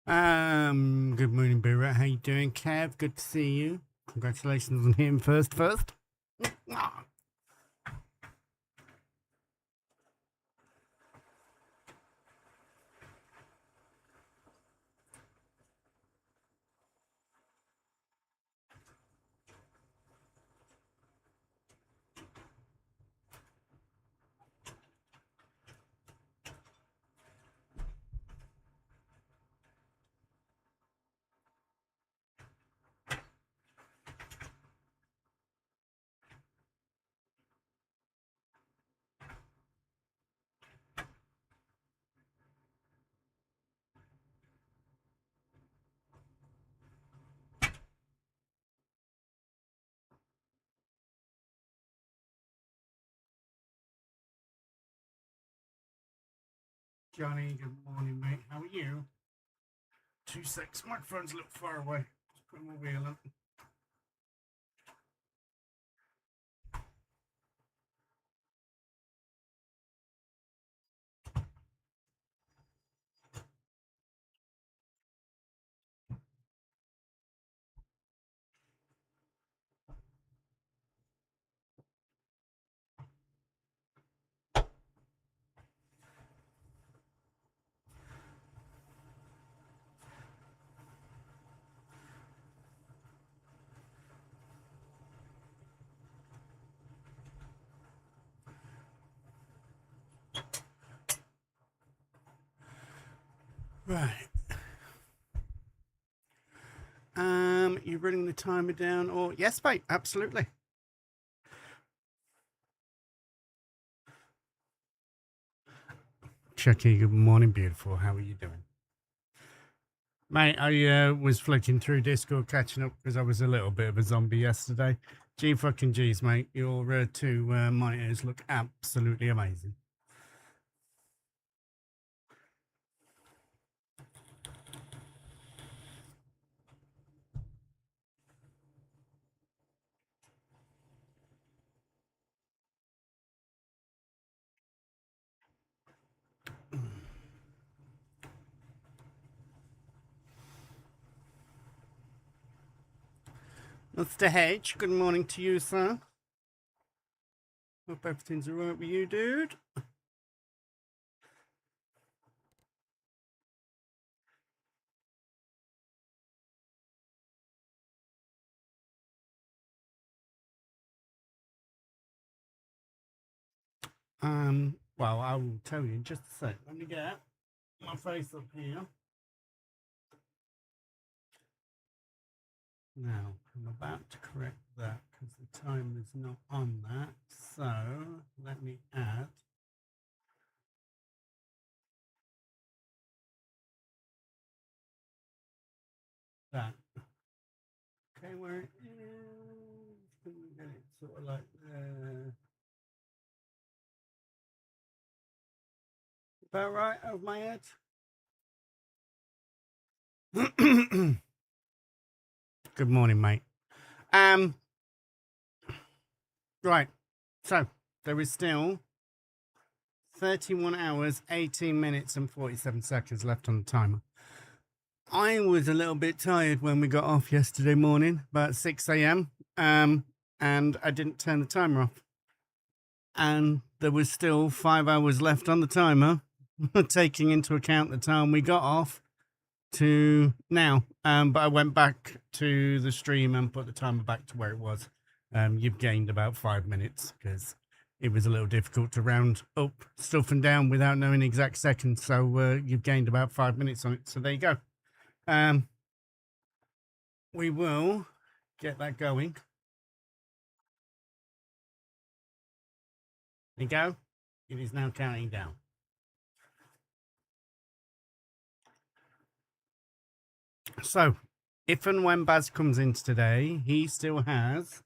Good morning, Boo. How you doing, Kev? Good to see you. Congratulations on him first. Johnny, good morning, mate. How are you? 2 6. Microphone's a little far away. Just put my wheel up. Right. You running the timer down or yes, mate, absolutely. Chucky, good morning, beautiful. How are you doing? Mate, I was flicking through Discord catching up because I was a little bit of a zombie yesterday. G fucking G's, mate. Your two monitors look absolutely amazing. Mr. Hedge, good morning to you, sir. Hope everything's alright with you, dude. Well, I will tell you in just a sec. Let me get my face up here. Now, I'm about to correct that because the time is not on that. So, let me add that. Okay, where it is. Can we get it sort of like there? About right over my head? Good morning, mate. Right. So, there is still 31 hours, 18 minutes, and 47 seconds left on the timer. I was a little bit tired when we got off yesterday morning, about 6 a.m. And I didn't turn the timer off. And there was still 5 hours left on the timer, taking into account the time we got off to now. But I went back to the stream and put the timer back to where it was. You've gained about 5 minutes because it was a little difficult to round up stuff and down without knowing exact seconds. So you've gained about 5 minutes on it. So there you go. We will get that going. There you go. It is now counting down. So, if and when Baz comes in today, he still has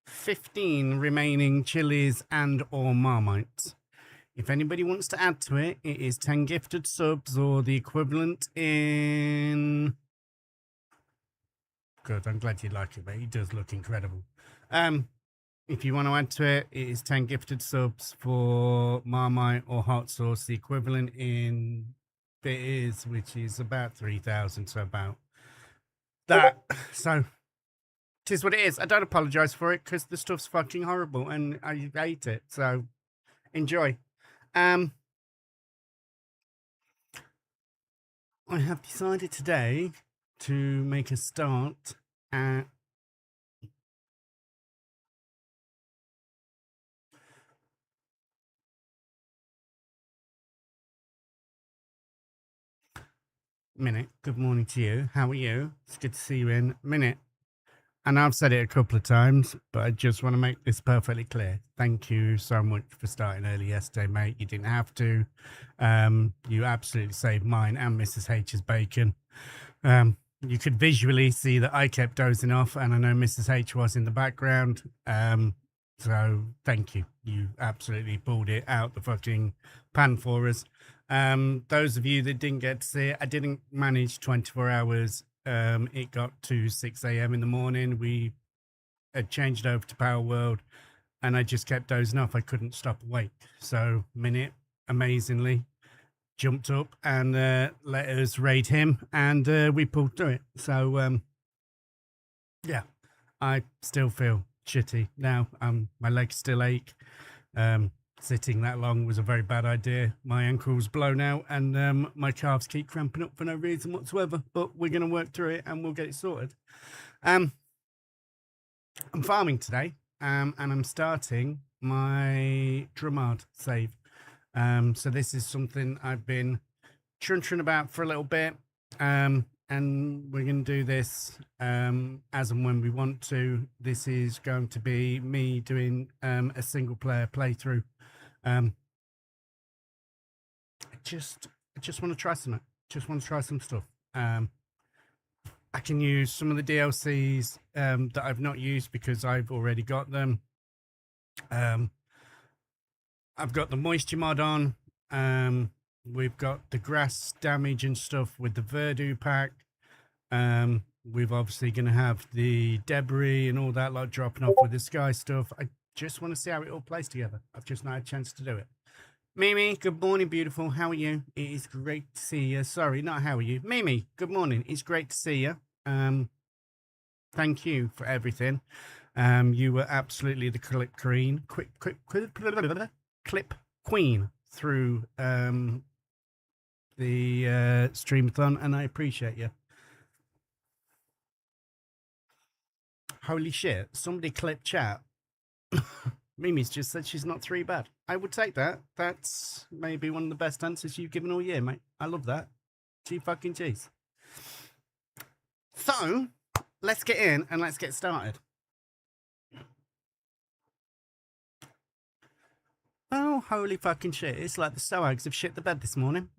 15 remaining chilies and or Marmites. If anybody wants to add to it, it is 10 gifted subs or the equivalent in... Good, I'm glad you like it, but he does look incredible. If you want to add to it, it is 10 gifted subs for Marmite or hot sauce, the equivalent in it is, which is about 3,000, so about that. So, it is what it is. I don't apologise for it because the stuff's fucking horrible and I hate it. So, enjoy. I have decided today to make a start at Minute. Good morning to you. How are you? It's good to see you in Minute. And I've said it a couple of times, but I just want to make this perfectly clear. Thank you so much for starting early yesterday, mate. You didn't have to. You absolutely saved mine and Mrs. H's bacon. You could visually see that I kept dozing off, and I know Mrs. H was in the background. So thank you. You absolutely pulled it out the fucking pan for us. Those of you that didn't get to see it, I didn't manage 24 hours. It got to 6 a.m. in the morning. We had changed over to Power World, and I just kept dozing off. I couldn't stop awake. So Minute, amazingly, jumped up and let us raid him, and we pulled through it. So yeah, I still feel shitty now. My legs still ache. Sitting that long was a very bad idea. My ankle's blown out, and my calves keep cramping up for no reason whatsoever. But we're going to work through it, and we'll get it sorted. I'm farming today, and I'm starting my Drummard save. So this is something I've been trunching about for a little bit, and we're going to do this as and when we want to. This is going to be me doing a single player playthrough. I just want to try something. Just want to try some stuff. I can use some of the DLCs that I've not used because I've already got them. I've got the moisture mod on. We've got the grass damage and stuff with the Verdue pack. We've obviously going to have the debris and all that lot dropping off with the sky stuff. I just want to see how it all plays together. I've just not had a chance to do it. Mimi, good morning, beautiful. How are you? It is great to see you. Sorry, not how are you. Mimi, good morning. It's great to see you. Thank you for everything. You were absolutely the clip queen. Clip queen through the streamathon, and I appreciate you. Holy shit, somebody clip chat. Mimi's just said she's not 3 bad. I would take that. That's maybe one of the best answers you've given all year, mate. I love that. Gee fucking jeez. So, let's get in and let's get started. Oh, holy fucking shit. It's like the Soags have shit the bed this morning.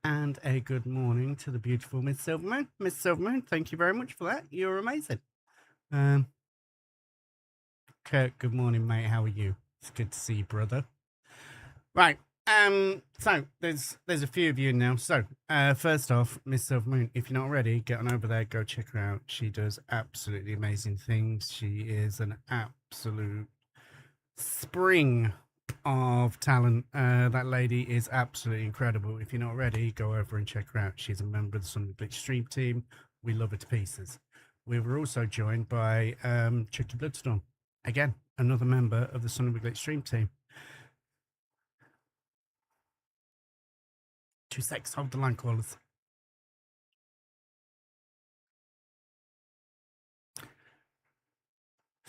And a good morning to the beautiful Miss Silvermoon. Miss Silvermoon, thank you very much for that. You're amazing. Kurt, good morning, mate. How are you? It's good to see you, brother. Right. So there's a few of you now. So first off, Miss Silvermoon, if you're not already, get on over there, go check her out. She does absolutely amazing things. She is an absolute spring of talent. That lady is absolutely incredible. If you're not already, go over and check her out. She's a member of the Sun Glitch stream team. We love her to pieces. We were also joined by Chucky Bloodstorm, again another member of the Sun Glitch stream team. 2 seconds, hold the line, callers.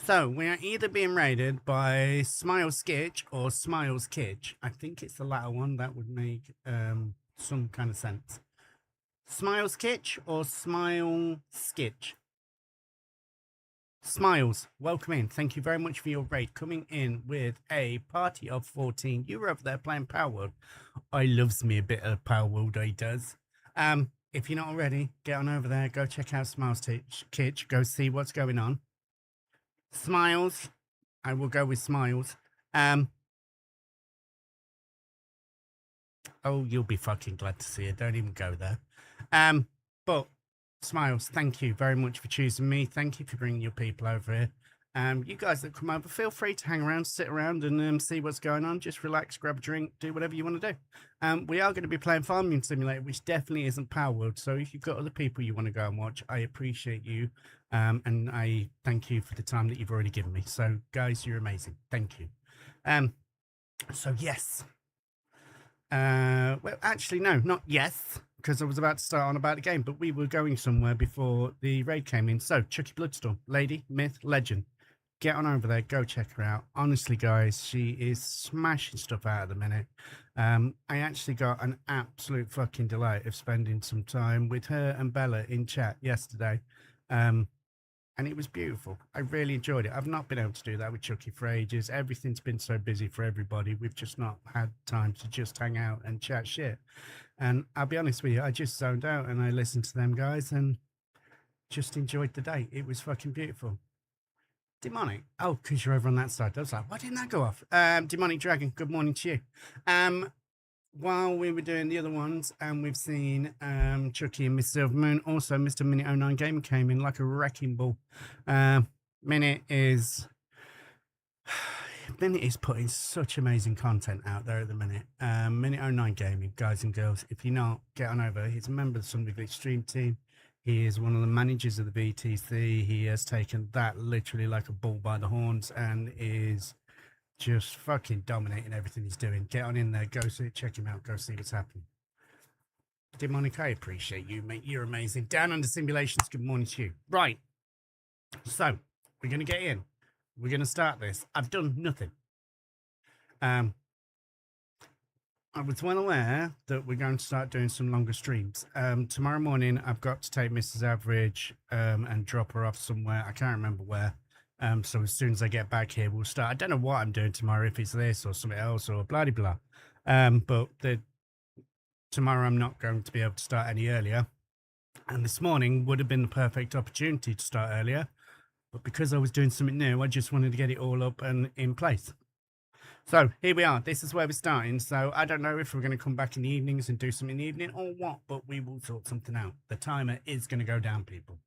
So we are either being raided by Smile Skitch or Smiles Kitch. I think it's the latter one. That would make some kind of sense. Smiles Kitch or Smile Skitch? Smiles, welcome in. Thank you very much for your raid. Coming in with a party of 14. You were over there playing Power World. I loves me a bit of Power World, I does. If you're not already, get on over there. Go check out Smiles Kitch. Go see what's going on. Smiles. I will go with Smiles. Oh, you'll be fucking glad to see it. Don't even go there. But Smiles, thank you very much for choosing me. Thank you for bringing your people over here. You guys that come over, feel free to hang around, sit around and see what's going on. Just relax, grab a drink, do whatever you want to do. We are going to be playing Farming Simulator, which definitely isn't Power World. So if you've got other people you want to go and watch, I appreciate you. And I thank you for the time that you've already given me. So guys, you're amazing. Thank you. So yes. Well, actually, no, not yes, because I was about to start on about the game, but we were going somewhere before the raid came in. So Chucky Bloodstorm, lady, myth, legend. Get on over there, go check her out. Honestly, guys, she is smashing stuff out at the minute. I actually got an absolute fucking delight of spending some time with her and Bella in chat yesterday. And it was beautiful. I really enjoyed it. I've not been able to do that with Chucky for ages. Everything's been so busy for everybody. We've just not had time to just hang out and chat shit. And I'll be honest with you, I just zoned out and I listened to them guys and just enjoyed the day. It was fucking beautiful. Demonic. Oh, because you're over on that side. I was like, why didn't that go off? Demonic Dragon, good morning to you. While we were doing the other ones, and we've seen Chucky and Miss Silvermoon. Also, Mr. Minute 09 Gamer came in like a wrecking ball. Minute is putting such amazing content out there at the minute. Minute 09 Gaming, guys and girls, if you're not, get on over. He's a member of the Sunday Glitch Stream team. He is one of the managers of the VTC. He has taken that literally like a bull by the horns and is just fucking dominating everything he's doing. Get on in there, go see, check him out, go see what's happening. Demonic, I appreciate you, mate. You're amazing. Down Under Simulations, good morning to you. Right, so we're going to get in. We're going to start this. I've done nothing. I was well aware that we're going to start doing some longer streams. Tomorrow morning, I've got to take Mrs. Average and drop her off somewhere. I can't remember where. So as soon as I get back here, we'll start. I don't know what I'm doing tomorrow, if it's this or something else or blah, blah, blah. But tomorrow I'm not going to be able to start any earlier. And this morning would have been the perfect opportunity to start earlier. But because I was doing something new, I just wanted to get it all up and in place. So here we are. This is where we're starting. So I don't know if we're going to come back in the evenings and do something in the evening or what, but we will sort something out. The timer is going to go down, people.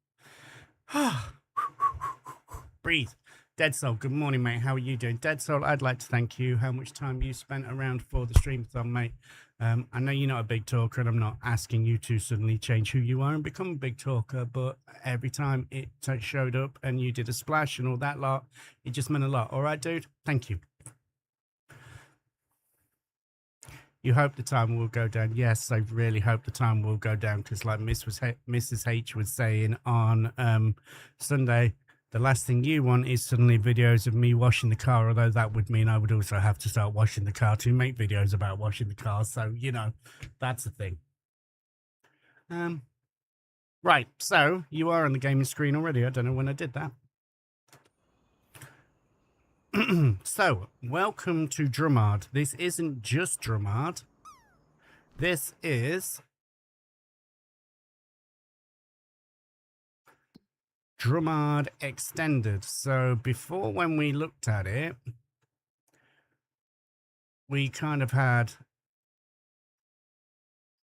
Breathe. Dead Soul, good morning, mate. How are you doing? Dead Soul, I'd like to thank you. How much time you spent around for the streamathon, mate. I know you're not a big talker, and I'm not asking you to suddenly change who you are and become a big talker, but every time it showed up and you did a splash and all that lot, it just meant a lot. All right, dude? Thank you. You hope the time will go down. Yes, I really hope the time will go down because like Mrs. H was saying on Sunday, the last thing you want is suddenly videos of me washing the car, although that would mean I would also have to start washing the car to make videos about washing the car. So, you know, that's the thing. Right, so you are on the gaming screen already. I don't know when I did that. So, welcome to Drummard. This isn't just Drummard. This is Drummard Extended. So, before when we looked at it, we kind of had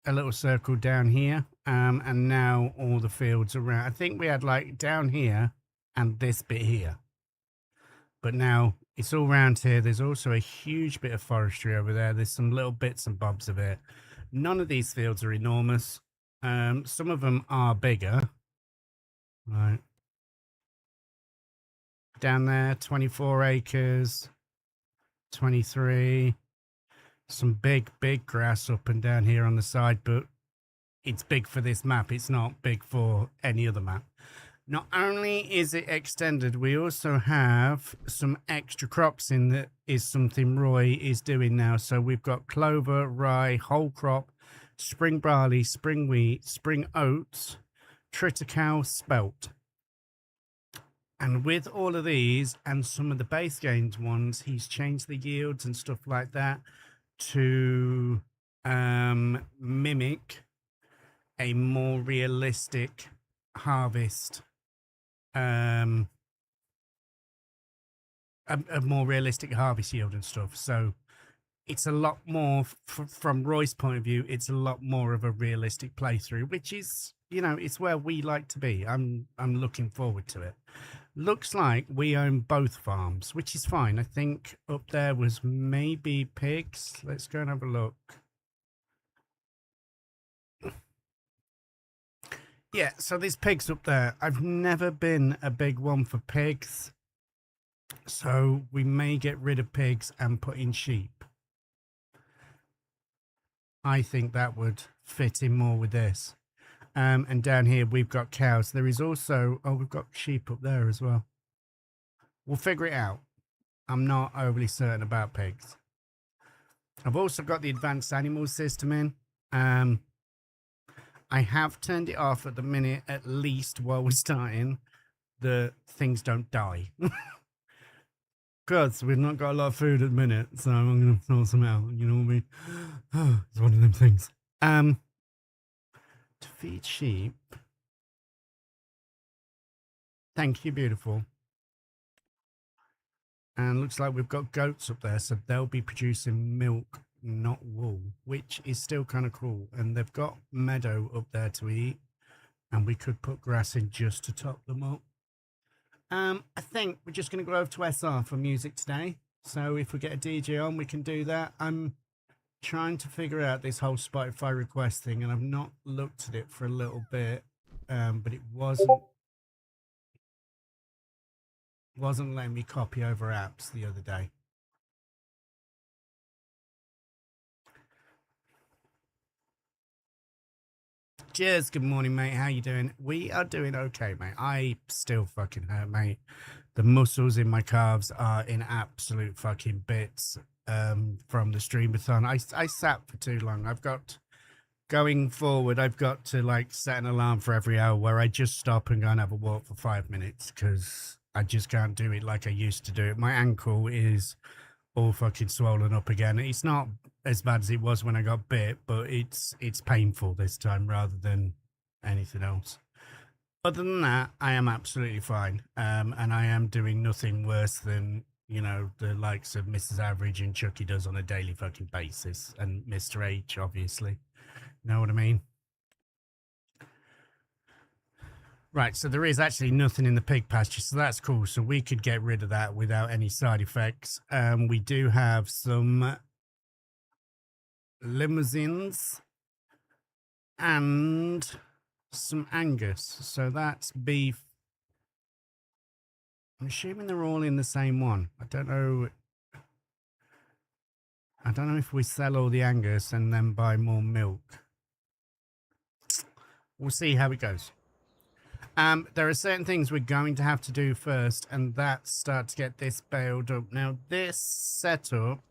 a little circle down here, and now all the fields around. I think we had like down here and this bit here. But now it's all around here. There's also a huge bit of forestry over there. There's some little bits and bobs of it. None of these fields are enormous. Some of them are bigger. Right. Down there, 24 acres, 23. Some big grass up and down here on the side, but it's big for this map. It's not big for any other map. Not only is it extended, we also have some extra crops in that is something Roy is doing now. So we've got clover, rye, whole crop, spring barley, spring wheat, spring oats, triticale, spelt. And with all of these and some of the base gained ones, he's changed the yields and stuff like that to mimic a more realistic harvest. A more realistic harvest yield and stuff. So it's a lot more from Roy's point of view. It's a lot more of a realistic playthrough, which is you know, it's where we like to be. I'm looking forward to it. Looks like we own both farms, which is fine. I think up there was maybe pigs. Let's go and have a look. Yeah, so there's pigs up there. I've never been a big one for pigs. So we may get rid of pigs and put in sheep. I think that would fit in more with this. And down here we've got cows. There is also, oh, we've got sheep up there as well. We'll figure it out. I'm not overly certain about pigs. I've also got the advanced animal system in. I have turned it off at the minute, at least while we're starting, the things don't die. Because we've not got a lot of food at the minute, so I'm going to sort some out, you know what I mean? Oh, it's one of them things. To feed sheep. Thank you, beautiful. And looks like we've got goats up there, so they'll be producing milk, not wool, which is still kind of cool. And they've got meadow up there to eat, and we could put grass in just to top them up. I think we're just going to go over to SR for music today. So if we get a DJ on, we can do that. I'm trying to figure out this whole Spotify request thing, and I've not looked at it for a little bit, but it wasn't letting me copy over apps the other day. Cheers, good morning, mate. How you doing? We are doing okay, mate. I still fucking hurt, mate. The muscles in my calves are in absolute fucking bits from the streamathon. I sat for too long. I've got, going forward, I've got to like set an alarm for every hour where I just stop and go and have a walk for 5 minutes, because I just can't do it like I used to do it. My ankle is all fucking swollen up again. It's not as bad as it was when I got bit, but it's painful this time rather than anything else. Other than that, I am absolutely fine, and I am doing nothing worse than, you know, the likes of Mrs. Average and Chucky does on a daily fucking basis, and Mr. H, obviously. You know what I mean? Right, so there is actually nothing in the pig pasture, so that's cool. So we could get rid of that without any side effects. We do have some limousines and some Angus. So that's beef. I'm assuming they're all in the same one. I don't know if we sell all the Angus and then buy more milk. We'll see how it goes. There are certain things we're going to have to do first, and that's start to get this baled up. Now, this setup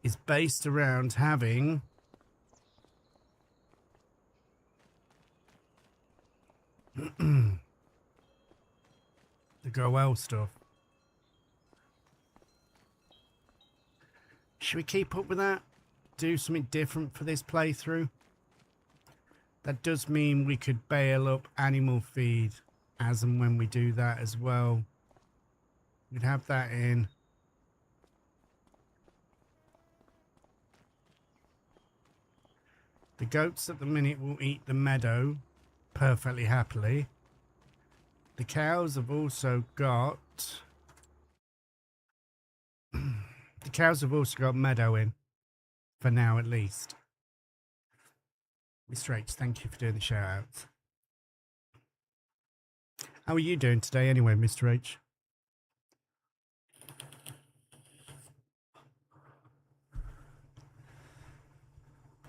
is based around having the Goel stuff. Should we keep up with that? Do something different for this playthrough? That does mean we could bale up animal feed as and when we do that as well. We'd have that in. The goats at the minute will eat the meadow perfectly happily. The cows have also got... the cows have also got meadow in. For now, at least. Mr. H, thank you for doing the shout outs. How are you doing today anyway, Mr. H?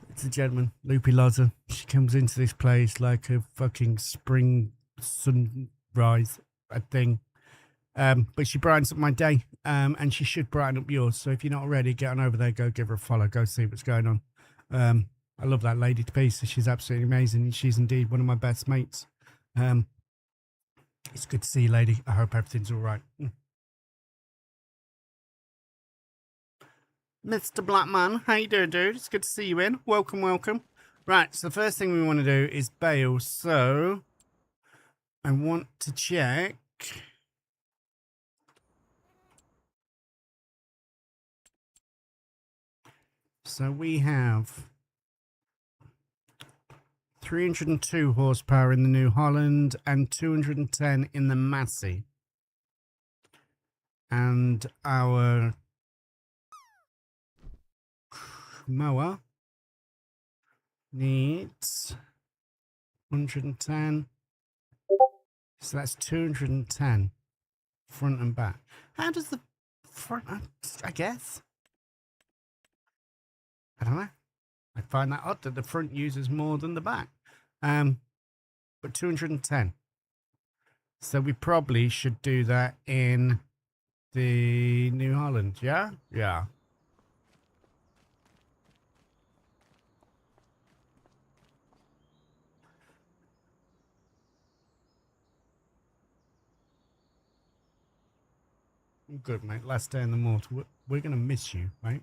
It's a gentleman, Loopy Loza. She comes into this place like a fucking spring sunrise, a thing. But she brightens up my day, and she should brighten up yours. So if you're not already, get on over there, go give her a follow, go see what's going on. I love that lady to pieces. She's absolutely amazing. She's indeed one of my best mates. It's good to see you, lady. I hope everything's all right. Mr. Blackman, how you doing, dude? It's good to see you in. Welcome, welcome. Right, so the first thing we want to do is bale. So I want to check. So we have 302 horsepower in the New Holland and 210 in the Massey. And our mower needs 110. So that's 210 front and back. How does the front, I guess? I don't know. I find that odd that the front uses more than the back. But 210. So we probably should do that in the New Holland, yeah? Yeah. Good, mate. Last day in the mort. We're going to miss you, mate.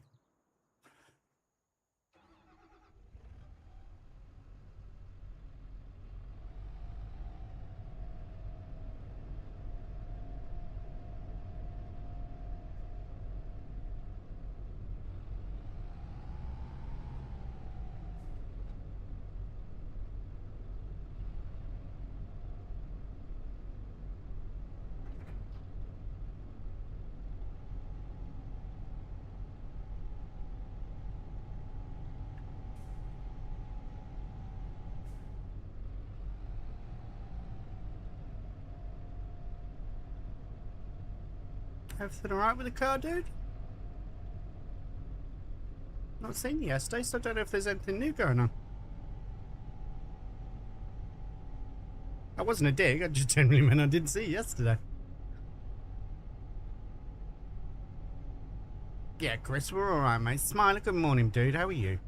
Everything all right with the car, dude? Not seen you yesterday, so I don't know if there's anything new going on. That wasn't a dig, I just generally meant I didn't see you yesterday. Yeah, Chris, we're all right, mate. Smiler, good morning, dude. How are you?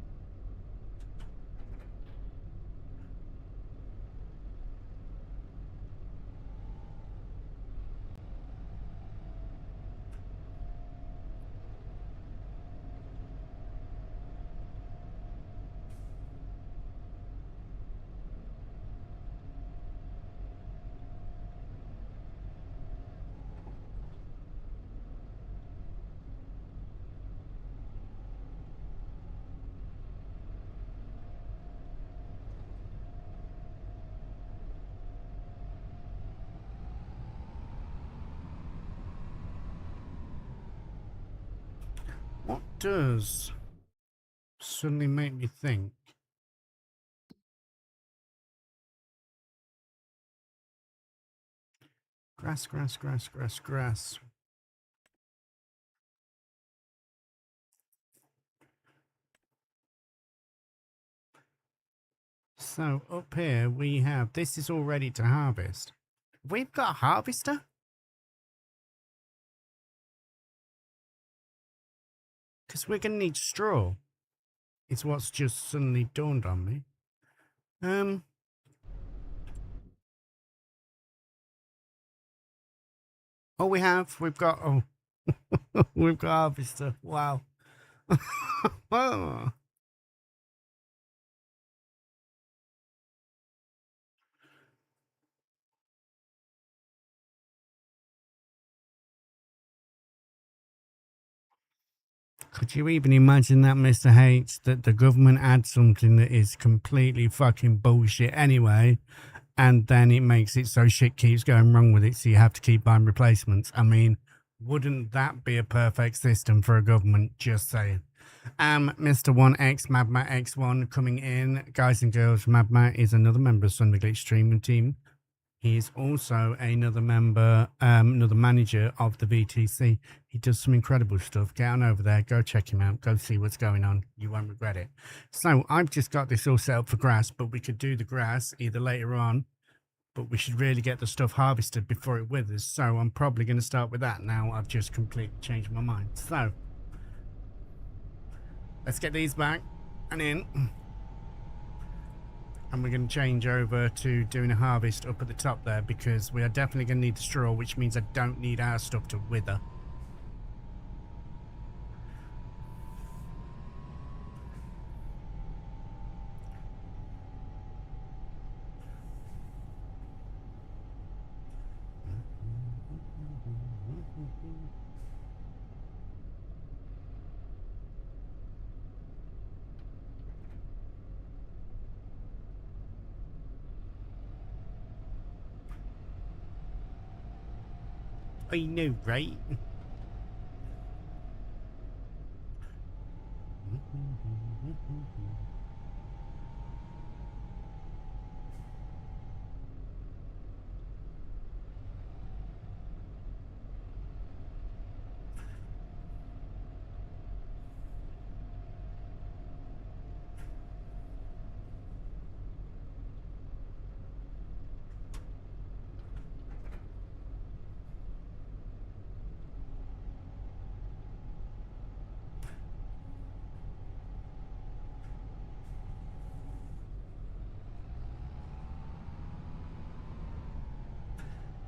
What does suddenly make me think? Grass, grass, grass, grass, grass. So up here we have, this is all ready to harvest. We've got a harvester? Because we're going to need straw. It's what's just suddenly dawned on me. Oh, we've got, oh, we've got harvester. Wow. Oh. Could you even imagine that, Mr. H, that the government adds something that is completely fucking bullshit anyway, and then it makes it so shit keeps going wrong with it, so you have to keep buying replacements? I mean, wouldn't that be a perfect system for a government? Just saying. Mr. 1X, Madmat X1 coming in. Guys and girls, Madmat is another member of Sunday Glitch streaming team. He's also another member, another manager of the VTC. He does some incredible stuff. Get on over there, go check him out, go see what's going on. You won't regret it. So I've just got this all set up for grass, but we could do the grass either later on, but we should really get the stuff harvested before it withers. So I'm probably going to start with that now. I've just completely changed my mind. So let's get these back and in. And we're going to change over to doing a harvest up at the top there, because we are definitely going to need the straw, which means I don't need our stuff to wither. I know, right?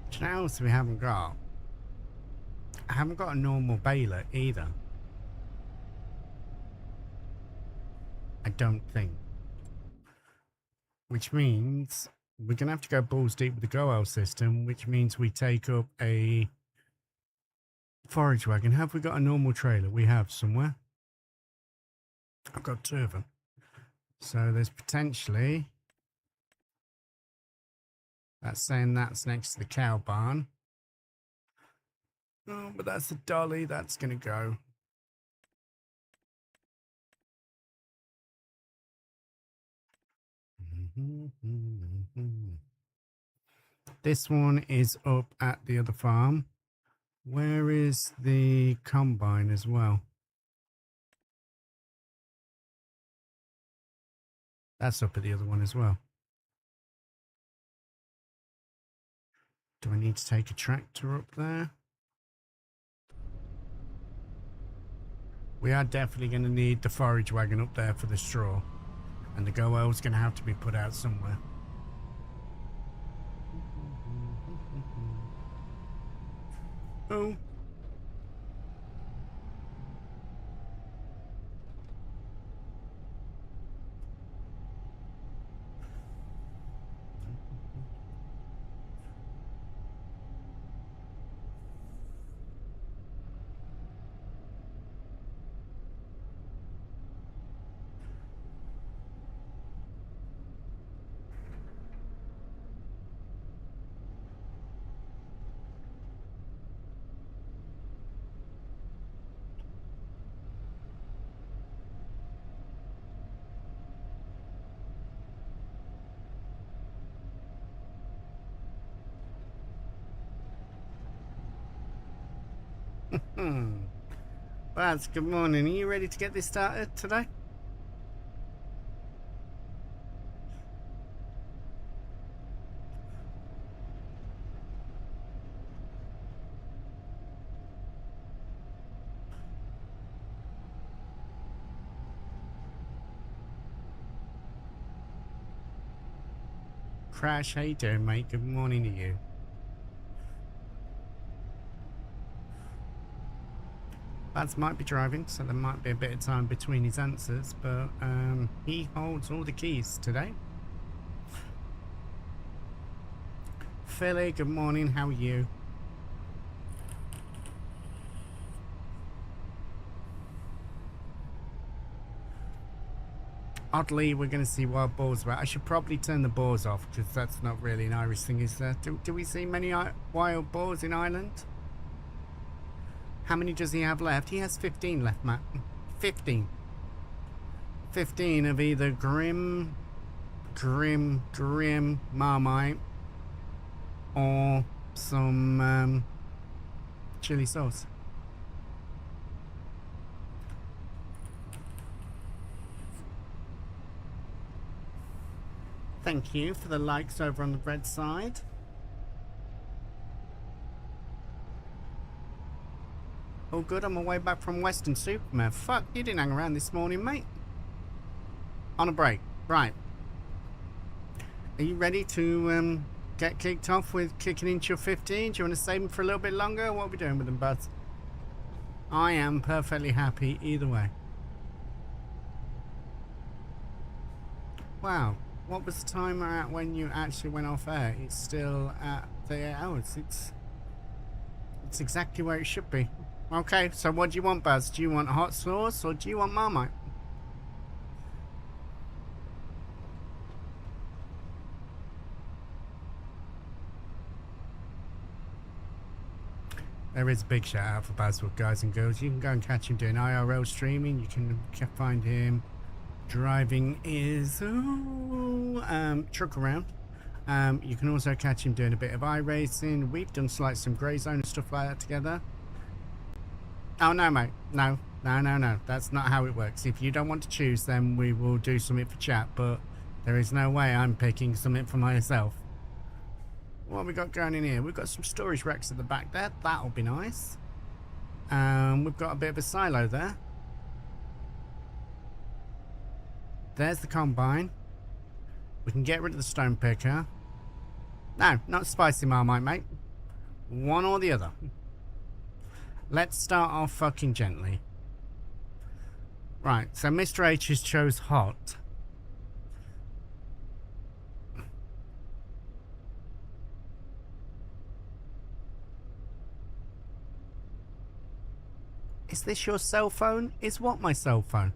Do you know what else we haven't got? I haven't got a normal baler either. I don't think. Which means we're going to have to go balls deep with the Goel system, which means we take up a forage wagon. Have we got a normal trailer? We have somewhere. I've got 2 of them. So there's potentially... That's saying that's next to the cow barn. Oh, but that's a dolly. That's going to go. This one is up at the other farm. Where is the combine as well? That's up at the other one as well. Do I need to take a tractor up there? We are definitely going to need the forage wagon up there for the straw. And the Goel's going to have to be put out somewhere. Oh. Baz, good morning. Are you ready to get this started today? Crash, how you doing, mate? Good morning to you. Baz might be driving, so there might be a bit of time between his answers, but he holds all the keys today. Philly, good morning. How are you? Oddly, we're going to see wild boars about. I should probably turn the boars off because that's not really an Irish thing, is there? Do we see many wild boars in Ireland? How many does he have left? He has 15 left, Matt. 15. 15 of either grim Marmite or some chili sauce. Thank you for the likes over on the red side. All good, on my way back from Western Superman. Fuck, you didn't hang around this morning, mate. On a break. Right. Are you ready to get kicked off with kicking into your 15? Do you want to save them for a little bit longer? What are we doing with them, buds? I am perfectly happy either way. Wow. What was the timer at when you actually went off air? It's still at 38 hours. It's exactly where it should be. Okay, so what do you want, Baz? Do you want hot sauce or do you want Marmite? There is a big shout out for Baswood, guys and girls. You can go and catch him doing IRL streaming. You can find him driving his truck around. You can also catch him doing a bit of iRacing. We've done like some grey zone and stuff like that together. Oh no, mate, no, that's not how it works. If you don't want to choose, then we will do something for chat, but there is no way I'm picking something for myself. What have we got going in here? We've got some storage racks at the back there. That'll be nice. We've got a bit of a silo there. There's the combine. We can get rid of the stone picker. No, not spicy Marmite, mate. One or the other. Let's start off fucking gently. Right, so Mr. H has chose hot. Is this your cell phone? Is what my cell phone?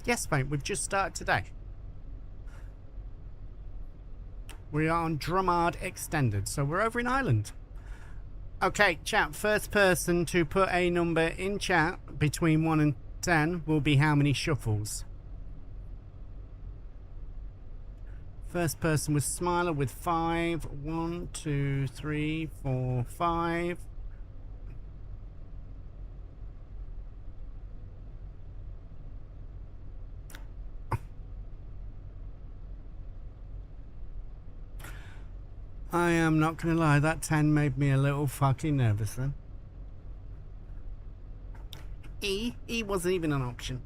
Yes, mate, we've just started today. We are on Drummard Extended, so we're over in Ireland. Okay, chat, first person to put a number in chat between 1 and 10 will be how many shuffles. First person was Smiler with 5. 1, 2, 3, 4, 5. I am not going to lie, that 10 made me a little fucking nervous then. E wasn't even an option.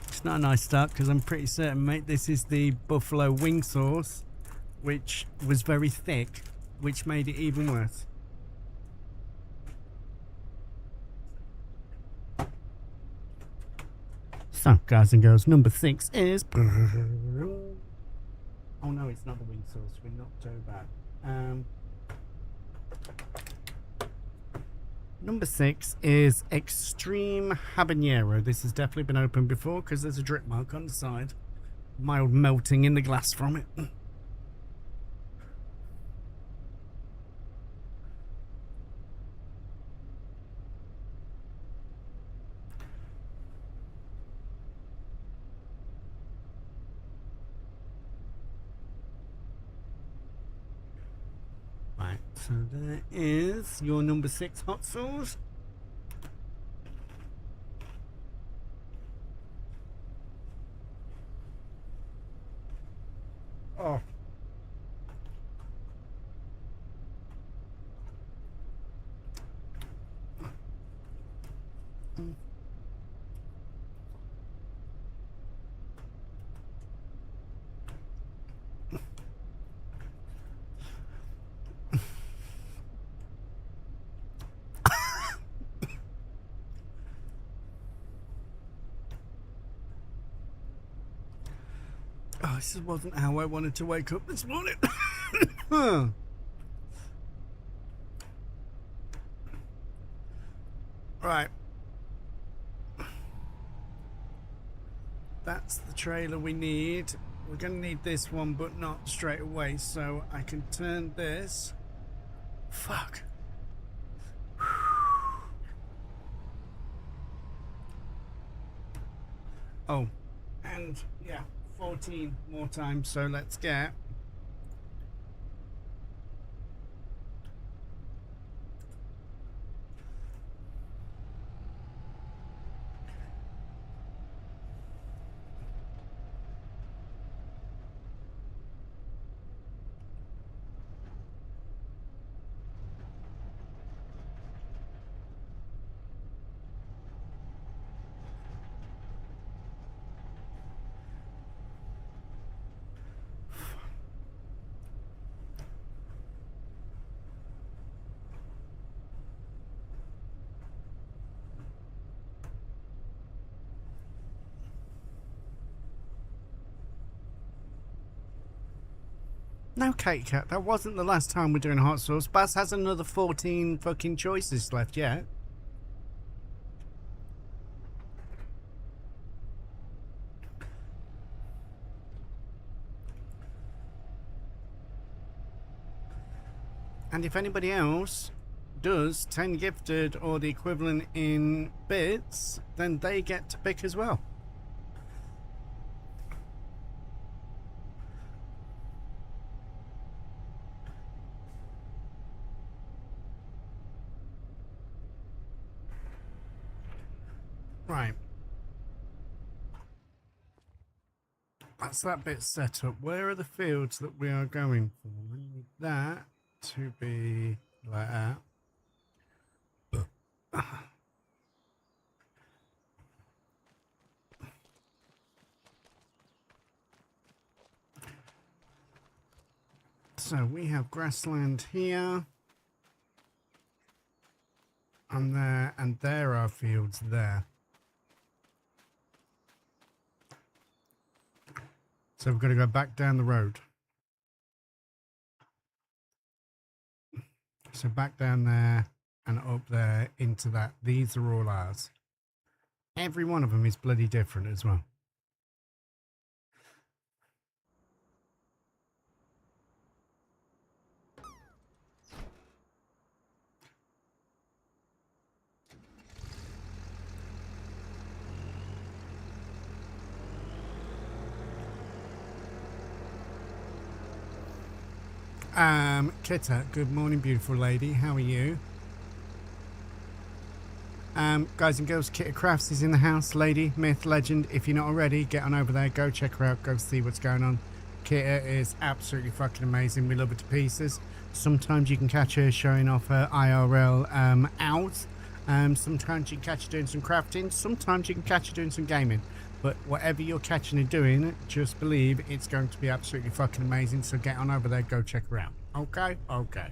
It's not a nice start because I'm pretty certain, mate, this is the buffalo wing sauce, which was very thick, which made it even worse. So, guys and girls, number 6 is... Oh no, it's not the wing sauce. We're not so bad. Number 6 is Extreme Habanero. This has definitely been opened before because there's a drip mark on the side. Mild melting in the glass from it. So there is your number 6 hot sauce. Oh. Oh, this wasn't how I wanted to wake up this morning. Right. That's the trailer we need. We're going to need this one, but not straight away. So I can turn this. Fuck. Oh, and yeah. 14 more times, so let's get No, Kate Cat, that wasn't the last time we're doing hot sauce. Baz has another 14 fucking choices left yet. And if anybody else does 10 gifted or the equivalent in bits, then they get to pick as well. Right. That's that bit set up. Where are the fields that we are going for? We need that to be like that. So we have grassland here. And there are fields there. So we've got to go back down the road. So back down there and up there into that. These are all ours. Every one of them is bloody different as well. Kitta, good morning, beautiful lady. How are you? Guys and girls, Kitta Crafts is in the house. Lady, myth, legend. If you're not already, get on over there. Go check her out. Go see what's going on. Kitta is absolutely fucking amazing. We love her to pieces. Sometimes you can catch her showing off her IRL out. Sometimes you can catch her doing some crafting. Sometimes you can catch her doing some gaming. But whatever you're catching her doing, just believe it's going to be absolutely fucking amazing. So get on over there. Go check her out. Okay? Okay.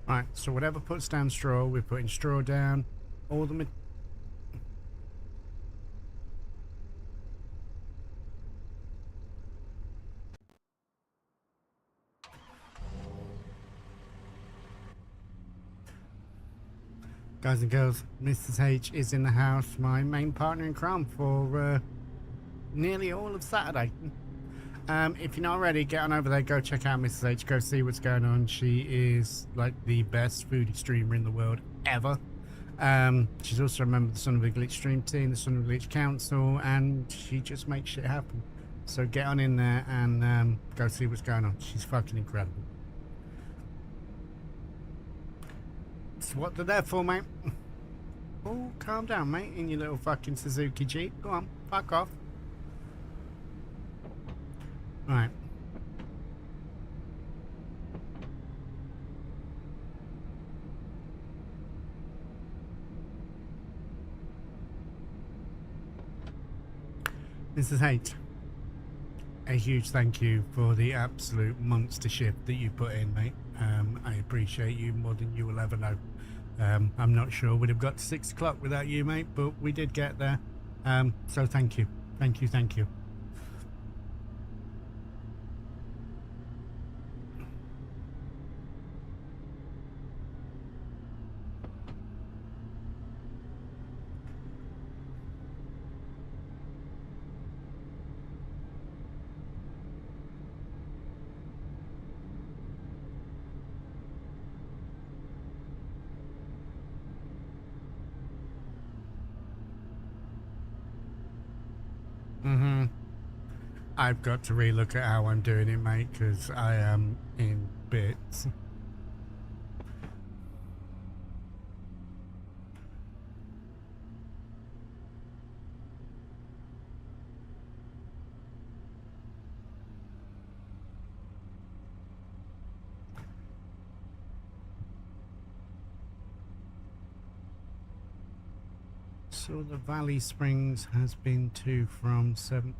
Right, so whatever puts down straw, we're putting straw down. All the... Guys and girls, Mrs. H is in the house, my main partner in crime for nearly all of Saturday. If you're not already, get on over there, go check out Mrs. H, go see what's going on. She is like the best foodie streamer in the world ever. She's also a member of the Son of a Glitch stream team, the Son of a Glitch council, and she just makes shit happen. So get on in there and go see what's going on. She's fucking incredible. That's what they're there for, mate. Oh, calm down, mate, in your little fucking Suzuki Jeep. Go on, fuck off. Right. Mrs. Haight, a huge thank you for the absolute monster shift that you put in, mate. I appreciate you more than you will ever know. I'm not sure we'd have got to 6 o'clock without you, mate, but we did get there. So thank you. Thank you, thank you. I've got to relook at how I'm doing it, mate, because I am in bits. So the Valley Springs has been to from 7.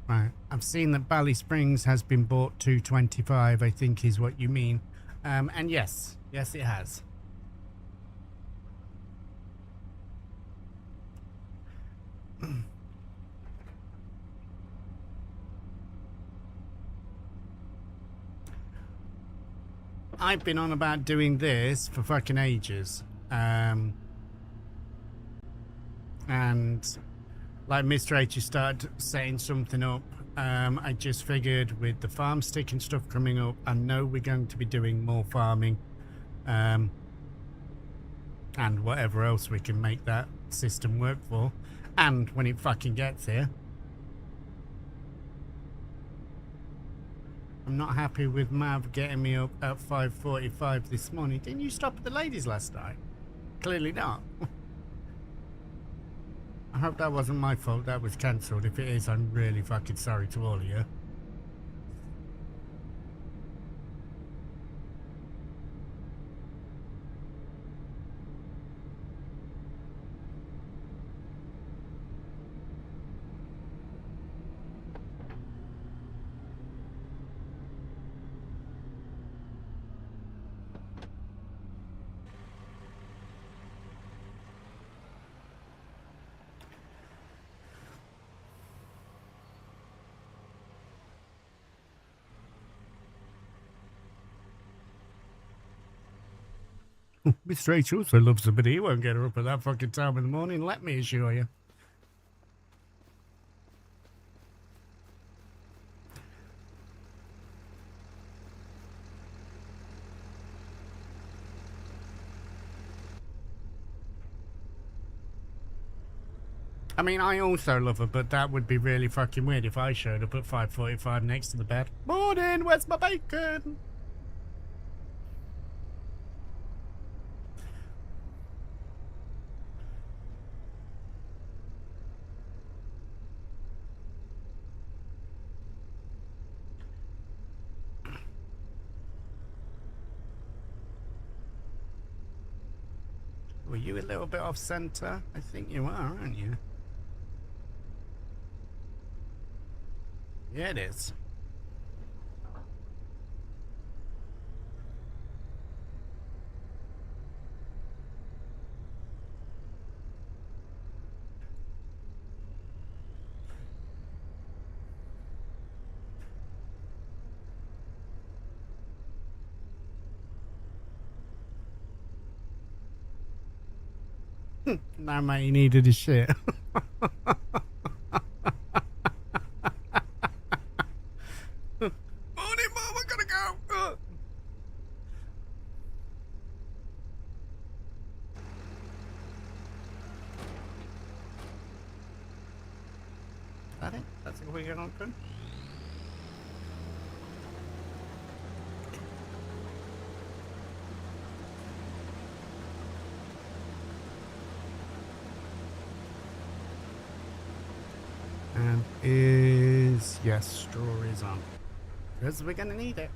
Right, I've seen that Valley Springs has been bought to 25, I think is what you mean. And yes, it has. I've been on about doing this for fucking ages. And like Mr. H, you started setting something up. I just figured with the farm stick and stuff coming up, I know we're going to be doing more farming. And whatever else we can make that system work for. And when it fucking gets here. I'm not happy with Mav getting me up at 5:45 this morning. Didn't you stop at the ladies last night? Clearly not. I hope that wasn't my fault. That was cancelled. If it is, I'm really fucking sorry to all of you. Mr. H also loves her, but he won't get her up at that fucking time in the morning, let me assure you. I mean, I also love her, but that would be really fucking weird if I showed up at 5:45 next to the bed. Morning, where's my bacon? Were you a little bit off centre? I think you are, aren't you? Yeah, it is. Now, mate, you needed a shit. Morning, Mom, I gotta go. That it? That's what we're gonna open? And is, yes, straw is on. Because we're gonna need it.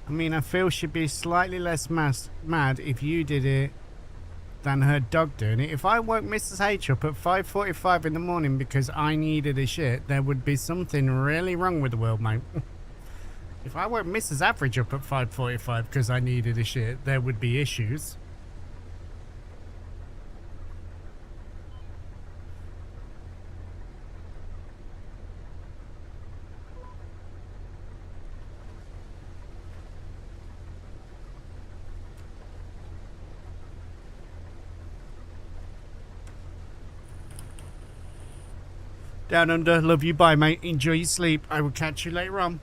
I mean, I feel she'd be slightly less mad if you did it than her dog doing it. If I woke Mrs. H up at 5:45 in the morning because I needed a shit, there would be something really wrong with the world, mate. If I woke Mrs. Average up at 5:45 because I needed a shit, there would be issues. Down under, love you, bye mate, enjoy your sleep, I will catch you later on.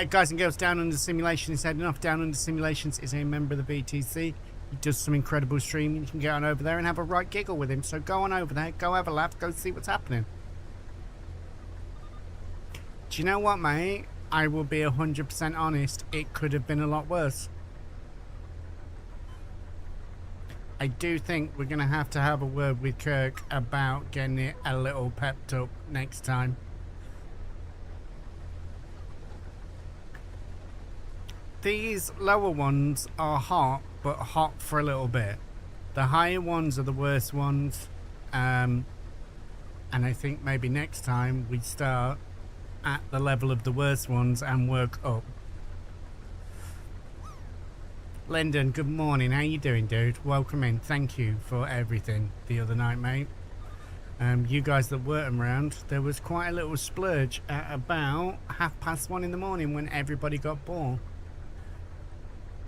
Guys and girls, Down Under Simulation is heading off. Down Under Simulations is a member of the VTC. He does some incredible streaming. You can get on over there and have a right giggle with him. So go on over there, go have a laugh, go see what's happening. Do you know what, mate? I will be 100% honest. It could have been a lot worse. I do think we're going to have a word with Kirk about getting it a little pepped up next time. These lower ones are hot, but hot for a little bit. The higher ones are the worst ones. And I think maybe next time we start at the level of the worst ones and work up. Lyndon, good morning. How you doing, dude? Welcome in. Thank you for everything the other night, mate. You guys that weren't around, there was quite a little splurge at about 1:30 in the morning when everybody got bored.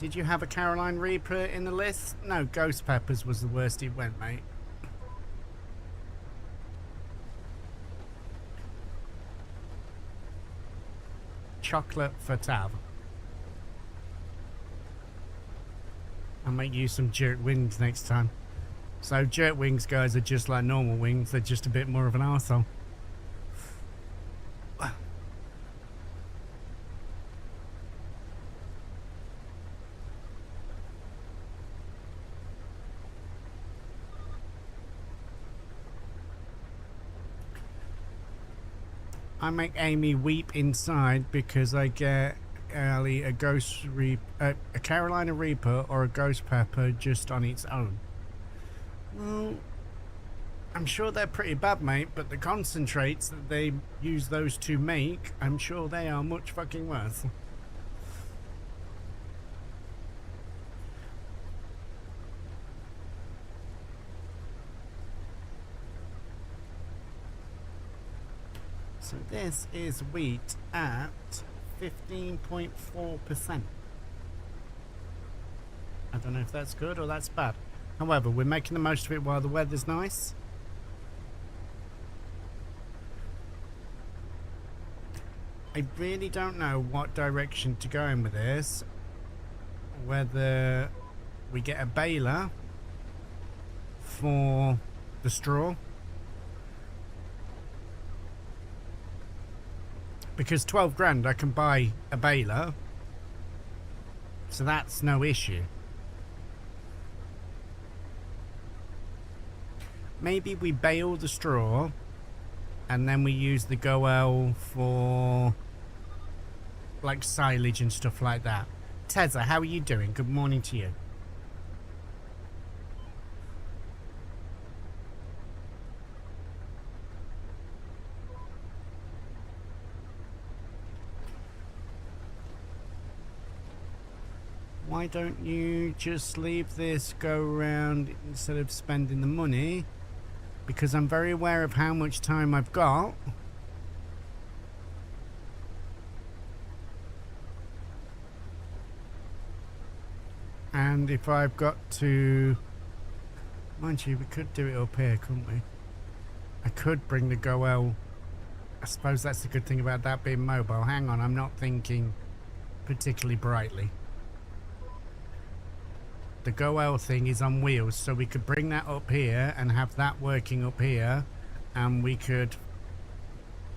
Did you have a Carolina Reaper in the list? No, Ghost Peppers was the worst it went, mate. Chocolate for Tav. I'll make you some jerk wings next time. So jerk wings, guys, are just like normal wings. They're just a bit more of an arsehole. I make Amy weep inside because I get Ali a Carolina Reaper or a Ghost Pepper just on its own. Well, I'm sure they're pretty bad, mate, but the concentrates that they use those to make, I'm sure they are much fucking worse. So this is wheat at 15.4%. I don't know if that's good or that's bad. However, we're making the most of it while the weather's nice. I really don't know what direction to go in with this. Whether we get a baler for the straw. Because 12 grand I can buy a baler, so that's no issue. Maybe we bale the straw and then we use the goel for like silage and stuff like that. Tezza, how are you doing? Good morning to you. Why don't you just leave this go around instead of spending the money? Because I'm very aware of how much time I've got. And if I've got to... Mind you, we could do it up here, couldn't we? I could bring the goel. I suppose that's the good thing about that being mobile. Hang on, I'm not thinking particularly brightly. The goel thing is on wheels, so we could bring that up here and have that working up here, and we could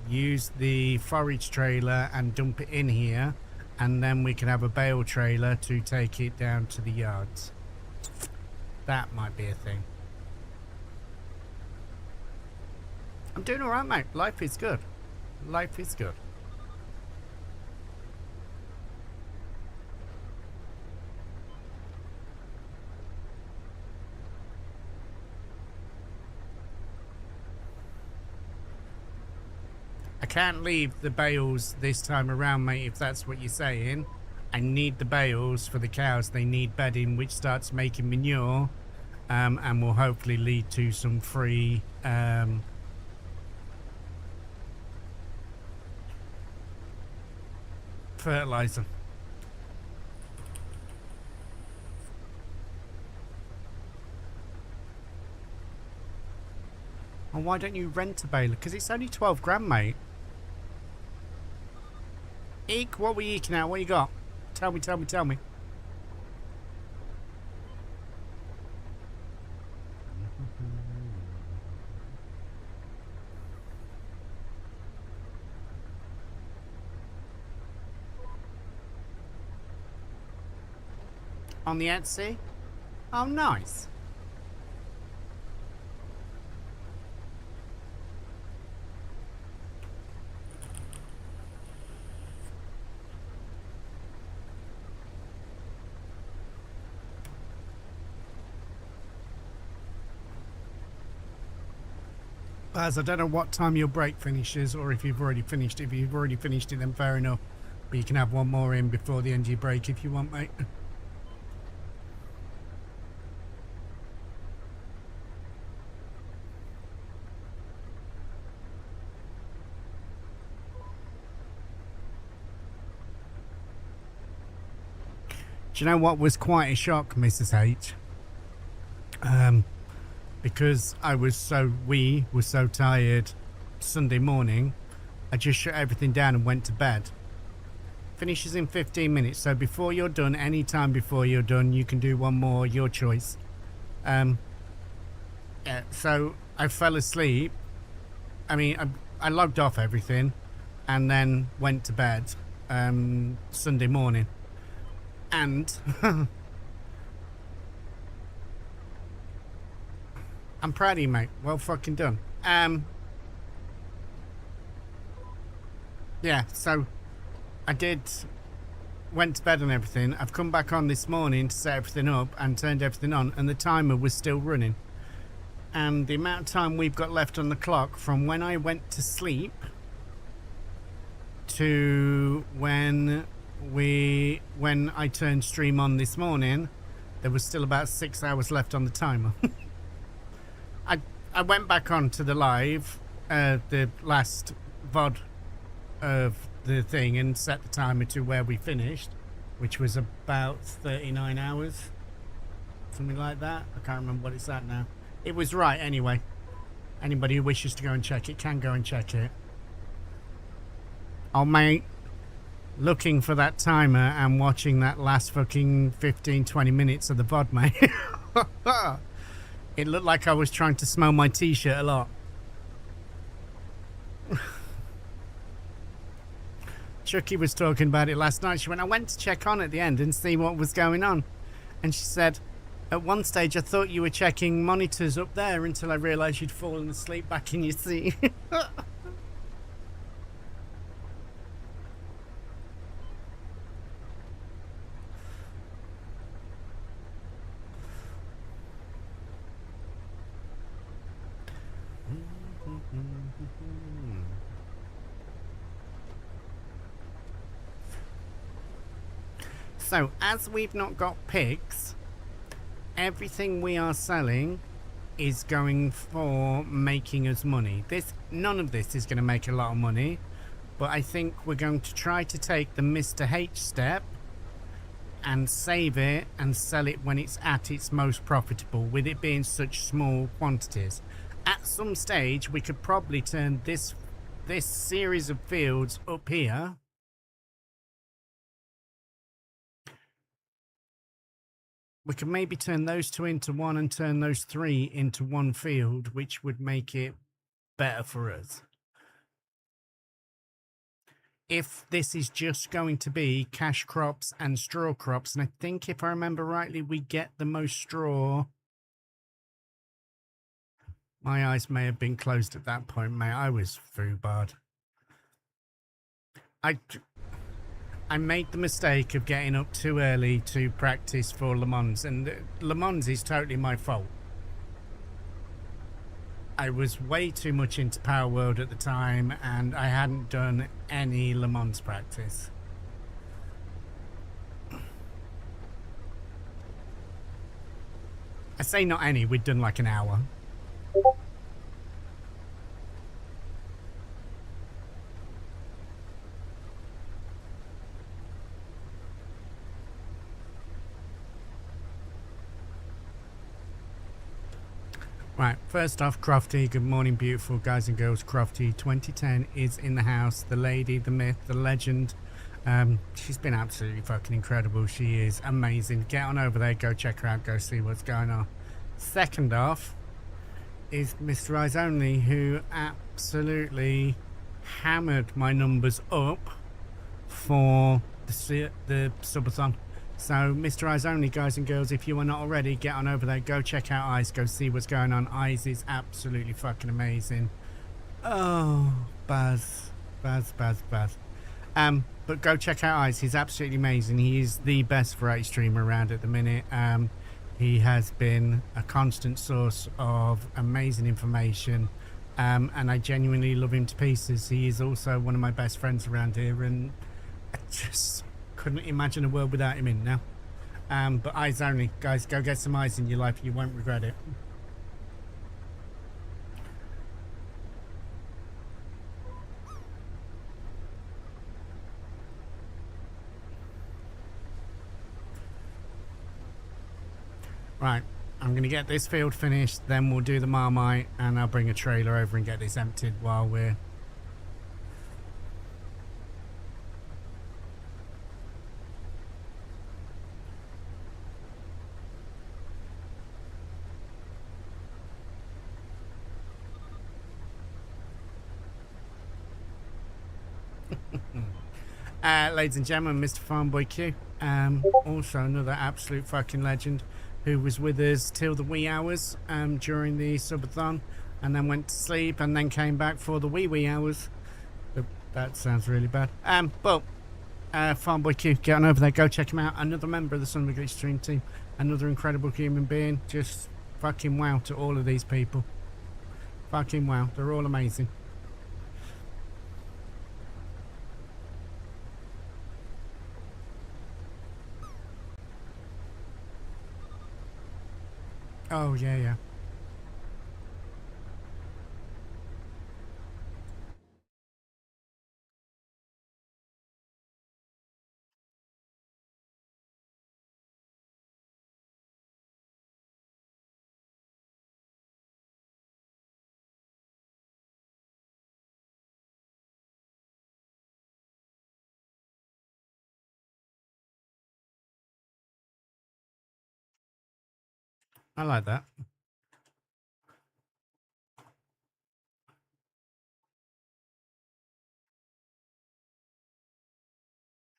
use the forage trailer and dump it in here, and then we can have a bale trailer to take it down to the yards. That might be a thing. I'm doing alright, mate. Life is good. Life is good. I can't leave the bales this time around, mate, if that's what you're saying. I need the bales for the cows. They need bedding, which starts making manure, and will hopefully lead to some free fertilizer. And why don't you rent a baler? Because it's only 12 grand, mate. Eek, what were you eking out? What you got? Tell me, tell me, tell me. On the Etsy? Oh, nice. Baz, I don't know what time your break finishes or if you've already finished. If you've already finished it, then fair enough. But you can have one more in before the end of your break if you want, mate. Do you know what was quite a shock, Mrs. H? Because we were so tired Sunday morning, I just shut everything down and went to bed. Finishes in 15 minutes, so before you're done, any time before you're done, you can do one more, your choice. Yeah, so I fell asleep. I mean, I logged off everything and then went to bed Sunday morning. And I'm proud of you, mate. Well fucking done. Yeah, so I went to bed and everything. I've come back on this morning to set everything up and turned everything on, and the timer was still running. And the amount of time we've got left on the clock from when I went to sleep to when I turned stream on this morning, there was still about 6 hours left on the timer. I went back on to the live, the last VOD of the thing, and set the timer to where we finished, which was about 39 hours, something like that. I can't remember what it's at now. It was right anyway. Anybody who wishes to go and check it can go and check it. Oh, mate, looking for that timer and watching that last fucking 15-20 minutes of the VOD, mate. It looked like I was trying to smell my t-shirt a lot. Chucky was talking about it last night. She went, I went to check on at the end and see what was going on. And she said, at one stage I thought you were checking monitors up there until I realised you'd fallen asleep back in your seat. So, as we've not got pigs, everything we are selling is going for making us money. None of this is going to make a lot of money, but I think we're going to try to take the Mr. H step and save it and sell it when it's at its most profitable, with it being such small quantities. At some stage, we could probably turn this series of fields up here we could maybe turn those two into one and turn those three into one field, which would make it better for us. If this is just going to be cash crops and straw crops, and I think if I remember rightly, we get the most straw. My eyes may have been closed at that point, mate. I was foobarred. I made the mistake of getting up too early to practice for Le Mans, and Le Mans is totally my fault. I was way too much into Power World at the time, and I hadn't done any Le Mans practice. I say not any, we'd done like an hour. Right, first off, Crofty, good morning, beautiful guys and girls. Crofty 2010 is in the house. The lady, the myth, the legend. She's been absolutely fucking incredible. She is amazing. Get on over there, go check her out, go see what's going on. Second off is Mr. Eyes Only, who absolutely hammered my numbers up for the subathon. So Mr. Eyes Only, guys and girls, if you are not already, get on over there, go check out Eyes, go see what's going on. Eyes is absolutely fucking amazing. Oh, Baz. But go check out Eyes, he's absolutely amazing. He is the best variety streamer around at the minute. He has been a constant source of amazing information, and I genuinely love him to pieces. He is also one of my best friends around here, and I just couldn't imagine a world without him in now. But Eyes Only, guys, go get some eyes in your life, you won't regret it. Right, I'm going to get this field finished, then we'll do the Marmite, and I'll bring a trailer over and get this emptied while we're... ladies and gentlemen, Mr. Farmboy Q, also another absolute fucking legend who was with us till the wee hours during the subathon, and then went to sleep and then came back for the wee hours. That sounds really bad. But Farmboy Q, get on over there, go check him out. Another member of the Son of a Glitch stream team, another incredible human being. Just fucking wow to all of these people. Fucking wow, they're all amazing. Oh, yeah. I like that.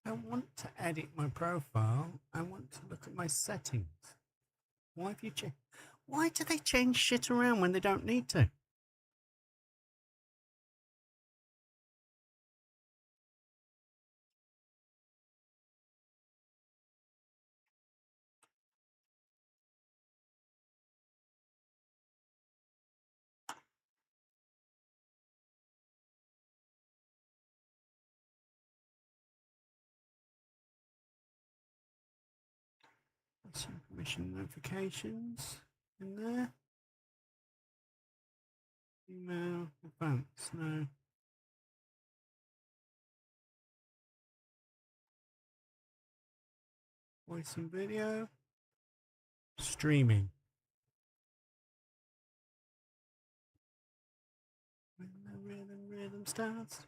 I want to edit my profile. I want to look at my settings. Why have you changed? Why do they change shit around when they don't need to? Some permission notifications in there. Email, advance, no. Voice and video. Streaming. When the rhythm starts.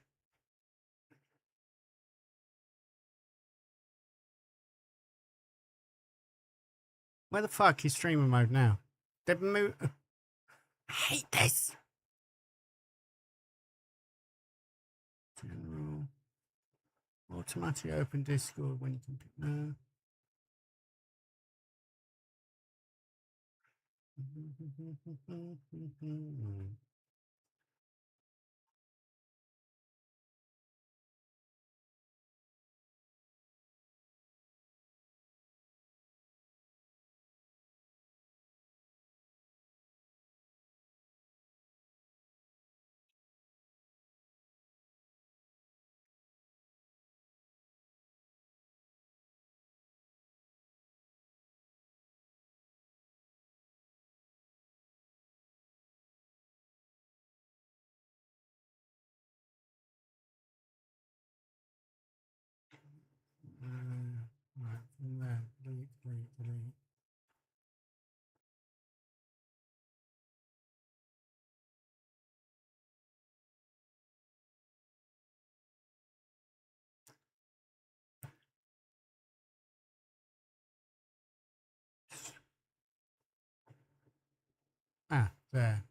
Where the fuck is streamer mode now? They've moved. I hate this. General. Automatically open Discord when you can pick no. Right, from there, delete. Ah, there.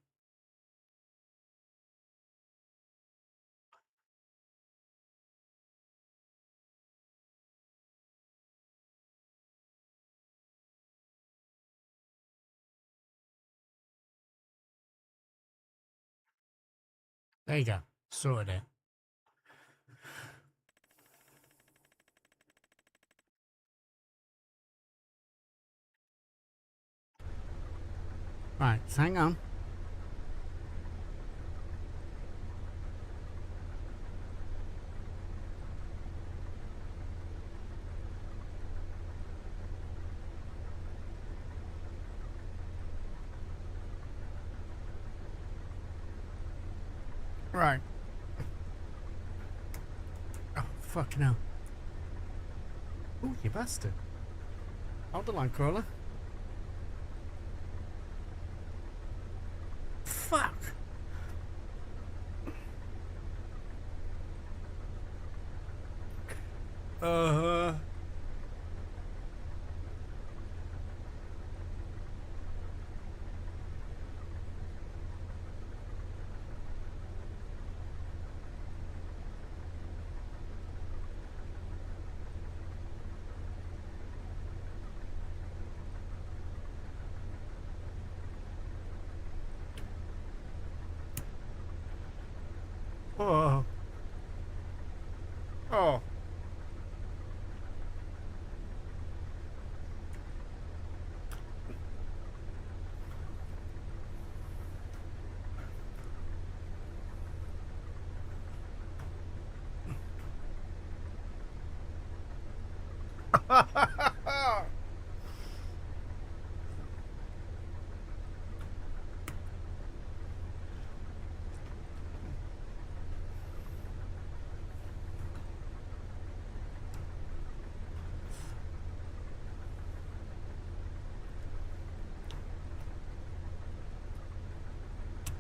There you go. Sorted it. Right, so hang on. Right. Oh, fucking hell. Oh, you bastard. Hold the line, crawler. Fuck. Uh-huh. Oh. Oh.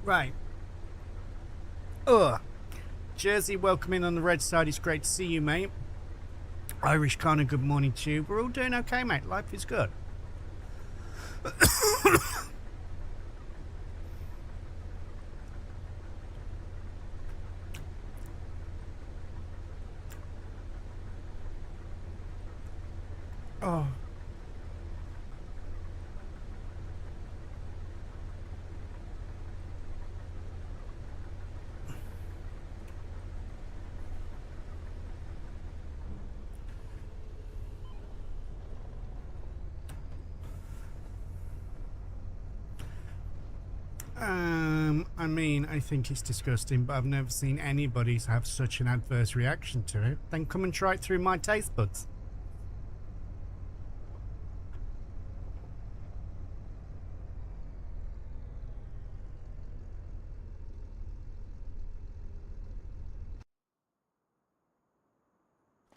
Right. Ugh. Jersey, welcome in on the red side. It's great to see you, mate. Irish Connor, good morning to you. We're all doing okay, mate. Life is good. Oh. I mean, I think it's disgusting, but I've never seen anybody have such an adverse reaction to it. Then come and try it through my taste buds.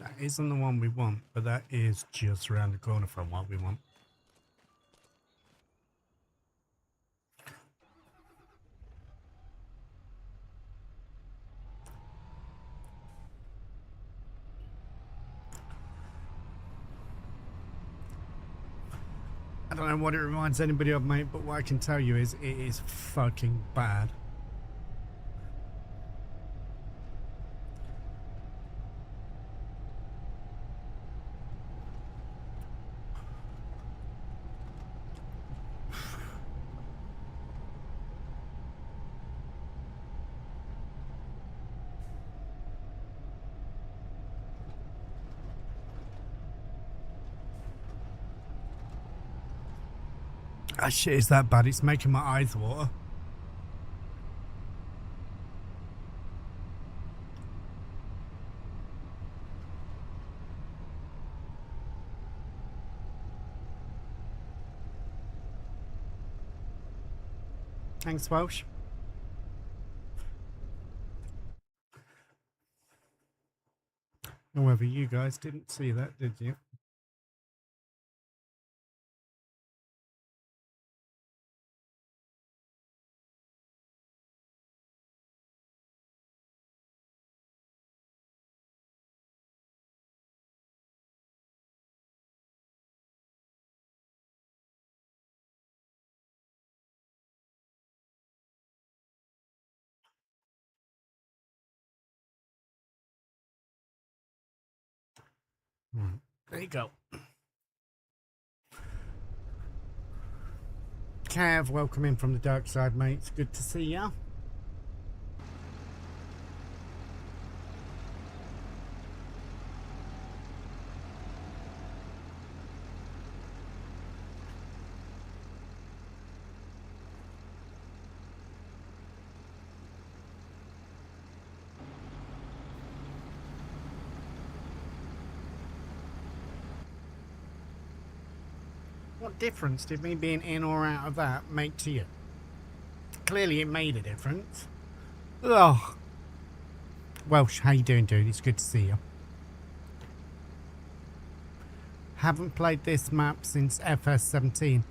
That isn't the one we want, but that is just around the corner from what we want. I don't know what it reminds anybody of, mate, but what I can tell you is it is fucking bad. That shit is that bad, it's making my eyes water. Thanks, Welsh. However, you guys didn't see that, did you? There you go. Cav, welcome in from the dark side, mate. It's good to see ya. What difference did me being in or out of that make to you? Clearly it made a difference. Oh. Welsh, how you doing, dude? It's good to see you. Haven't played this map since FS17.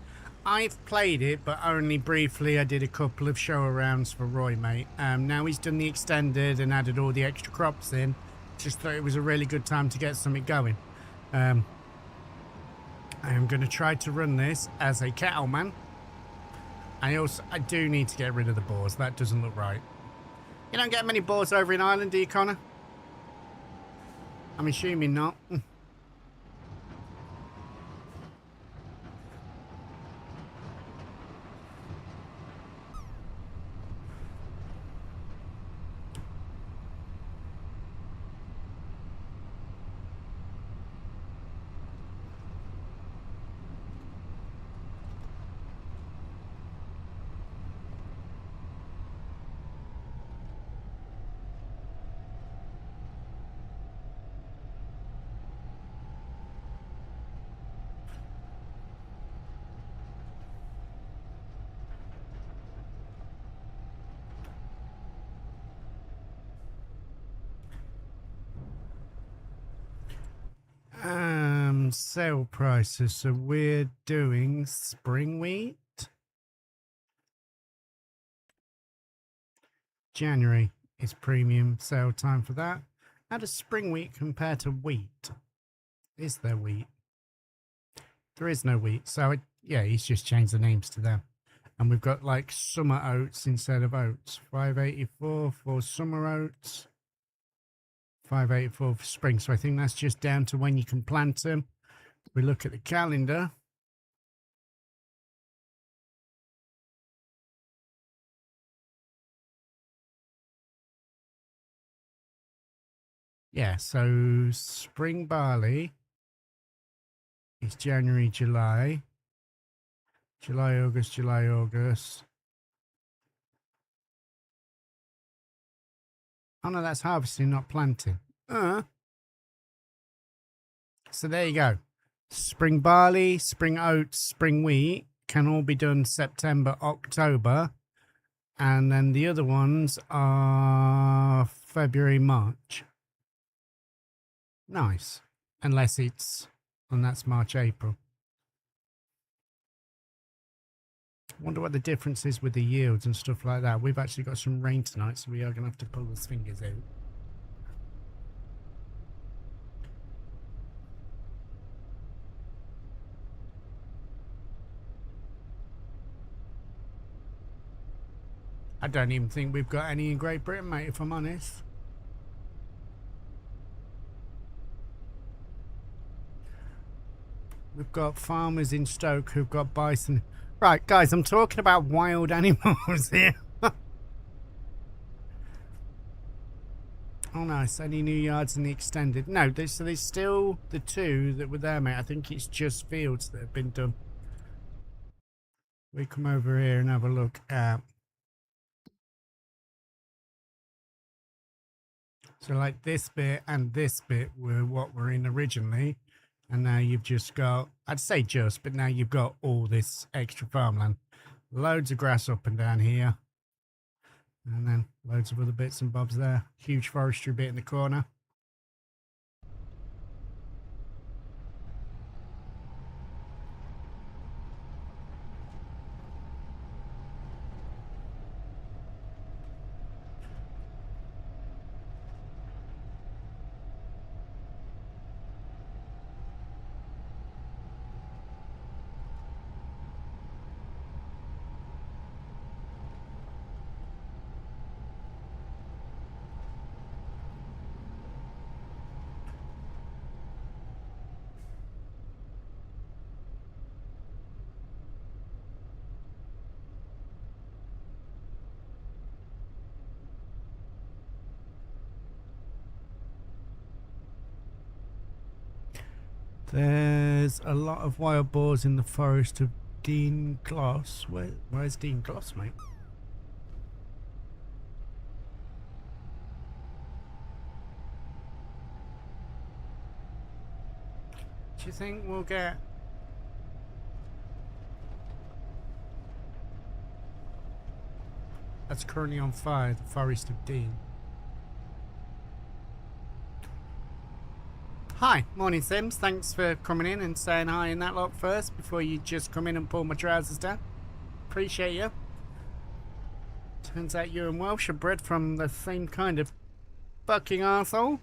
I've played it, but only briefly. I did a couple of show arounds for Roy, mate. Now he's done the extended and added all the extra crops in. Just thought it was a really good time to get something going. I am going to try to run this as a cattleman. I do need to get rid of the boars. That doesn't look right. You don't get many boars over in Ireland, do you, Connor? I'm assuming not. Sale prices. So we're doing spring wheat. January is premium sale time for that. How does spring wheat compare to wheat? Is there wheat? There is no wheat. So yeah, he's just changed the names to them. And we've got like summer oats instead of oats. 584 for summer oats. 584 for spring. So I think that's just down to when you can plant them. We look at the calendar. Yeah, so spring barley is January, July. July, August, July, August. Oh no, that's harvesting, not planting. So there you go. Spring barley, spring oats, spring wheat can all be done September, October. And then the other ones are February, March. Nice. Unless it's, and that's March, April. I wonder what the difference is with the yields and stuff like that. We've actually got some rain tonight, so we are going to have to pull the fingers out. I don't even think we've got any in Great Britain, mate, if I'm honest. We've got farmers in Stoke who've got bison. Right, guys, I'm talking about wild animals here. Oh, nice. Any new yards in the extended? No, so there's still the two that were there, mate. I think it's just fields that have been done. We come over here and have a look at... So like this bit and this bit were what we're in originally. And now you've just got, I'd say just, but now you've got all this extra farmland. Loads of grass up and down here. And then loads of other bits and bobs there. Huge forestry bit in the corner. There's a lot of wild boars in the forest of Dean Gloss. Where's Dean Gloss, mate? Do you think we'll get... That's currently on fire, the forest of Dean. Hi, morning Sims. Thanks for coming in and saying hi in that lot first before you just come in and pull my trousers down. Appreciate you. Turns out you and Welsh are bred from the same kind of fucking arsehole.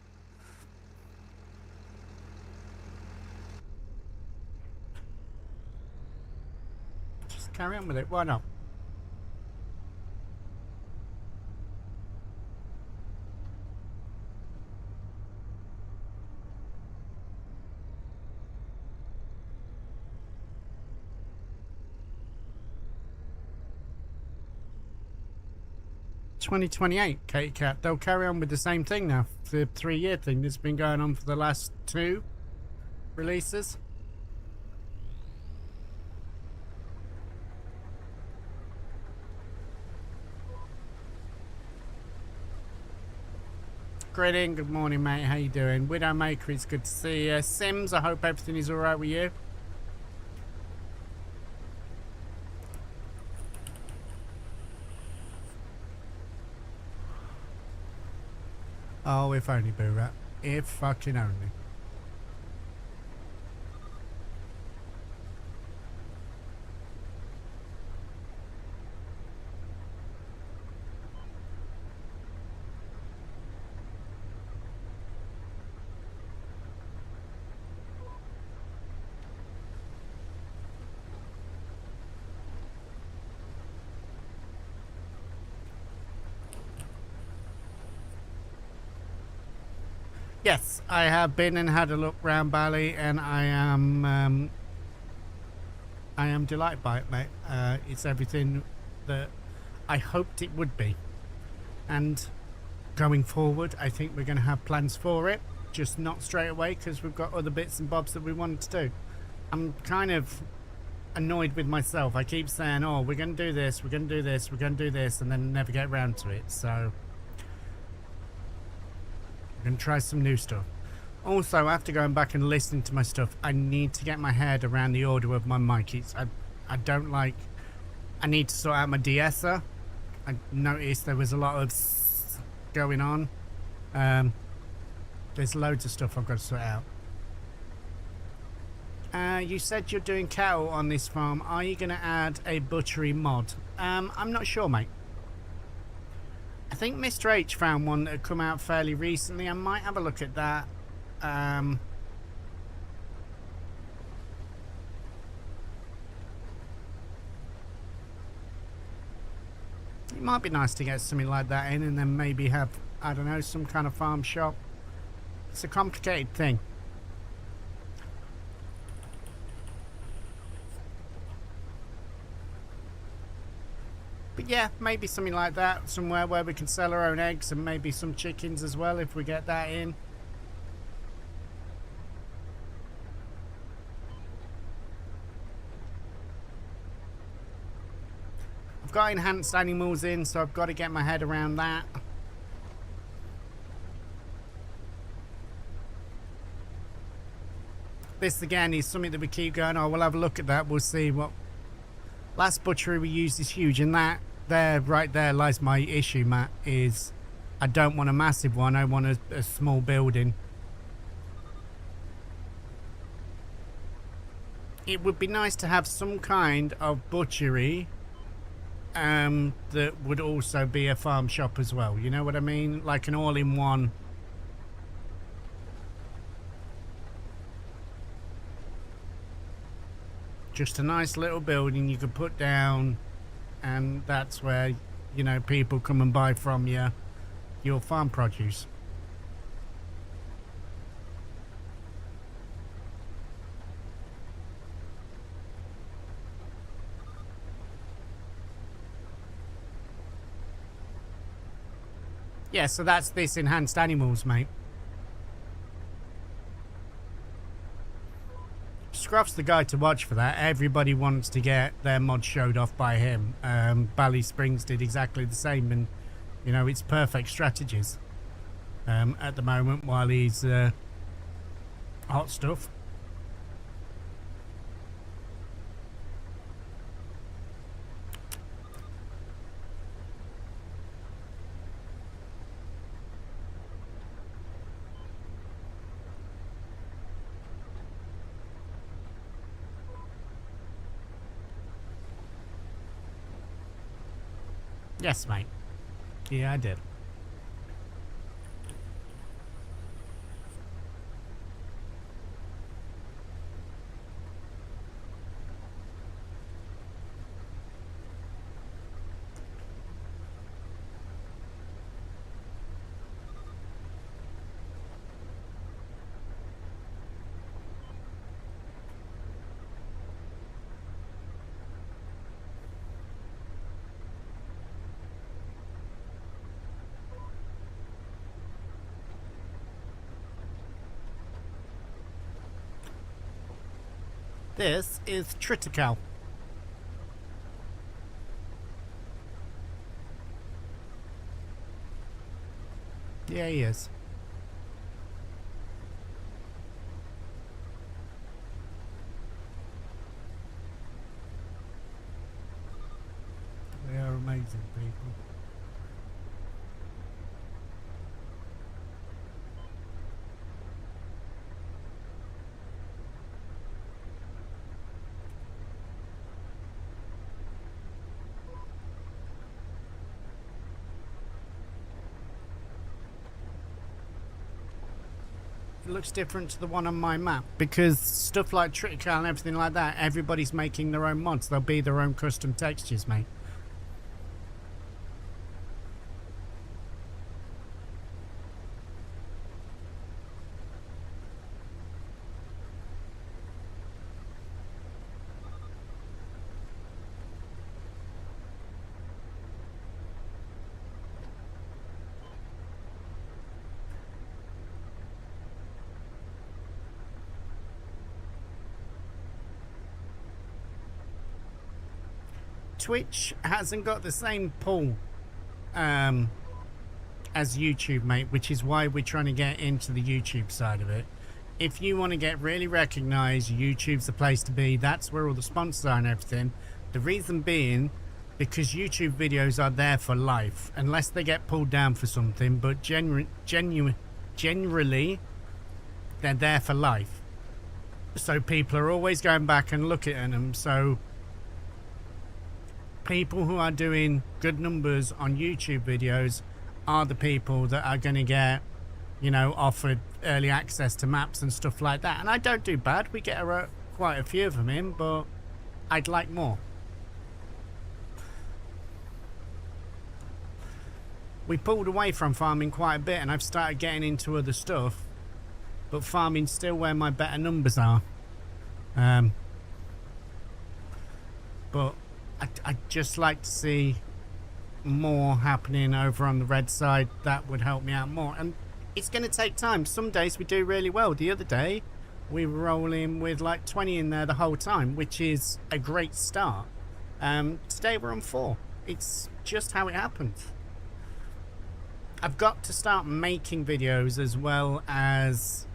Just carry on with it, why not? $2028, Katie Cat. They'll carry on with the same thing now. The 3-year thing that's been going on for the last 2 releases. Greeting, good morning mate, how you doing? Widowmaker, it's good to see you. Sims, I hope everything is alright with you. Oh, if only, Boo-Rat. If fucking only. Yes, I have been and had a look round Bali, and I am delighted by it, mate. It's everything that I hoped it would be, and going forward, I think we're going to have plans for it, just not straight away because we've got other bits and bobs that we wanted to do. I'm kind of annoyed with myself. I keep saying, "Oh, we're going to do this, we're going to do this, we're going to do this," and then never get around to it. So and try some new stuff. Also, after going back and listening to my stuff, I need to get my head around the order of my mic. I don't like... I need to sort out my de-esser. I noticed there was a lot of going on. There's loads of stuff I've got to sort out. You said you're doing cattle on this farm. Are you going to add a butchery mod? I'm not sure, mate. I think Mr. H found one that had come out fairly recently. I might have a look at that. It might be nice to get something like that in and then maybe have, I don't know, some kind of farm shop. It's a complicated thing. But yeah, maybe something like that, somewhere where we can sell our own eggs and maybe some chickens as well if we get that in. I've got enhanced animals in, so I've got to get my head around that. This again is something that we keep going, oh, we'll have a look at that, we'll see what... Last butchery we used is huge, and that there, right there, lies my issue, Matt, is I don't want a massive one, I want a small building. It would be nice to have some kind of butchery that would also be a farm shop as well, you know what I mean? Like an all-in-one. Just a nice little building you could put down, and that's where, you know, people come and buy from you your farm produce. Yeah, so that's this enhanced animals, mate. Scruff's the guy to watch for that. Everybody wants to get their mod showed off by him. Bally Springs did exactly the same, and you know, it's perfect strategies at the moment while he's hot stuff. Yes, mate. Yeah, I did. This is Triticale. Yeah, he is. They are amazing people. It looks different to the one on my map because stuff like Triticale and everything like that, everybody's making their own mods. They'll be their own custom textures, mate. Twitch hasn't got the same pull as YouTube, mate, which is why we're trying to get into the YouTube side of it. If you want to get really recognized, YouTube's the place to be. That's where all the sponsors are and everything. The reason being because YouTube videos are there for life unless they get pulled down for something, but generally they're there for life, so people are always going back and looking at them. So people who are doing good numbers on YouTube videos are the people that are going to get, you know, offered early access to maps and stuff like that. And I don't do bad. We get quite a few of them in, but I'd like more. We pulled away from farming quite a bit and I've started getting into other stuff, but farming's still where my better numbers are. But I'd just like to see more happening over on the red side. That would help me out more, and it's going to take time. Some days we do really well. The other day we were rolling with like 20 in there the whole time, which is a great start. Today we're on 4. It's just how it happens. I've got to start making videos as well as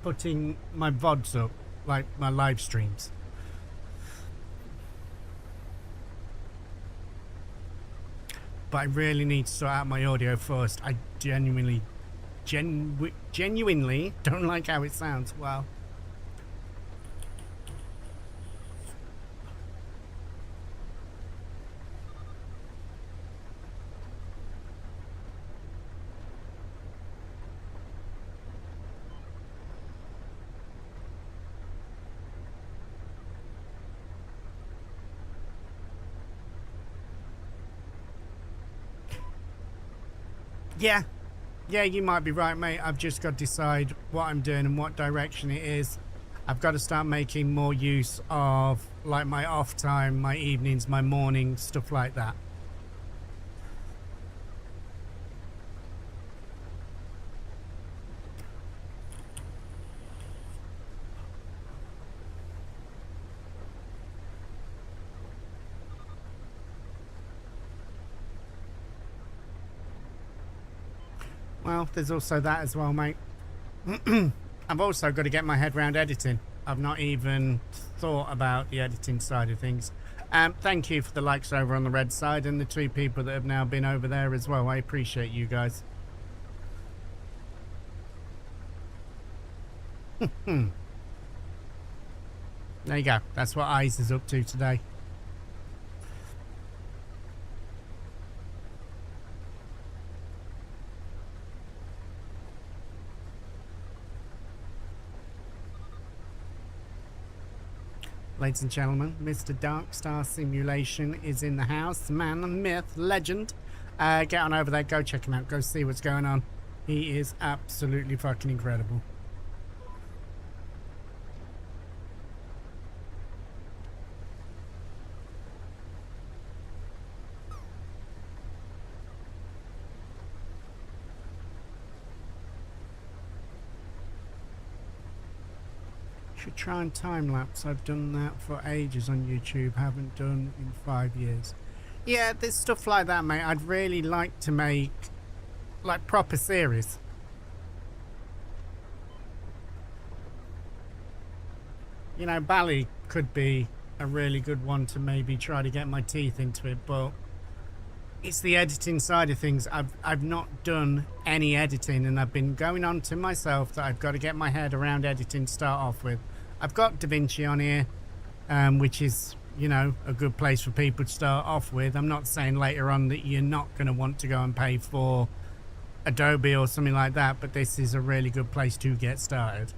putting my VODs up, like my live streams. But I really need to sort out my audio first. I genuinely don't like how it sounds. Wow. Yeah, you might be right, mate. I've just got to decide what I'm doing and what direction it is. I've got to start making more use of like my off time, my evenings, my mornings, stuff like that. Well, there's also that as well, mate. I've also got to get my head around editing. I've not even thought about the editing side of things. Thank you for the likes over on the red side and the 2 people that have now been over there as well. I appreciate you guys. There you go. That's what Eyes is up to today. Ladies and gentlemen, Mr. Dark Star Simulation is in the house. Man, myth, legend. Get on over there. Go check him out. Go see what's going on. He is absolutely fucking incredible. Should try and time lapse. I've done that for ages on YouTube. Haven't done in 5 years. Yeah, there's stuff like that, mate. I'd really like to make like proper series. You know, Bally could be a really good one to maybe try to get my teeth into it, but it's the editing side of things. I've not done any editing, and I've been going on to myself that I've got to get my head around editing to start off with. I've got DaVinci on here, which is, you know, a good place for people to start off with. I'm not saying later on that you're not going to want to go and pay for Adobe or something like that, but this is a really good place to get started.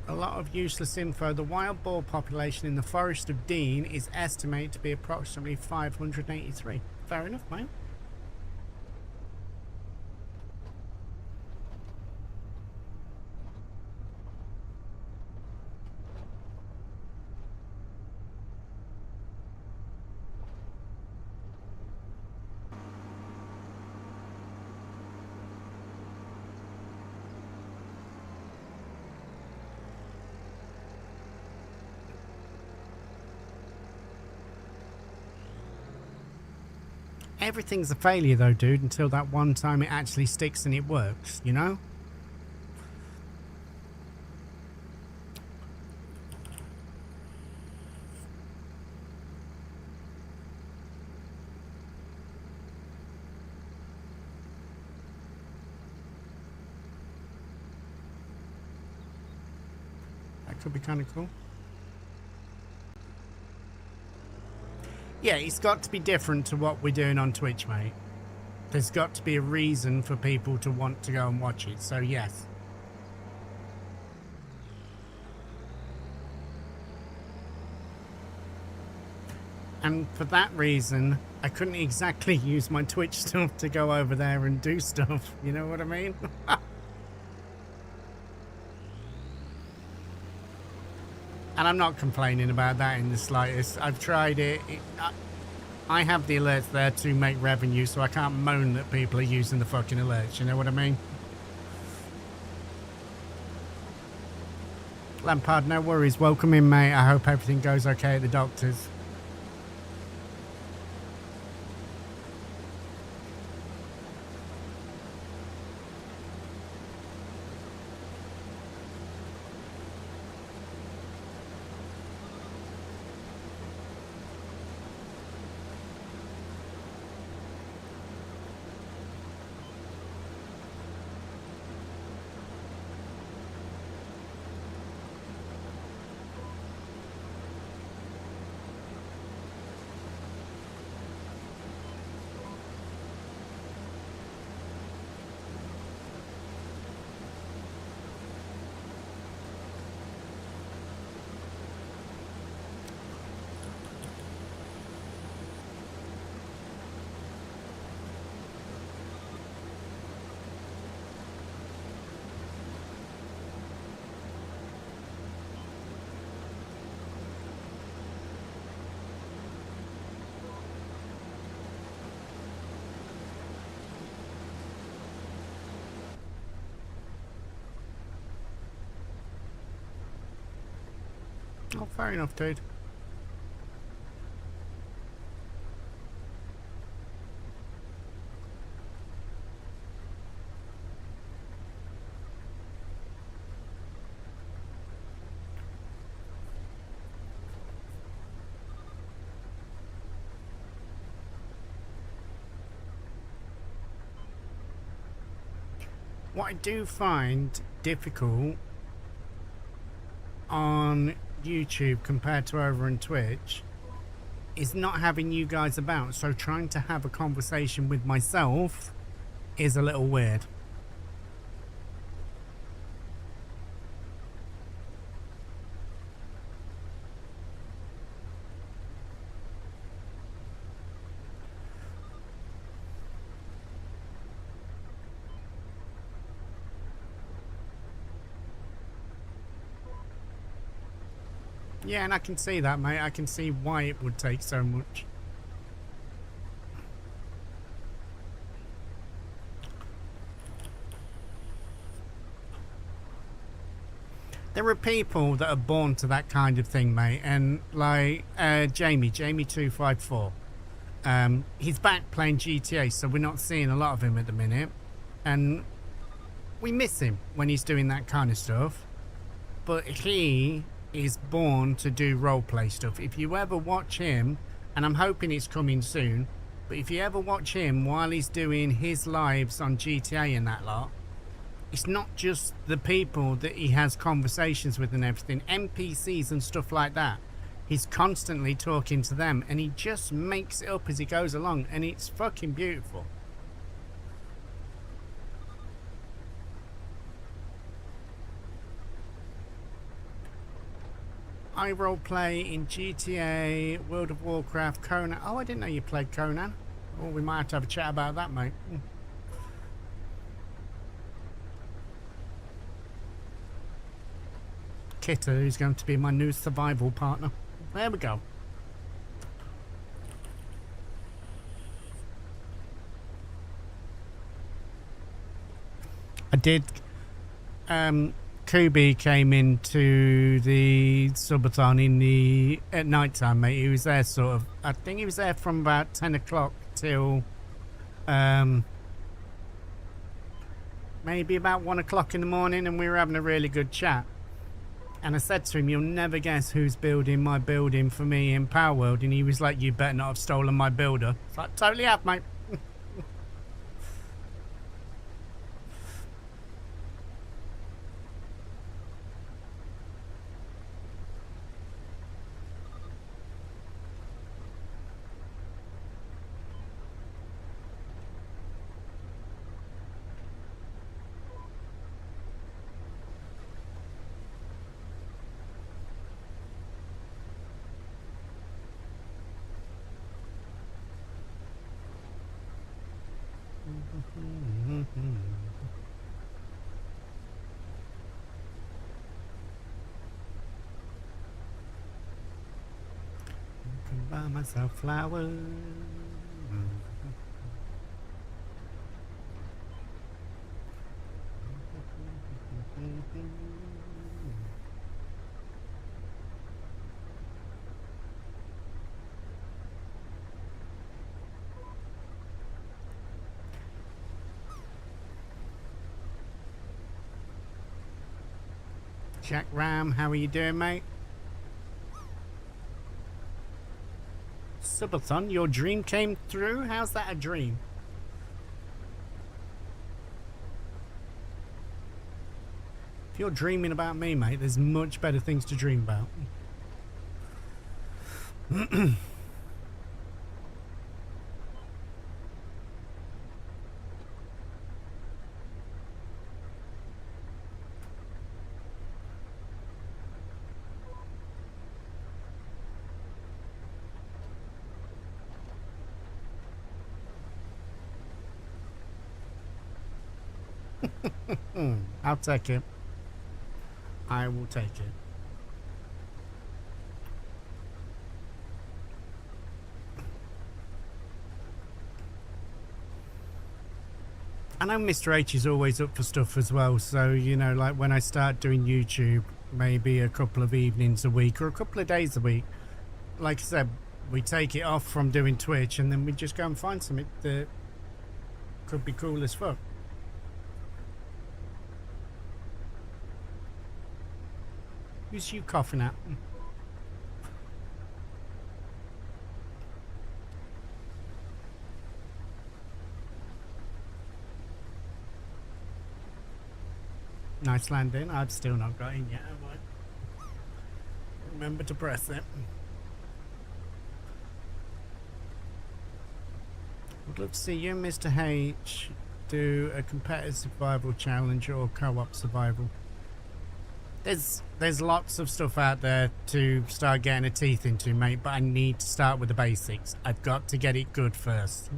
A lot of useless info. The wild boar population in the Forest of Dean is estimated to be approximately 583. Fair enough, mate. Everything's a failure though, dude, until that one time it actually sticks and it works, you know? That could be kind of cool. Yeah, it's got to be different to what we're doing on Twitch, mate. There's got to be a reason for people to want to go and watch it, so yes. And for that reason, I couldn't exactly use my Twitch stuff to go over there and do stuff, you know what I mean? And I'm not complaining about that in the slightest. I've tried it. I have the alerts there to make revenue, so I can't moan that people are using the fucking alerts, you know what I mean? Lampard, no worries. Welcome in, mate. I hope everything goes okay at the doctor's. Oh, fair enough, dude. What I do find difficult on YouTube compared to over on Twitch is not having you guys about, so trying to have a conversation with myself is a little weird. Yeah, and I can see that, mate. I can see why it would take so much. There are people that are born to that kind of thing, mate. And like Jamie254, he's back playing GTA, so we're not seeing a lot of him at the minute, and we miss him when he's doing that kind of stuff. But he is born to do roleplay stuff. If you ever watch him, and I'm hoping it's coming soon, but if you ever watch him while he's doing his lives on GTA and that lot, it's not just the people that he has conversations with and everything, NPCs and stuff like that. He's constantly talking to them, and he just makes it up as he goes along, and it's fucking beautiful. I roleplay in GTA, World of Warcraft, Conan. Oh, I didn't know you played Conan. Oh, we might have to have a chat about that, mate. Kitter, who's going to be my new survival partner. There we go. I did. Kubi came into the subathon at night time, mate. He was there sort of, I think he was there from about 10 o'clock till maybe about 1 o'clock in the morning, and we were having a really good chat. And I said to him, you'll never guess who's building my building for me in Power World. And he was like, you better not have stolen my builder. It's like, totally have, mate. Buy myself flowers. Jack Ram, how are you doing, mate? Subathon, your dream came through? How's that a dream? If you're dreaming about me, mate, there's much better things to dream about. I'll take it. I will take it. I know Mr. H is always up for stuff as well, so, you know, like when I start doing YouTube, maybe a couple of evenings a week or a couple of days a week. Like I said, we take it off from doing Twitch and then we just go and find something that could be cool as fuck. Who's you coughing at? Nice landing. I've still not got in yet, have I? Remember to press it. I'd love to see you, Mr. H, do a competitive survival challenge or co-op survival. There's lots of stuff out there to start getting a teeth into, mate, but I need to start with the basics. I've got to get it good first.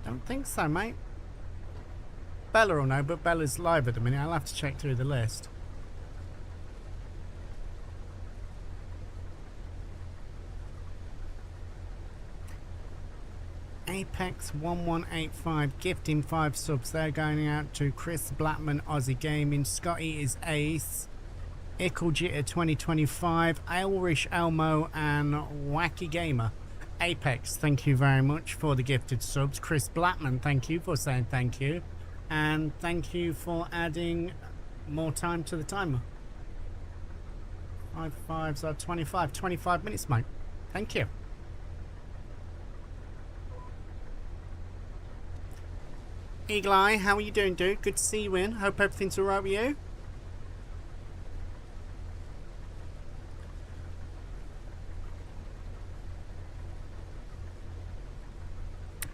Don't think so, mate. Bella will know, but Bella's live at the minute. I'll have to check through the list. Apex 1185 gifting 5 subs. They're going out to Chris Blackman, Aussie Gaming. Scotty is Ace. Ickle Jitter 2025. Irish Elmo and Wacky Gamer. Apex, thank you very much for the gifted subs. Chris Blackman, thank you for saying thank you. And thank you for adding more time to the timer. 5 5s are 25 minutes, mate. Thank you. Eagle Eye, how are you doing, dude? Good to see you in. Hope everything's alright with you.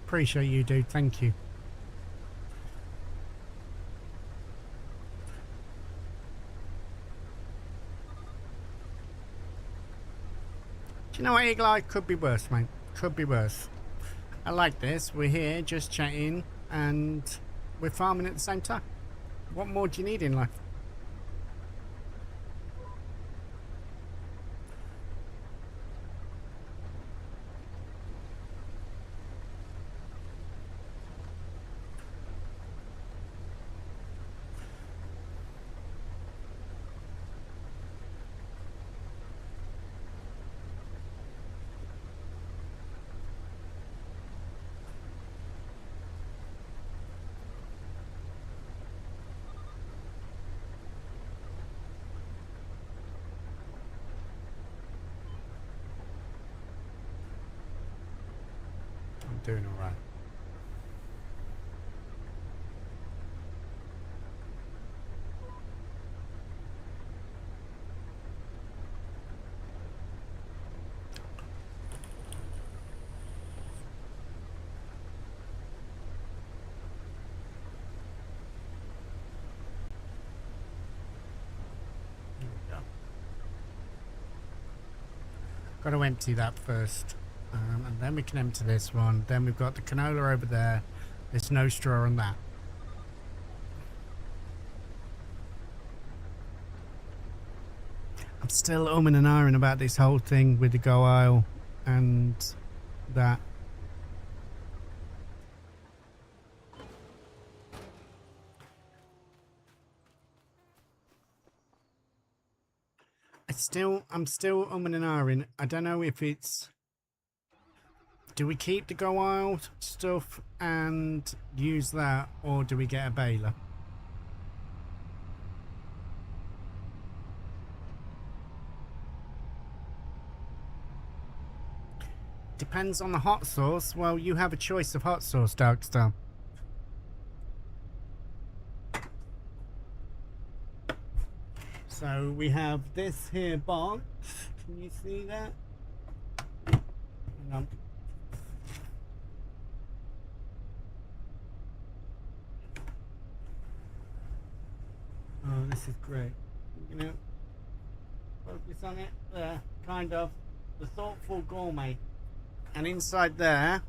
Appreciate you, dude. Thank you. Do you know what, Eagle Eye? Could be worse, mate. Could be worse. I like this. We're here just chatting and we're farming at the same time. What more do you need in life? Doing all right. There we go. Got to empty that first. And then we can empty this one. Then we've got the canola over there. There's no straw on that. I'm still umming and ahhing about this whole thing with the go aisle and that. I'm still umming and ahhing. I don't know if it's... Do we keep the go aisle stuff and use that, or do we get a baler? Depends on the hot sauce. Well, you have a choice of hot sauce, Darkstar. So we have this here box. Can you see that? Hang on. Oh, this is great. You know, focus on it there, kind of. The Thoughtful Gourmet. And inside there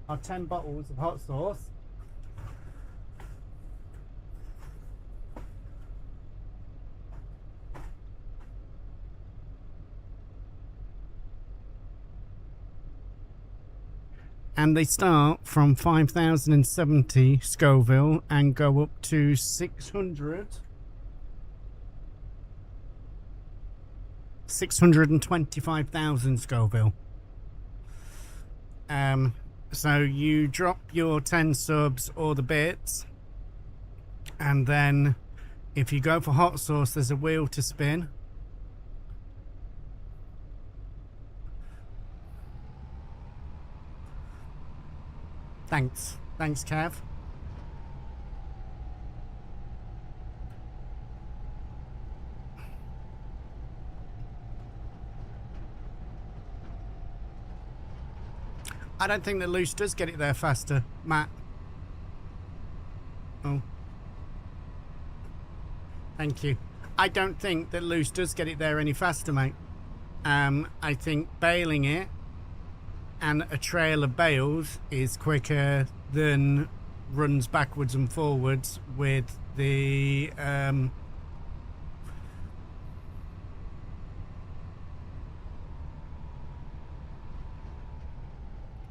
are 10 bottles of hot sauce. And they start from 5,070 Scoville and go up to 625,000 Scoville. So you drop your 10 subs or the bits, and then if you go for hot sauce, there's a wheel to spin. Thanks, Cav. I don't think that loose does get it there faster, Matt. Oh. Thank you. I don't think that loose does get it there any faster, mate. I think bailing it and a trail of bales is quicker than runs backwards and forwards with the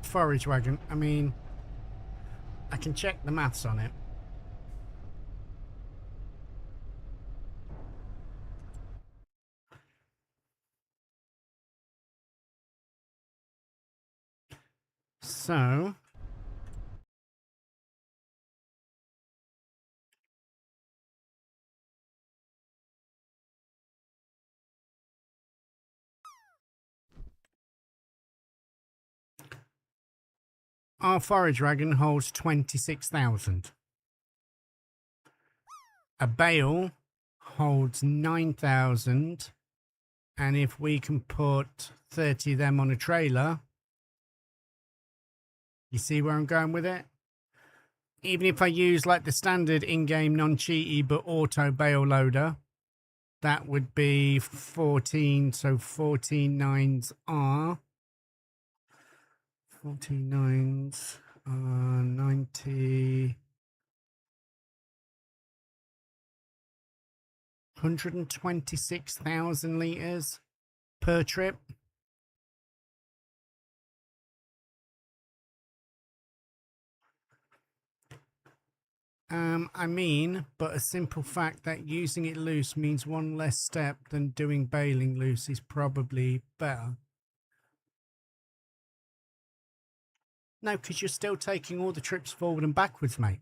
forage wagon. I mean, I can check the maths on it. So our forage wagon holds 26,000. A bale holds 9,000, and if we can put 30 of them on a trailer, you see where I'm going with it? Even if I use like the standard in-game non-cheaty but auto bale loader, that would be 14, so 14 nines are 14 nines are 90, 126,000 litres per trip. I mean, but a simple fact that using it loose means one less step than doing baling loose is probably better. No, because you're still taking all the trips forward and backwards, mate.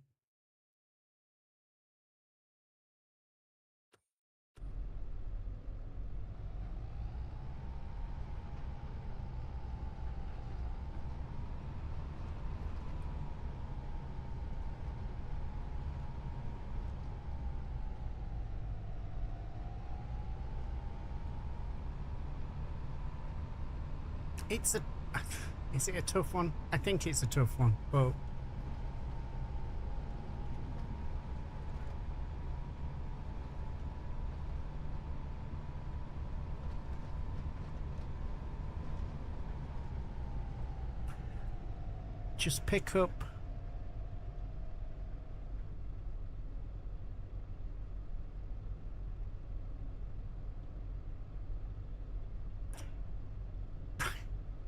It's a... Is it a tough one? I think it's a tough one, but... just pick up...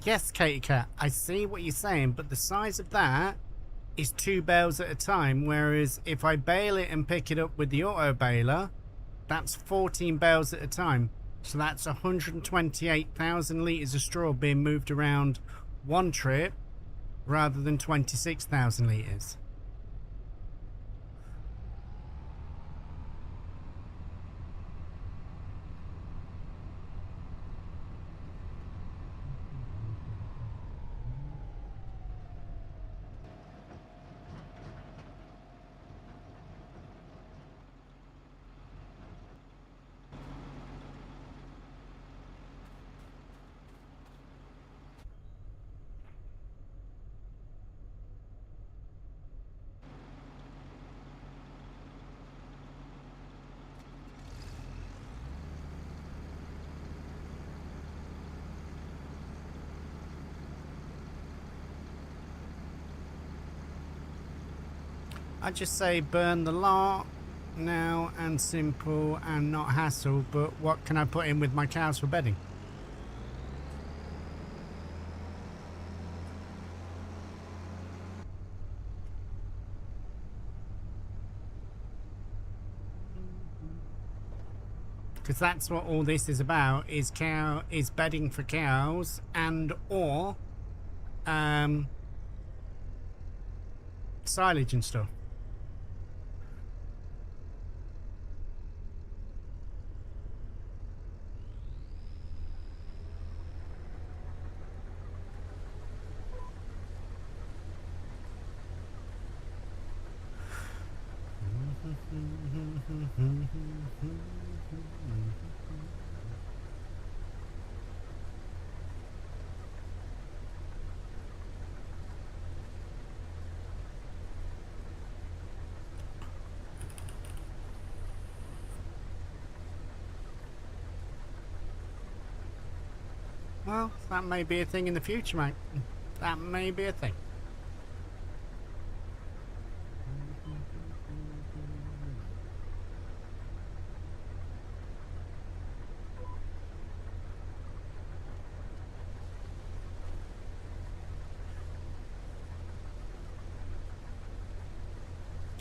Yes, Katie Cat, I see what you're saying, but the size of that is 2 bales at a time, whereas if I bale it and pick it up with the auto baler, that's 14 bales at a time. So that's 128,000 litres of straw being moved around one trip rather than 26,000 litres. I just say burn the lot now and simple and not hassle, but what can I put in with my cows for bedding? Because that's what all this is about, is bedding for cows and or silage and stuff. Well, that may be a thing in the future, mate. That may be a thing.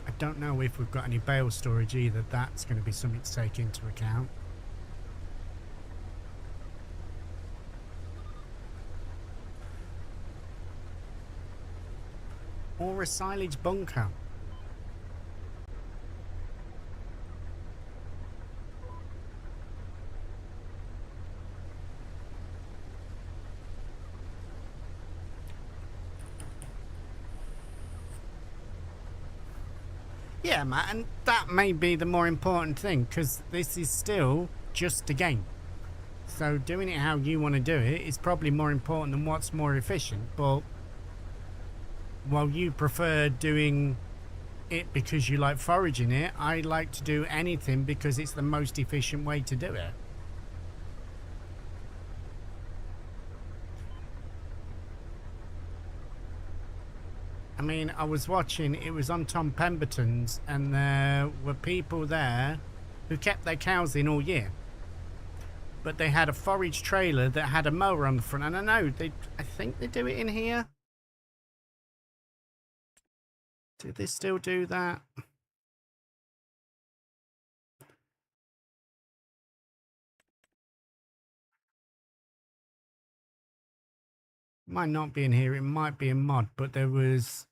I don't know if we've got any bale storage either. That's going to be something to take into account. Or a silage bunker. Yeah, Matt, and that may be the more important thing, because this is still just a game. So doing it how you want to do it is probably more important than what's more efficient. But while you prefer doing it because you like foraging it, I like to do anything because it's the most efficient way to do it. I mean, I was watching, it was on Tom Pemberton's, and there were people there who kept their cows in all year. But they had a forage trailer that had a mower on the front, and I think they do it in here. Do they still do that? Might not be in here, it might be in mod, but there was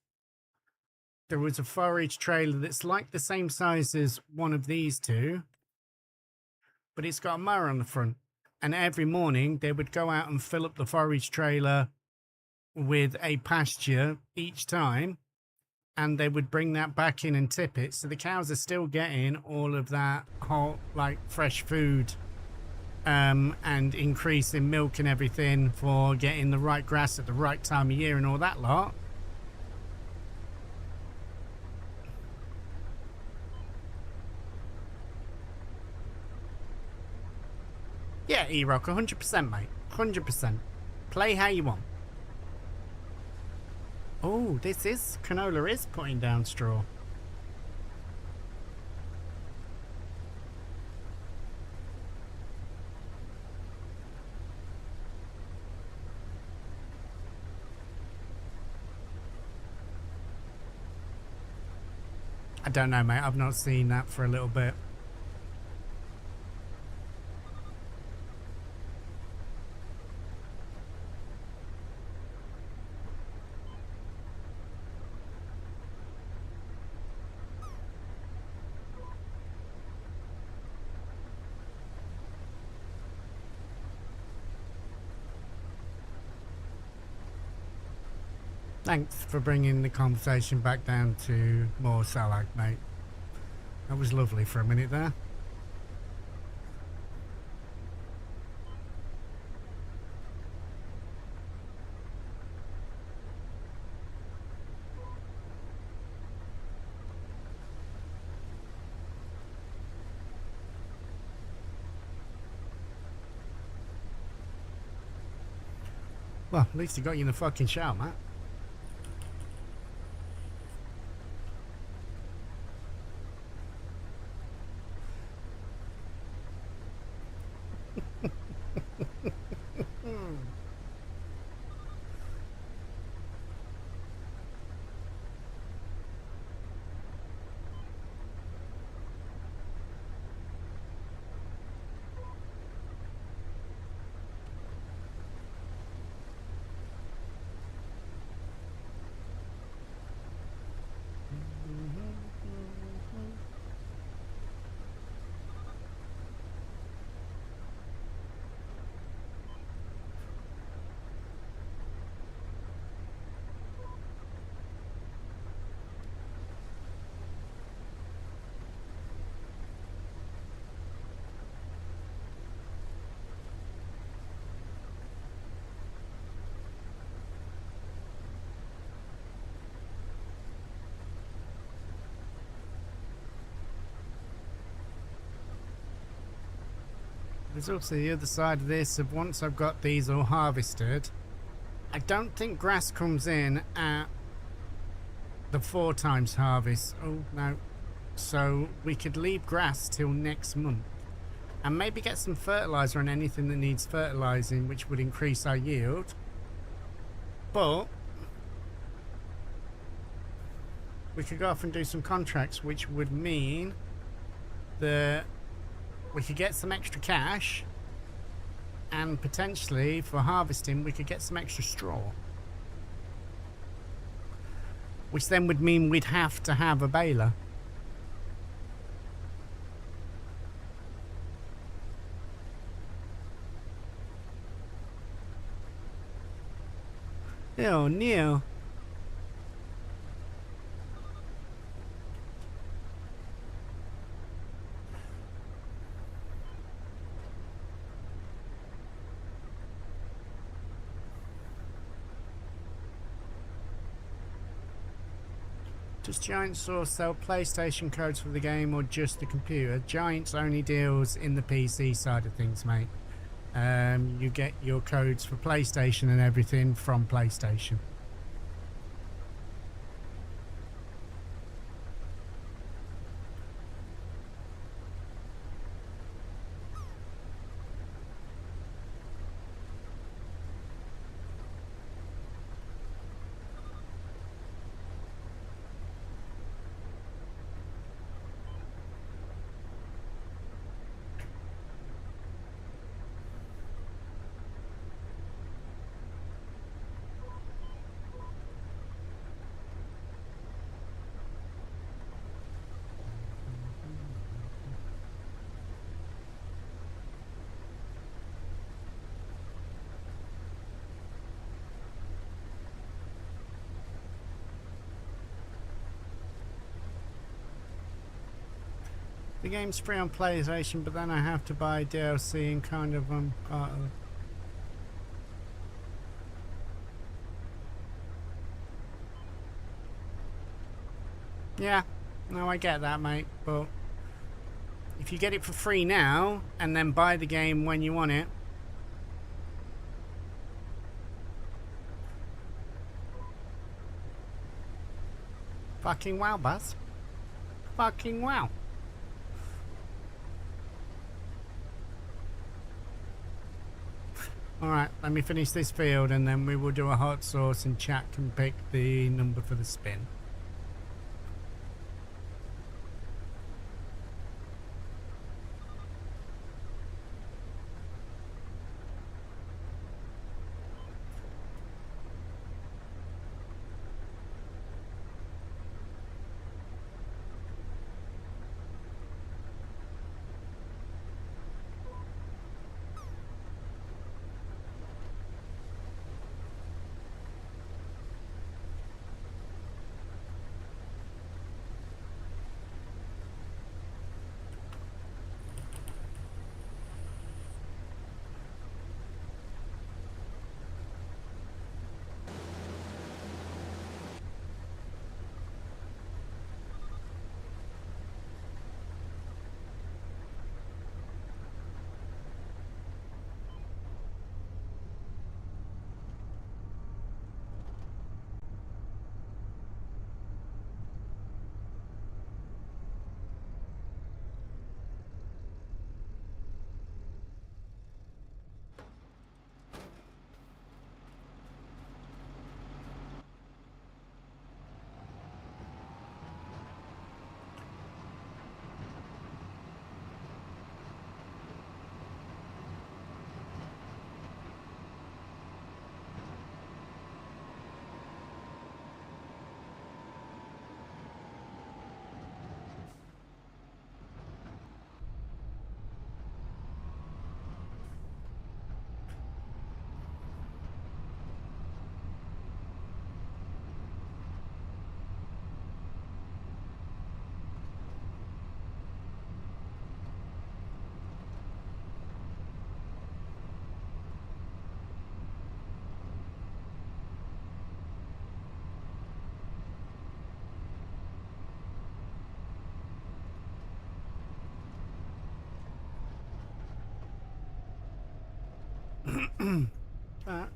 a forage trailer that's like the same size as one of these two, but it's got a mower on the front. And every morning they would go out and fill up the forage trailer with a pasture each time, and they would bring that back in and tip it. So the cows are still getting all of that whole, like, fresh food, and increase in milk and everything for getting the right grass at the right time of year and all that lot. Yeah, E-Rock, 100%, mate. 100%. Play how you want. Oh, canola is putting down straw. I don't know, mate. I've not seen that for a little bit. Thanks for bringing the conversation back down to more Salak, mate. That was lovely for a minute there. Well, at least he got you in the fucking shower, Matt. There's also the other side of this of once I've got these all harvested, I don't think grass comes in at the 4 times harvest. Oh no. So we could leave grass till next month and maybe get some fertilizer on anything that needs fertilizing, which would increase our yield. But we could go off and do some contracts, which would mean that we could get some extra cash, and potentially for harvesting we could get some extra straw, which then would mean we'd have to have a baler. Oh no. Does Giant Source sell PlayStation codes for the game or just the computer? Giants only deals in the PC side of things, mate. You get your codes for PlayStation and everything from PlayStation. The game's free on PlayStation, but then I have to buy DLC and kind of part of. Yeah, no, I get that, mate, but if you get it for free now and then buy the game when you want it. Fucking wow, Buzz. Fucking wow. Alright, let me finish this field and then we will do a hot sauce and chat can pick the number for the spin.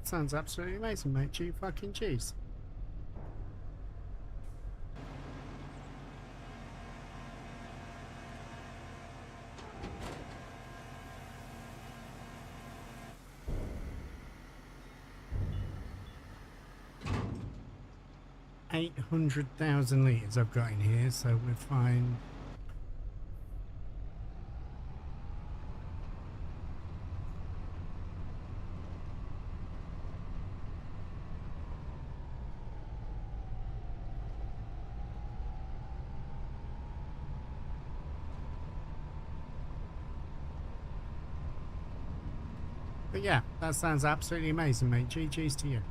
sounds absolutely amazing, mate. Gee fucking jeez. $800,000 litres I've got in here, so we're fine. But yeah, that sounds absolutely amazing, mate. GG's to you.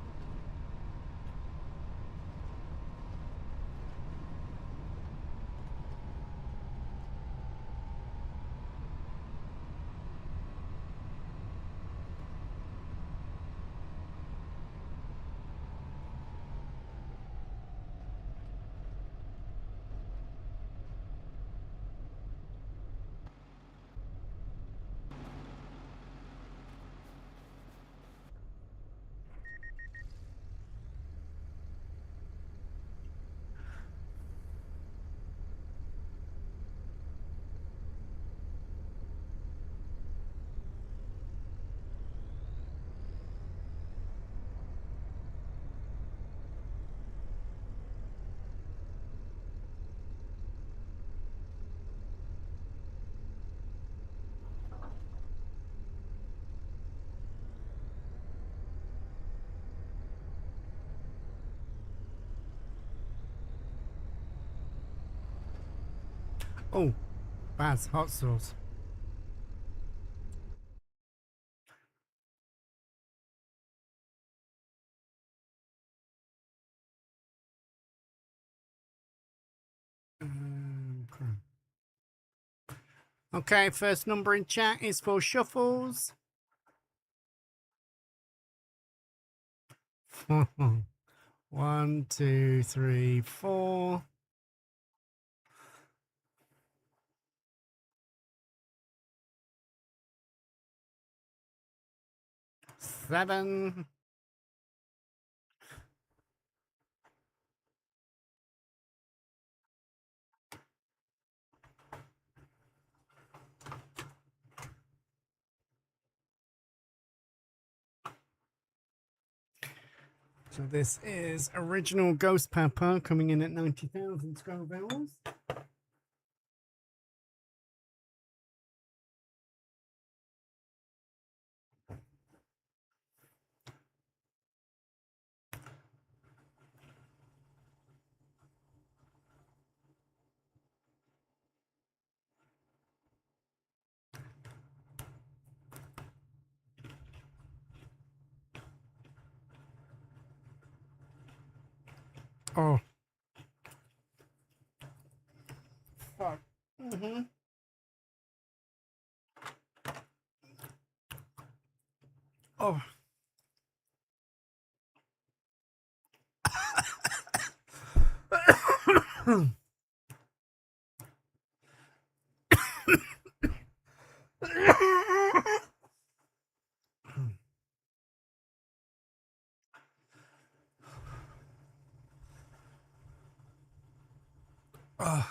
Oh, Baz, hot sauce. Okay, first number in chat is for Shuffles. 1, 2, 3, 4. 7. So this is original Ghost Pepper coming in at 90,000 Scovilles. Oh. Fuck. Mm-hmm. Oh. Oh.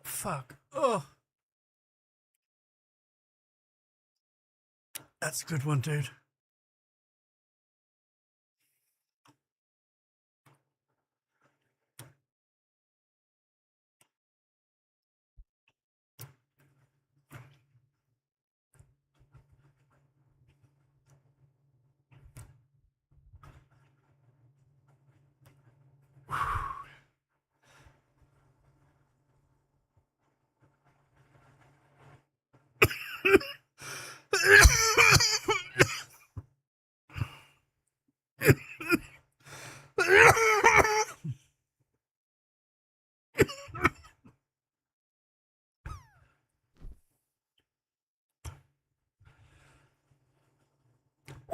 Fuck. Oh. That's a good one, dude.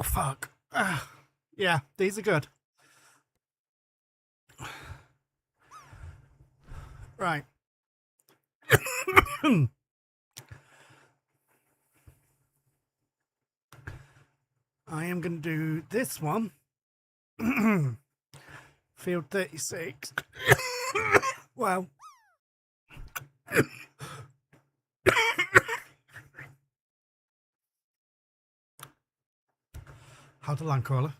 fuck. Yeah, these are good. Right. I am going to do this one. Field 36. Well. Hold the line, caller.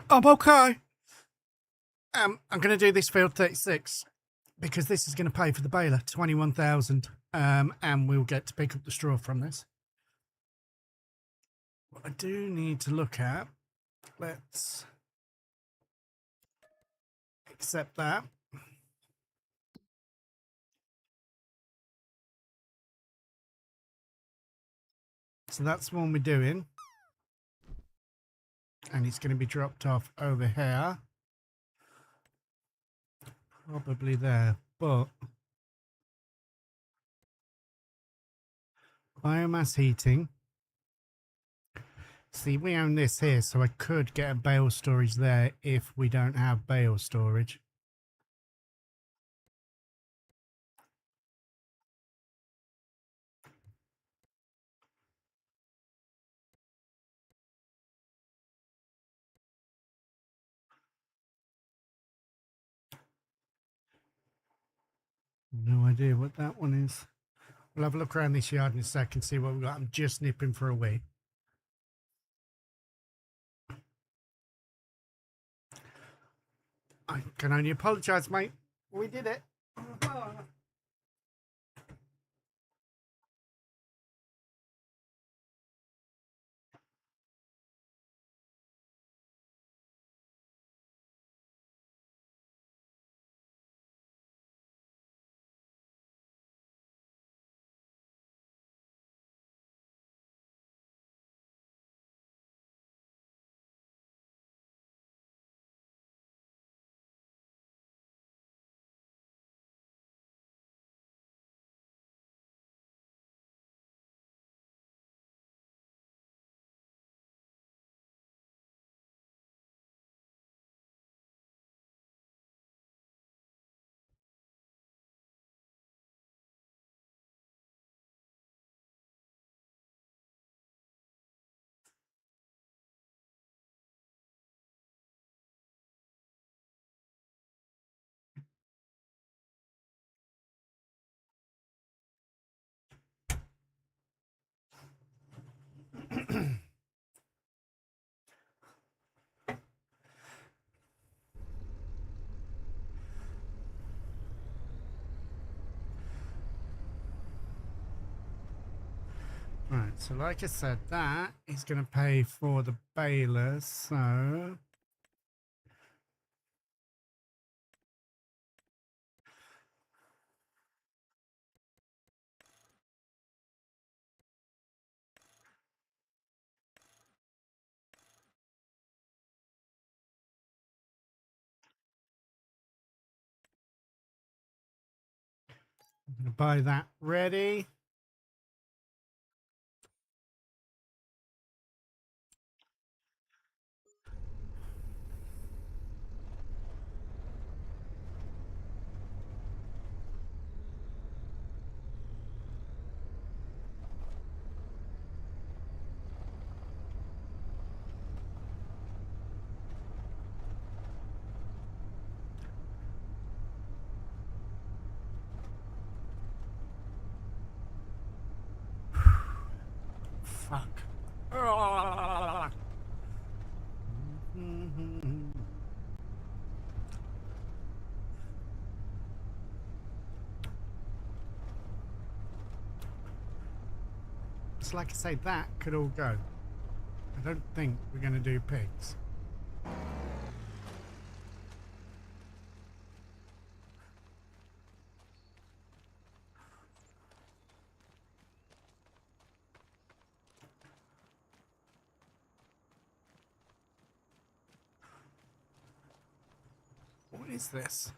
I'm okay. I'm going to do this field 36 because this is going to pay for the baler, 21,000, and we'll get to pick up the straw from this. What I do need to look at, let's accept that. So that's one we're doing, and it's going to be dropped off over here, probably there, but biomass heating. See, we own this here, so I could get a bale storage there if we don't have bale storage. No idea what that one is. We'll have a look around this yard in a second, see what we've got. I'm just nipping for a wee. I can only apologise, mate. We did it. Right, so like I said, that is going to pay for the baler, so... I'm going to buy that ready. Fuck. It's like I say, that could all go. I don't think we're going to do pigs. What is this?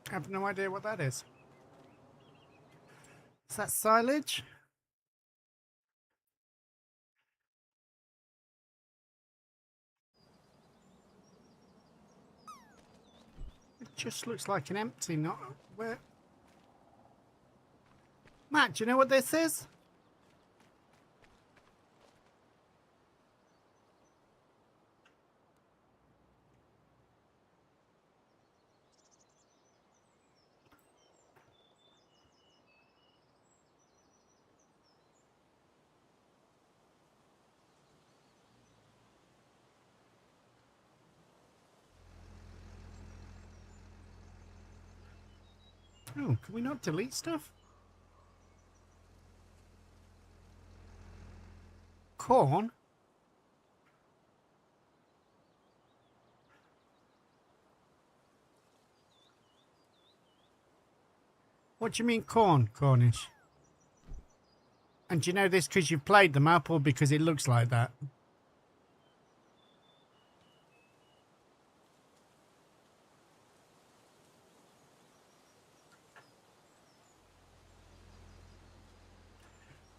I have no idea what that is. Is that silage? It just looks like an empty, not where. Matt, do you know what this is? Oh, can we not delete stuff? Corn? What do you mean corn, Cornish? And do you know this because you've played the map or because it looks like that?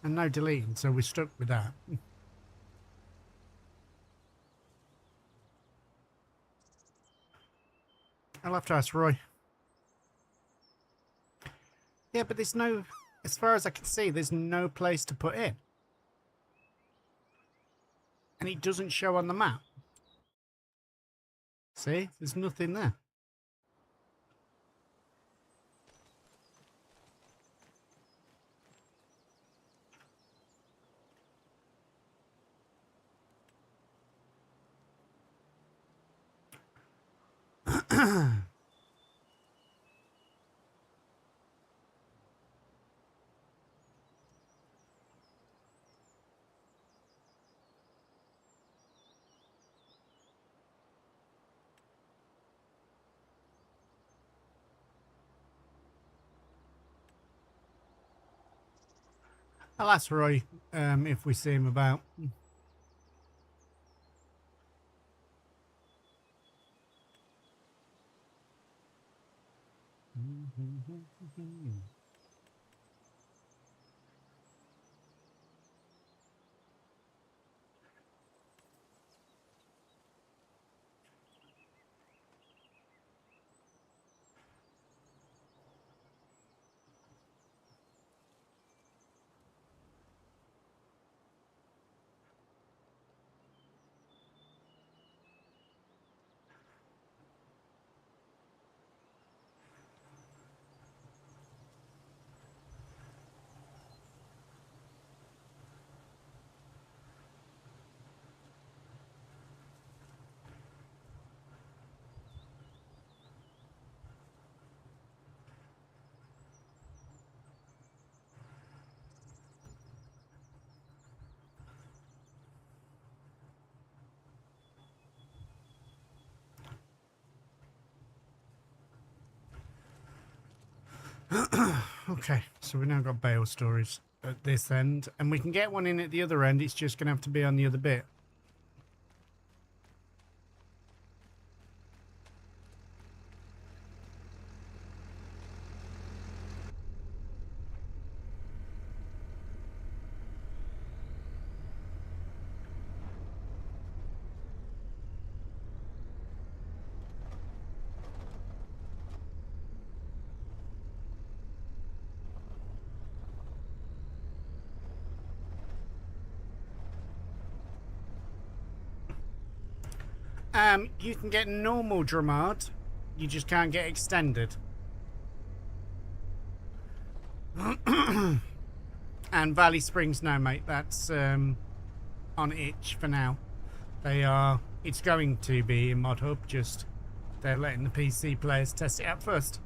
And no deleting, so we're stuck with that. I'll have to ask Roy. Yeah, but there's no, as far as I can see, there's no place to put it. And it doesn't show on the map. See, there's nothing there. I'll ask Roy if we see him about. Okay, so we've now got bale storage at this end, and we can get one in at the other end. It's just going to have to be on the other bit. You can get normal Drummard, you just can't get extended. And Valley Springs, no mate, that's on itch for now. It's going to be in Mod Hub, just they're letting the PC players test it out first.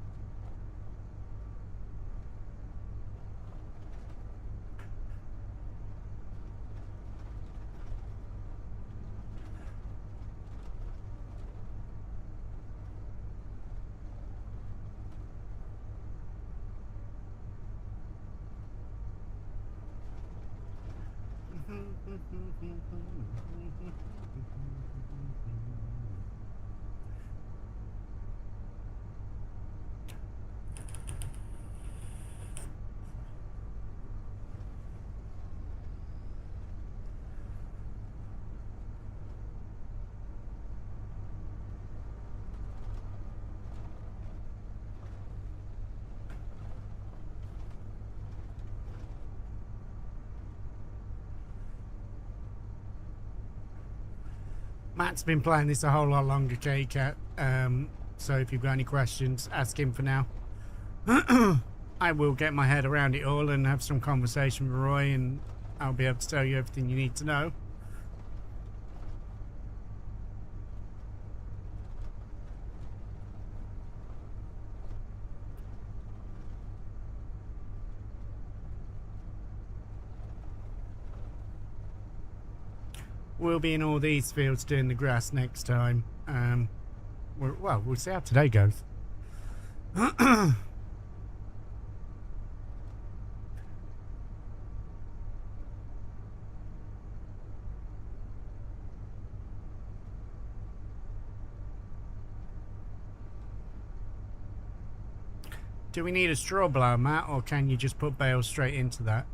Matt's been playing this a whole lot longer, K-Cat. So if you've got any questions, ask him for now. I will get my head around it all and have some conversation with Roy, and I'll be able to tell you everything you need to know. We'll be in all these fields doing the grass next time. Well, we'll see how today goes. Do we need a straw blower, Matt, or can you just put bales straight into that?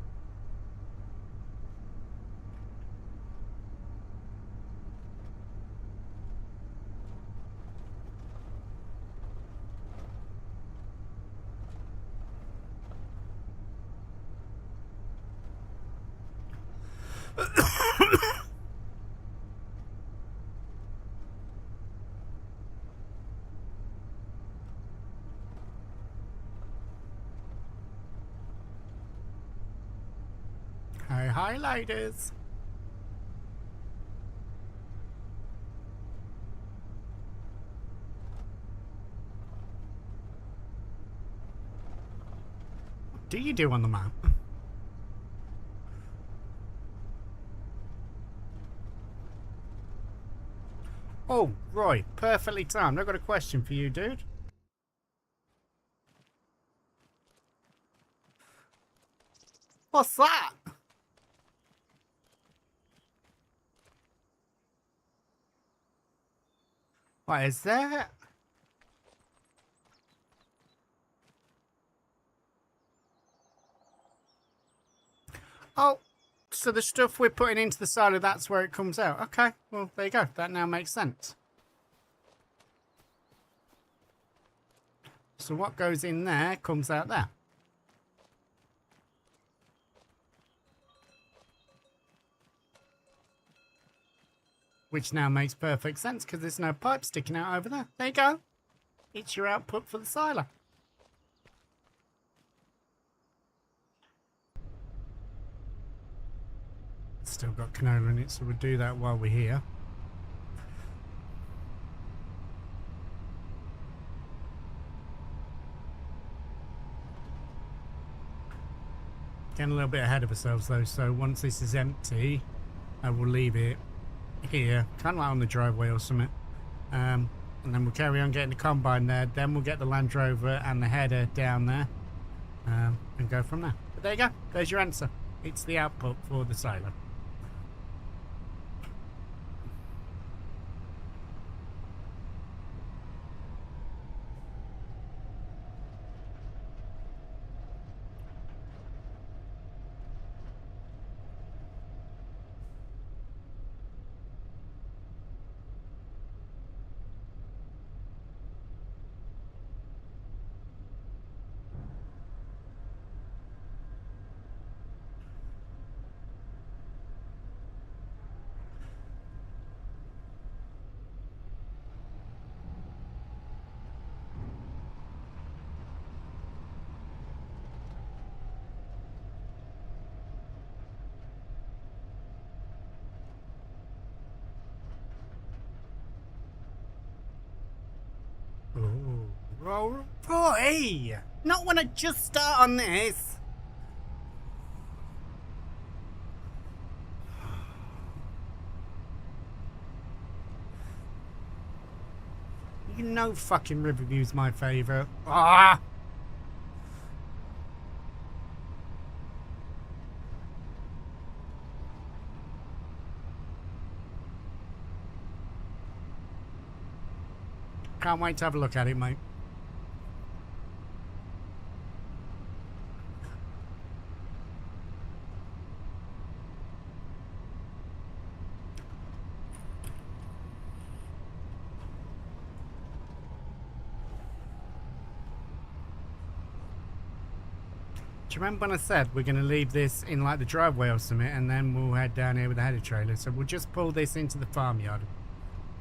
Hi, ladies. What do you do on the map? Oh, Roy, perfectly timed. I've got a question for you, dude. What's that? What is that? Oh, so the stuff we're putting into the silo, that's where it comes out. Okay, well, there you go. That now makes sense. So what goes in there comes out there. Which now makes perfect sense because there's no pipe sticking out over there. There you go. It's your output for the silo. Still got canola in it, so we'll do that while we're here. Getting a little bit ahead of ourselves though, so once this is empty, I will leave it here, kind of like on the driveway or something, and then we'll carry on getting the combine there, then we'll get the Land Rover and the header down there, and go from there. But there you go, there's your answer. It's the output for the silo. Oh, Roy! Not when I just start on this! You know fucking Riverview's my favourite. Ah! Can't wait to have a look at it, mate. Do you remember when I said we're going to leave this in like the driveway or something, and then we'll head down here with the header trailer? So we'll just pull this into the farmyard.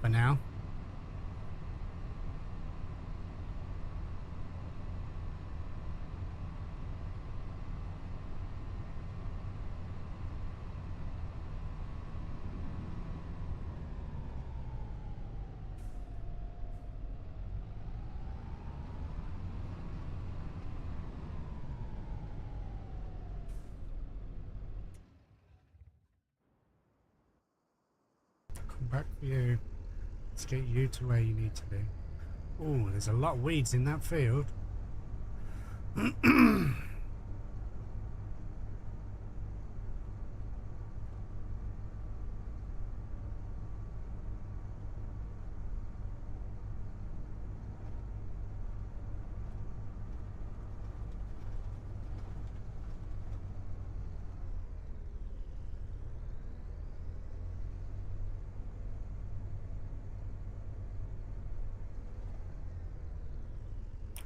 for now. Come back for you. Let's get you to where you need to be. Oh, there's a lot of weeds in that field.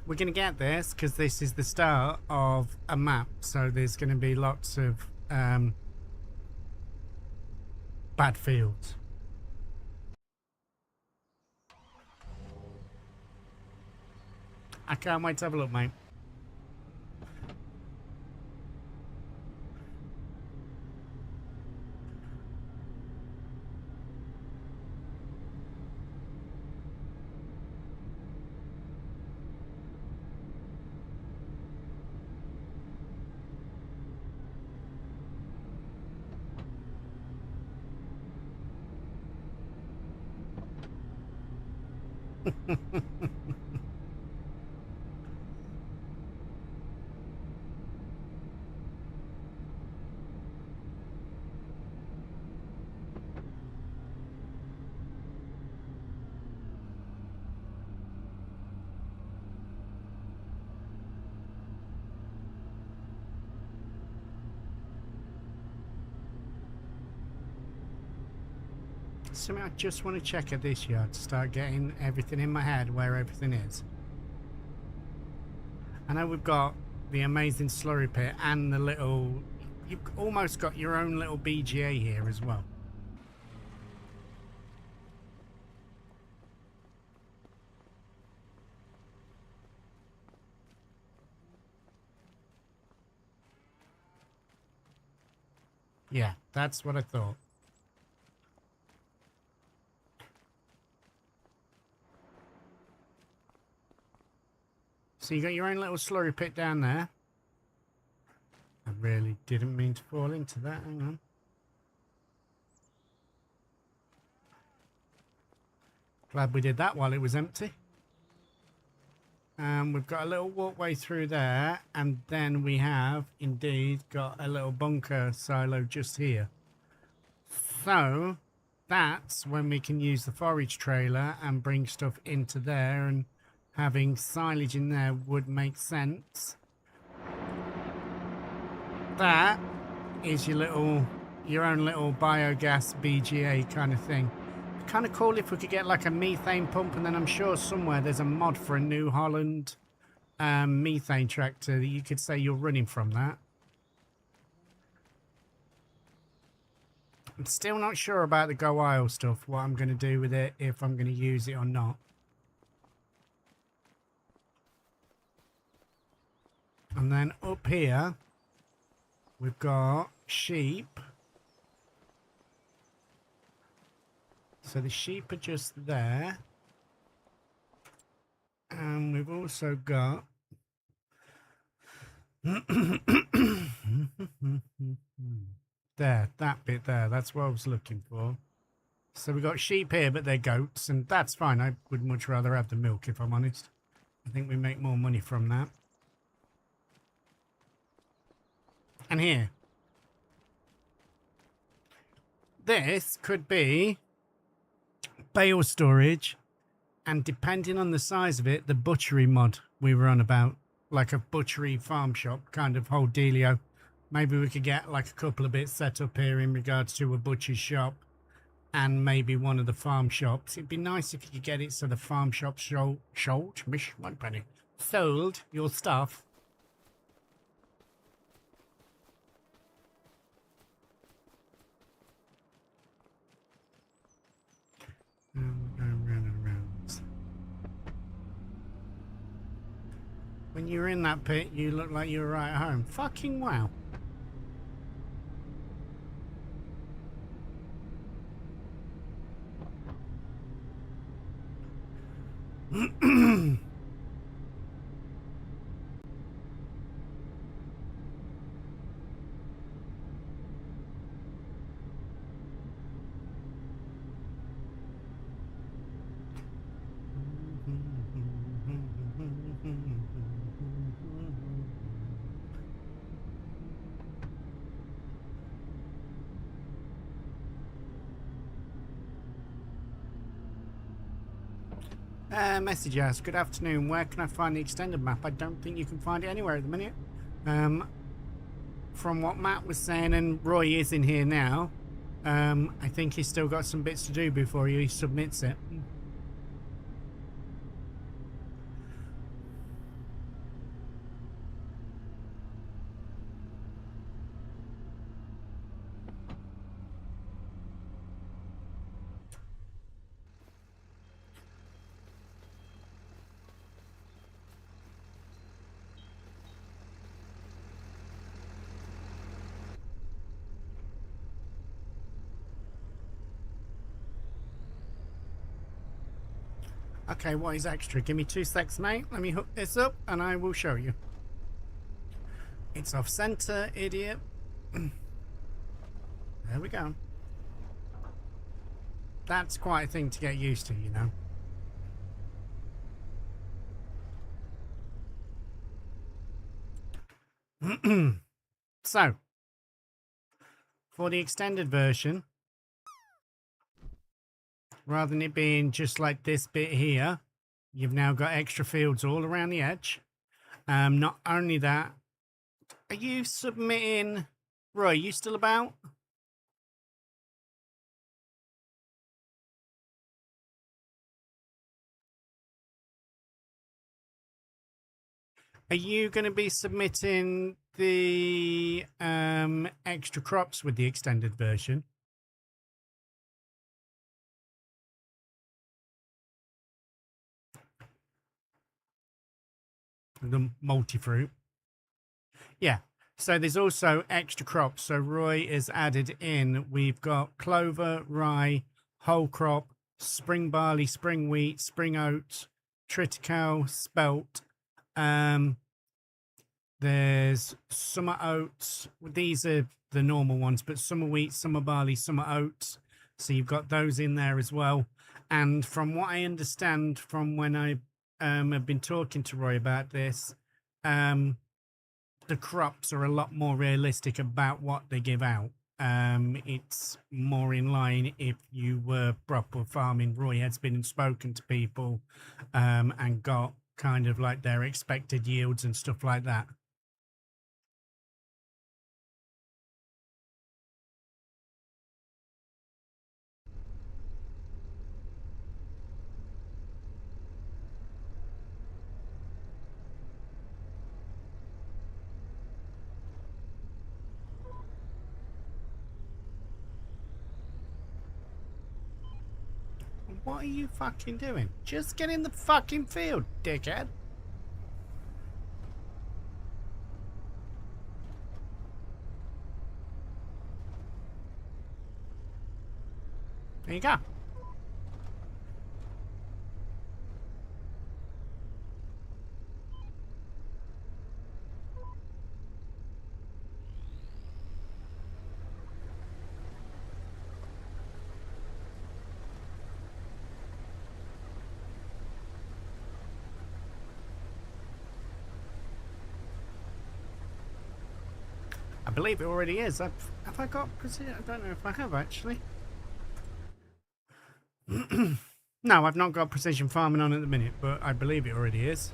We're going to get this because this is the start of a map, so there's going to be lots of bad fields. I can't wait to have a look, mate. Something I just want to check at this yard to start getting everything in my head where everything is. I know we've got the amazing slurry pit and the little... You've almost got your own little BGA here as well. Yeah, that's what I thought. So you got your own little slurry pit down there. I really didn't mean to fall into that. Hang on. Glad we did that while it was empty. We've got a little walkway through there, and then we have indeed got a little bunker silo just here. So that's when we can use the forage trailer and bring stuff into there, and having silage in there would make sense. That is your own little biogas BGA kind of thing. Kind of cool if we could get like a methane pump, and then I'm sure somewhere there's a mod for a New Holland methane tractor that you could say you're running from that. I'm still not sure about the Go Isle stuff, what I'm going to do with it, if I'm going to use it or not. And then up here, we've got sheep. So the sheep are just there. And we've also got... There, that bit there. That's what I was looking for. So we've got sheep here, but they're goats, and that's fine. I would much rather have the milk, if I'm honest. I think we make more money from that. And here. This could be bale storage, and depending on the size of it, the butchery mod we were on about. Like a butchery farm shop kind of whole dealio. Maybe we could get like a couple of bits set up here in regards to a butcher's shop and maybe one of the farm shops. It'd be nice if you could get it so the farm shop sold your stuff. when you were in that pit, you looked like you were right at home. Fucking wow. Message asked, good afternoon, where can I find the extended map? I don't think you can find it anywhere at the minute. From what Matt was saying, and Roy is in here now, I think he's still got some bits to do before he submits it. Okay, what is extra? Give me 2 seconds, mate. Let me hook this up and I will show you. It's off center, idiot. There we go. That's quite a thing to get used to, you know. So, for the extended version, rather than it being just like this bit here, you've now got extra fields all around the edge. Not only that, are you submitting... Roy, you still about? Are you going to be submitting the extra crops with the extended version? The multi-fruit? Yeah. So there's also extra crops. So Roy has added in, we've got clover, rye, whole crop, spring barley, spring wheat, spring oats, triticale, spelt. There's summer oats. These are the normal ones, but summer wheat, summer barley, summer oats. So you've got those in there as well. And from what I understand from when I have been talking to Roy about this, the crops are a lot more realistic about what they give out. It's more in line if you were proper farming. Roy has been and spoken to people and got kind of like their expected yields and stuff like that. What are you fucking doing? Just get in the fucking field, dickhead. There you go. I believe it already is. Have I got precision? I don't know if I have actually. No, I've not got precision farming on at the minute, but I believe it already is.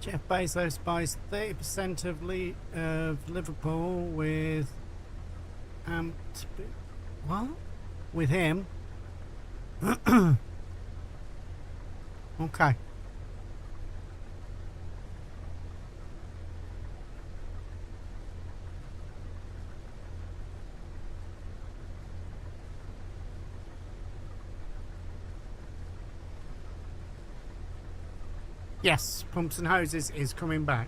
Jeff Bezos buys 30% of Liverpool with what? With him? Okay. Yes, Pumps and Hoses is coming back.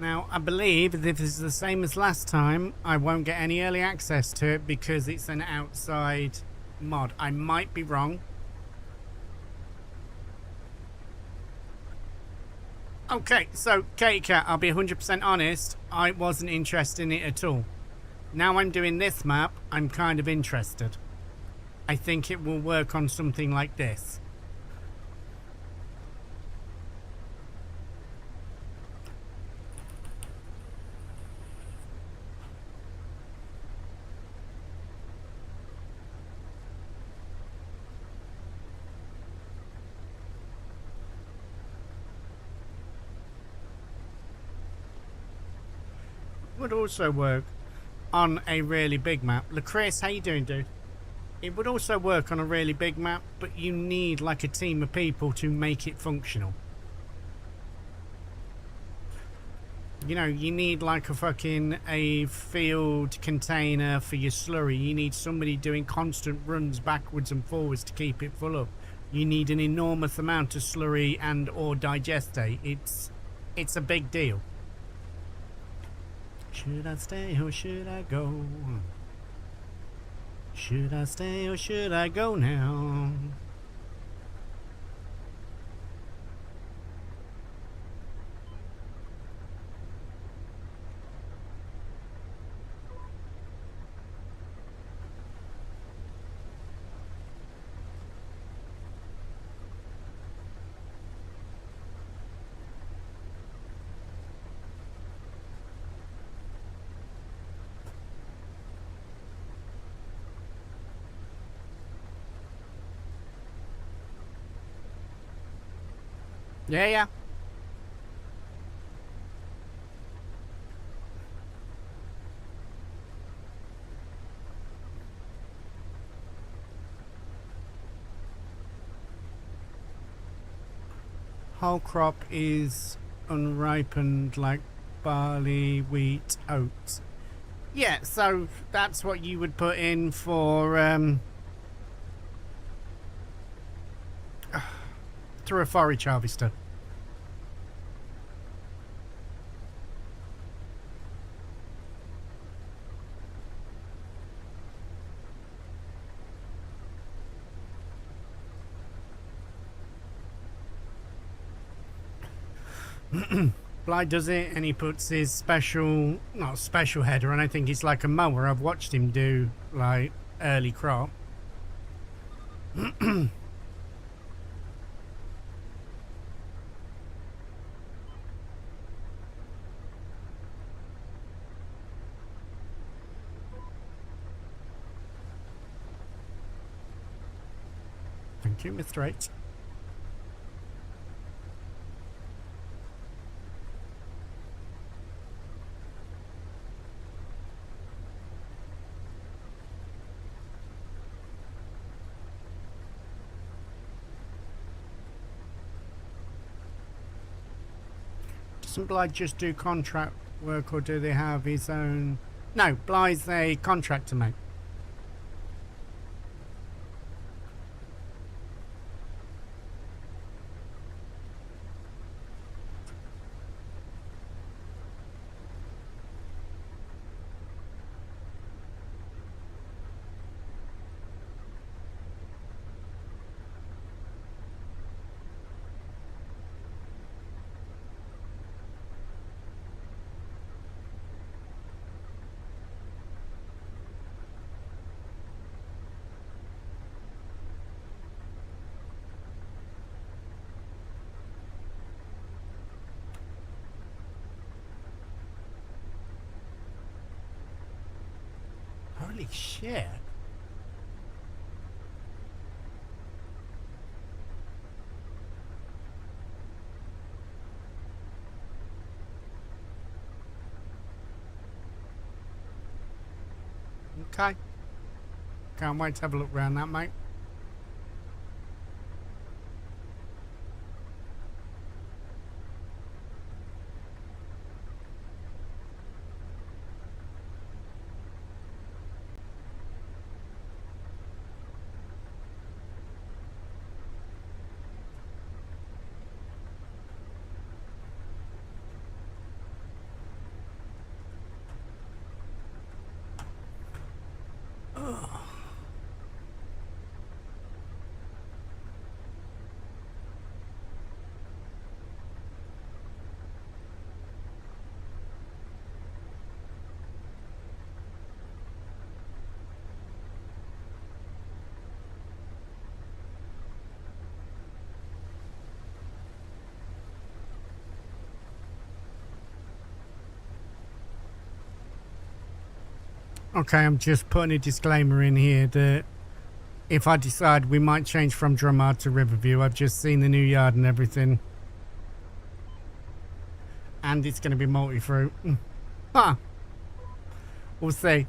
Now, I believe if this is the same as last time, I won't get any early access to it because it's an outside mod. I might be wrong. Okay, so Katie Cat, I'll be 100% honest, I wasn't interested in it at all. Now I'm doing this map, I'm kind of interested. I think it will work on something like this. Would also work on a really big map. Chris, how you doing, dude? It would also work on a really big map, but you need like a team of people to make it functional. You know, you need like a field container for your slurry. You need somebody doing constant runs backwards and forwards to keep it full up. You need an enormous amount of slurry and or digestate. It's a big deal. Should I stay or should I go? Should I stay or should I go now? Yeah. Whole crop is unripened like barley, wheat, oats. Yeah, so that's what you would put in for through a forage harvester. Bly does it and he puts his special, not special header, and I think it's like a mower. I've watched him do like early crop. Thank you, Mr. H. Doesn't Bly just do contract work, or do they have his own? No, Bly's a contractor, mate. Holy shit. Okay. Can't wait to have a look around that, mate. Okay, I'm just putting a disclaimer in here that if I decide we might change from Drummard to Riverview, I've just seen the new yard and everything. And it's going to be multi-fruit. Huh. We'll see.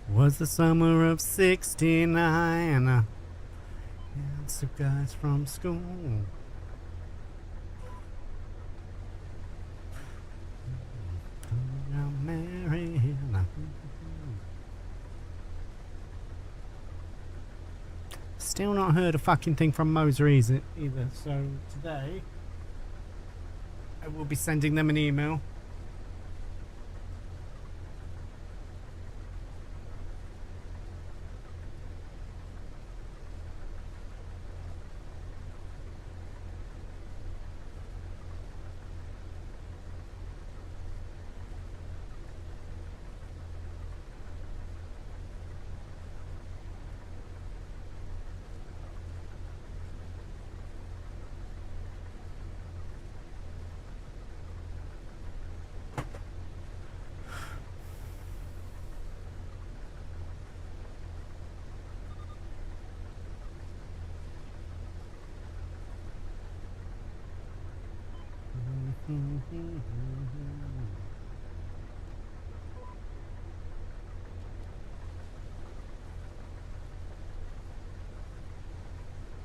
Was the summer of '69. And some guys from school. Still not heard a fucking thing from Moser either. So today I will be sending them an email.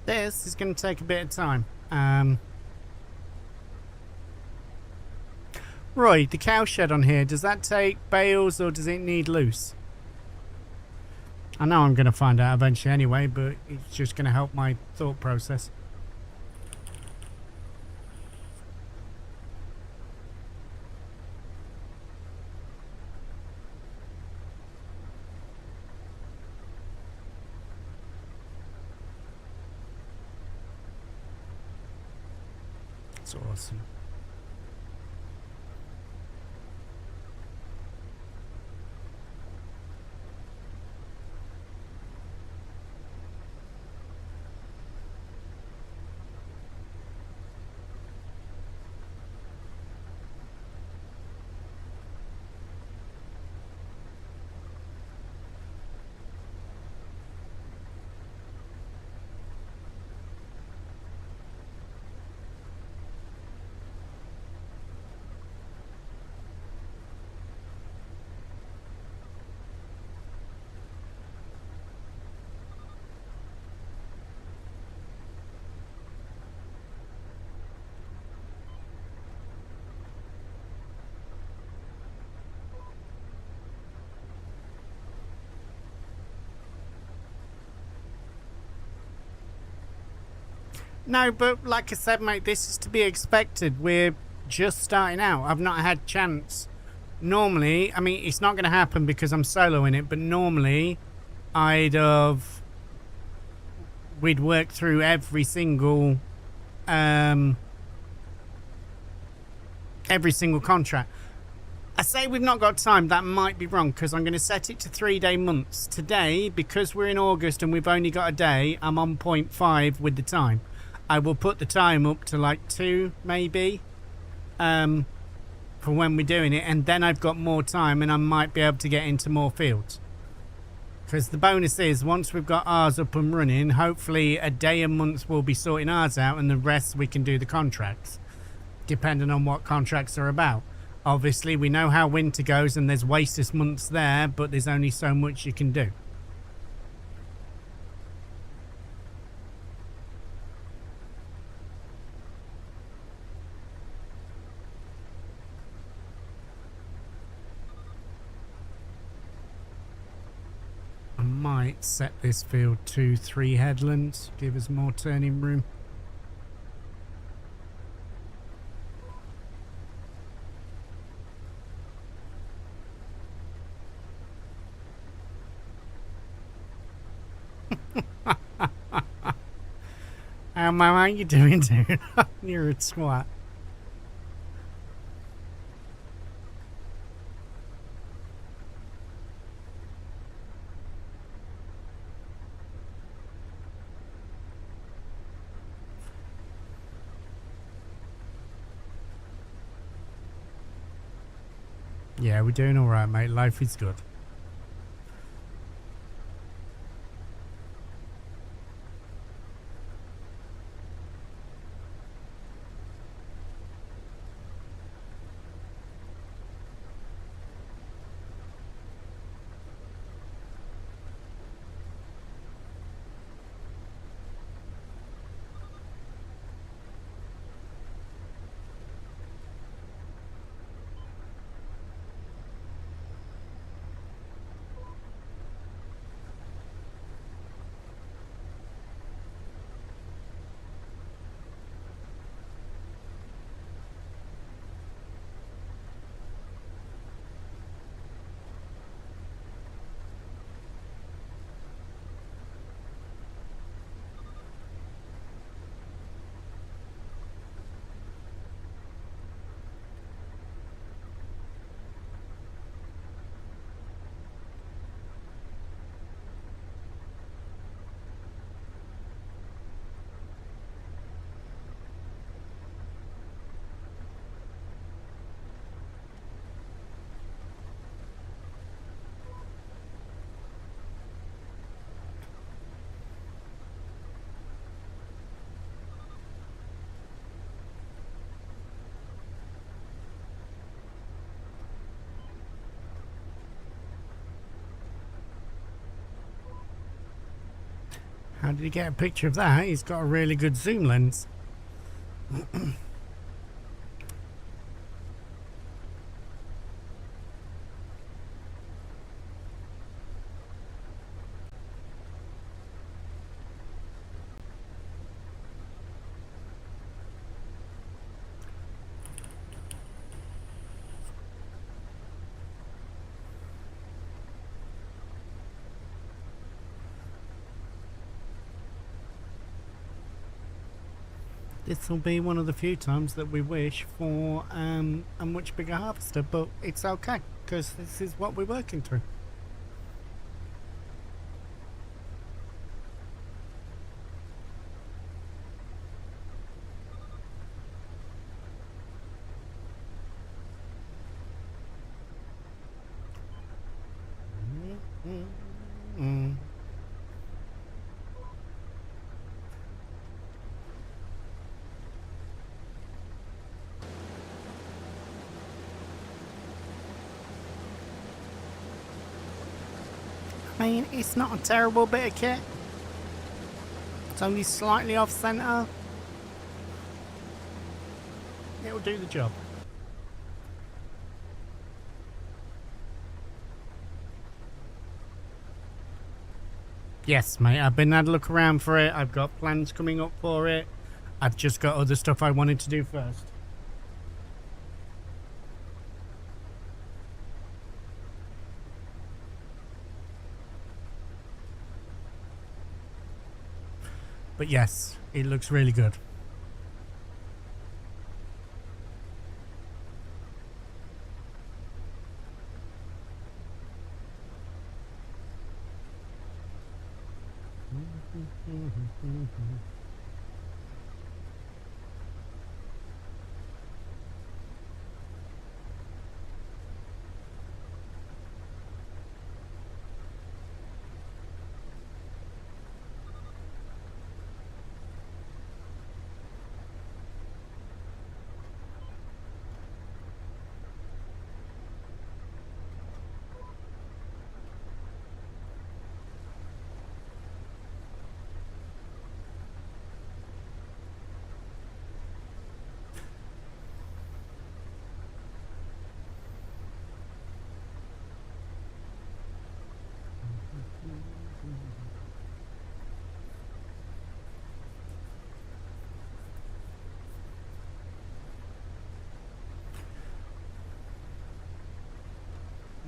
This is going to take a bit of time. Roy, the cow shed on here, does that take bales or does it need loose? I know I'm going to find out eventually anyway, but it's just going to help my thought process. It's awesome. No, but like I said, mate, this is to be expected. We're just starting out. I've not had chance Normally, I mean, it's not going to happen because I'm soloing it, but normally we'd work through every single contract. I say we've not got time. That might be wrong because I'm going to set it to 3-day months. Today, because we're in August and we've only got a day, I'm on 0.5 with the time. I will put the time up to like 2 maybe for when we're doing it, and then I've got more time and I might be able to get into more fields. Because the bonus is, once we've got ours up and running, hopefully a day a month we'll be sorting ours out, and the rest we can do the contracts, depending on what contracts are about. Obviously, we know how winter goes, and there's wasteless months there, but there's only so much you can do. I might set this field to 3 headlands, give us more turning room. How are you doing, dude? You're a twat. Yeah, we're doing all right, mate. Life is good. How did he get a picture of that? He's got a really good zoom lens. This will be one of the few times that we wish for a much bigger harvester, but it's okay because this is what we're working through. I mean, it's not a terrible bit of kit. It's only slightly off center. It'll do the job. Yes, mate, I've been had a look around for it. I've got plans coming up for it. I've just got other stuff I wanted to do first. But yes, it looks really good.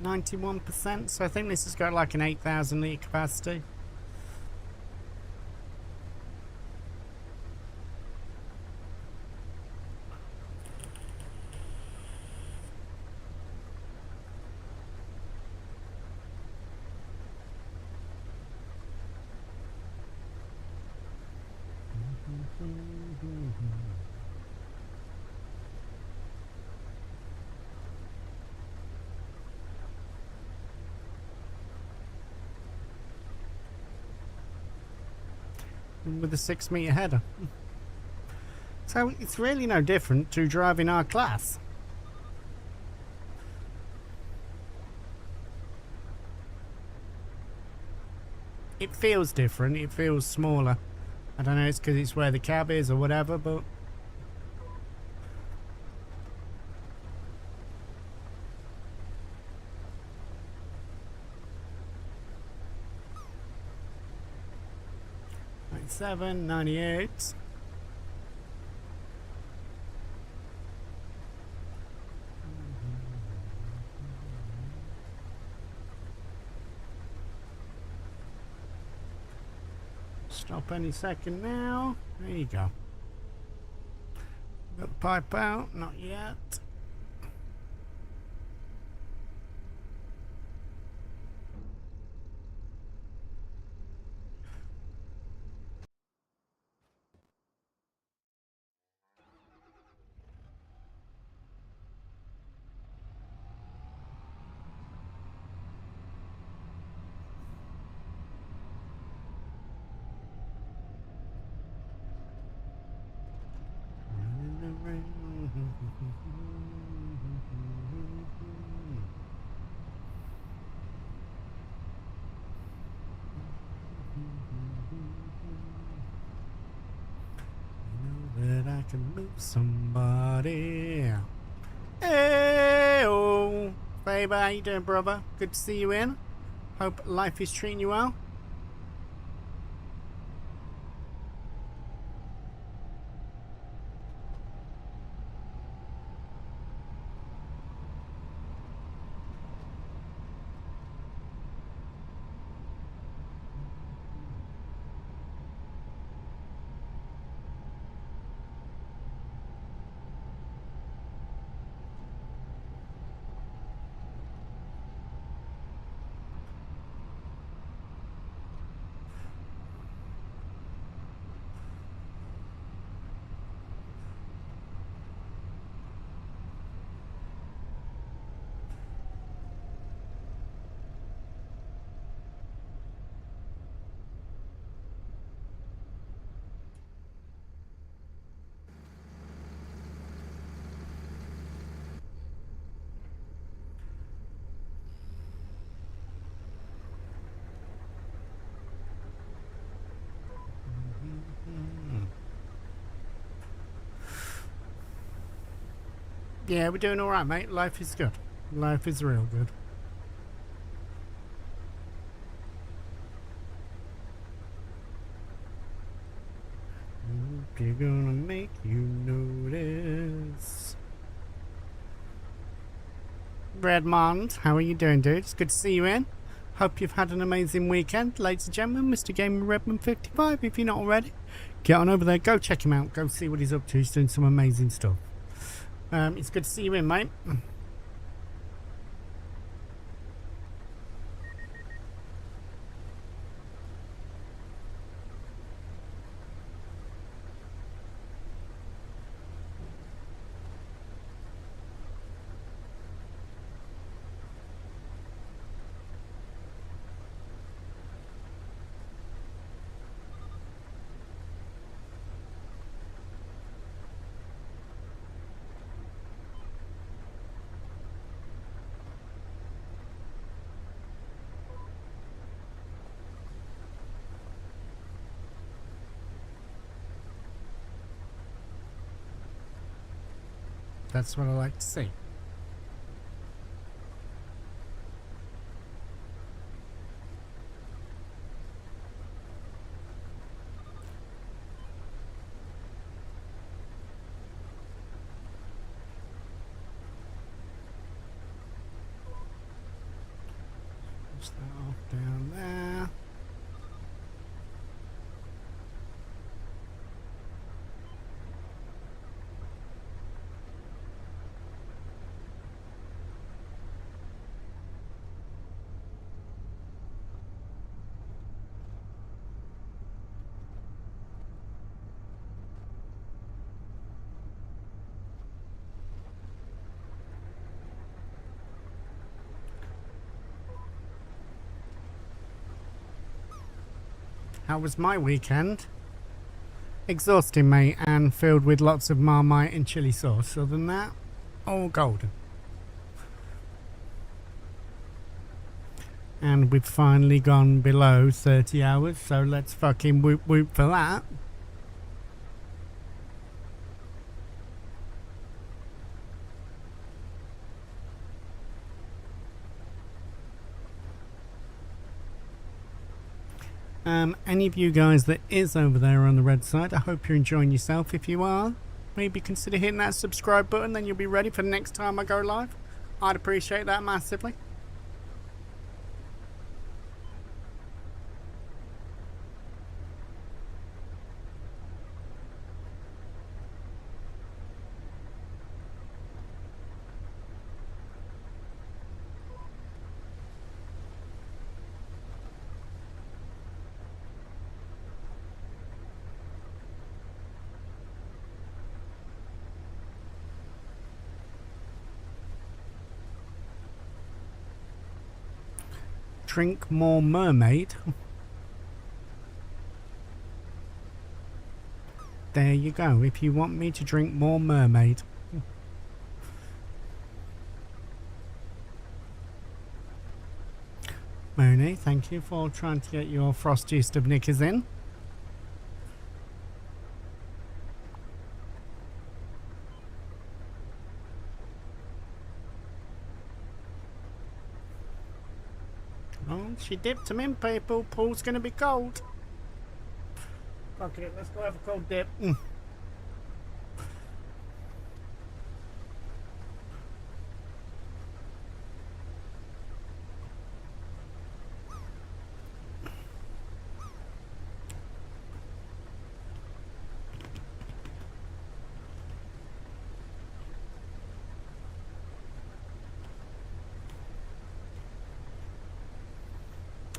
%, so I think this has got like an 8,000 litre capacity. With a 6-metre header. So it's really no different to driving our class. It feels different, it feels smaller. I don't know, it's because it's where the cab is or whatever, but '97, '98. Stop any second now. There you go. Got the pipe out, not yet. That I can move somebody. Hey, oh, Faber, how you doing, brother? Good to see you in. Hope life is treating you well. Yeah, we're doing all right, mate. Life is good. Life is real good. You're gonna make you notice. Redmond, how are you doing, dude? It's good to see you in. Hope you've had an amazing weekend, ladies and gentlemen. Mr. Gamer Redman 55, if you're not already, get on over there, go check him out, go see what he's up to. He's doing some amazing stuff. It's good to see you in, mate. That's what I like to see. Push that off down there. How was my weekend? Exhausting, mate, and filled with lots of Marmite and chili sauce. Other than that, all golden. And we've finally gone below 30 hours, so let's fucking whoop whoop for that. Any of you guys that is over there on the red side, I hope you're enjoying yourself. If you are, maybe consider hitting that subscribe button, then you'll be ready for the next time I go live. I'd appreciate that massively. Drink more mermaid. There you go. If you want me to drink more mermaid. Mooney, thank you for trying to get your frostiest of knickers in. Oh, she dipped him in, people. Pool's gonna be cold. Fuck it, let's go have a cold dip.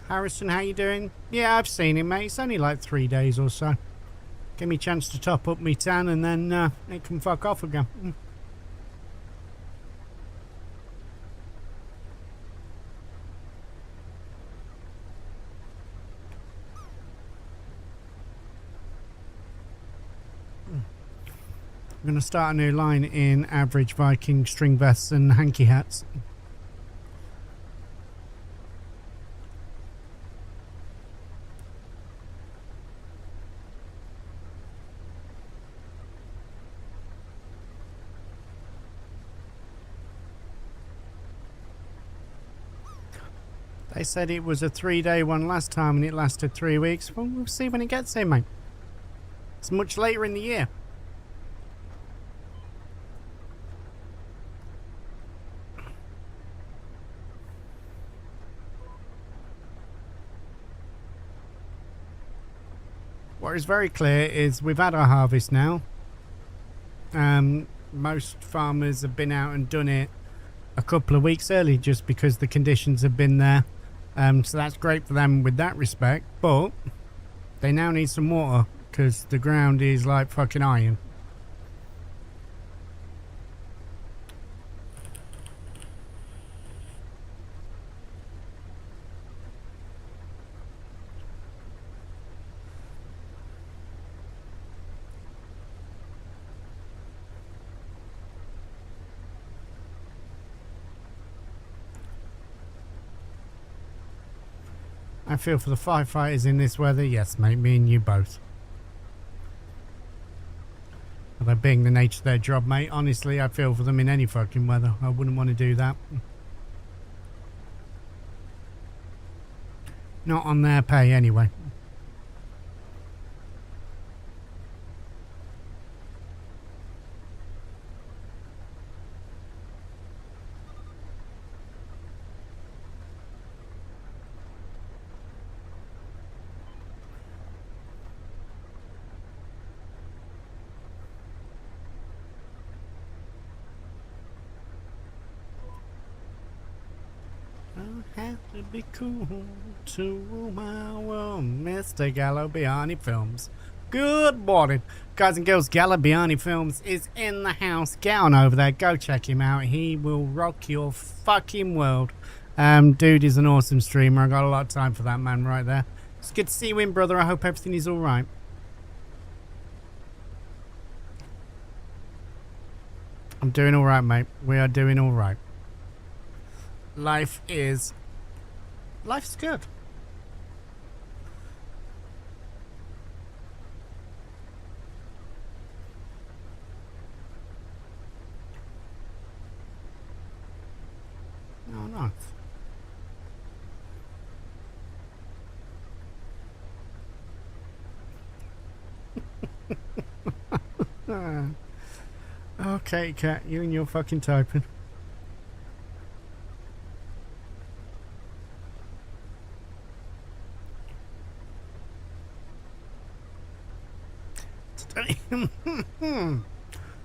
Harrison, how you doing? Yeah, I've seen him, mate. It's only like 3 days or so. Give me a chance to top up me tan and then it can fuck off again. I'm going to start a new line in average Viking string vests and hanky hats. They said it was a 3-day one last time and it lasted 3 weeks. Well, we'll see when it gets here, mate. It's much later in the year. What is very clear is we've had our harvest now. Most farmers have been out and done it a couple of weeks early just because the conditions have been there. So that's great for them with that respect, but they now need some water because the ground is like fucking iron. I feel for the firefighters in this weather. Yes, mate, me and you both. Although being the nature of their job, mate, honestly, I feel for them in any fucking weather. I wouldn't want to do that. Not on their pay, anyway. I have to be cool to rule my world. Mr. Galabiani Films. Good morning, guys and girls. Galabiani Films is in the house. Get on over there. Go check him out. He will rock your fucking world. Dude is an awesome streamer. I got a lot of time for that man right there. It's good to see you in, brother. I hope everything is all right. I'm doing all right, mate. We are doing all right. Life's good. Oh, nice. Okay, cat, you and your fucking typing.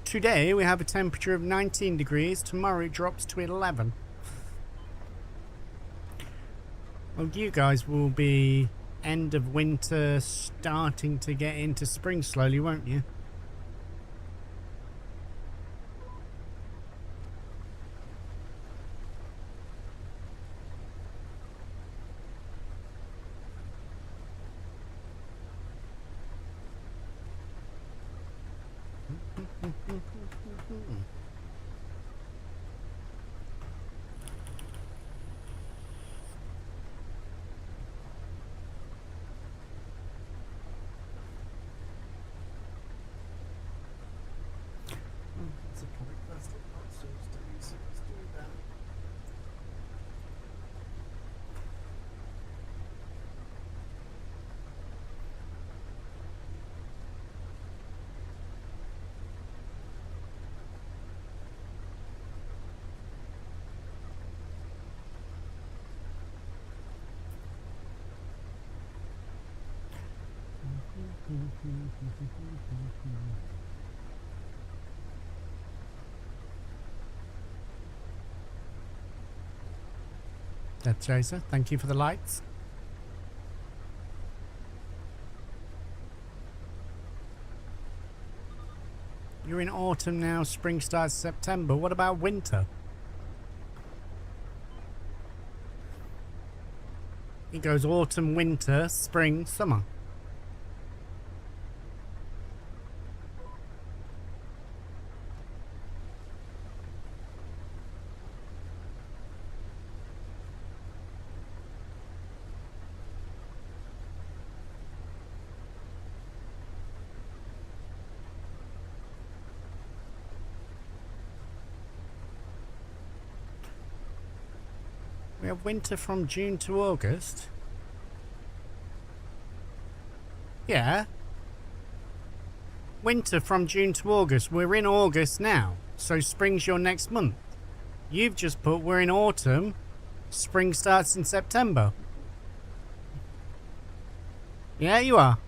Today we have a temperature of 19 degrees. Tomorrow it drops to 11. Well, you guys will be end of winter, starting to get into spring slowly, won't you? That's Chaser. Thank you for the lights. You're in autumn now, spring starts September. What about winter? It goes autumn, winter, spring, summer. We have winter from June to August. Yeah. Winter from June to August. We're in August now, so spring's your next month. You've just put we're in autumn. Spring starts in September. Yeah, you are.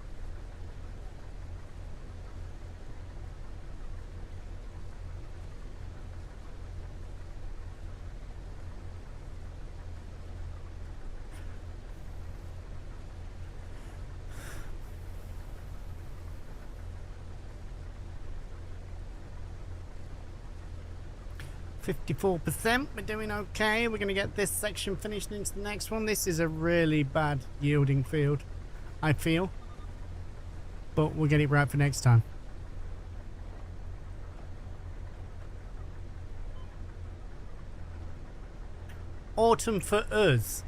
54%. We're doing okay. We're going to get this section finished into the next one. This is a really bad yielding field, I feel. But we'll get it right for next time. Autumn for us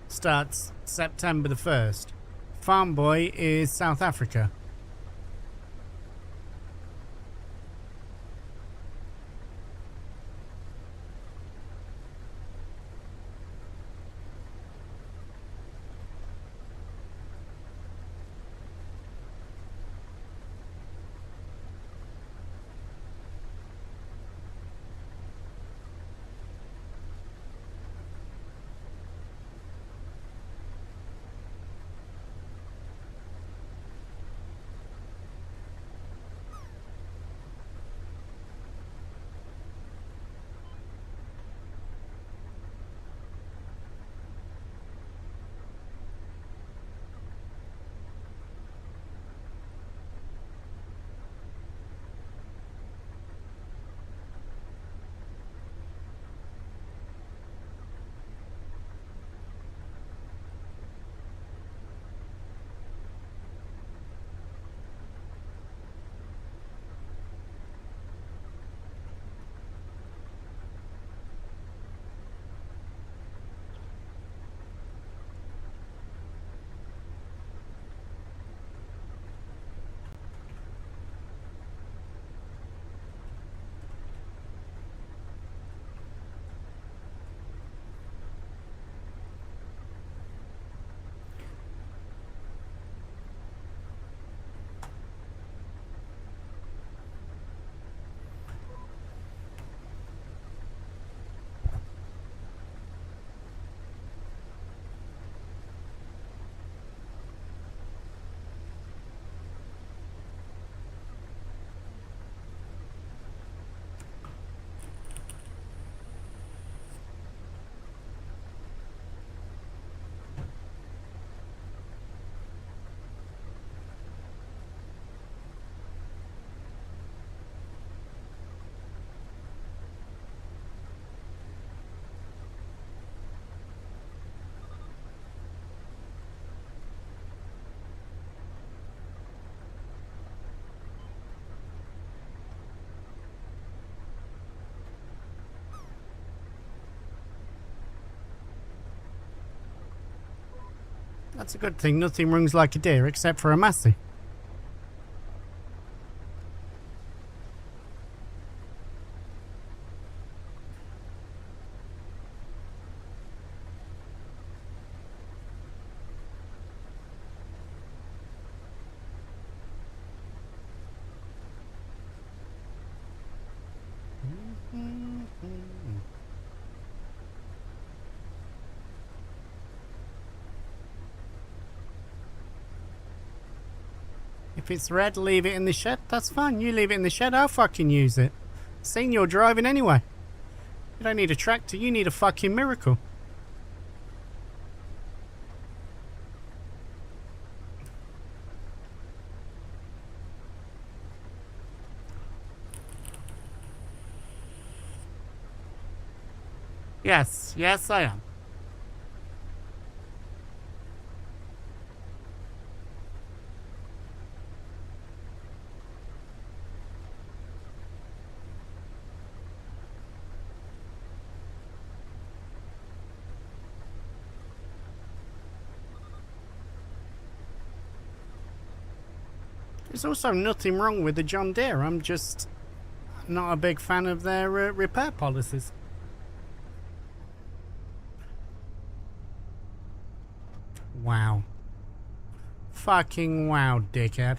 starts September the 1st. Farm Boy is South Africa. That's a good thing. Nothing runs like a deer except for a Massey. If it's red, leave it in the shed. That's fine. You leave it in the shed, I'll fucking use it. Seen you're driving anyway. You don't need a tractor, you need a fucking miracle. Yes, yes I am. There's also nothing wrong with the John Deere. I'm just not a big fan of their repair policies. Wow. Fucking wow, dickhead.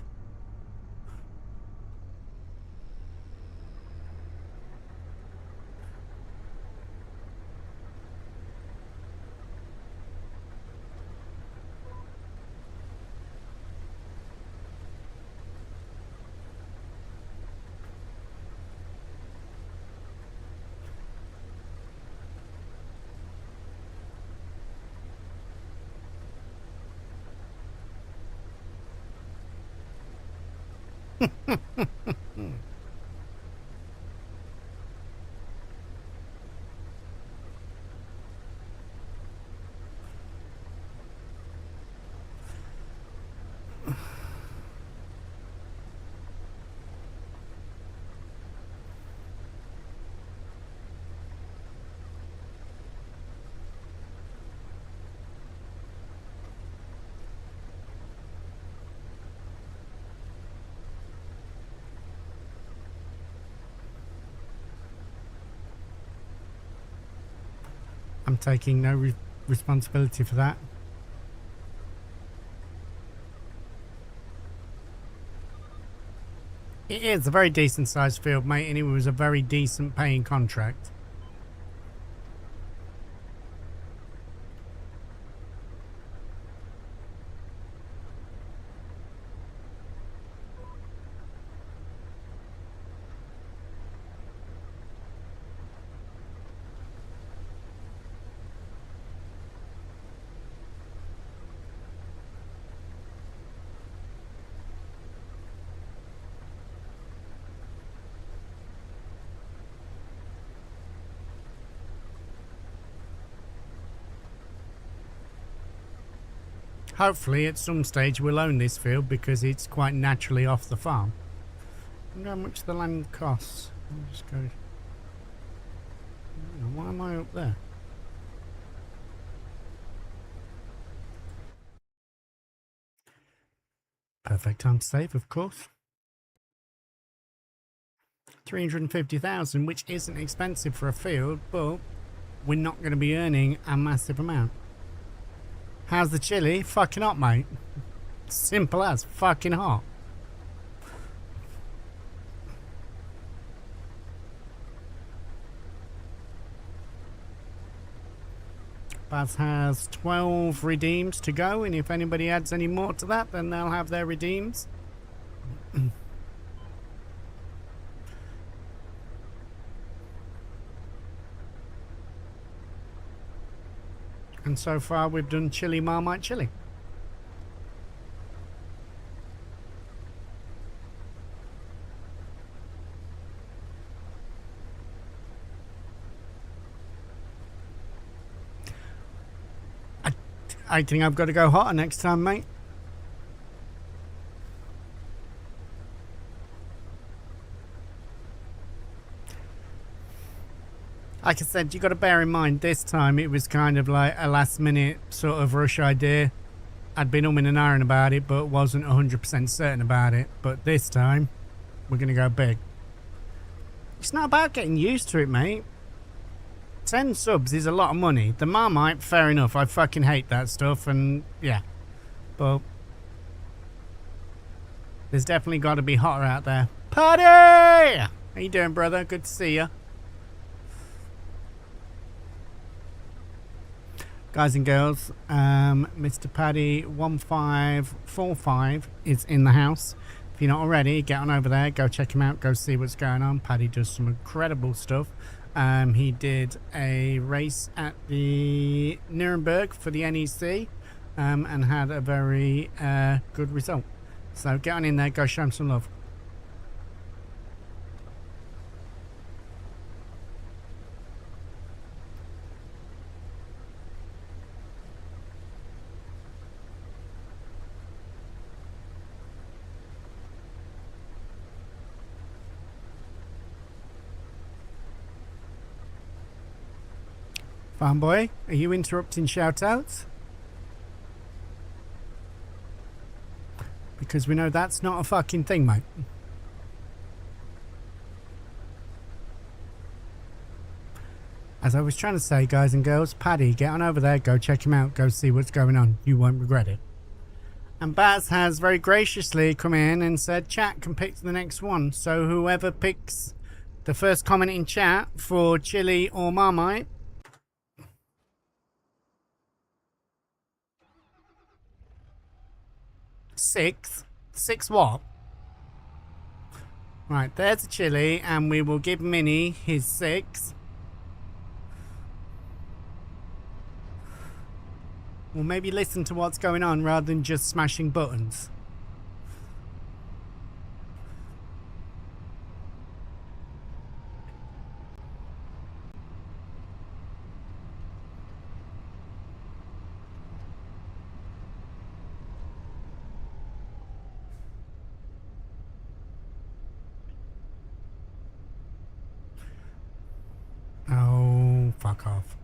I'm taking no responsibility for that. It is a very decent sized field, mate, and it was a very decent paying contract. Hopefully at some stage we'll own this field because it's quite naturally off the farm. I wonder how much the land costs. I'll just go. Why am I up there? Perfect time to save, of course. 350,000, which isn't expensive for a field, but we're not going to be earning a massive amount. How's the chili? Fucking hot, mate. Simple as fucking hot. Baz has 12 redeems to go, and if anybody adds any more to that, then they'll have their redeems. And so far we've done chili, Marmite chili. I think I've got to go hotter next time, mate. Like I said, you got to bear in mind this time it was kind of like a last minute sort of rush idea. I'd been umming and ahhing about it, but wasn't 100% certain about it. But this time, we're going to go big. It's not about getting used to it, mate. 10 subs is a lot of money. The Marmite, fair enough. I fucking hate that stuff, and yeah. But there's definitely got to be hotter out there. Paddy! How you doing, brother? Good to see you. Guys and girls, Mr. Paddy 1545 is in the house. If you're not already, get on over there, go check him out, go see what's going on. Paddy does some incredible stuff. He did a race at the Nuremberg for the NEC and had a very good result. So get on in there, go show him some love. Farm boy, are you interrupting shout-outs? Because we know that's not a fucking thing, mate. As I was trying to say, guys and girls, Paddy, get on over there, go check him out, go see what's going on. You won't regret it. And Baz has very graciously come in and said chat can pick the next one. So whoever picks the first comment in chat for chili or Marmite, six what? Right, there's a chili, and we will give Minnie his 6. We'll maybe listen to what's going on rather than just smashing buttons. Oh, fuck off.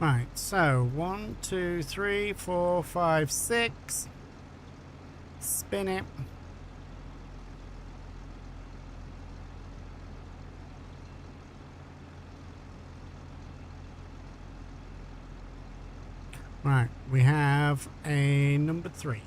Right, so 1, 2, 3, 4, 5, 6. Spin it. Right, we have a number 3.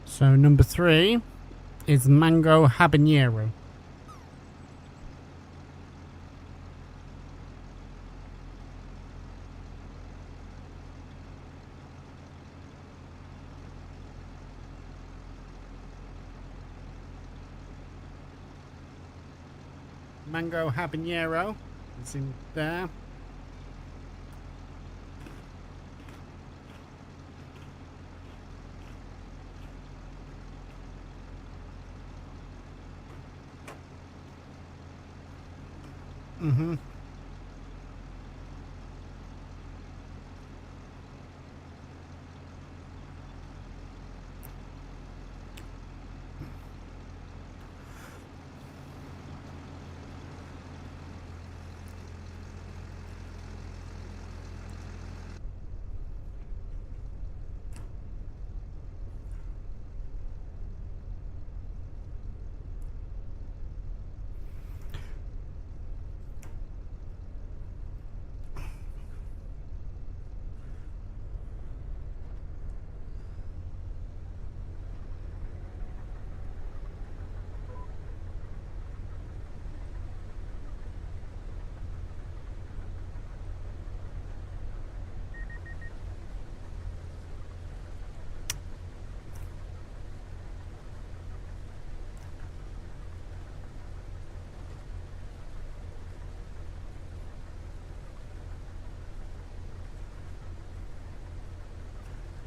So number 3 is mango habanero. Mango habanero is in there. Mm-hmm.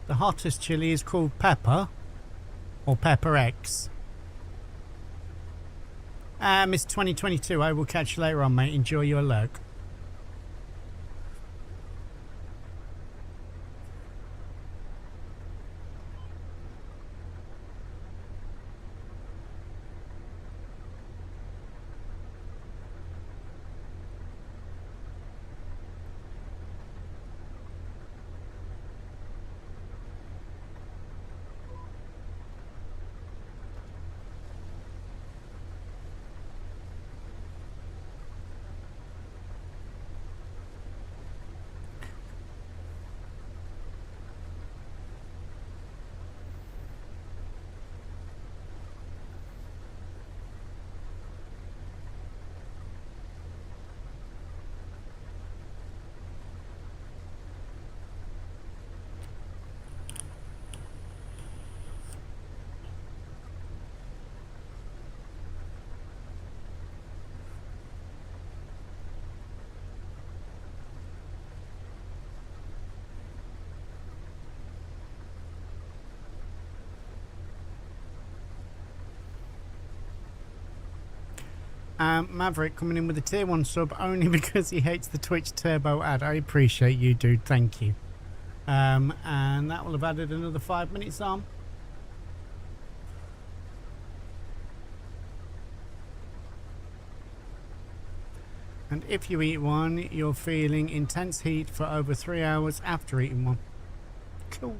The hottest chili is called pepper, or pepper X. It's 2022. I will catch you later on, mate. Enjoy your lurk. Maverick coming in with a tier 1 sub only because he hates the Twitch turbo ad. I appreciate you, dude. Thank you. And that will have added another 5 minutes on. And if you eat one, you're feeling intense heat for over 3 hours after eating one. Cool.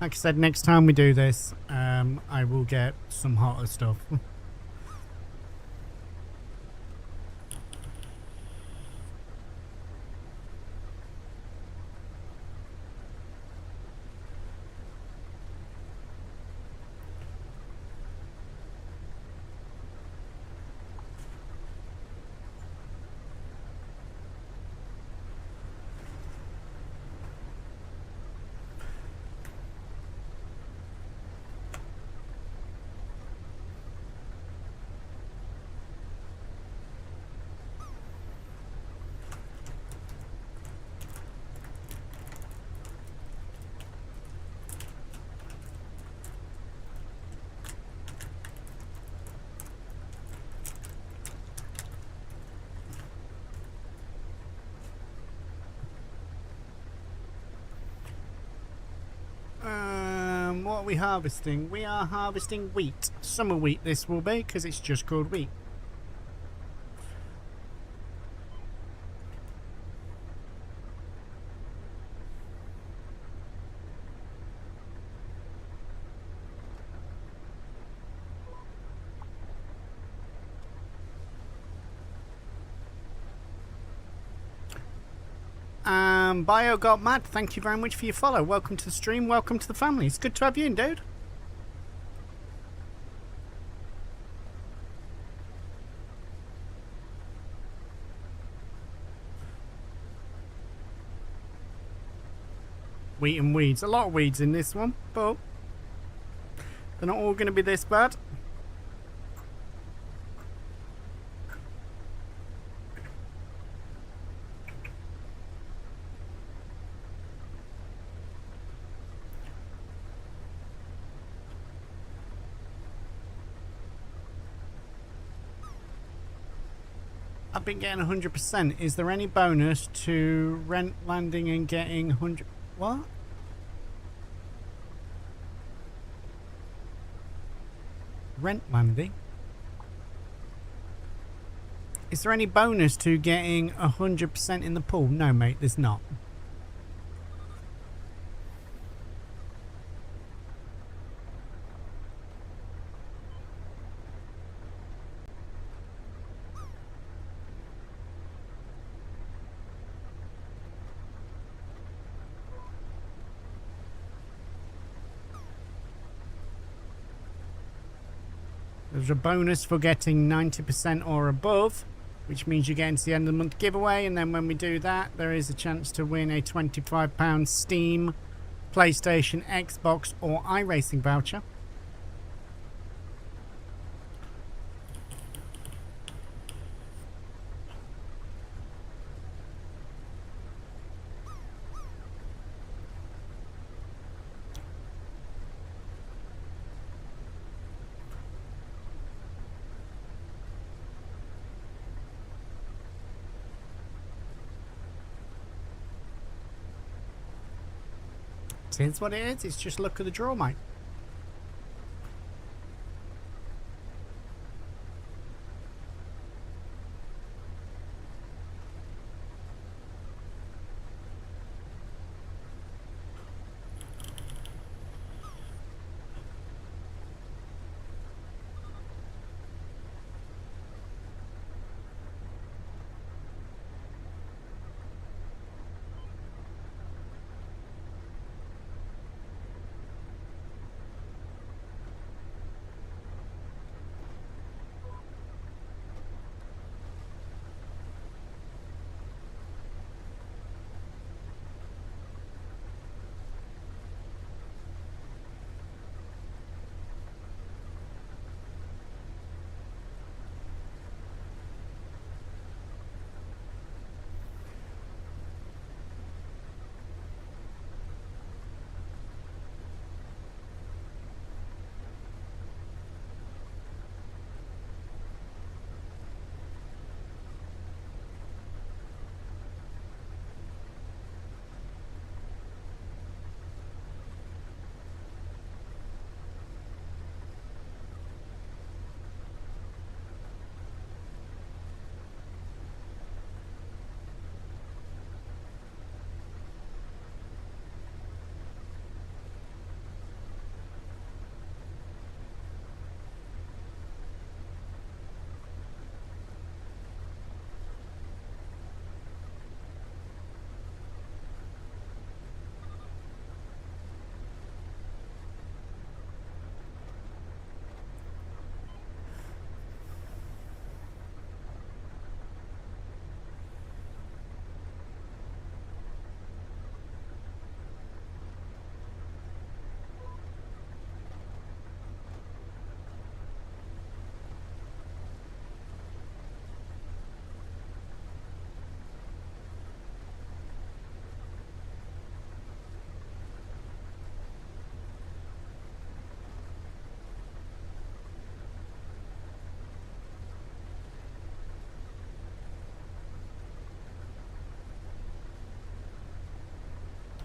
Like I said, next time we do this, I will get some hotter stuff. what are we harvesting? We are harvesting wheat. Summer wheat this will be, because it's just called wheat. Bio got mad. Thank you very much for your follow. Welcome to the stream. Welcome to the family. It's good to have you in, dude. Wheat and weeds. A lot of weeds in this one, but they're not all going to be this bad. I've been getting 100%. Is there any bonus to rent landing and getting 100? What? Rent landing? Is there any bonus to getting 100% in the pool? No, mate, there's not. There's a bonus for getting 90% or above, which means you get into the end of the month giveaway, and then when we do that, there is a chance to win a £25 Steam, PlayStation, Xbox or iRacing voucher. Here's what it is. It's just luck of the draw, mate.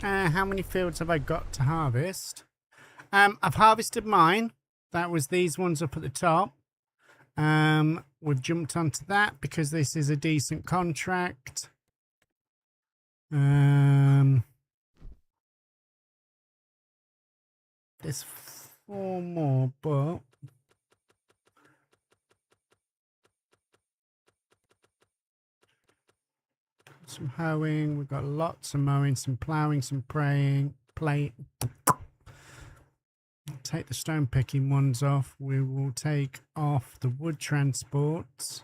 How many fields have I got to harvest? I've harvested mine. That was these ones up at the top. We've jumped onto that because this is a decent contract. There's 4 more, but some hoeing. We've got lots of mowing, some ploughing, some take the stone picking ones off. We will take off the wood transports.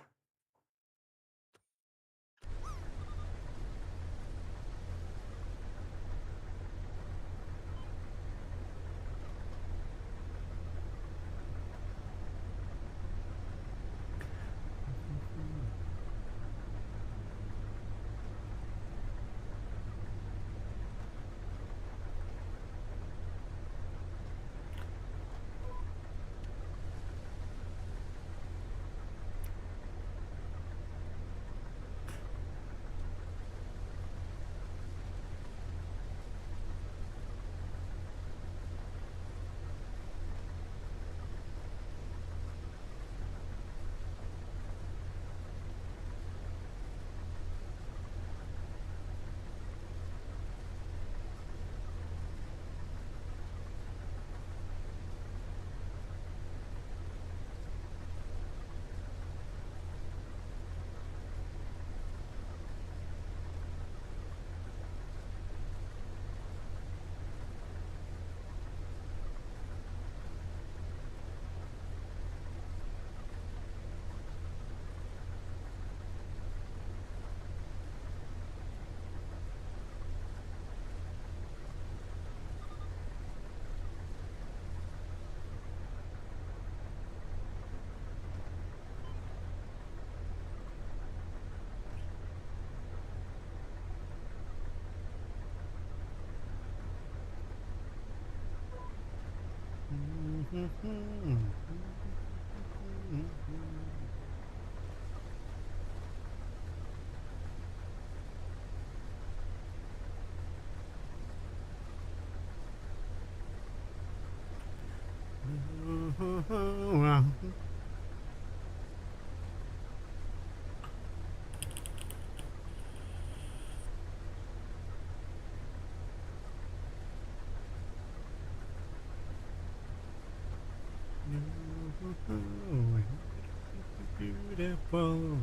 Beautiful.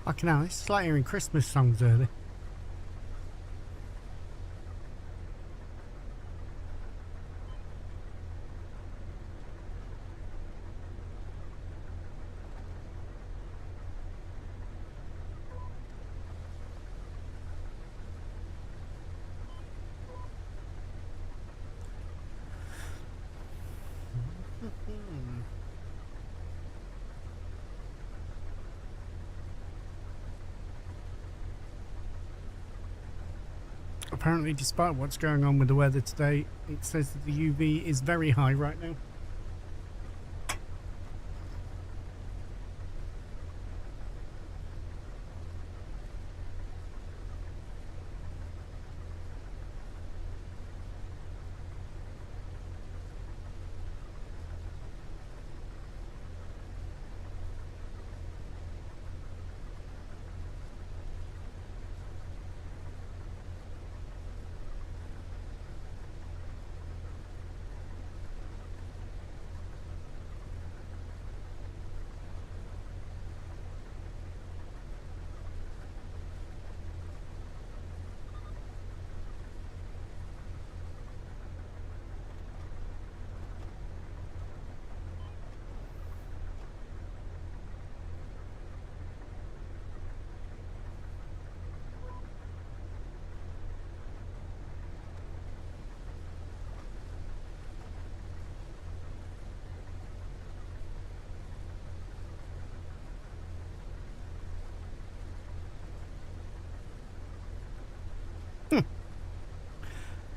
Fucking hell, it's like hearing Christmas songs early. Apparently, despite what's going on with the weather today, it says that the UV is very high right now.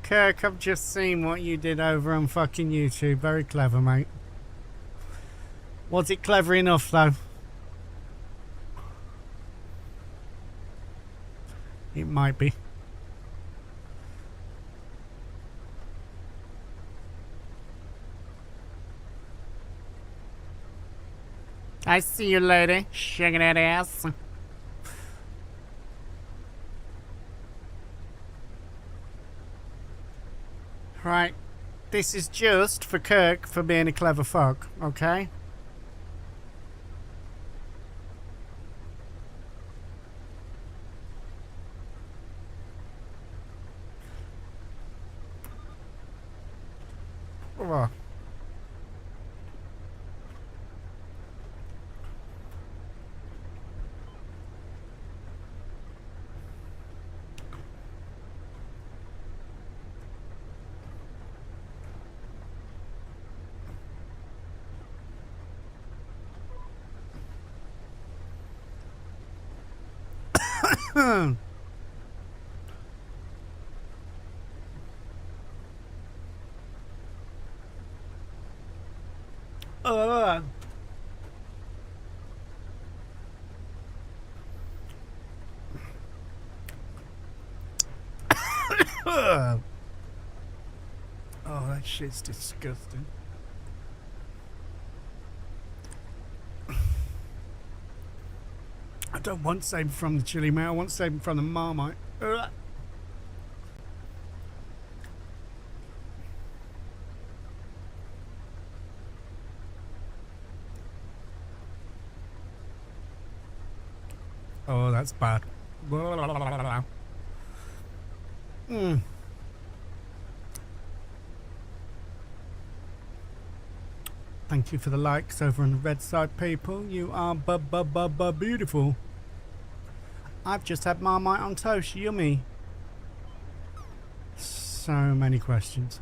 Kirk, I've just seen what you did over on fucking YouTube. Very clever, mate. Was it clever enough, though? It might be. I see you, lady. Shaking that ass. Right. This is just for Kirk for being a clever fuck, okay? Oh. Oh, that shit's disgusting. I don't want saving from the chili, mate. I want saving from the Marmite. Oh, that's bad. Thank you for the likes over on the red side, people. You are beautiful. I've just had Marmite on toast. Yummy. So many questions.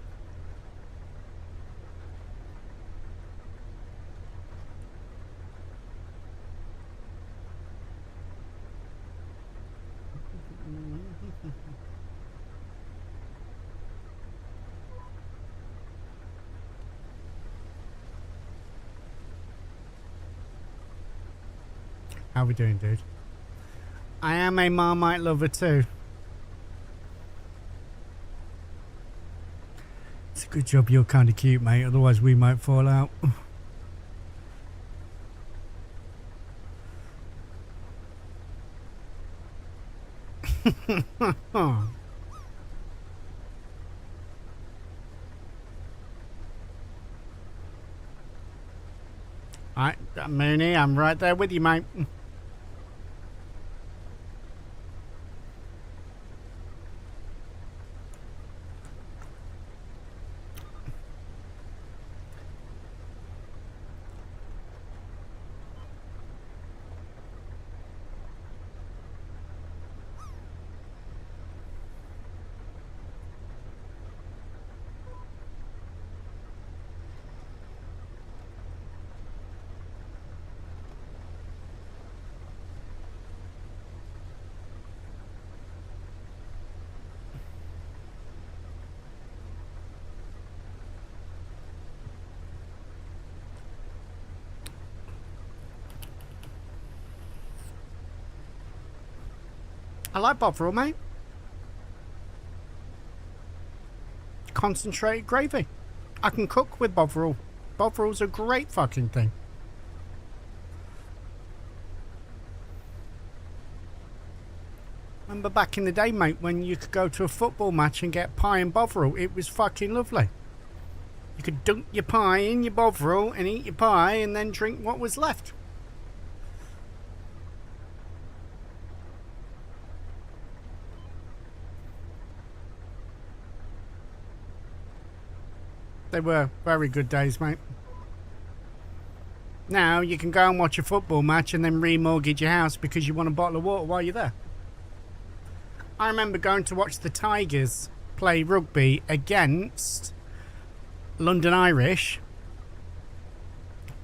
How we doing, dude? I am a Marmite lover too. It's a good job you're kind of cute, mate. Otherwise we might fall out. Alright, Mooney, I'm right there with you, mate. I like Bovril, mate. Concentrated gravy. I can cook with Bovril. Bovril's a great fucking thing. Remember back in the day, mate, when you could go to a football match and get pie and Bovril? It was fucking lovely. You could dunk your pie in your Bovril and eat your pie and then drink what was left. They were very good days, mate. Now you can go and watch a football match and then remortgage your house because you want a bottle of water while you're there. I remember going to watch the Tigers play rugby against London Irish.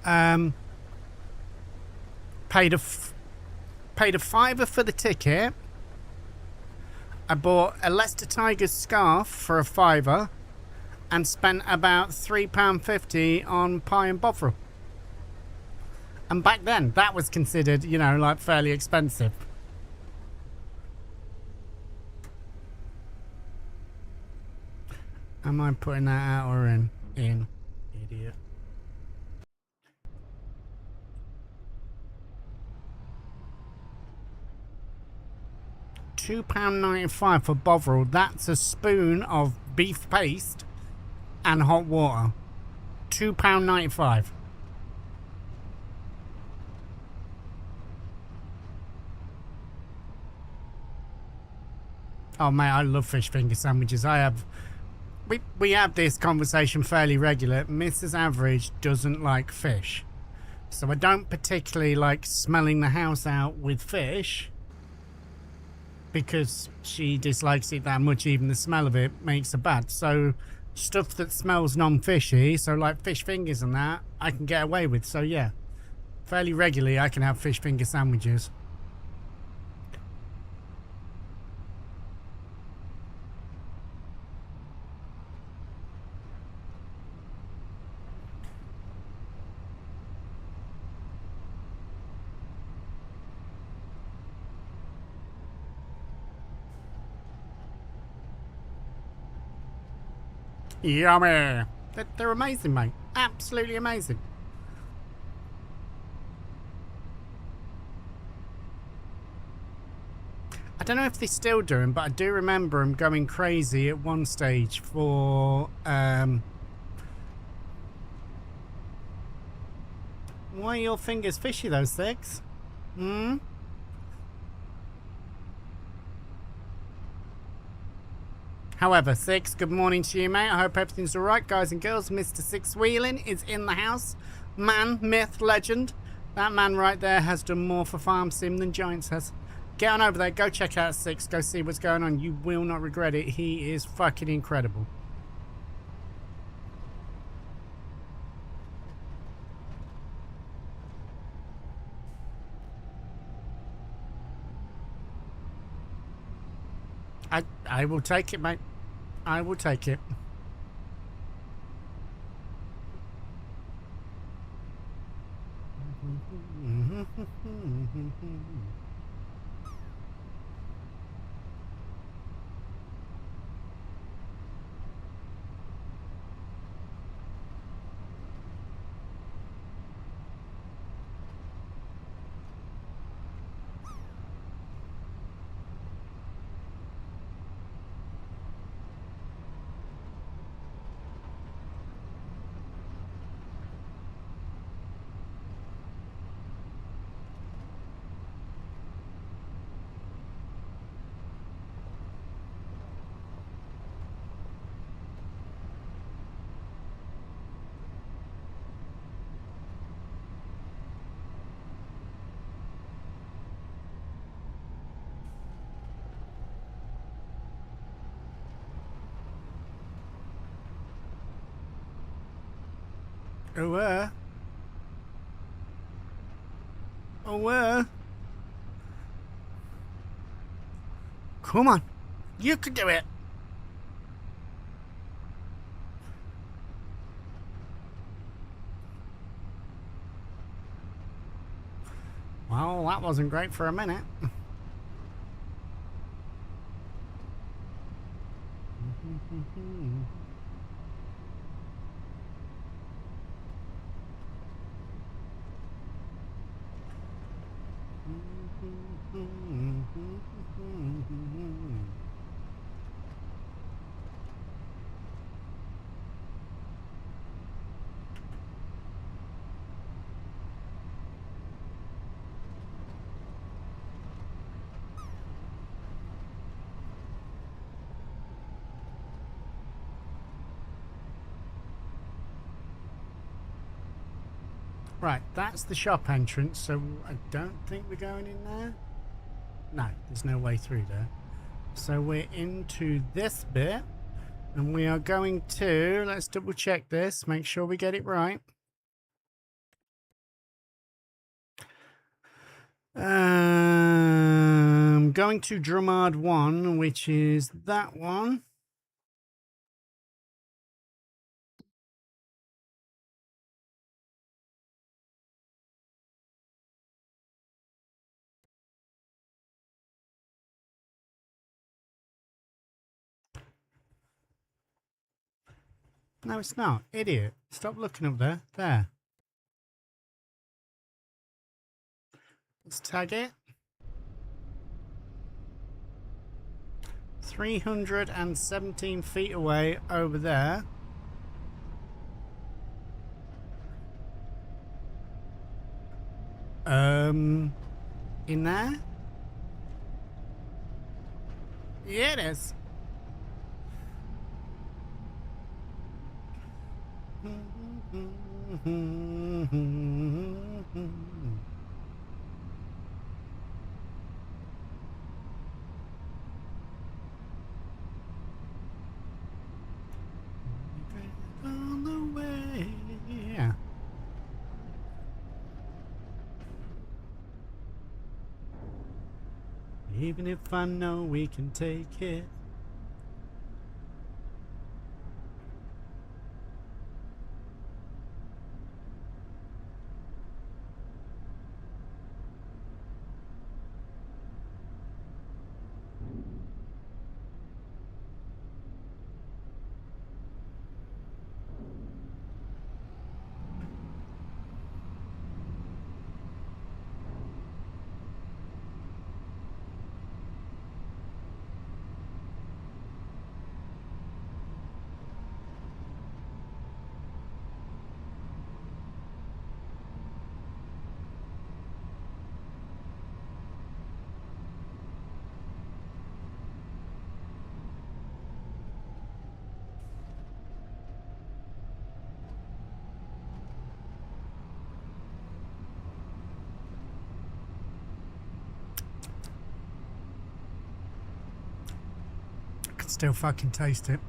Paid a fiver for the ticket. I bought a Leicester Tigers scarf for £5 and spent about £3.50 on pie and bovril. And back then, that was considered, you know, like fairly expensive. Am I putting that out or in? In. Idiot. £2.95 for bovril. That's a spoon of beef paste and hot water. £2.95. Oh mate, I love fish finger sandwiches. We have this conversation fairly regular. Mrs. Average doesn't like fish, so I don't particularly like smelling the house out with fish because she dislikes it that much. Even the smell of it makes her bad. So stuff that smells non-fishy, so like fish fingers and that, I can get away with. So yeah, fairly regularly I can have fish finger sandwiches. Yummy. They're amazing, mate. Absolutely amazing. I don't know if they still do them, but I do remember them going crazy at one stage for why are your fingers fishy, those things? However, Six, good morning to you, mate. I hope everything's alright, guys and girls. Mr. Six Wheeling is in the house. Man, myth, legend. That man right there has done more for Farm Sim than Giants has. Get on over there, go check out Six, go see what's going on. You will not regret it. He is fucking incredible. I will take it, mate. I will take it. Oh, come on, you can do it. Well, that wasn't great for a minute. Right, that's the shop entrance, so I don't think we're going in there. No, there's no way through there. So we're into this bit, and we are going to, let's double check this, make sure we get it right. Going going to Drummard 1, which is that one. No, it's not. Idiot. Stop looking up there. There. Let's tag it. 317 feet away over there. In there? Yeah, it is. On the way. Yeah. Even if I know we can take it. I can still fucking taste it.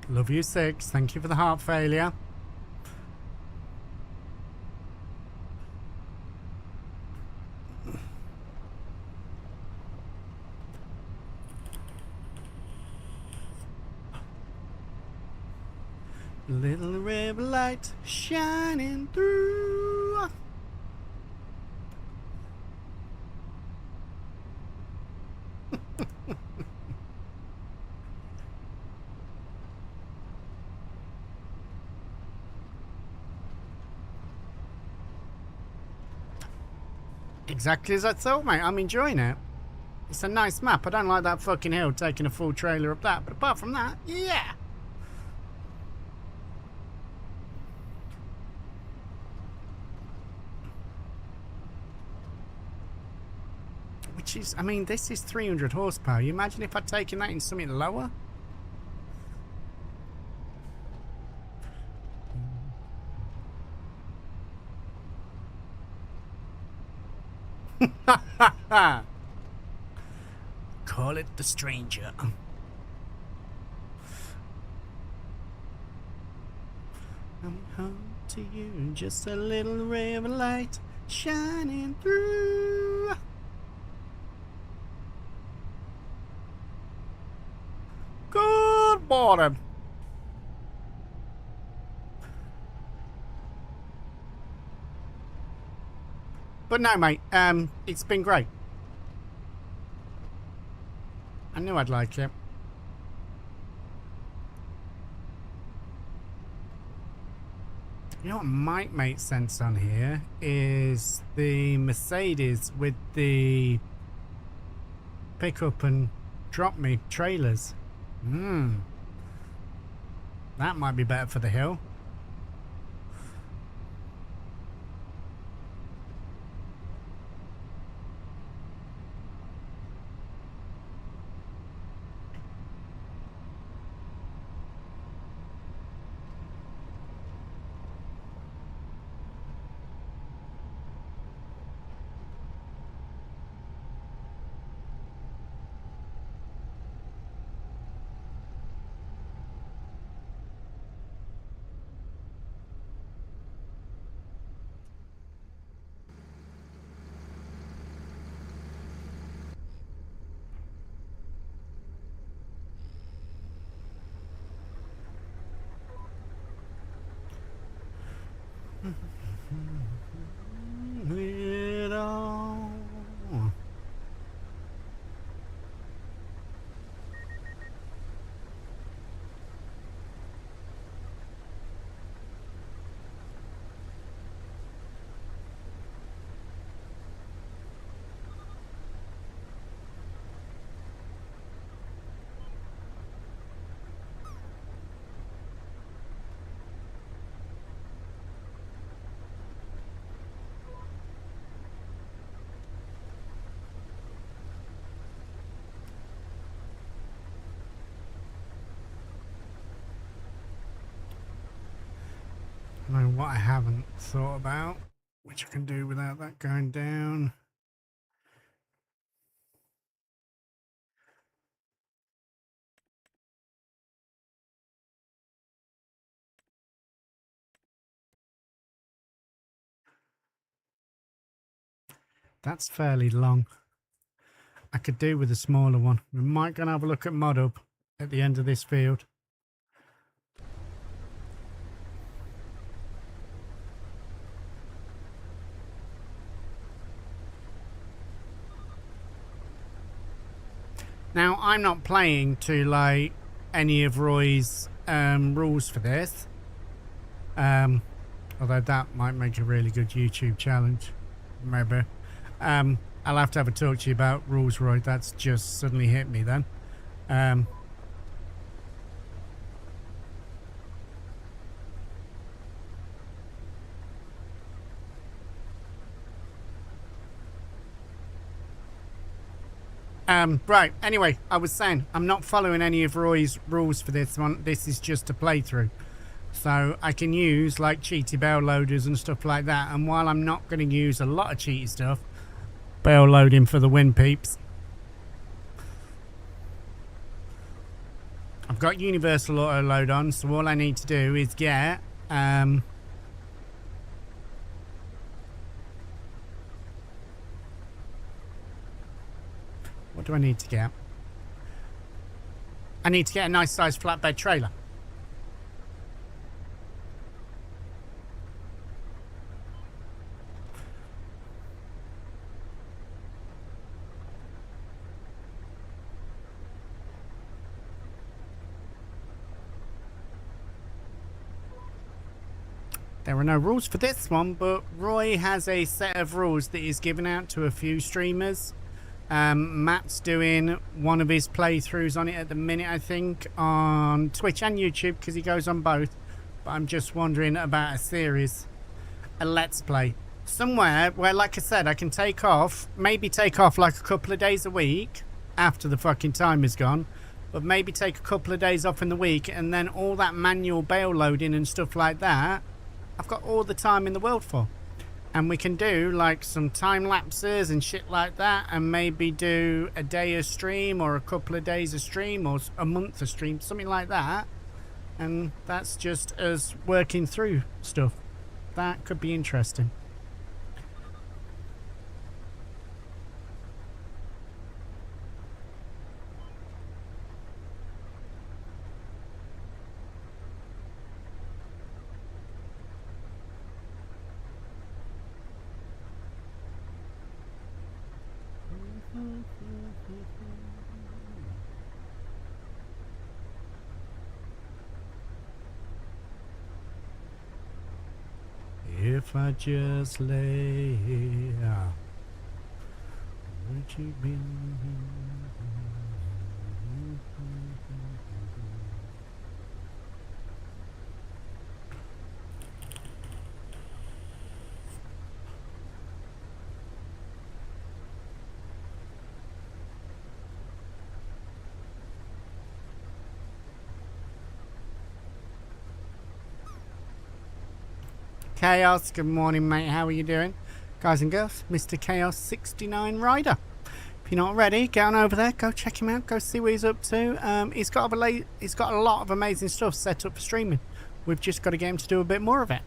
Love you, 6. Thank you for the heart failure. Little river light shining through. Exactly as I thought, mate. I'm enjoying it. It's a nice map. I don't like that fucking hill taking a full trailer up that, but apart from that, yeah. Which is, I mean, this is 300 horsepower. You imagine if I'd taken that in something lower? Call it the stranger. I'm home to you, just a little ray of light shining through. Good morning. But no, mate, it's been great. I knew I'd like it. You know what might make sense on here is the Mercedes with the pick up and drop me trailers. That might be better for the hill. It all. Know what I haven't thought about, which I can do without that going down. That's fairly long. I could do with a smaller one. We might go and have a look at Mod Hub at the end of this field. Now, I'm not playing to like any of Roy's rules for this. Although that might make a really good YouTube challenge. Maybe. I'll have to have a talk to you about rules, Roy. That's just suddenly hit me then. Right, anyway, I was saying, I'm not following any of Roy's rules for this one. This is just a playthrough. So I can use like cheaty bell loaders and stuff like that. And while I'm not going to use a lot of cheaty stuff, bell loading for the win, peeps. I've got universal auto load on, so all I need to do is get what do I need to get? I need to get a nice sized flatbed trailer. There are no rules for this one, but Roy has a set of rules that he's given out to a few streamers. Matt's doing one of his playthroughs on it at the minute, I think, on Twitch and YouTube, because he goes on both. But I'm just wondering about a series, a Let's Play. Somewhere where, like I said, I can take off, maybe take off like a couple of days a week after the fucking time is gone. But maybe take a couple of days off in the week, and then all that manual bail loading and stuff like that, I've got all the time in the world for. And we can do like some time lapses and shit like that, and maybe do a day of stream or a couple of days of stream or a month of stream, something like that. And that's just us working through stuff. That could be interesting. If I just lay here, would you be? Chaos, good morning, mate. How are you doing? Guys and girls, Mr. Chaos 69 Rider. If you're not ready, get on over there, go check him out, go see what he's up to. He's got a lot of amazing stuff set up for streaming. We've just got to get him to do a bit more of it.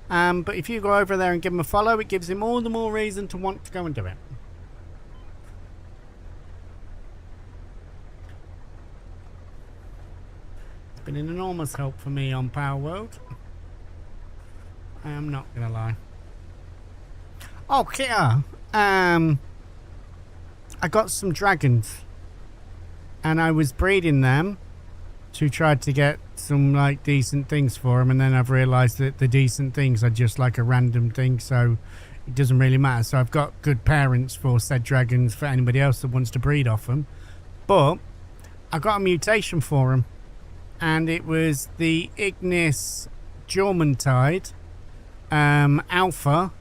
But if you go over there and give him a follow, it gives him all the more reason to want to go and do it. It's been an enormous help for me on Power World. I am not going to lie. Oh, yeah. I got some dragons, and I was breeding them to try to get some like decent things for them, and then I've realised that the decent things are just like a random thing, so it doesn't really matter. So I've got good parents for said dragons for anybody else that wants to breed off them, but I got a mutation for them, and it was the Ignis Drummard Alpha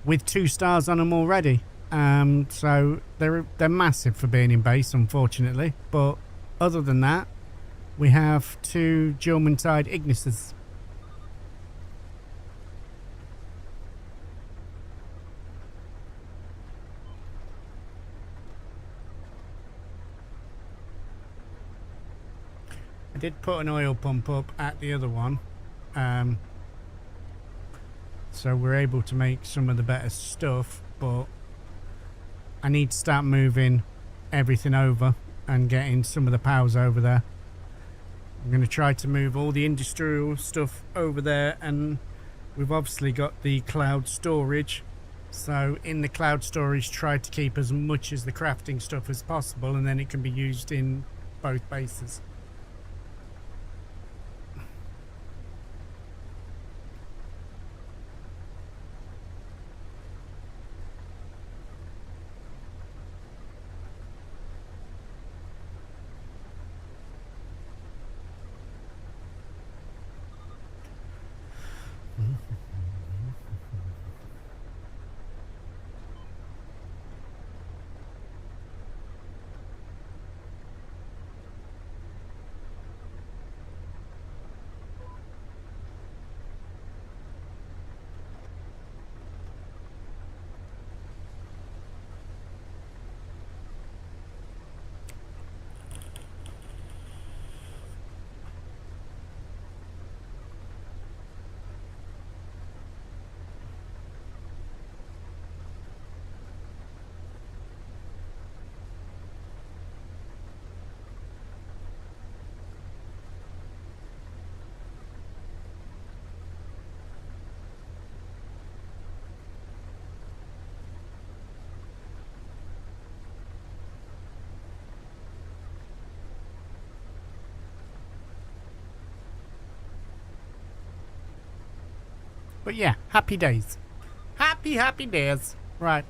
with 2 stars on them already. So they're massive for being in base, unfortunately, but other than that, we have 2 Drummard Ignises. I did put an oil pump up at the other one, so we're able to make some of the better stuff, but I need to start moving everything over and getting some of the powers over there. I'm going to try to move all the industrial stuff over there, and we've obviously got the cloud storage, so in the cloud storage try to keep as much as the crafting stuff as possible, and then it can be used in both bases. But yeah, happy days. Happy days. Right.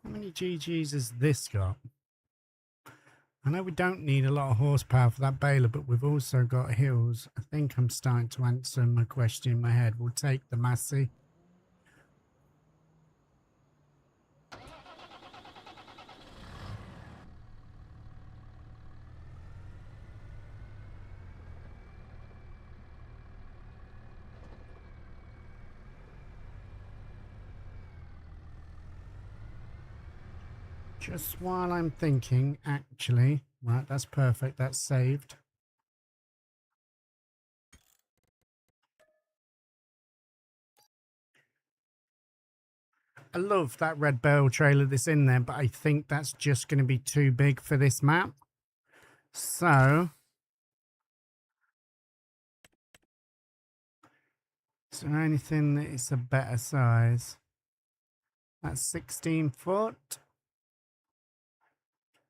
How many GGs has this got? I know we don't need a lot of horsepower for that baler, but we've also got hills. I think I'm starting to answer my question in my head. We'll take the Massey. Just while I'm thinking, actually, right, that's perfect. That's saved. I love that red barrel trailer that's in there, but I think that's just going to be too big for this map. So, is there anything that is a better size? That's 16 foot.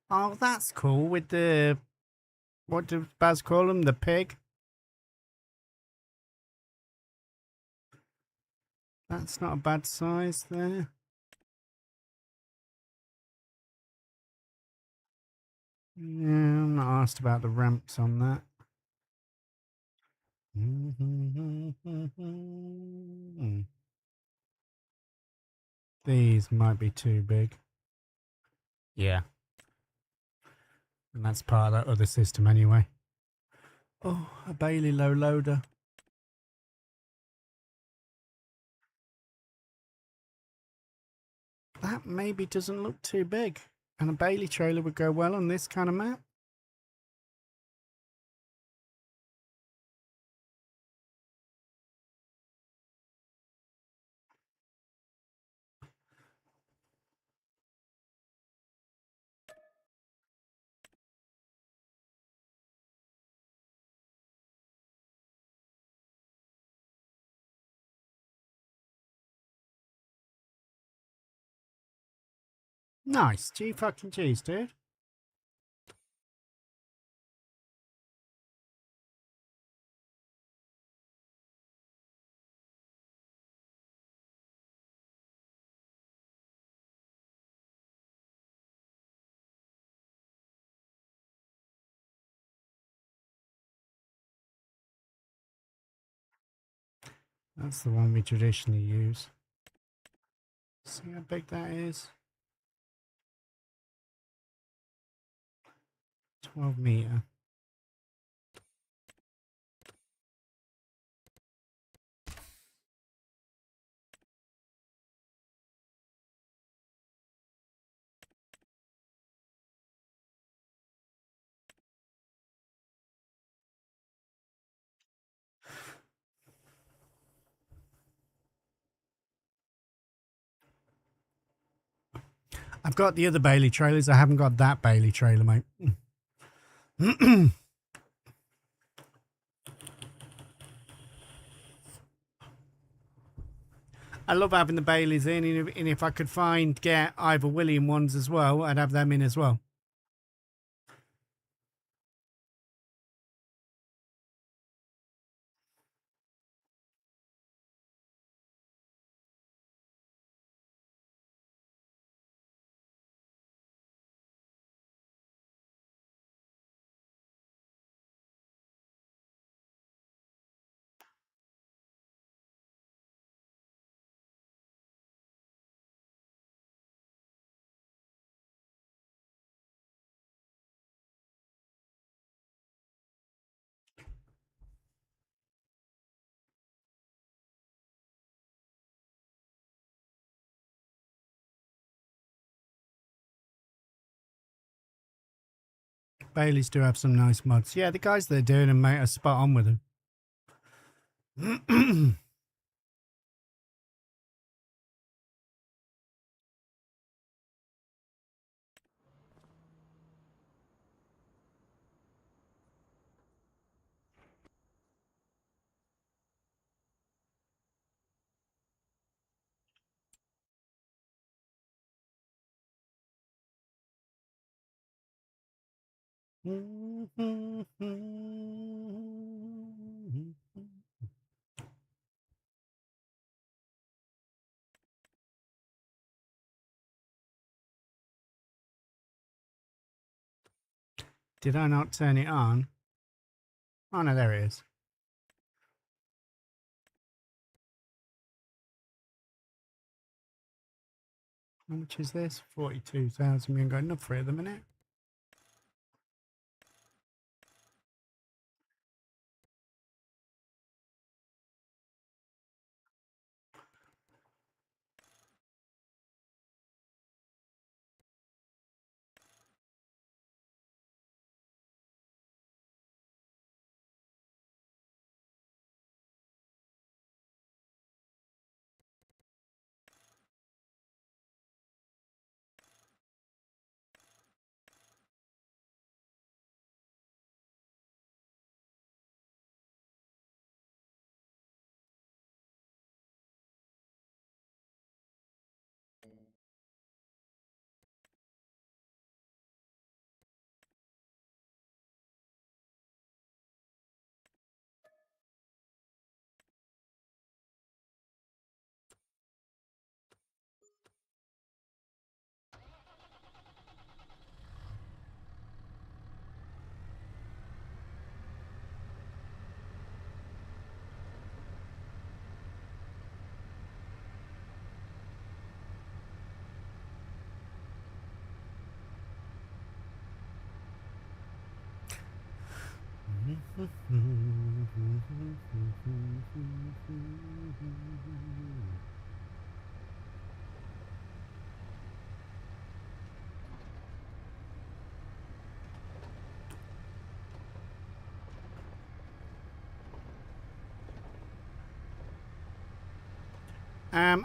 Oh, that's cool with the, what does Baz call them? The pig? That's not a bad size there. Yeah, I'm not asked about the ramps on that. These might be too big. Yeah. And that's part of that other system anyway. Oh, a Bailey low loader. That maybe doesn't look too big. And a Bailey trailer would go well on this kind of map. Nice. G fucking G's, dude. That's the one we traditionally use. See how big that is? 12 meter. I've got the other Bailey trailers. I haven't got that Bailey trailer, mate. I love having the Baileys in, and if I could get Ivor William ones as well, I'd have them in as well. Baileys do have some nice mods. Yeah, the guys that are doing them, mate, are spot on with them. Did I not turn it on? Oh no, there it is. How much is this? 42,000. We ain't got enough for it at the minute.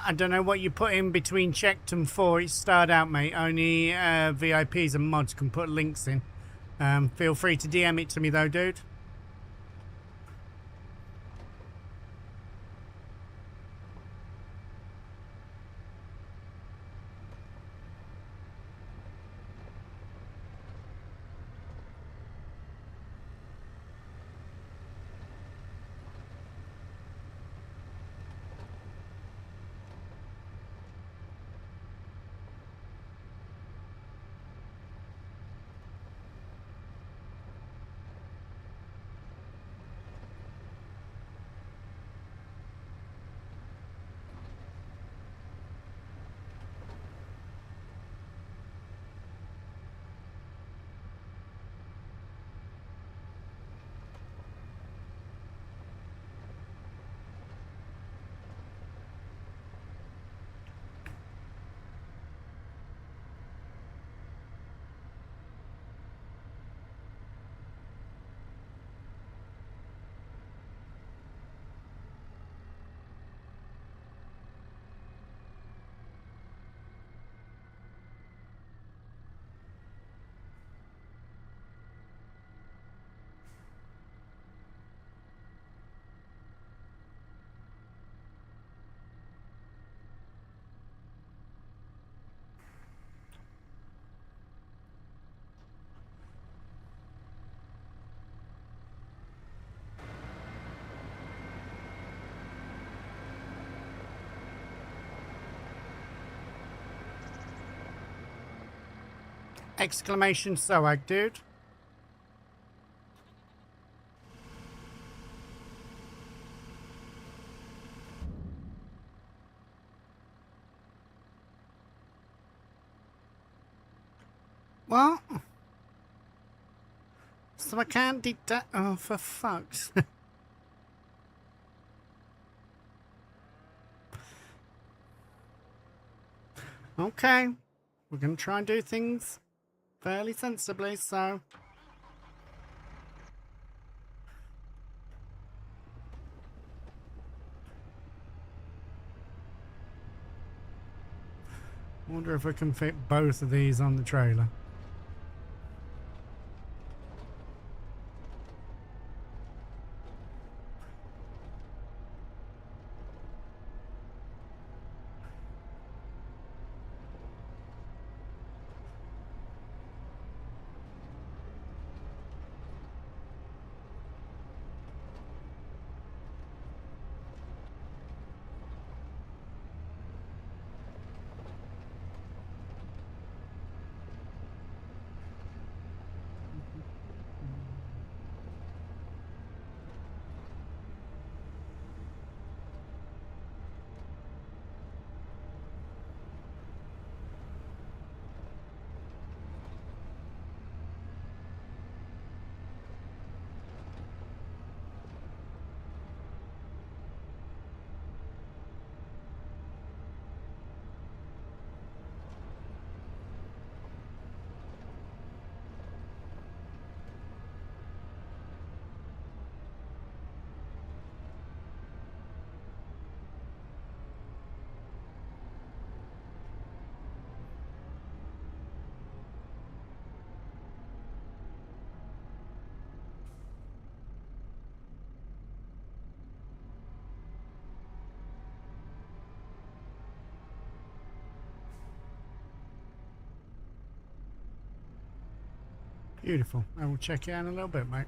I don't know what you put in between checked and 4. It started out, mate. Only VIPs and mods can put links in. Feel free to DM it to me, though, dude. Exclamation SOAG, dude. What? So I can't detect... Oh, for fuck's... Okay. We're going to try and do things fairly sensibly, so... Wonder if I can fit both of these on the trailer. Beautiful. I will check it out in a little bit, mate.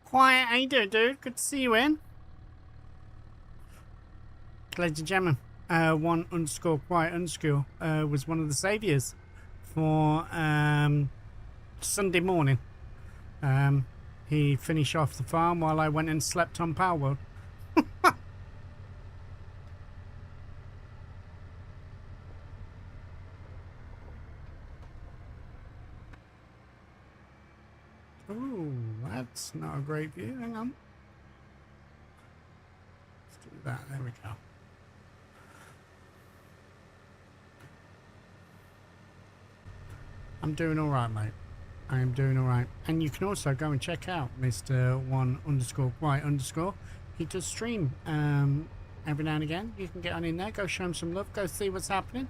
Quiet, how you doing, dude? Good to see you in. Ladies and gentlemen, one underscore quiet underscore was one of the saviours for Sunday morning. He finished off the farm while I went and slept on Power World. Ooh, that's not a great view. Hang on. Let's do that. There we go. I'm doing all right, mate. I am doing all right. And you can also go and check out Mr. One underscore quiet underscore. He does stream every now and again. You can get on in there, go show him some love, go see what's happening.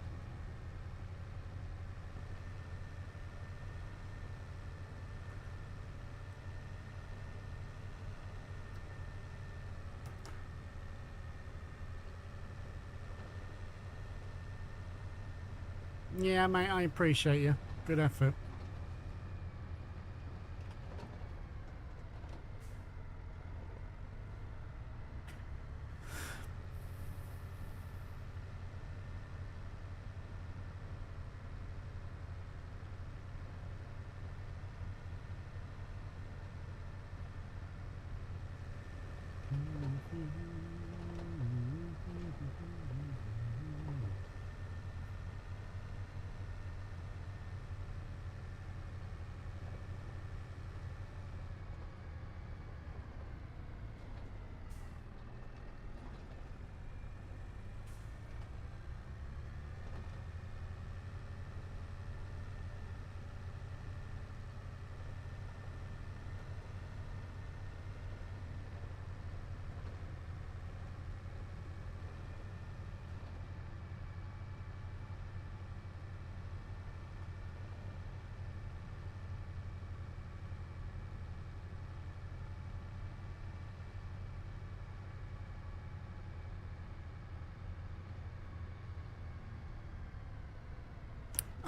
Yeah, mate, I appreciate you. Good effort.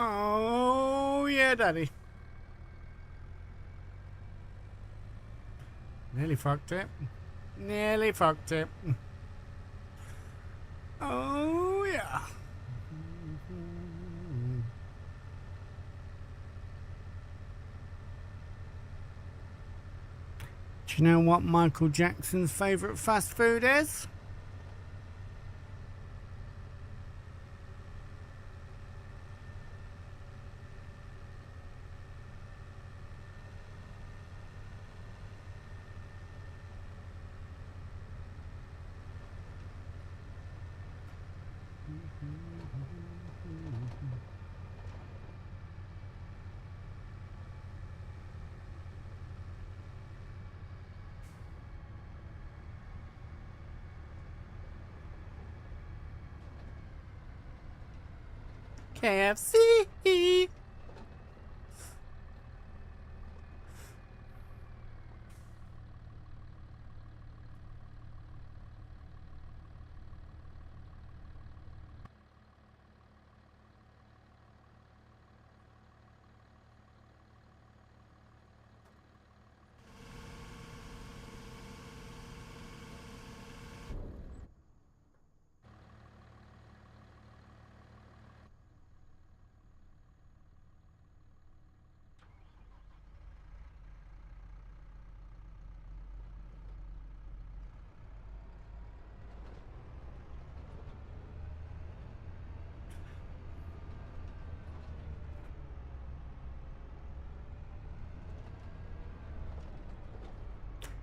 Oh, yeah, Daddy. Nearly fucked it. Nearly fucked it. Oh, yeah. Do you know what Michael Jackson's favourite fast food is? KFC.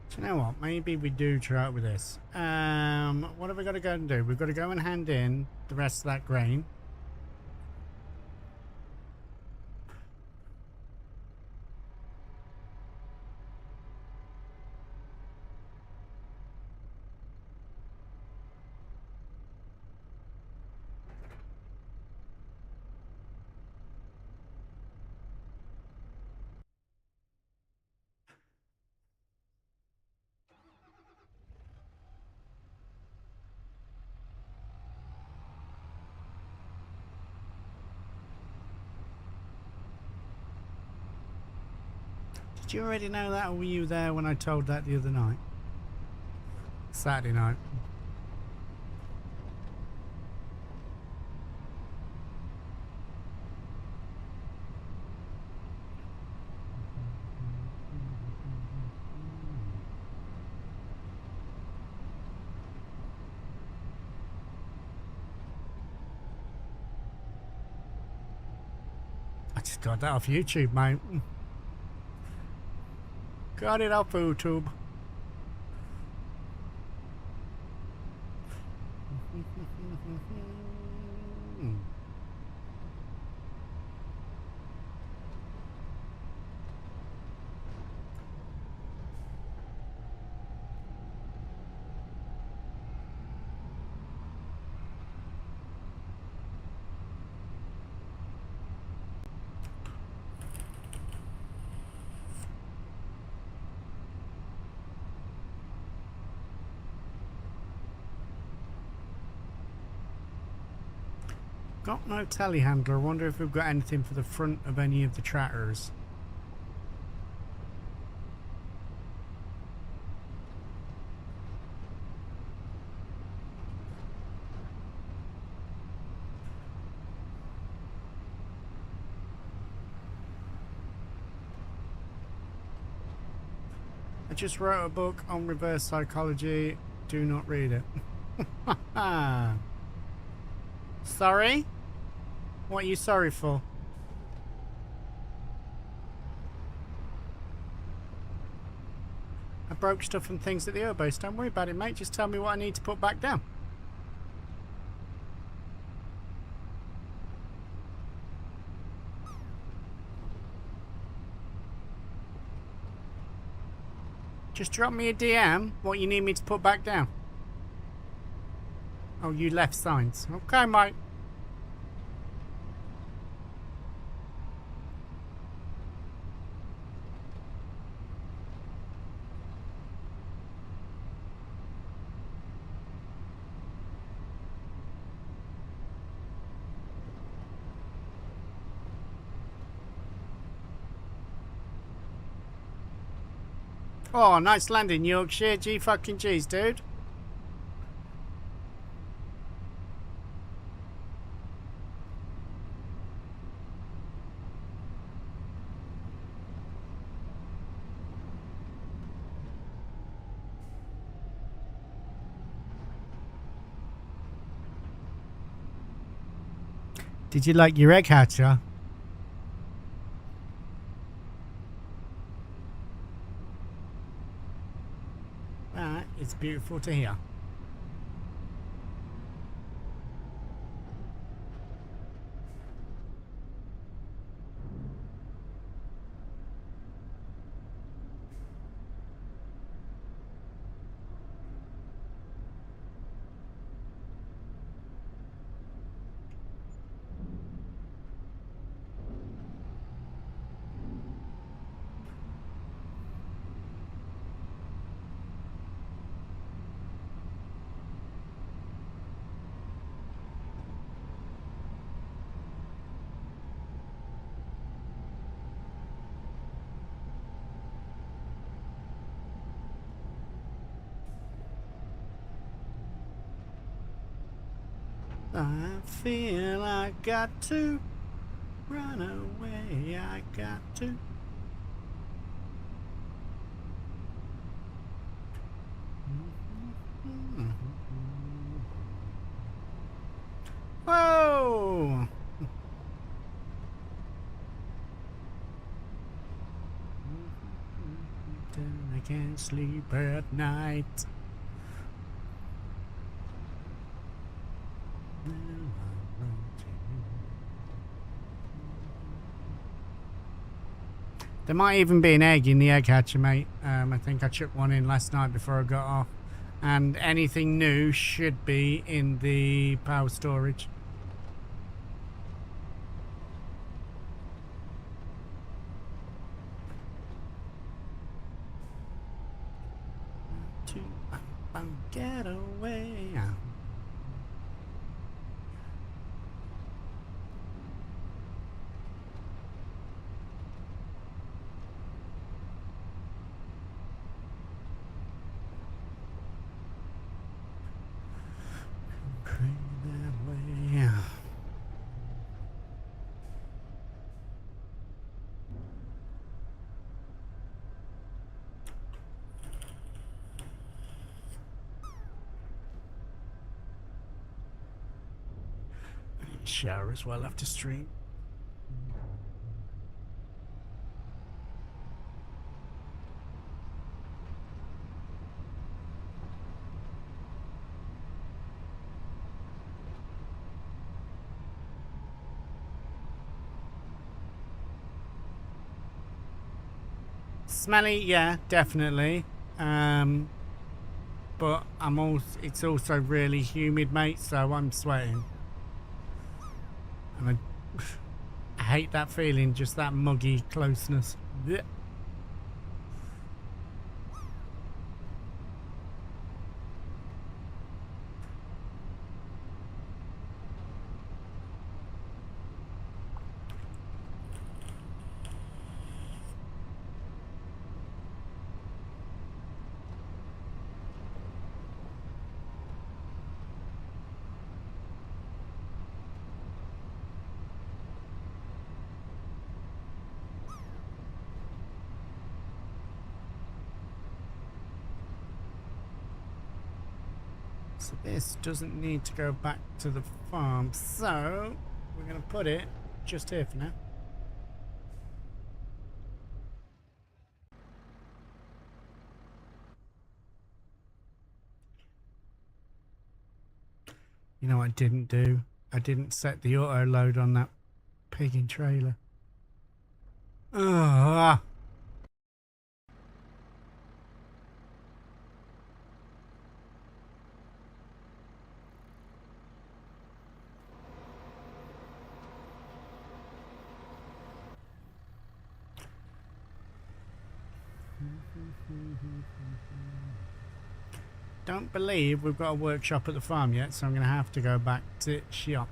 Do you know what? Maybe we do try out with this. What have we got to go and do? We've got to go and hand in the rest of that grain. Did you already know that, or were you there when I told that the other night? Saturday night. I just got that off YouTube, mate. Got it off YouTube. Got no telehandler. Wonder if we've got anything for the front of any of the tractors. I just wrote a book on reverse psychology. Do not read it. Sorry? What are you sorry for? I broke stuff and things at the airbase. Don't worry about it, mate. Just tell me what I need to put back down. Just drop me a DM what you need me to put back down. Oh, you left signs. Okay, mate. Oh, nice landing, Yorkshire. G fucking G's, dude. Did you like your egg hatcher? It's beautiful to hear. I feel I got to run away. I got to. Whoa! I can't sleep at night. There might even be an egg in the egg hatcher, mate. I think I chucked one in last night before I got off. And anything new should be in the power storage. To get away. Shower as well after stream. Smelly, yeah, definitely. But it's also really humid, mate, so I'm sweating. And I hate that feeling, just that muggy closeness. Blech. So this doesn't need to go back to the farm, so we're going to put it just here for now. You know what I didn't do? I didn't set the auto load on that pigging trailer. Ah. Don't believe we've got a workshop at the farm yet, so I'm going to have to go back to shop.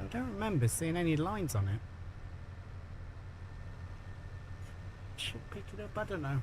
I don't remember seeing any lines on it. Should pick it up, I don't know.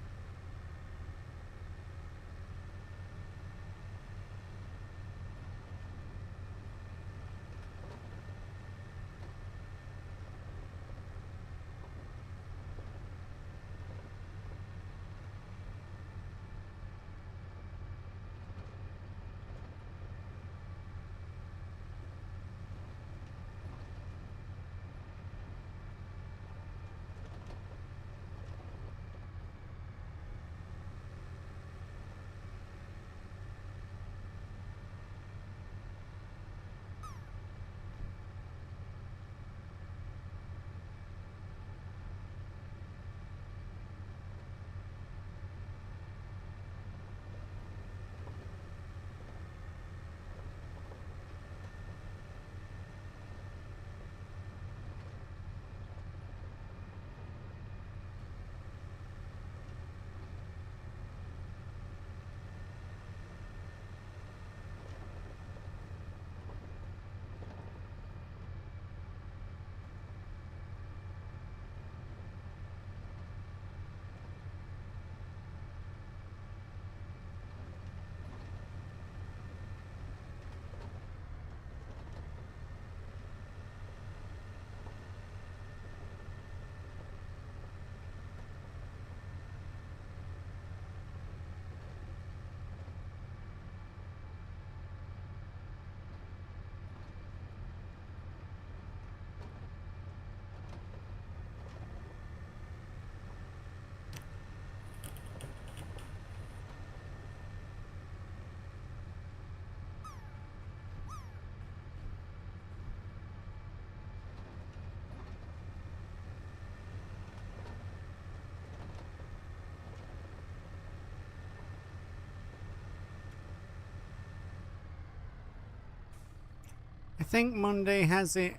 I think Monday has it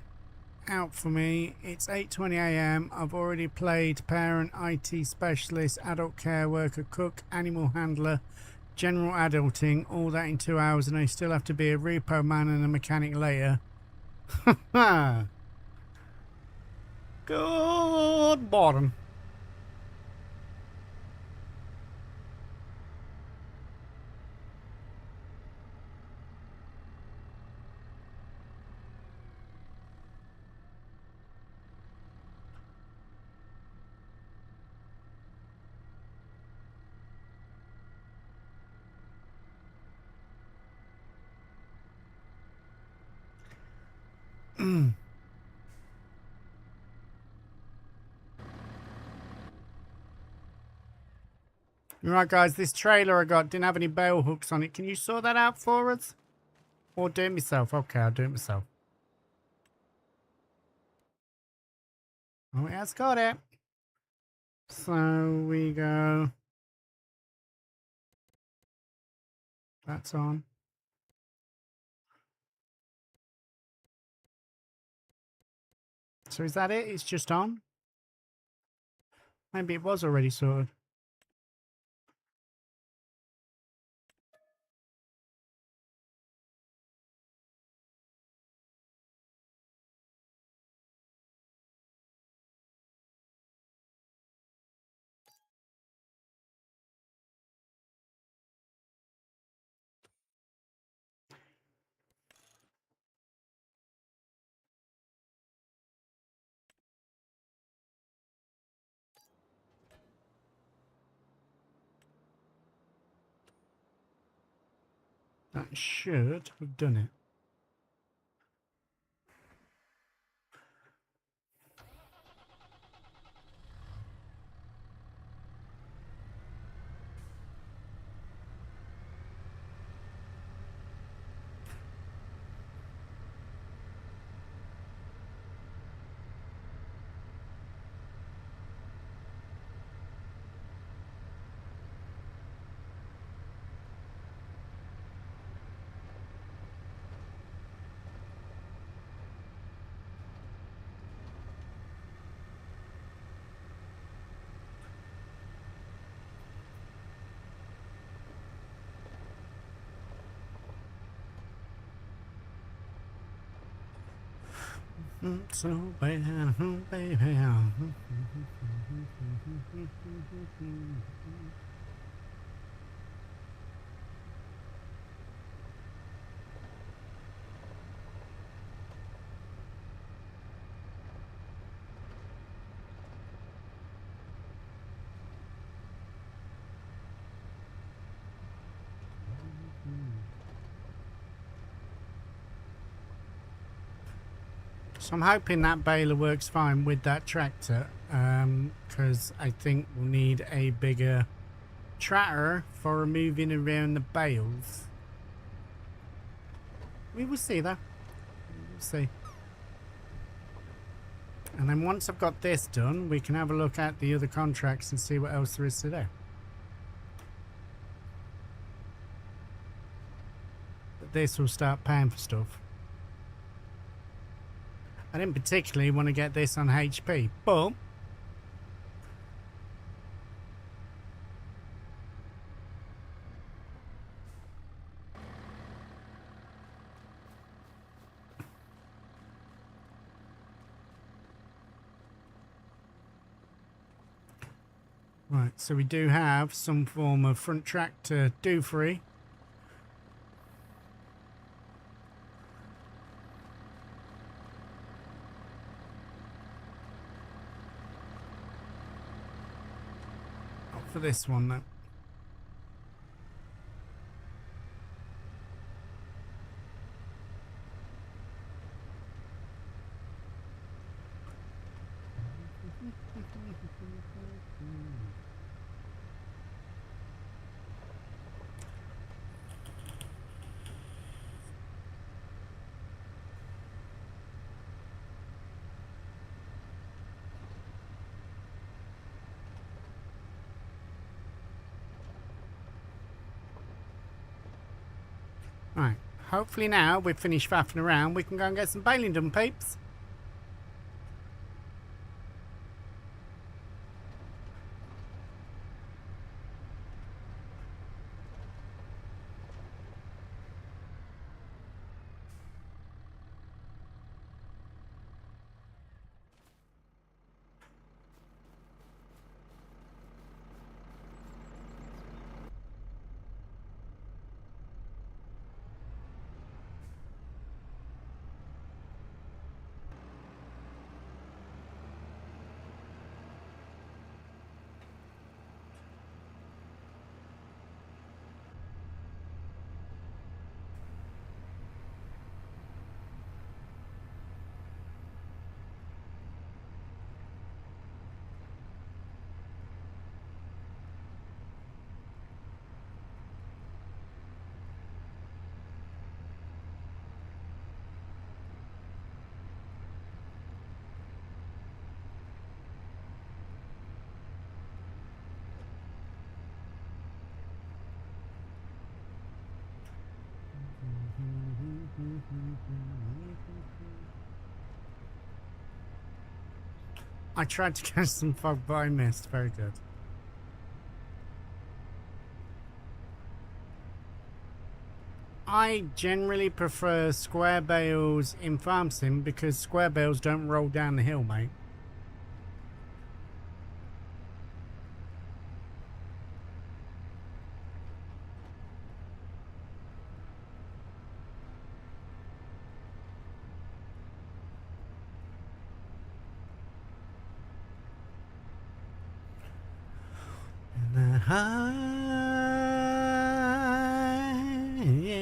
out for me. It's 8:20 a.m. I've already played parent, IT specialist, adult care worker, cook, animal handler, general adulting, all that in 2 hours, and I still have to be a repo man and a mechanic later. Good bottom. Right, guys, this trailer I got didn't have any bale hooks on it. Can you sort that out for us? Or do it myself? Okay, I'll do it myself. Oh, it has got it. So we go. That's on. So is that it? It's just on? Maybe it was already sorted. That should have done it. So bad, baby. So I'm hoping that baler works fine with that tractor, because I think we'll need a bigger tractor for moving around the bales. We will see though. We'll see. And then once I've got this done, we can have a look at the other contracts and see what else there is to do. But this will start paying for stuff. I didn't particularly want to get this on HP, but right, so we do have some form of front tractor do free. Not for this one though. Right, hopefully now we've finished faffing around, we can go and get some baling done, peeps. I tried to catch some fog, but I missed. Very good. I generally prefer square bales in farm sim because square bales don't roll down the hill, mate. Yeah.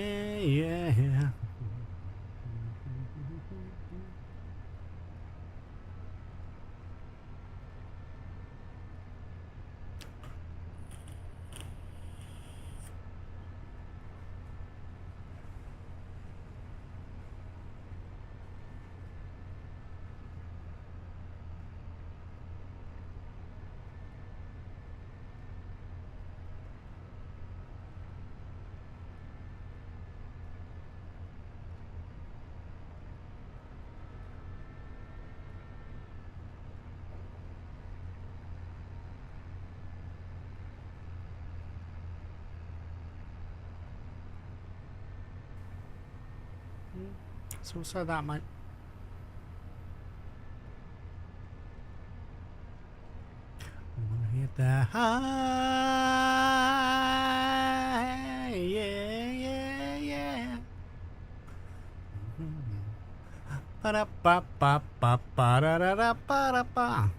It's also that, mate. Hit the high, yeah. Ba-da-ba-ba-ba-ba-da-da-da-ba-da-ba.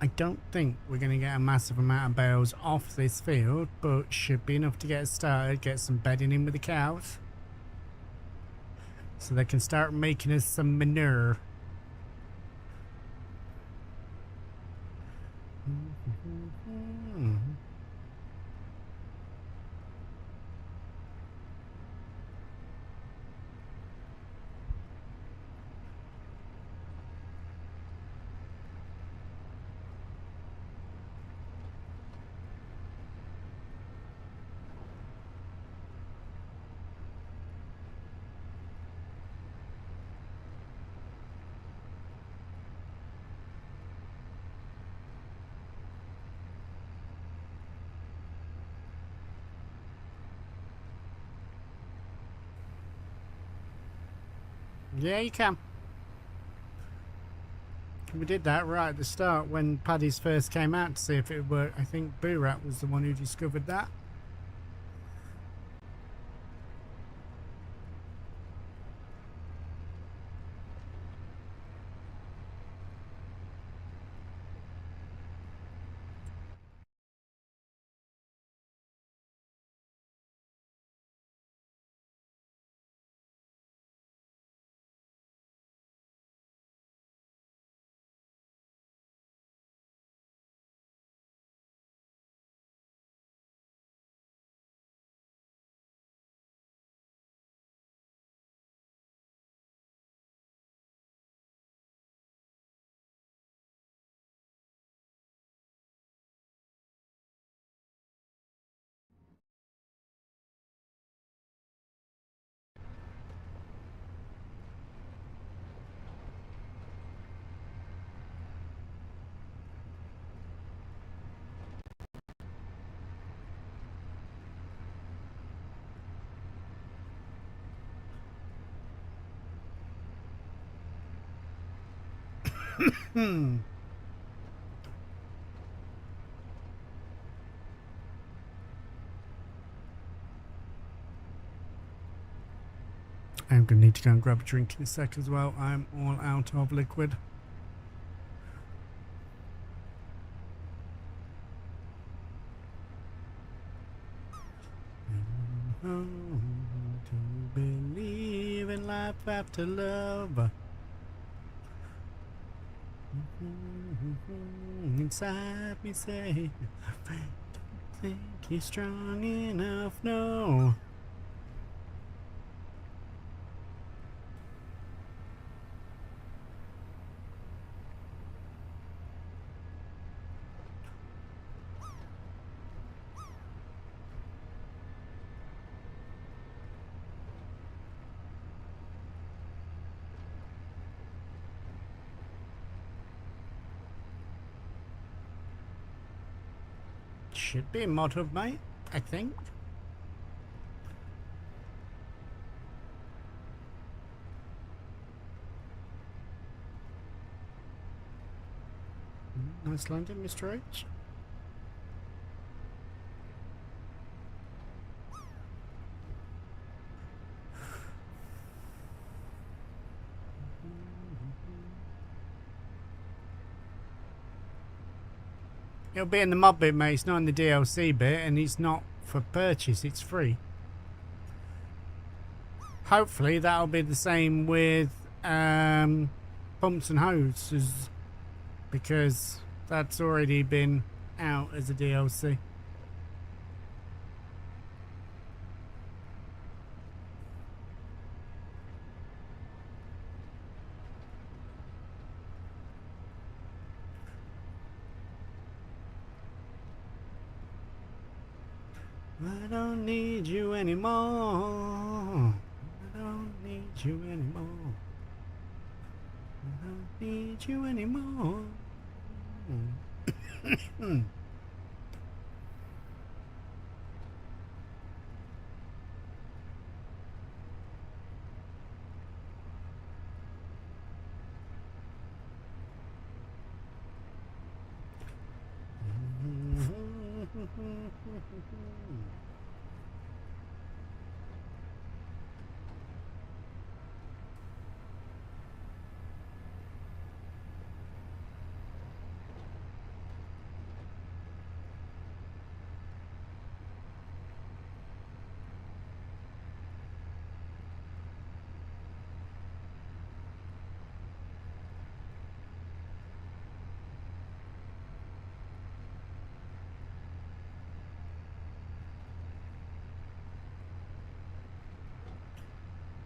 I don't think we're going to get a massive amount of bales off this field, but should be enough to get us started, get some bedding in with the cows, so they can start making us some manure. Yeah, you can. We did that right at the start when Paddy's first came out to see if it worked. I think Boorat was the one who discovered that. I'm going to need to go and grab a drink in a sec as well. I'm all out of liquid. Oh, to believe in life after love. Inside me say, don't think you're strong enough, no. Should be a mod hub, mate, I think. Nice landing, Mr. H. It'll be in the mod bit, mate. It's not in the DLC bit, and it's not for purchase. It's free. Hopefully, that'll be the same with pumps and hoses, because that's already been out as a DLC. I don't need you anymore. I don't need you anymore. I don't need you anymore.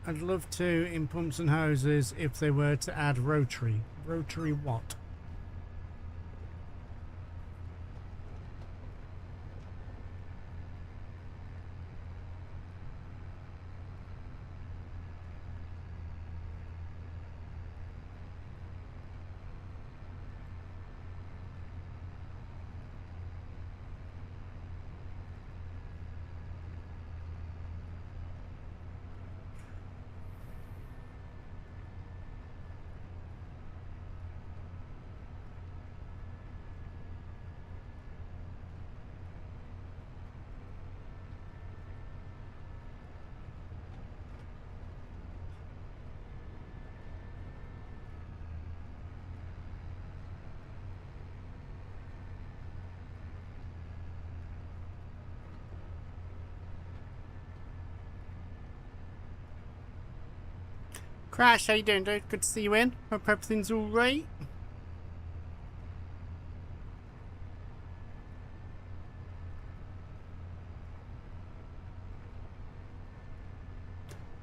I'd love to in pumps and hoses if they were to add rotary. Rotary what? Crash, how you doing, dude? Good to see you in. Hope everything's all right.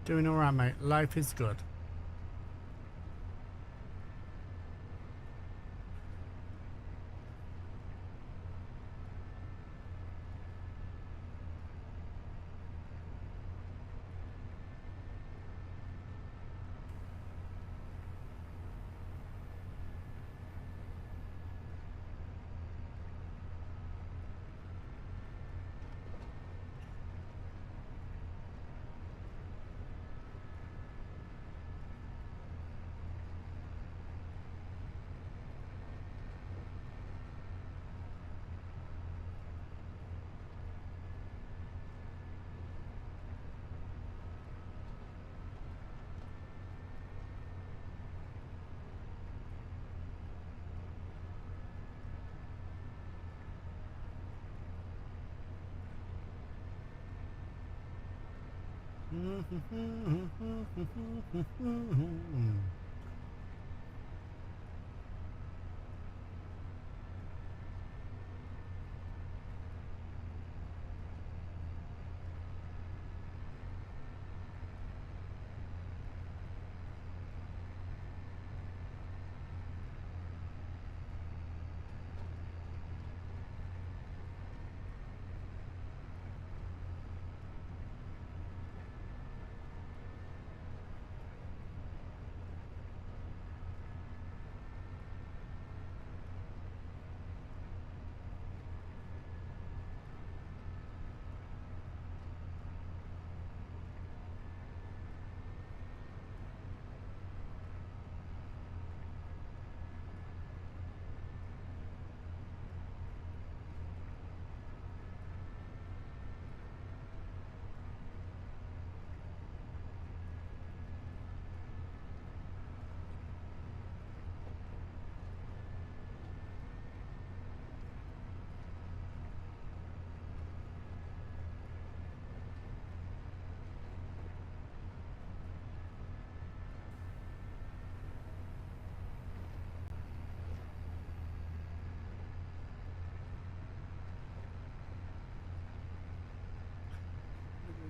Doing all right, mate. Life is good.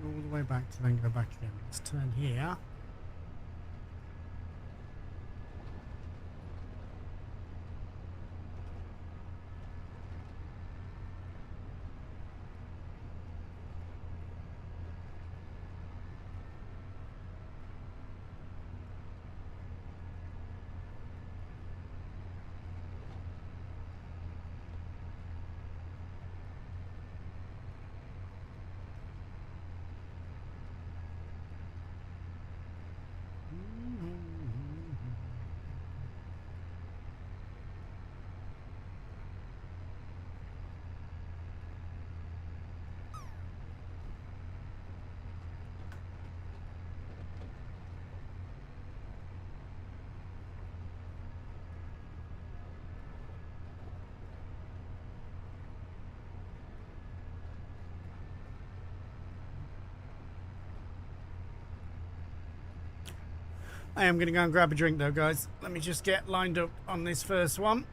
All the way back to then go back again. Let's turn here. I am going to go and grab a drink though, guys. Let me just get lined up on this first one.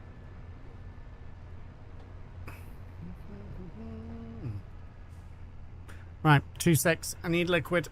Right, 2 secs. I need liquid.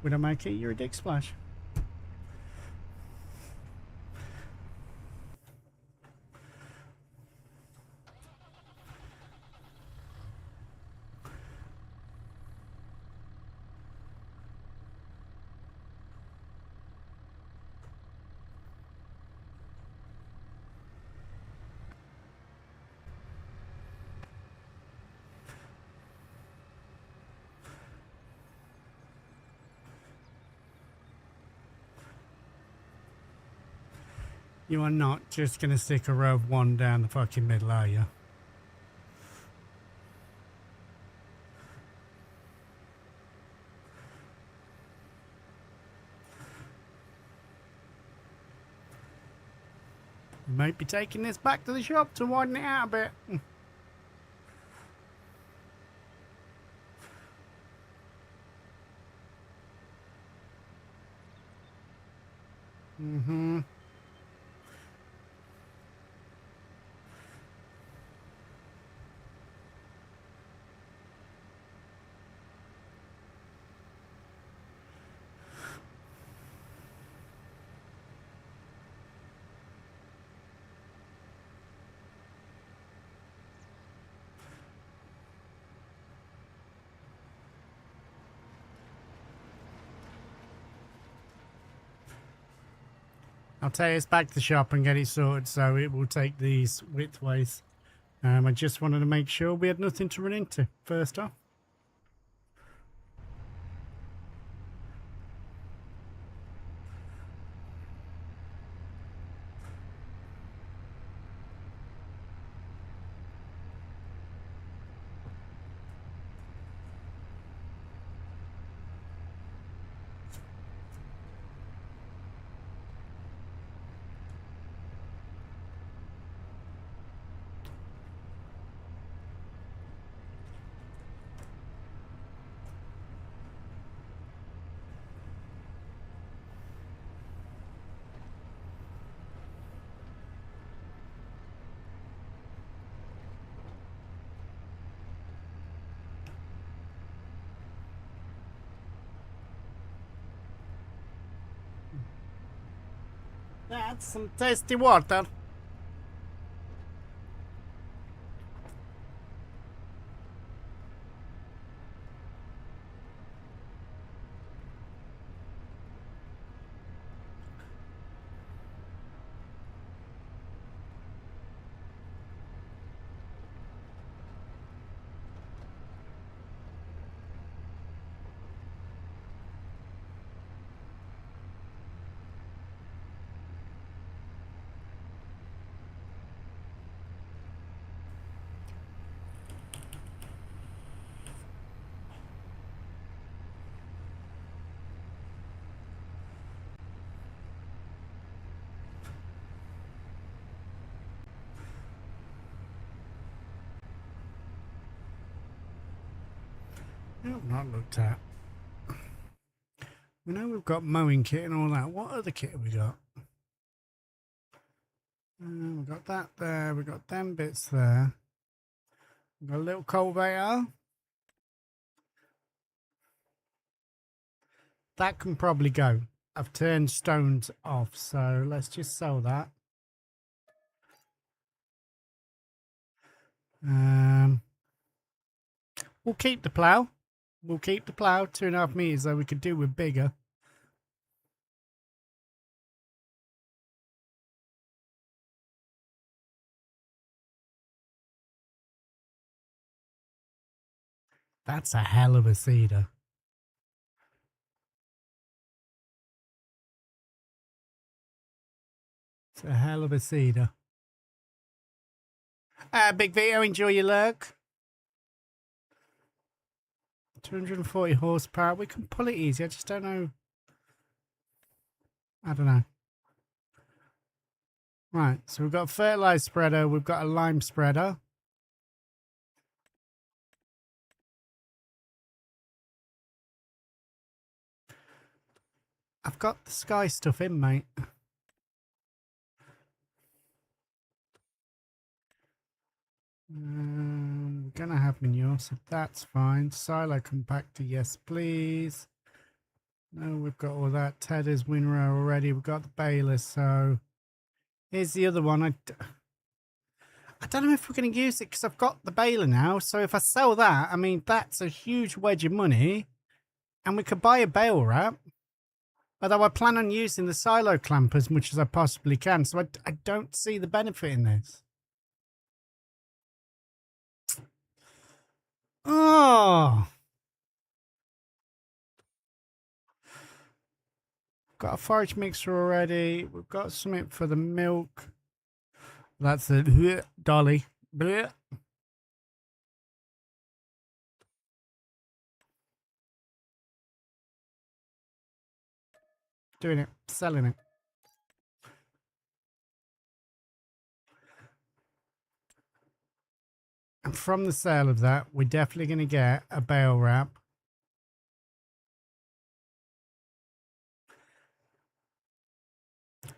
We don't make it, you're a dick splash. You are not just going to stick a row of one down the fucking middle, are you? You might be taking this back to the shop to widen it out a bit. Mm-hmm. I'll take this back to the shop and get it sorted so it will take these widthways. I just wanted to make sure we had nothing to run into first off. That's some tasty water. Nope, not looked at. We know we've got mowing kit and all that. What other kit have we got? We've got that there. We've got them bits there. We've got a little cultivator. That can probably go. I've turned stones off, so let's just sell that. We'll keep the plough. We'll keep the plough. 2.5 meters, though we could do with bigger. That's a hell of a cedar. It's a hell of a cedar. Big Vito, enjoy your lurk. 240 horsepower. We can pull it easy. I just don't know. I don't know. Right, so we've got a fertilizer spreader. We've got a lime spreader. I've got the sky stuff in, mate. We're gonna have manure, so that's fine. Silo compactor, yes please. No, we've got all that. Tedder's Winrow already. We've got the baler. So here's the other one. I don't know if we're going to use it because I've got the baler now. So if I sell that, I mean, that's a huge wedge of money. And we could buy a bale wrap. Although I plan on using the silo clamp as much as I possibly can. So I don't see the benefit in this. Oh, got a forage mixer already. We've got something for the milk. That's the dolly. Blech. Doing it, selling it. And from the sale of that, we're definitely going to get a bale wrap.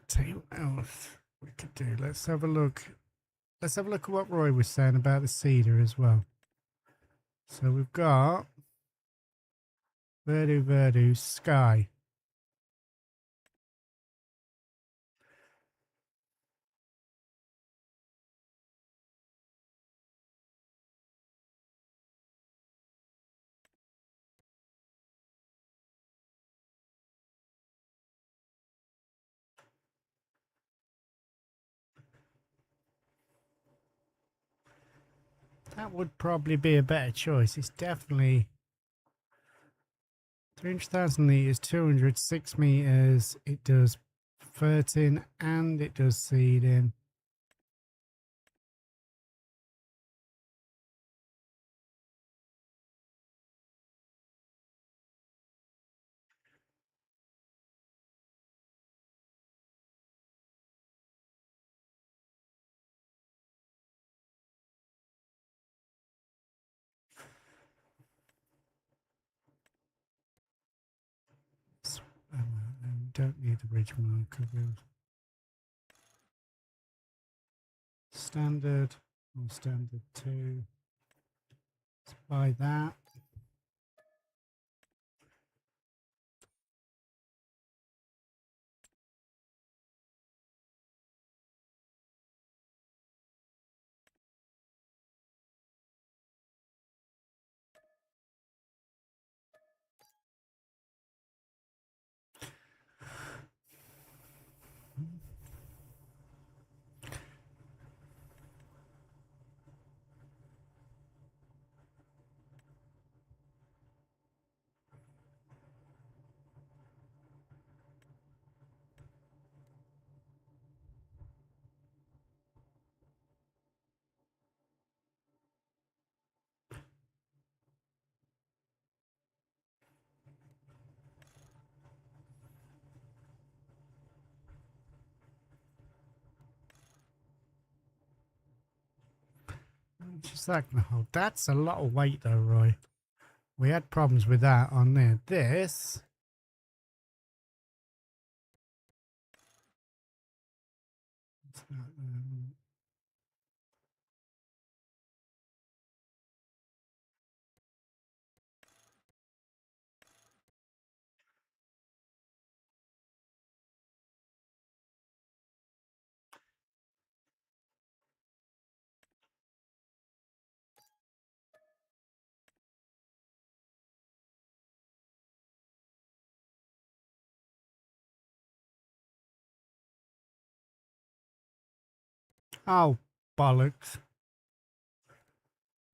Tell you what else we could do. Let's have a look. Let's have a look at what Roy was saying about the cedar as well. So we've got Verdu, Sky. That would probably be a better choice. It's definitely 300,000 litres, 206 meters. It does fertin and it does seeding. Don't need the ridge marker. Standard or standard 2. Let's buy that. Just that going to hold. That's a lot of weight though, Roy. We had problems with that on there. This. Oh, bollocks.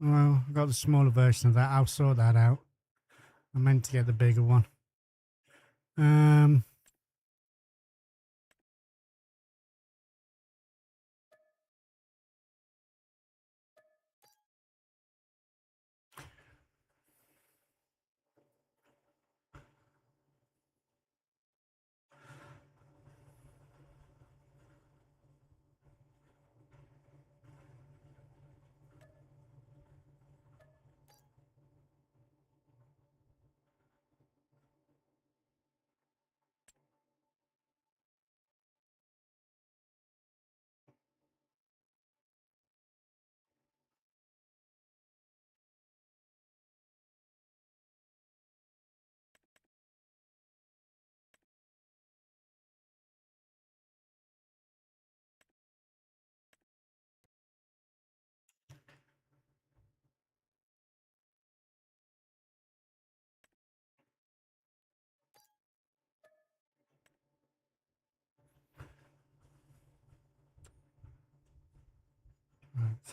Well, I got the smaller version of that. I'll sort that out. I meant to get the bigger one.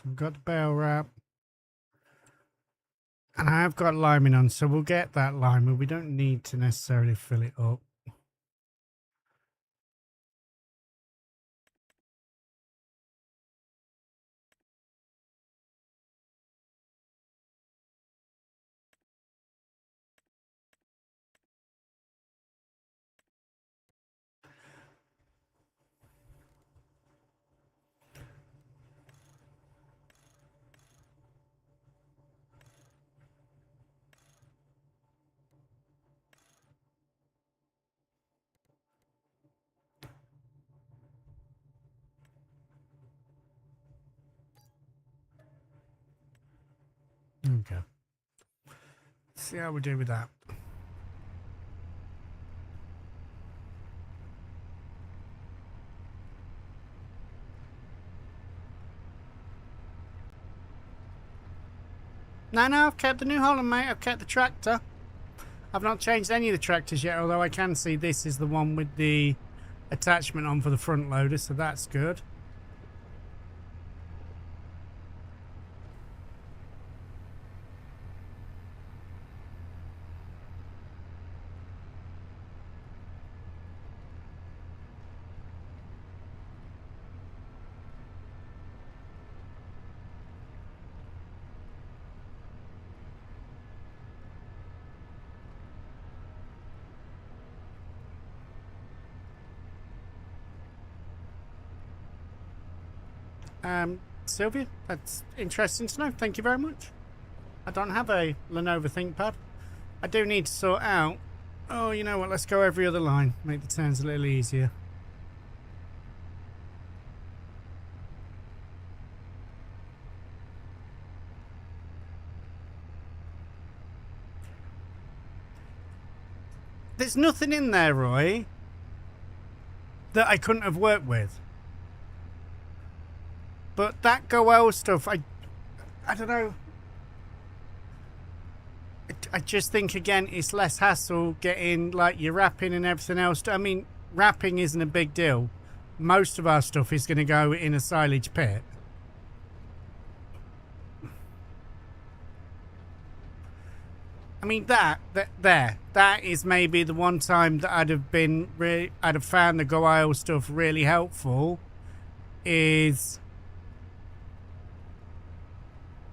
So we've got the bale wrap. And I have got liming on, so we'll get that lime. We don't need to necessarily fill it up. Okay. See how we do with that. No, I've kept the New Holland, mate. I've kept the tractor. I've not changed any of the tractors yet, although I can see this is the one with the attachment on for the front loader, so that's good. Sylvia, that's interesting to know. Thank you very much. I don't have a Lenovo ThinkPad. I do need to sort out... Oh, you know what? Let's go every other line. Make the turns a little easier. There's nothing in there, Roy, that I couldn't have worked with. But that Goel stuff, I don't know. I just think, again, it's less hassle getting, like, your wrapping and everything else. I mean, wrapping isn't a big deal. Most of our stuff is going to go in a silage pit. I mean, that is maybe the one time that I'd have found the Goel stuff really helpful, is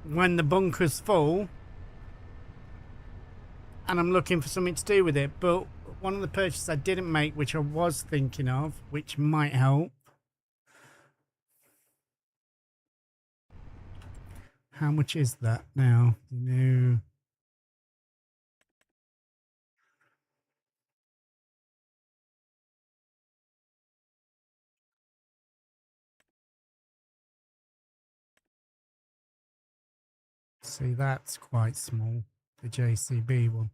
when the bunker's full and I'm looking for something to do with it. But one of the purchases I didn't make, which I was thinking of, which might help. How much is that now? No. See, that's quite small, the JCB one.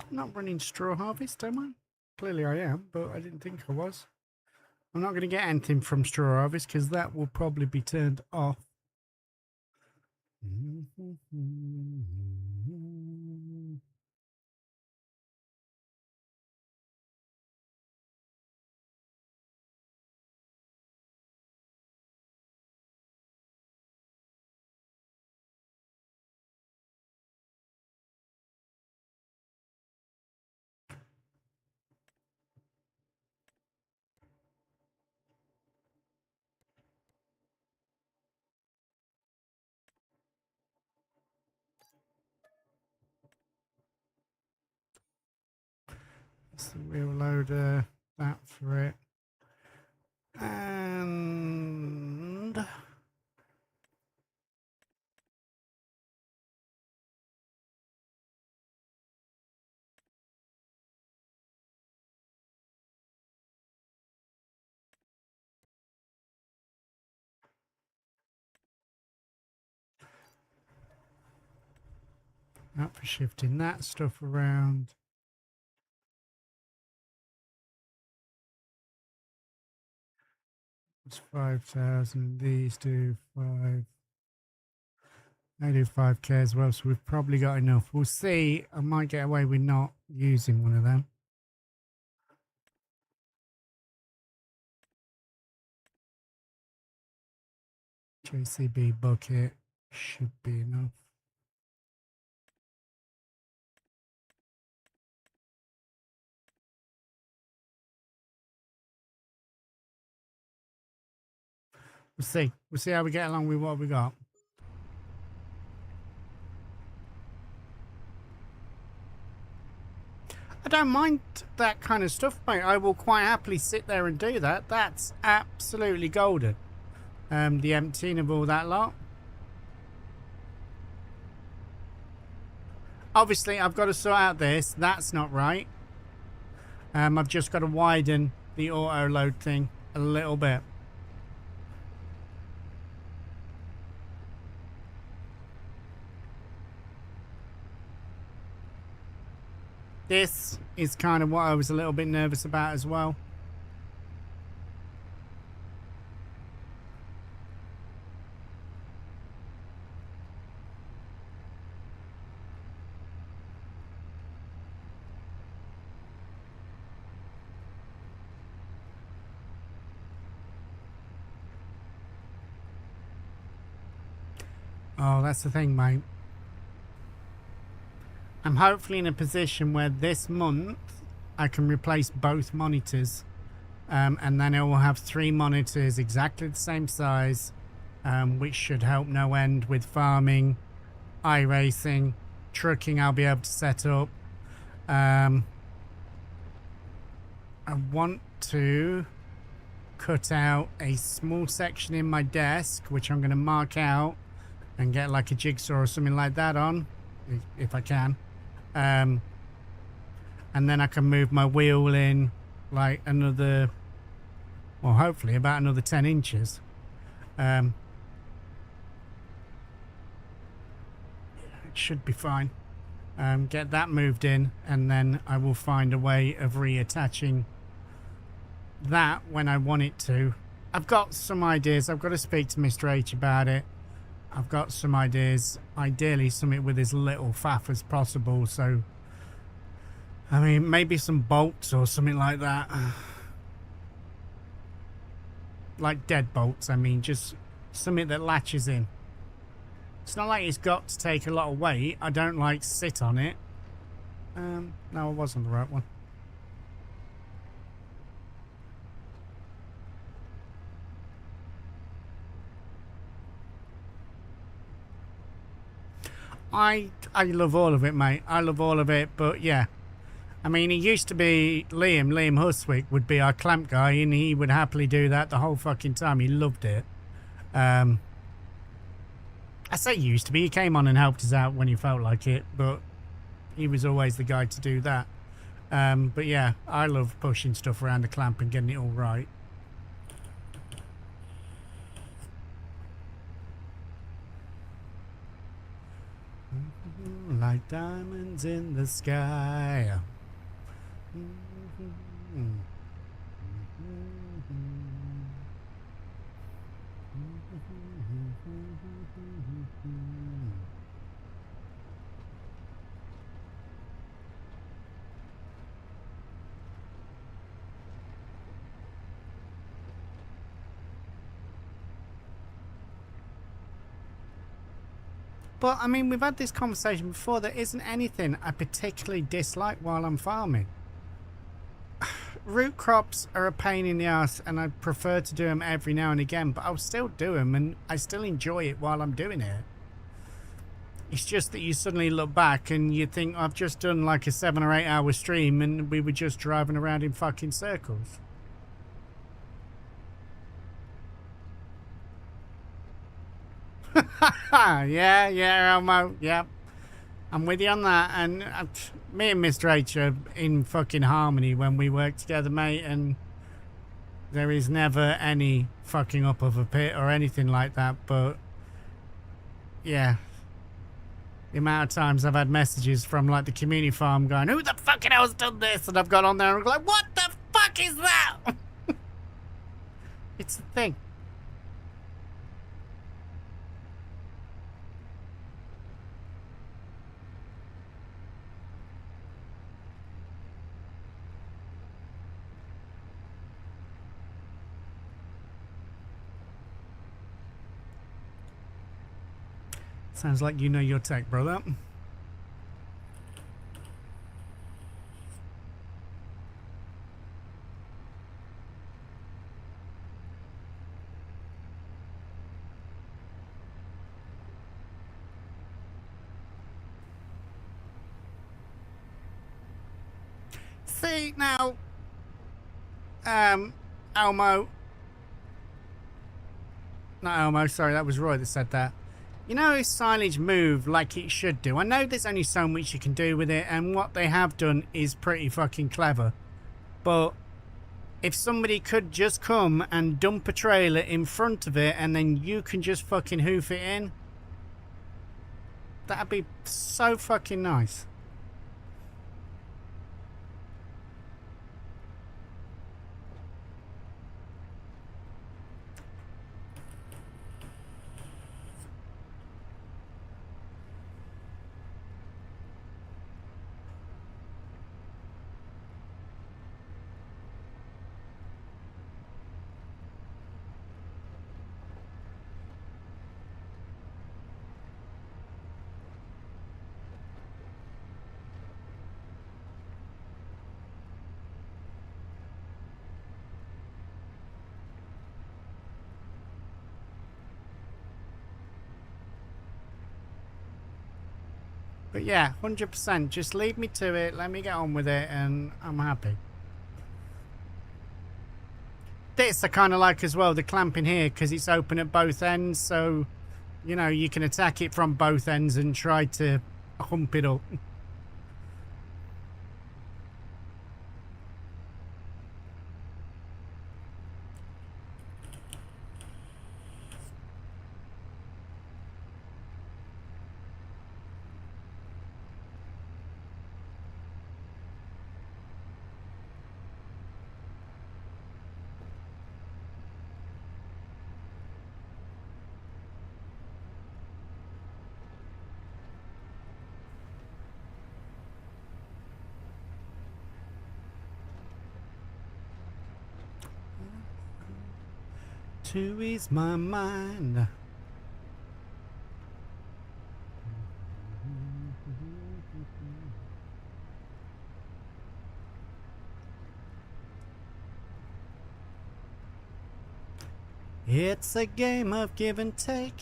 I'm not running straw harvest, am I? Clearly I am, but I didn't think I was. I'm not going to get anything from straw harvest because that will probably be turned off. That's the wheel loader, that for it. And that for shifting that stuff around. It's 5,000. These do 5. They do 5k as well, so we've probably got enough. We'll see. I might get away with not using one of them. JCB bucket should be enough. We'll see. We'll see how we get along with what we got. I don't mind that kind of stuff, mate. I will quite happily sit there and do that. That's absolutely golden. The emptying of all that lot. Obviously, I've got to sort out this. That's not right. I've just got to widen the auto load thing a little bit. This is kind of what I was a little bit nervous about as well. Oh, that's the thing, mate. I'm hopefully in a position where this month I can replace both monitors, and then it will have 3 monitors exactly the same size, which should help no end with farming, iRacing, trucking. I'll be able to set up. I want to cut out a small section in my desk, which I'm going to mark out and get like a jigsaw or something like that on, if I can. And then I can move my wheel in like another, well, hopefully about another 10 inches. It should be fine. Get that moved in, and then I will find a way of reattaching that when I want it to. I've got some ideas. I've got to speak to Mr. H about it. I've got some ideas, ideally something with as little faff as possible. So, I mean, maybe some bolts or something like that. Like dead bolts, I mean, just something that latches in. It's not like it's got to take a lot of weight. I don't like sit on it. No, I was on the right one. I love all of it, mate. I love all of it, but yeah. I mean, he used to be Liam Huswick would be our clamp guy, and he would happily do that the whole fucking time. He loved it. I say used to be. He came on and helped us out when he felt like it, but he was always the guy to do that. But yeah, I love pushing stuff around the clamp and getting it all right. Like diamonds in the sky. But, I mean, we've had this conversation before. There isn't anything I particularly dislike while I'm farming. Root crops are a pain in the ass, and I prefer to do them every now and again, but I'll still do them, and I still enjoy it while I'm doing it. It's just that you suddenly look back and you think, I've just done like a 7 or 8 hour stream and we were just driving around in fucking circles. Yeah, Elmo, yeah. I'm with you on that. And me and Mr. H are in fucking harmony when we work together, mate, and there is never any fucking up of a pit or anything like that, but yeah. The amount of times I've had messages from like the community farm going, who the fucking hell's done this? And I've gone on there and I'm like, what the fuck is that? It's the thing. Sounds like you know your tech, brother. See, now, Elmo. Not Elmo, sorry, that was Roy that said that. You know, silage move like it should do. I know there's only so much you can do with it, and what they have done is pretty fucking clever. But if somebody could just come and dump a trailer in front of it, and then you can just fucking hoof it in, that'd be so fucking nice. But yeah, 100%. Just leave me to it. Let me get on with it, and I'm happy. This I kind of like as well, the clamping here, because it's open at both ends. So, you know, you can attack it from both ends and try to hump it up. To ease my mind. It's a game of give and take.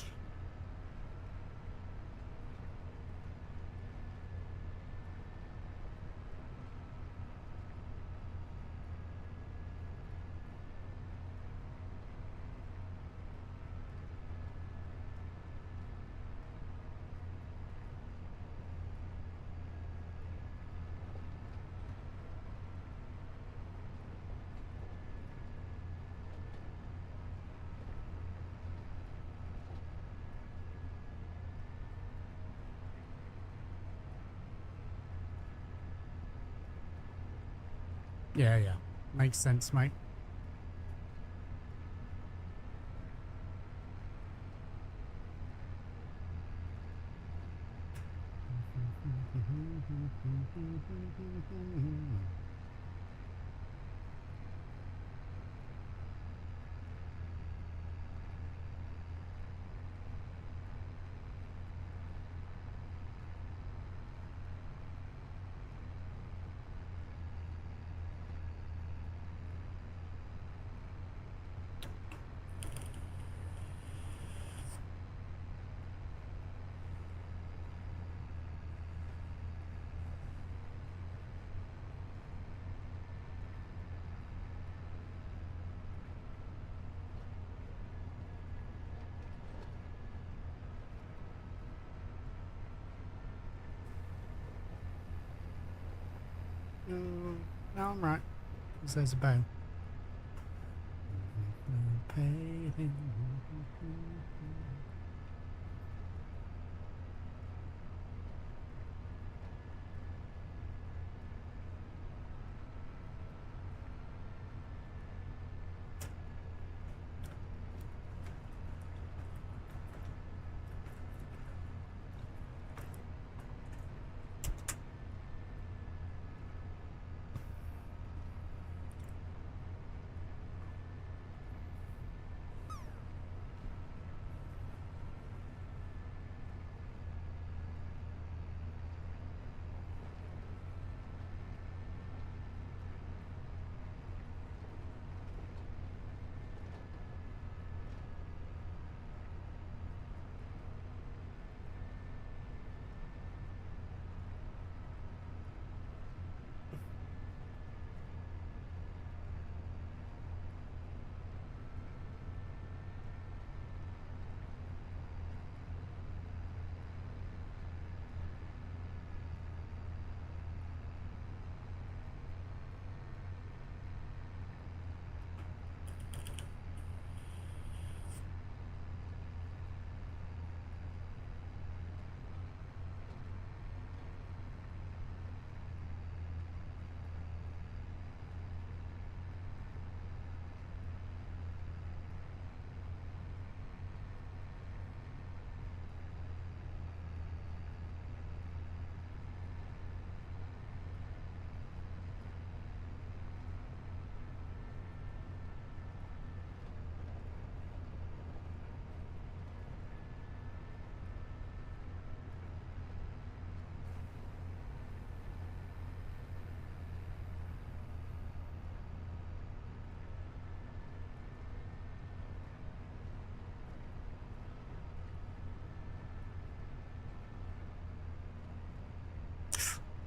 Yeah. Makes sense, mate. No, I'm right. There's a bow.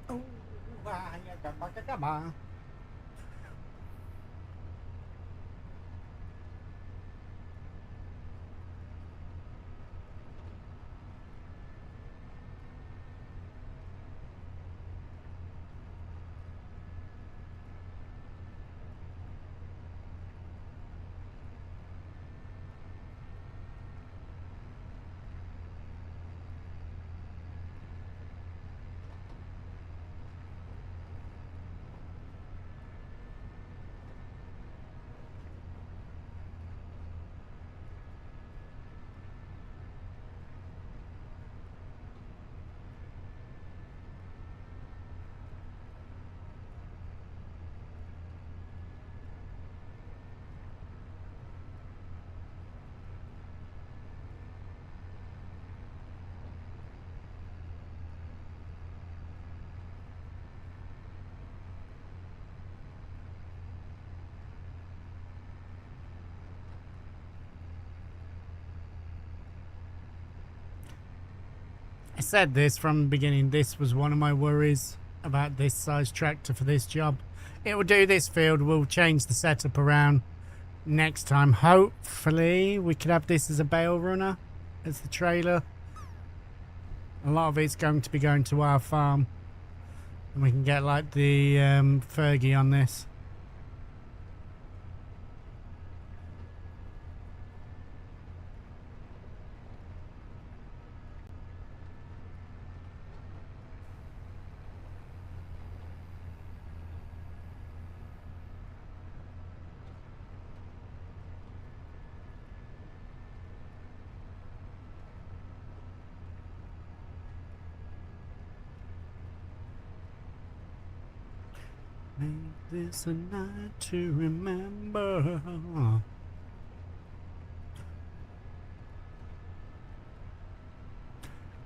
Oh, I said this from the beginning. This was one of my worries about this size tractor for this job. It will do this field. We'll change the setup around next time. Hopefully we could have this as a bale runner, as the trailer. A lot of it's going to be going to our farm, and we can get like the Fergie on this. Make this a night to remember.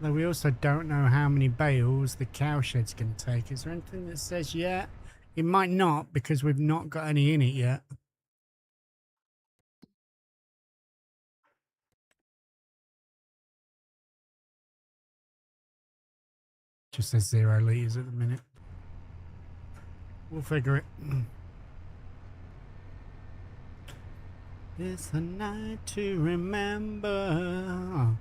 Though we also don't know how many bales the cowshed's going to take. Is there anything that says yet? It might not, because we've not got any in it yet. Just says 0 litres at the minute. We'll figure it. It's a night to remember.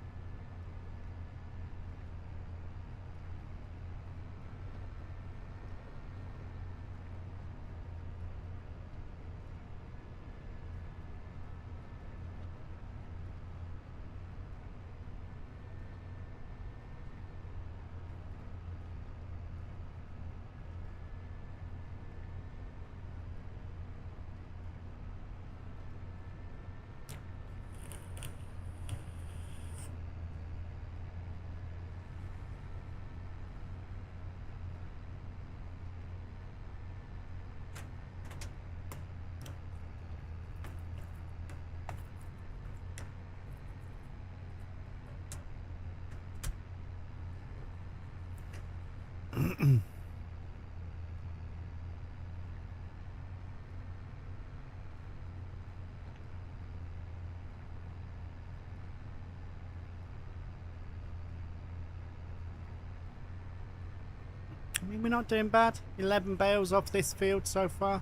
mean, we're not doing bad. 11 bales off this field so far.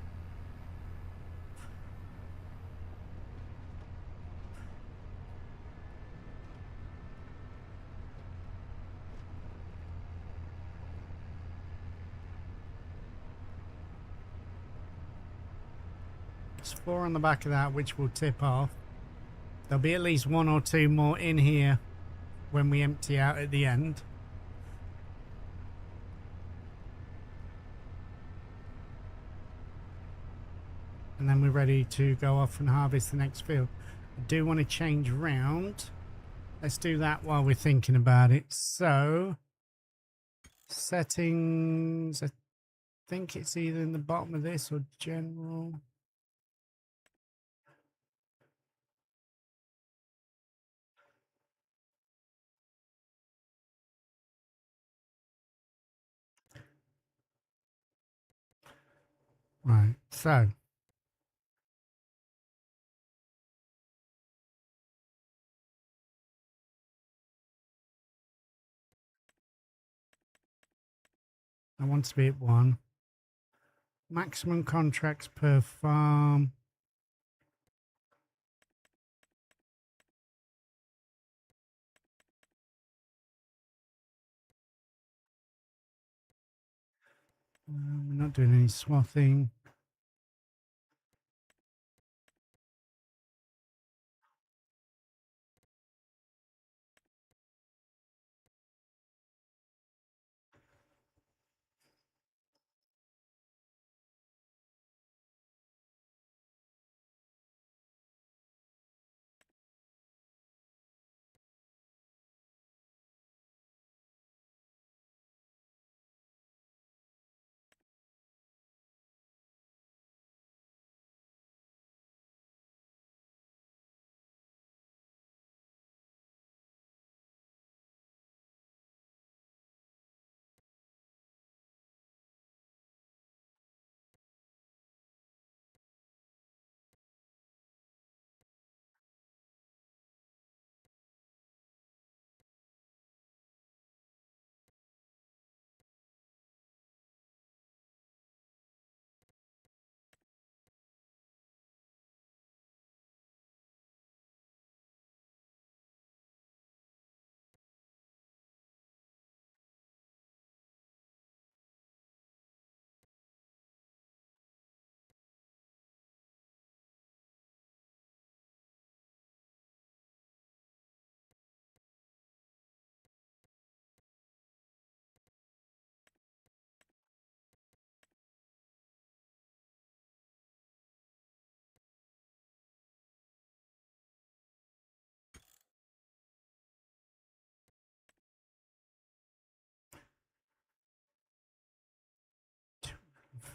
There's 4 on the back of that, which will tip off. There'll be at least 1 or 2 more in here when we empty out at the end. And then we're ready to go off and harvest the next field. I do want to change round. Let's do that while we're thinking about it. So, settings, I think it's either in the bottom of this or general. Right, so I want to be at 1. Maximum contracts per farm. We're not doing any swathing.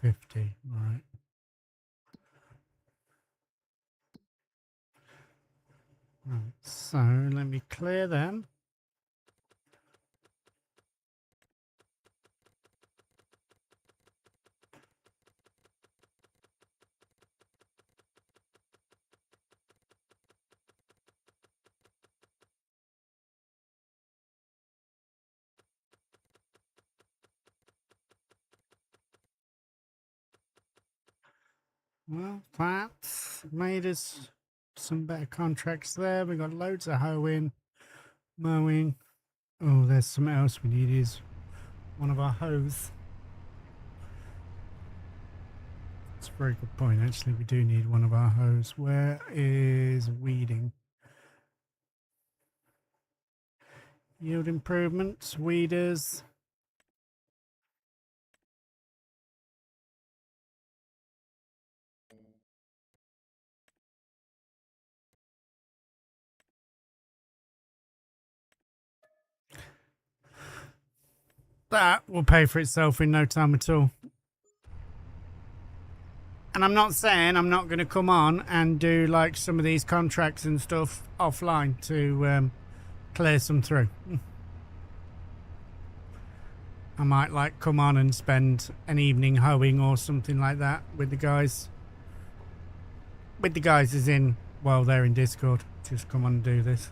$50, right. Right, so let me clear them. Well, that's made us some better contracts there. We got loads of hoeing, mowing. Oh, there's something else we need is one of our hoes. That's a very good point, actually. We do need one of our hoes. Where is weeding? Yield improvements, weeders. That will pay for itself in no time at all. And I'm not saying I'm not going to come on and do like some of these contracts and stuff offline to clear some through. I might like come on and spend an evening hoeing or something like that with the guys. With the guys as in, well, they're in Discord. Just come on and do this.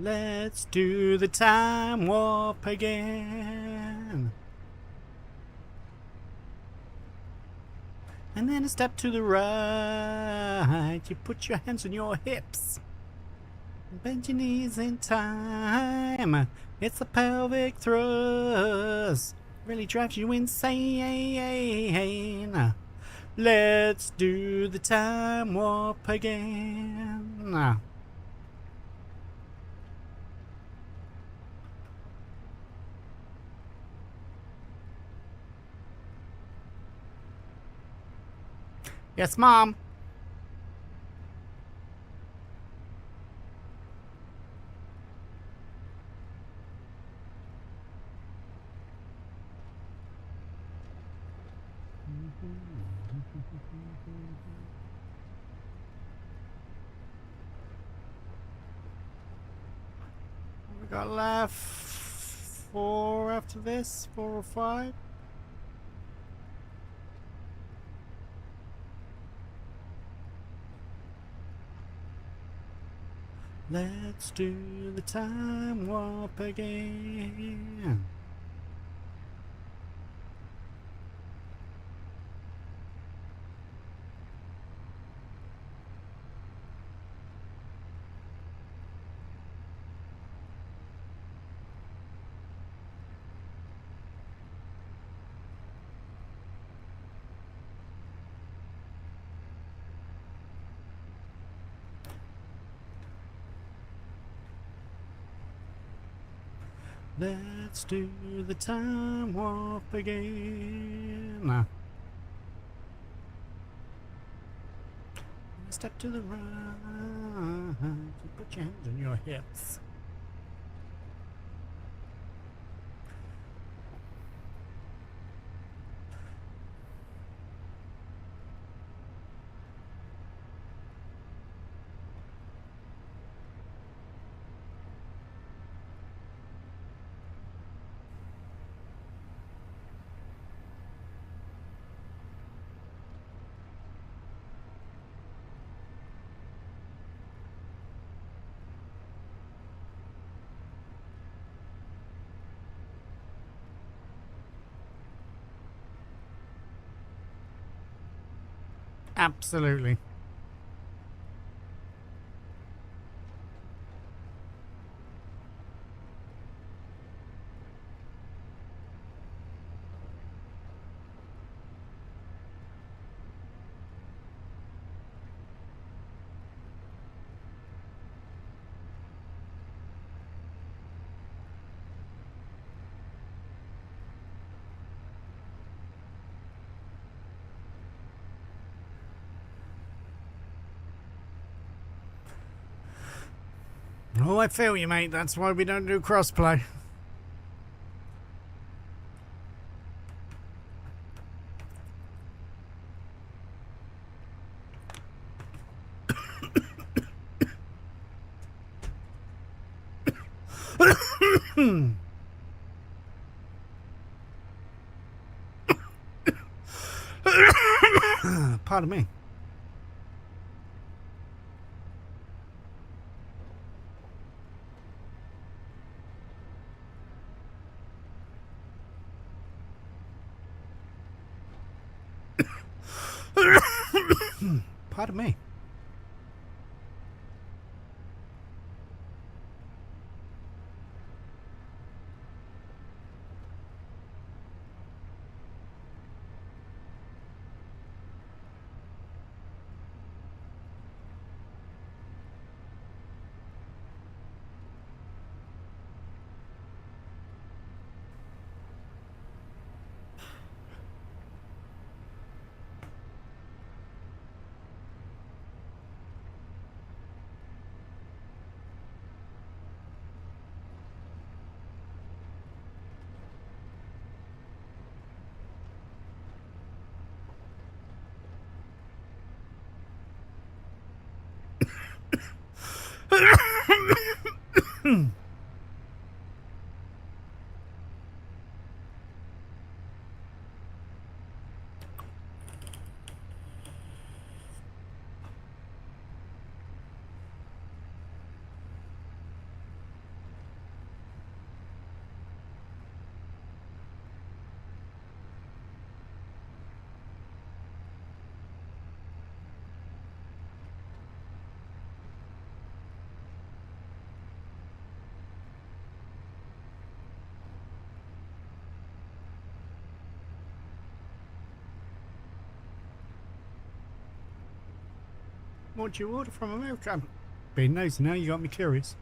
Let's do the time warp again. And then a step to the right. You put your hands on your hips. Bend your knees in time. It's the pelvic thrust. Really drives you insane. Let's do the time warp again. Yes, Mom. We got left 4 after this, 4 or 5. Let's do the time warp again. Let's do the time warp again. Step to the right. Put your hands on your hips. Absolutely. Oh, I feel you, mate. That's why we don't do crossplay. Pardon me. Pardon me. What'd you order from America? I'm being nosy now, you got me curious.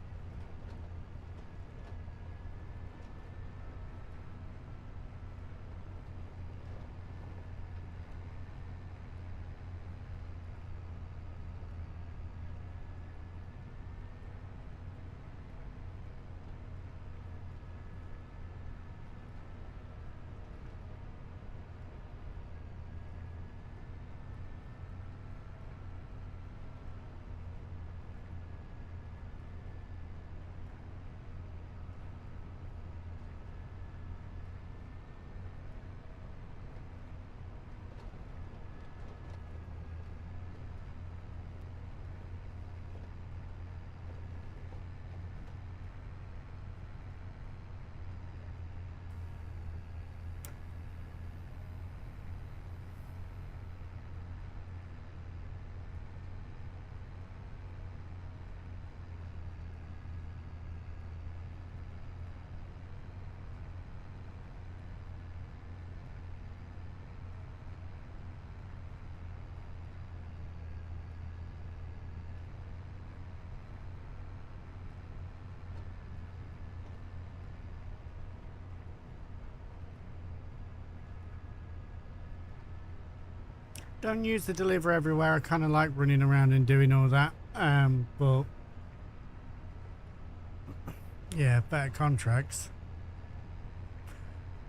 Don't use the deliver everywhere. I kind of like running around and doing all that. But yeah, better contracts.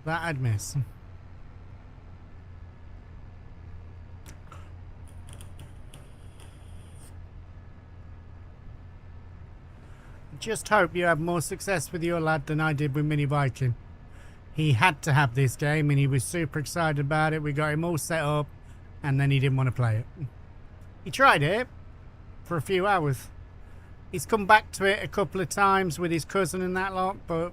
That I'd miss. Just hope you have more success with your lad than I did with Mini Viking. He had to have this game and he was super excited about it. We got him all set up and then he didn't want to play it. He tried it for a few hours. He's come back to it a couple of times with his cousin and that lot, but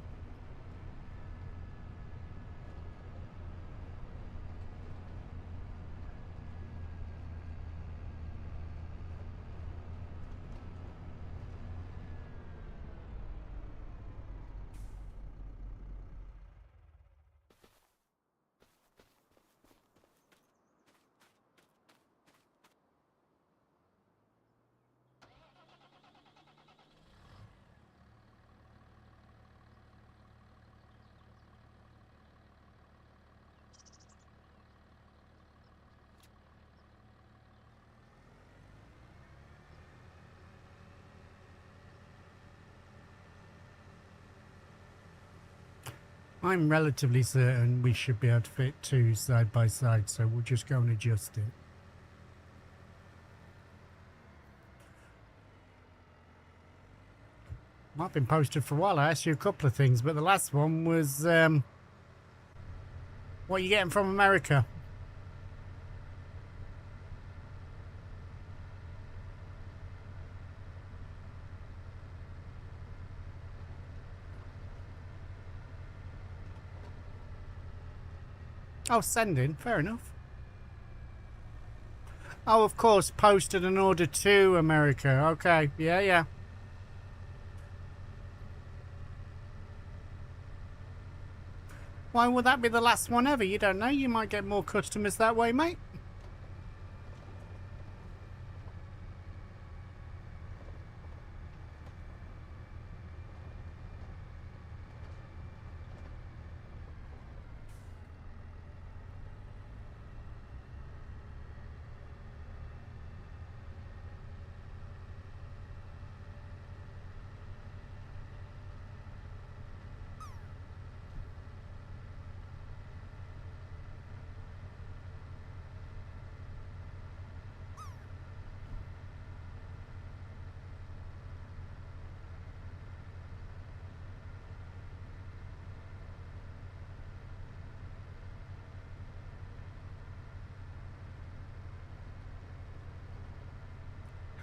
I'm relatively certain we should be able to fit two side by side, so we'll just go and adjust it. I've been posted for a while. I asked you a couple of things, but the last one was what are you getting from America? Oh, sending. Fair enough. Oh, of course, posted an order to America. Okay, yeah. Why would that be the last one ever? You don't know. You might get more customers that way, mate.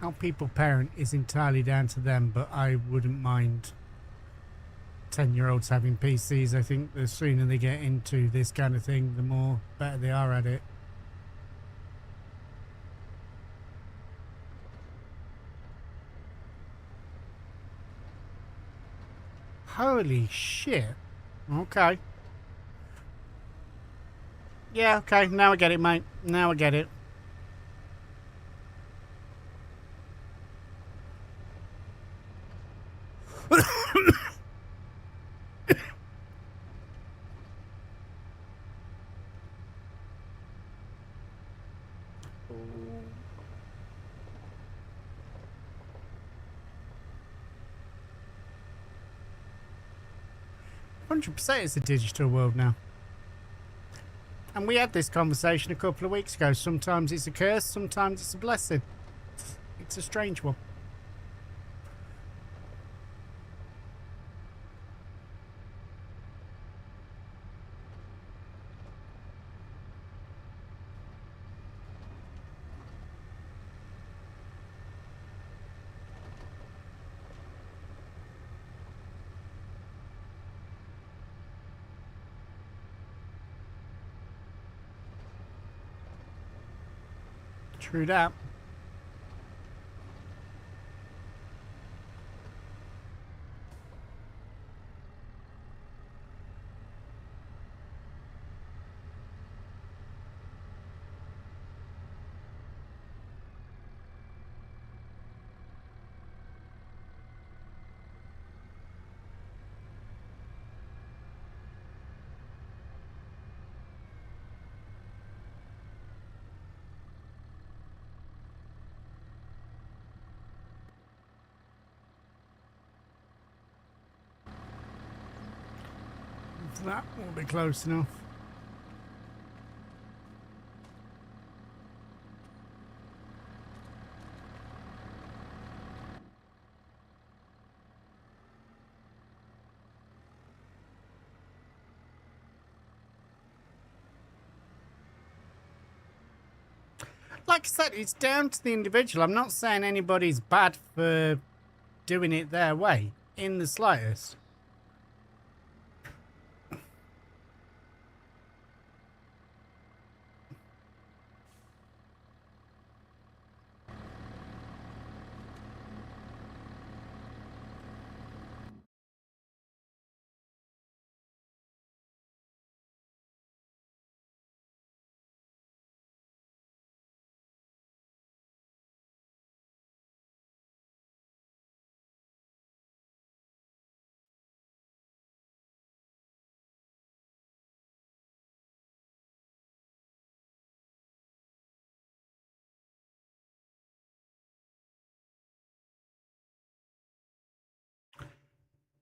How people parent is entirely down to them, but I wouldn't mind 10-year-olds having PCs. I think the sooner they get into this kind of thing, the more better they are at it. Holy shit. Okay. Yeah, okay. Now I get it, mate. Now I get it. 100% it's a digital world now. And we had this conversation a couple of weeks ago. Sometimes it's a curse, sometimes it's a blessing. It's a strange one. True that. That will be close enough. Like I said, it's down to the individual. I'm not saying anybody's bad for doing it their way in the slightest.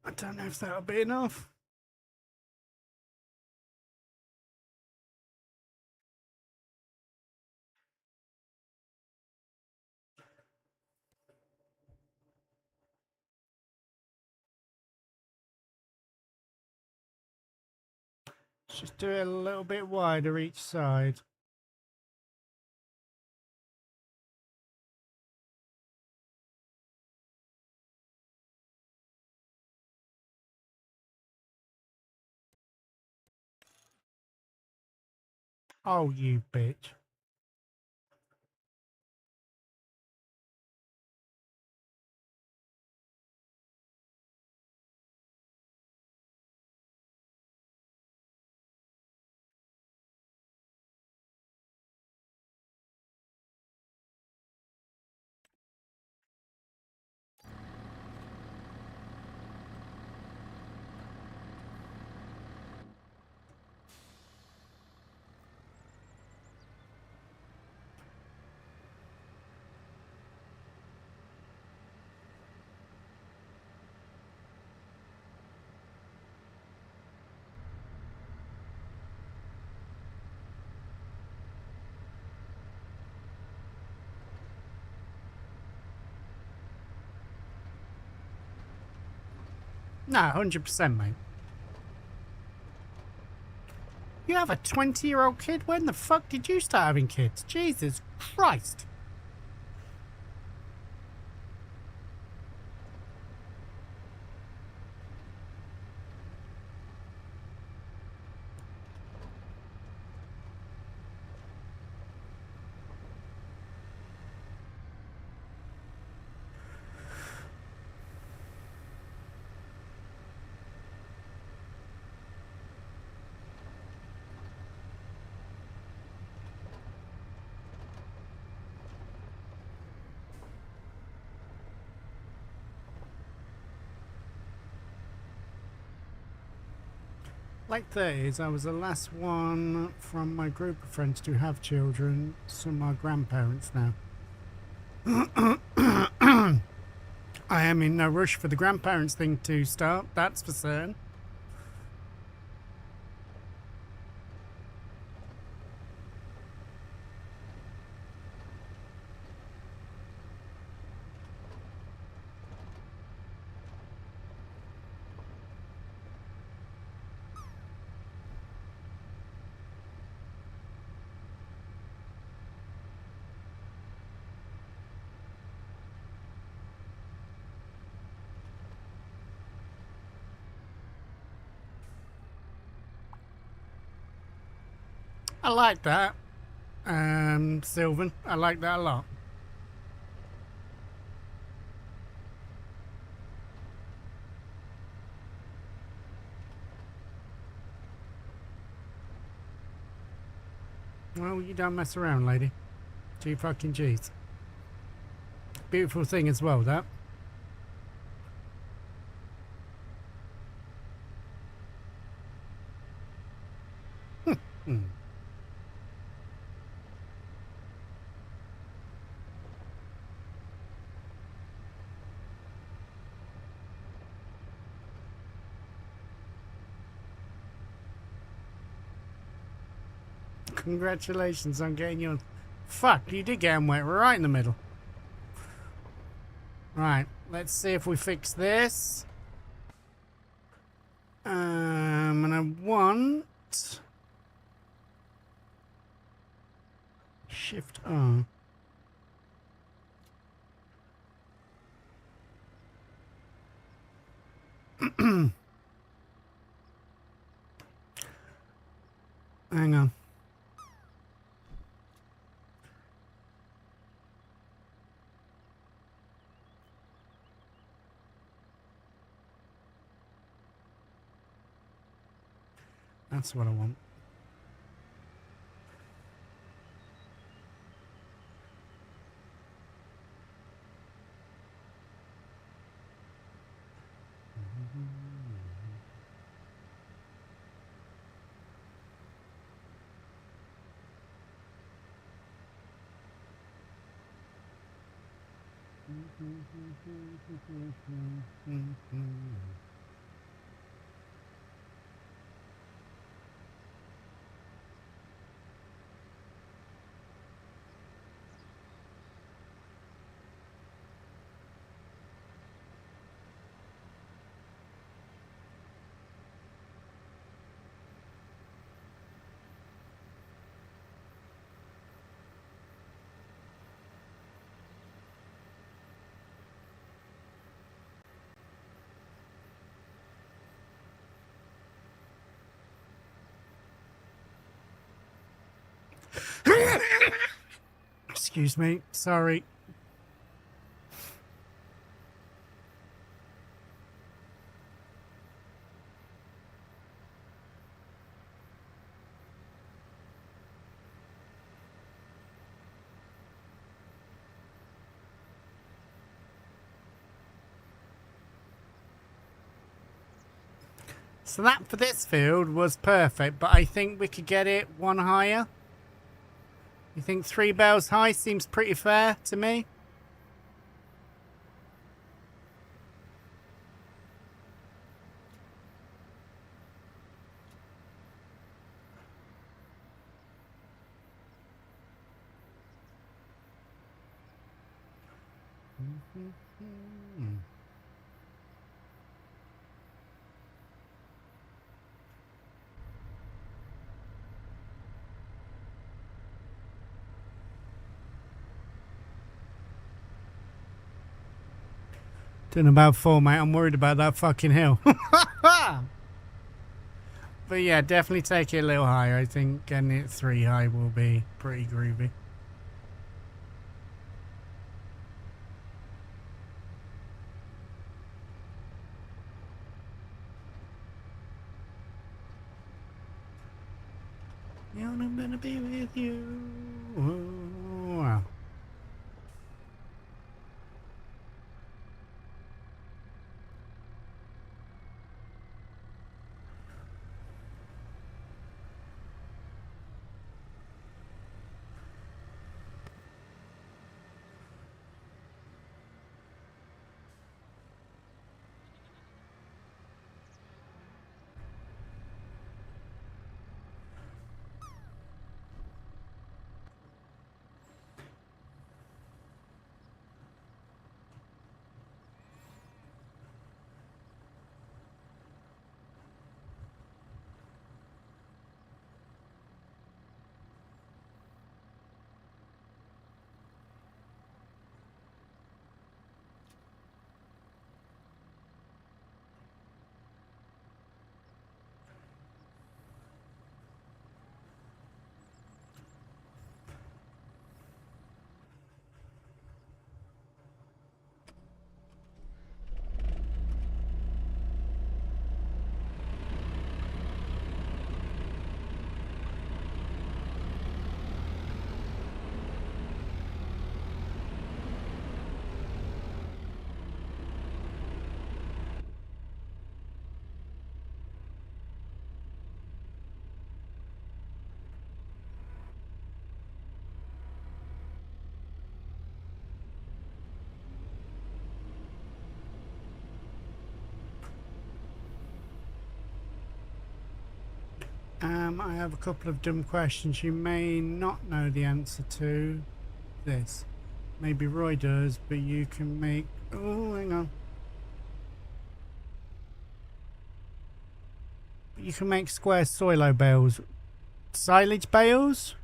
I don't know if that'll be enough. Let's just do it a little bit wider each side. Oh, you bitch. No, 100%, mate. You have a 20-year-old kid? When the fuck did you start having kids? Jesus Christ. Late 30s, I was the last one from my group of friends to have children, so my grandparents now. I am in no rush for the grandparents thing to start, that's for certain. I like that, Sylvan. I like that a lot. Well, you don't mess around, lady. Gee fucking jeez. Beautiful thing as well, that. Hmm. Congratulations on getting your... Fuck, you did get them wet right in the middle. Right, let's see if we fix this. And I want... Shift R. Hang on. That's what I want. Excuse me, sorry. So that for this field was perfect, but I think we could get it one higher. You think 3 bales high seems pretty fair to me? Don't know about 4, mate. I'm worried about that fucking hill. But yeah, definitely take it a little higher. I think getting it 3 high will be pretty groovy. Yeah, I'm gonna be with you. Wow. I have a couple of dumb questions. You may not know the answer to this. Maybe Roy does, but you can make... Oh, hang on. You can make square silo bales. Silage bales?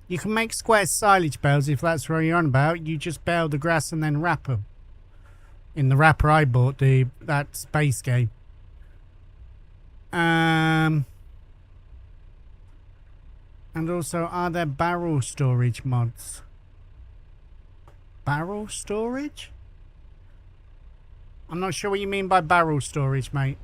You can make square silage bales if that's what you're on about. You just bale the grass and then wrap them. In the wrapper I bought, that space game. And also, are there barrel storage mods? Barrel storage? I'm not sure what you mean by barrel storage, mate.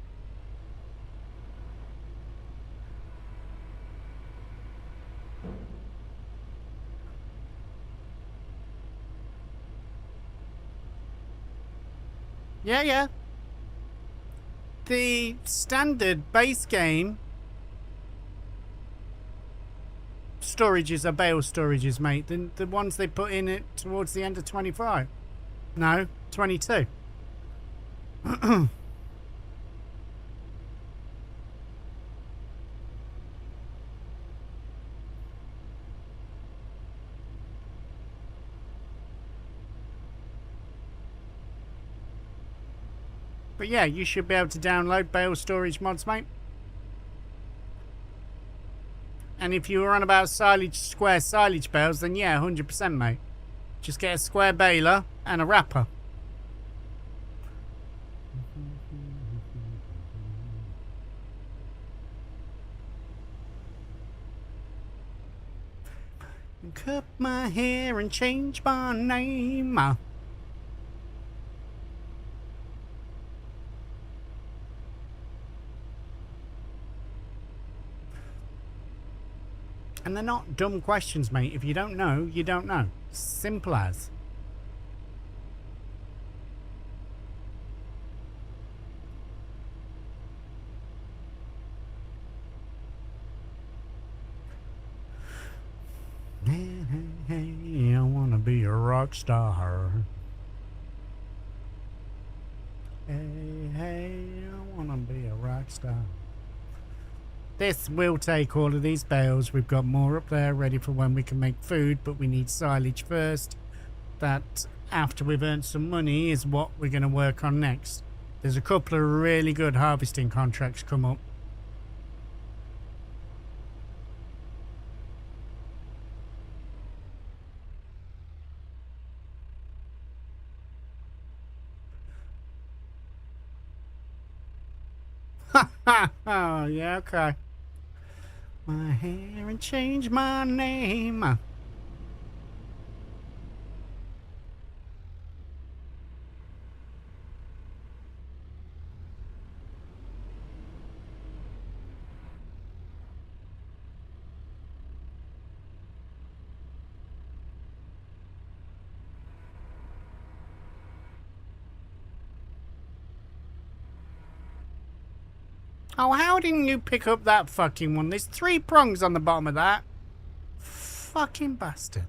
Yeah. The standard base game storages are bale storages, mate. The ones they put in it towards the end of 25. No, 22. But yeah, you should be able to download bale storage mods, mate. And if you were on about square silage bales, then yeah, 100%, mate. Just get a square baler and a wrapper. Cut my hair and change my name. And they're not dumb questions, mate. If you don't know, you don't know. Simple as. Hey, I wanna be a rock star. Hey, I wanna be a rock star. This will take all of these bales. We've got more up there ready for when we can make food, but we need silage first. That, after we've earned some money, is what we're going to work on next. There's a couple of really good harvesting contracts come up. Oh, yeah, okay. My hair and change my name. Oh, how didn't you pick up that fucking one? There's 3 prongs on the bottom of that. Fucking bastard.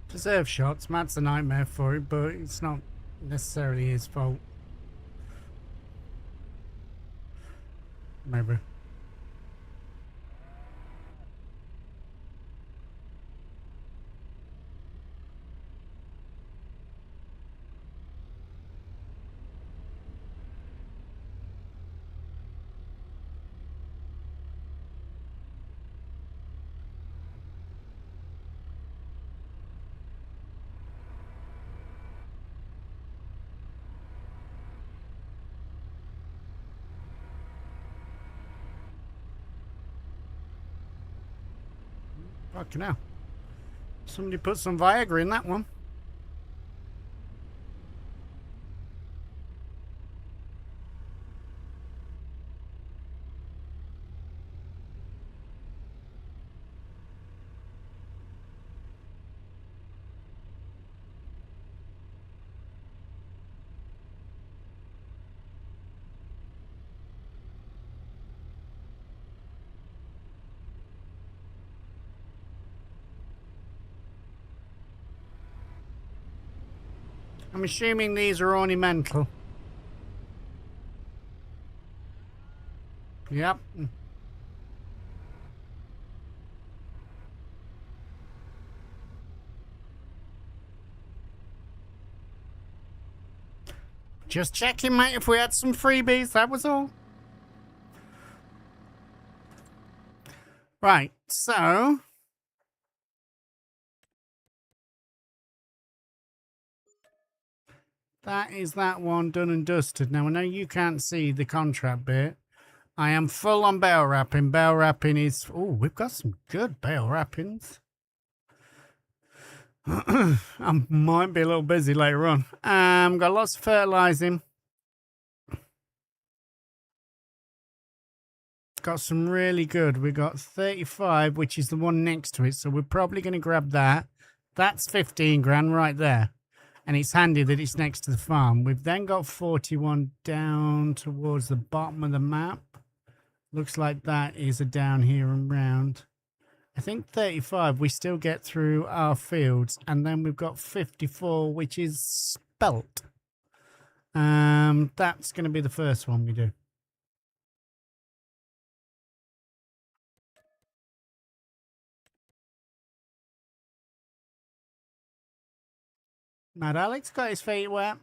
Deserve shots. Matt's a nightmare for it, but it's not necessarily his fault. Maybe. Fucking hell. Somebody put some Viagra in that one. I'm assuming these are ornamental. Yep. Just checking, mate, if we had some freebies, that was all. Right, so... that is that one done and dusted. Now, I know you can't see the contract bit. I am full on bale wrapping. Bale wrapping is... oh, we've got some good bale wrappings. I might be a little busy later on. Got lots of fertilizing. Got some really good. We got 35, which is the one next to it. So we're probably going to grab that. That's 15 grand right there. And it's handy that it's next to the farm. We've then got 41 down towards the bottom of the map. Looks like that is a down here and round. I think 35 we still get through our fields. And then we've got 54, which is spelt. That's going to be the first one we do. Mad Alex got his feet wet.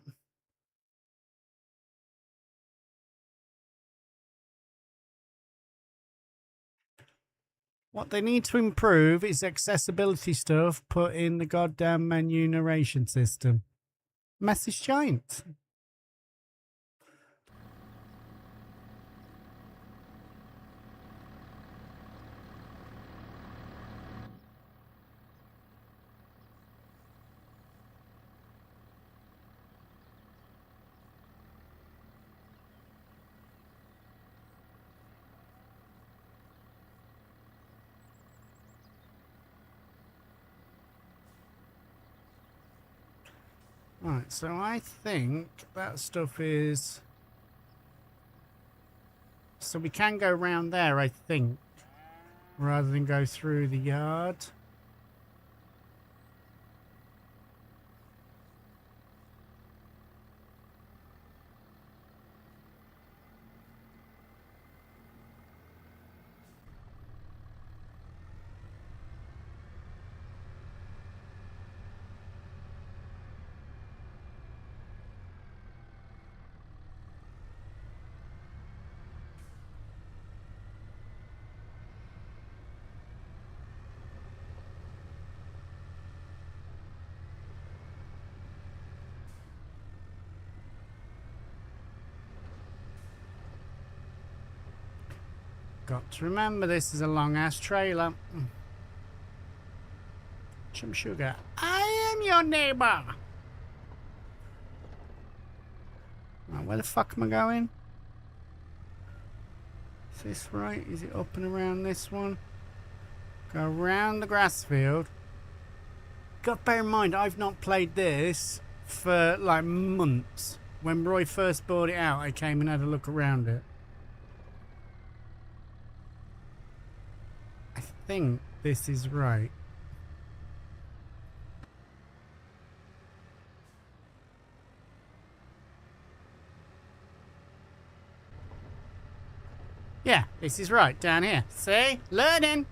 What they need to improve is accessibility stuff put in the goddamn menu narration system. Message giant. Right, so I think that stuff is... so we can go round there, I think, rather than go through the yard. Got to remember this is a long ass trailer. Chum Sugar, I am your neighbor. Right, where the fuck am I going? Is this right? Is it up and around this one? Go around the grass field. Got to bear in mind, I've not played this for like months. When Roy first bought it out, I came and had a look around it. I think this is right. Yeah, this is right, down here. See? Learning!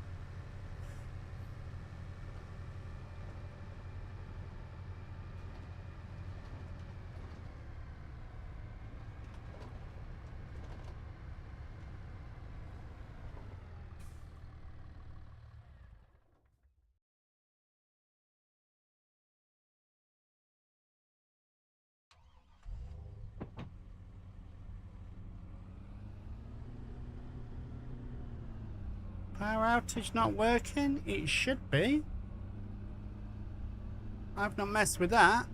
Power outage not working? It should be. I've not messed with that.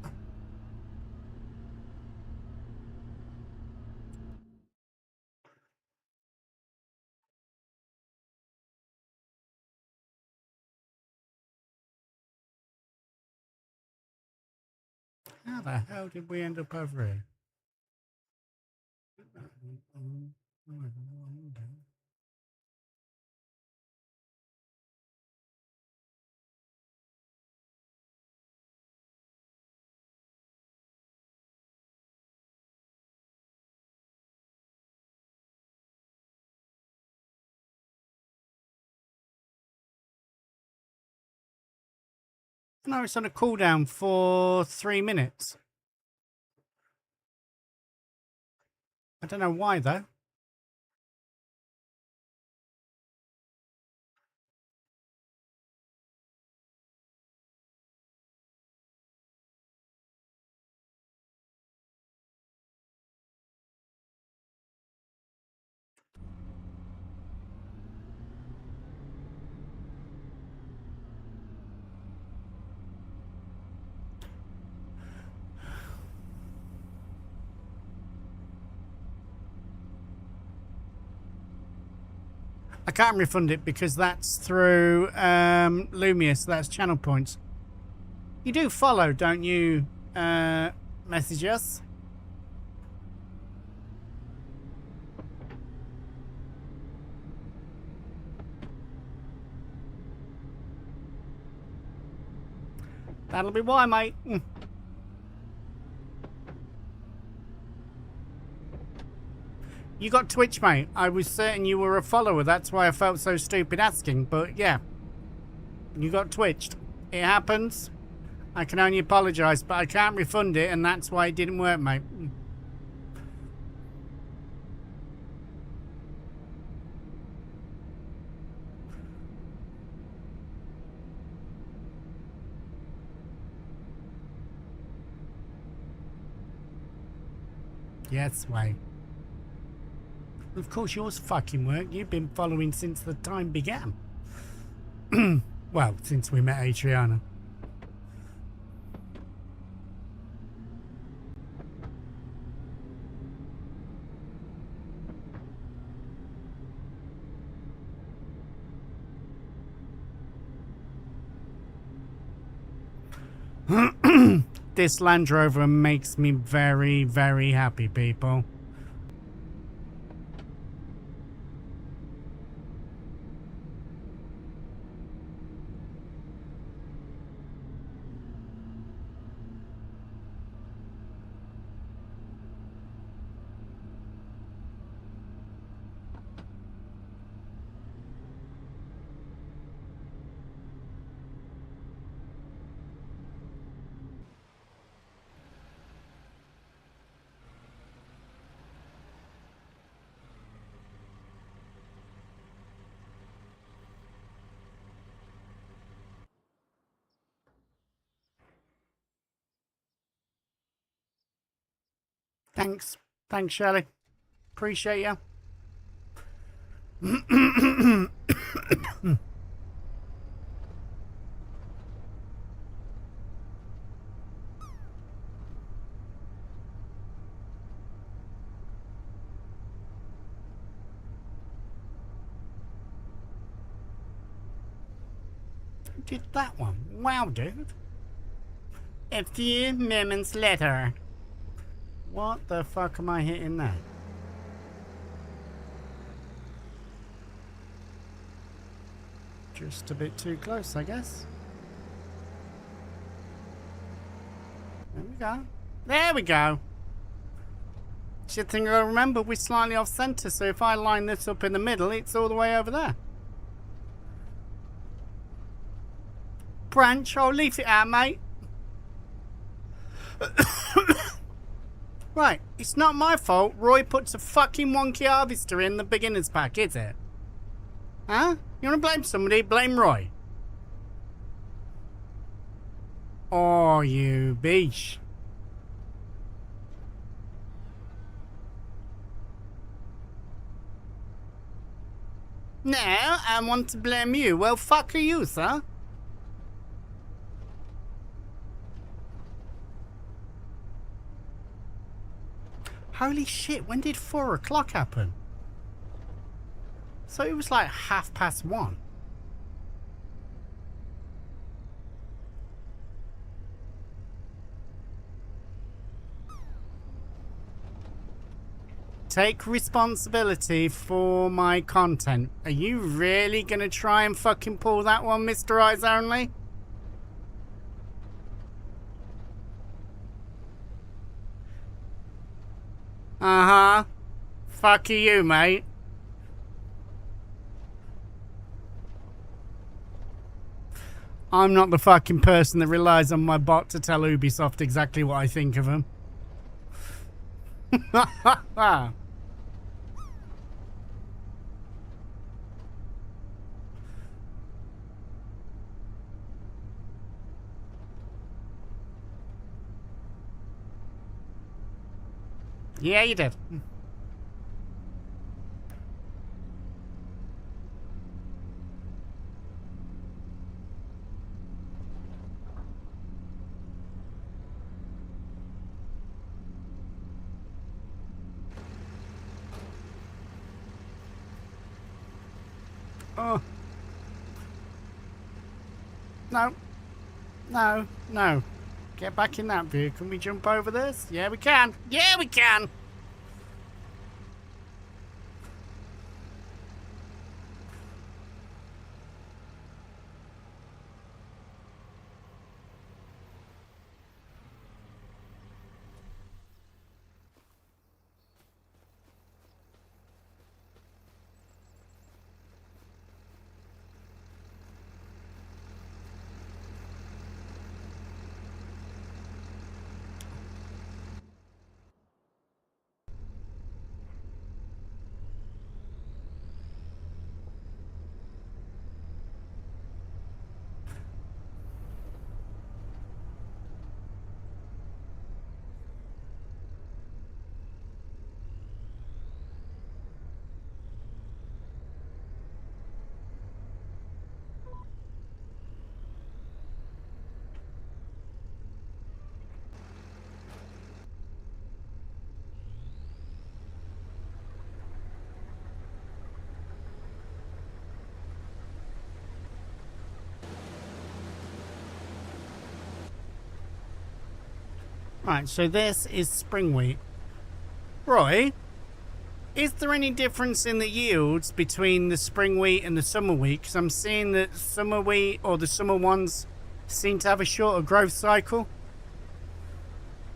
How the hell did we end up over here? No, it's on a cooldown for 3 minutes. I don't know why though. I can't refund it because that's through Lumius. That's channel points. You do follow, don't you? Message us. That'll be why, mate. You got Twitch, mate. I was certain you were a follower. That's why I felt so stupid asking. But yeah, you got Twitched. It happens. I can only apologise, but I can't refund it, and that's why it didn't work, mate. Yes, way. Of course, yours fucking work. You've been following since the time began. Well, since we met Adriana. This Land Rover makes me very, very happy, people. Thanks. Thanks, Shirley. Appreciate you. Did that one. Wow, dude. A few moments later. What the fuck am I hitting there? Just a bit too close, I guess. There we go. There we go. Just think I remember we're slightly off centre, so if I line this up in the middle, it's all the way over there. Branch, I'll leave it out, mate. Right, it's not my fault Roy puts a fucking wonky harvester in the beginner's pack, is it? Huh? You want to blame somebody? Blame Roy. Oh, you beach. No, I want to blame you. Well, fuck you, sir. Holy shit, when did 4 o'clock happen? So it was like 1:30. Take responsibility for my content. Are you really gonna try and fucking pull that one, Mr. Eyes Only? Uh-huh. Fuck you, mate. I'm not the fucking person that relies on my bot to tell Ubisoft exactly what I think of them. Yeah, you did. Oh. No. No. No. Get back in that view. Can we jump over this? Yeah, we can. Yeah, we can. Right, so this is spring wheat. Roy, is there any difference in the yields between the spring wheat and the summer wheat? Because I'm seeing that summer wheat, or the summer ones, seem to have a shorter growth cycle.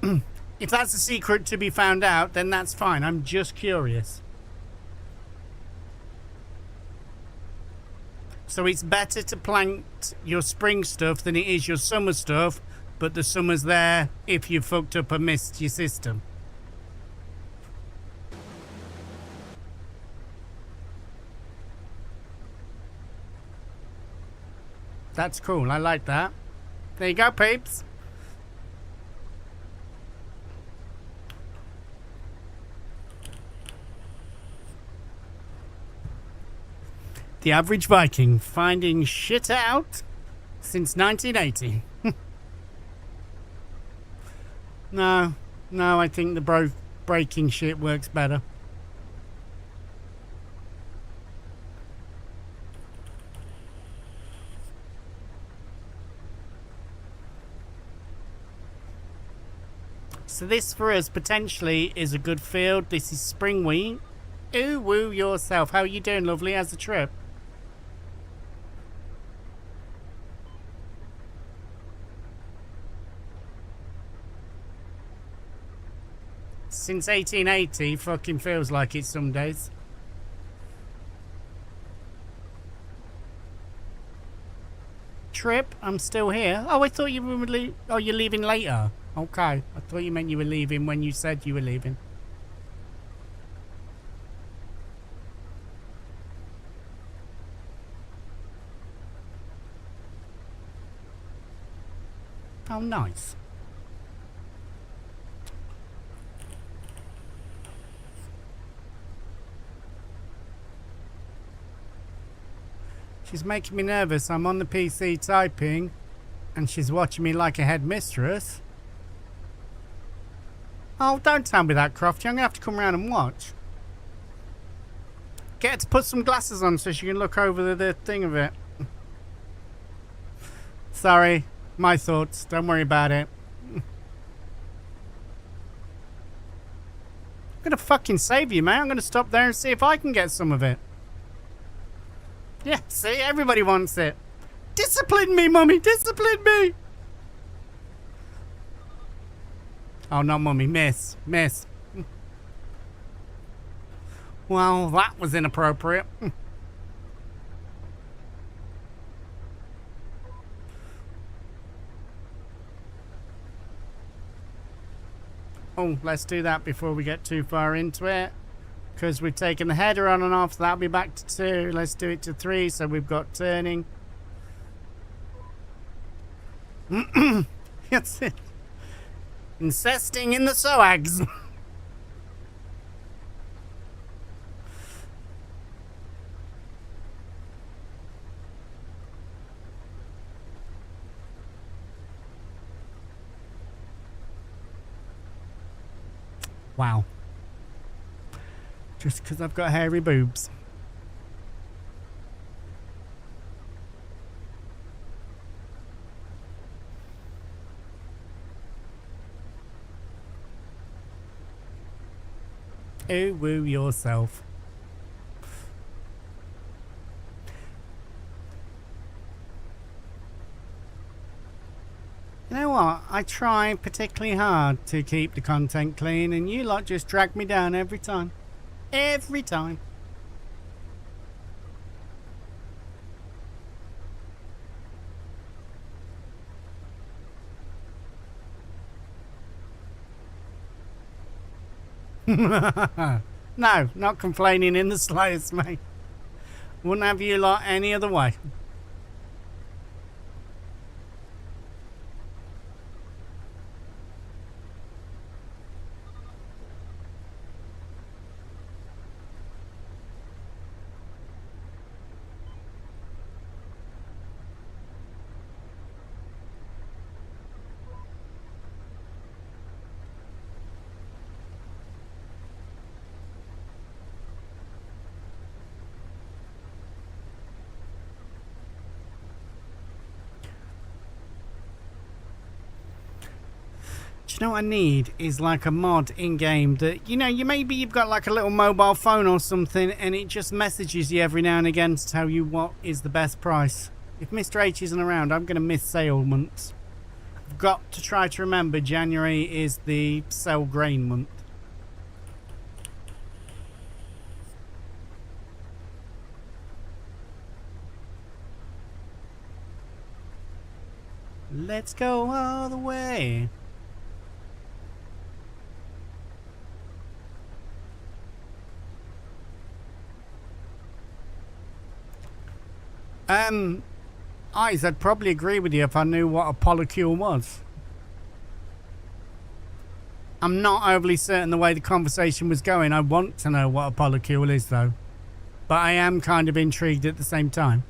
If that's a secret to be found out, then that's fine. I'm just curious. So it's better to plant your spring stuff than it is your summer stuff, but the summer's there if you fucked up and missed your system. That's cool. I like that. There you go, peeps. The average Viking finding shit out since 1980. No, I think the breaking shit works better. So this for us potentially is a good field. This is spring wheat. Ooh, woo yourself. How are you doing, lovely? How's the trip? Since 1880, fucking feels like it some days. Trip, I'm still here. Oh, I thought you were oh, you're leaving later. Okay, I thought you meant you were leaving when you said you were leaving. Oh, nice. She's making me nervous. I'm on the PC typing, and she's watching me like a headmistress. Oh, don't tell me that, Crofty. I'm going to have to come around and watch. Get her to put some glasses on so she can look over the thing of it. Sorry. My thoughts. Don't worry about it. I'm going to fucking save you, mate. I'm going to stop there and see if I can get some of it. Yeah, see? Everybody wants it. Discipline me, Mummy. Discipline me. Oh, not Mummy. Miss. Miss. Well, that was inappropriate. Oh, let's do that before we get too far into it. Because we've taken the header on and off, so that'll be back to 2. Let's do it to 3, so we've got turning. That's it. Incesting in the soags. Wow. Just because I've got hairy boobs. Ooh, woo yourself. You know what? I try particularly hard to keep the content clean, and you lot just drag me down every time. Every time. No, not complaining in the slightest, mate. Wouldn't have you lot any other way. Do you know what I need is like a mod in game that, you know, maybe you've got like a little mobile phone or something and it just messages you every now and again to tell you what is the best price. If Mr. H isn't around, I'm going to miss sale months. I've got to try to remember January is the sell grain month. Let's go all the way. I'd probably agree with you if I knew what a polycule was. I'm not overly certain the way the conversation was going. I want to know what a polycule is, though. But I am kind of intrigued at the same time.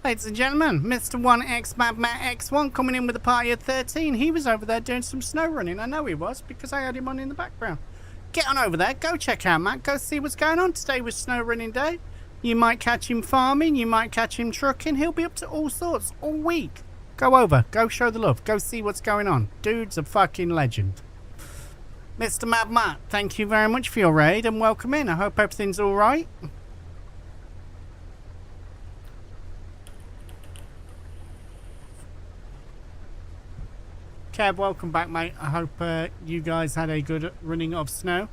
Ladies and gentlemen, Mr. 1X Mad Matt X1 coming in with a party of 13. He was over there doing some snow running. I know he was because I had him on in the background. Get on over there. Go check out Matt. Go see what's going on. Today was snow running day. You might catch him farming, you might catch him trucking. He'll be up to all sorts all week. Go over, go show the love, go see what's going on. Dude's a fucking legend. Mr. Mad Matt, thank you very much for your raid and welcome in. I hope everything's alright. Kev, welcome back, mate. I hope you guys had a good running of snow.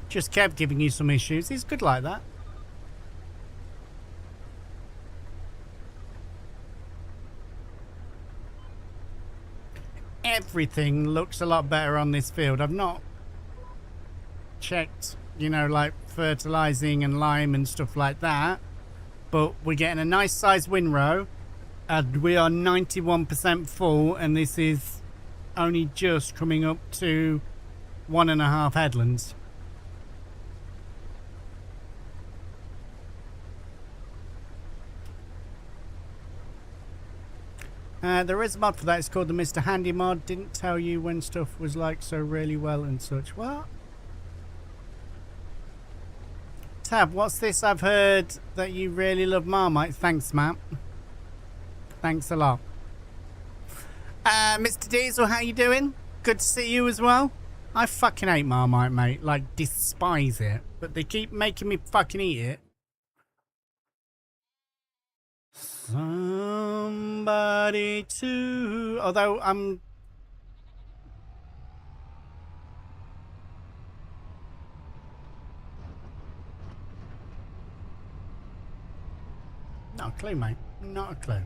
Just kept giving you some issues. He's good like that. Everything looks a lot better on this field. I've not checked, you know, like fertilizing and lime and stuff like that. But we're getting a nice sized windrow. And we are 91% full. And this is only just coming up to 1.5 headlands. There is a mod for that. It's called the Mr. Handy mod. Didn't tell you when stuff was like so really well and such. What? Tab, what's this? I've heard that you really love Marmite. Thanks, Matt. Thanks a lot. Mr. Diesel, how you doing? Good to see you as well. I fucking hate Marmite, mate. Like, despise it. But they keep making me fucking eat it. Somebody to... Although I'm... Not a clue, mate. Not a clue.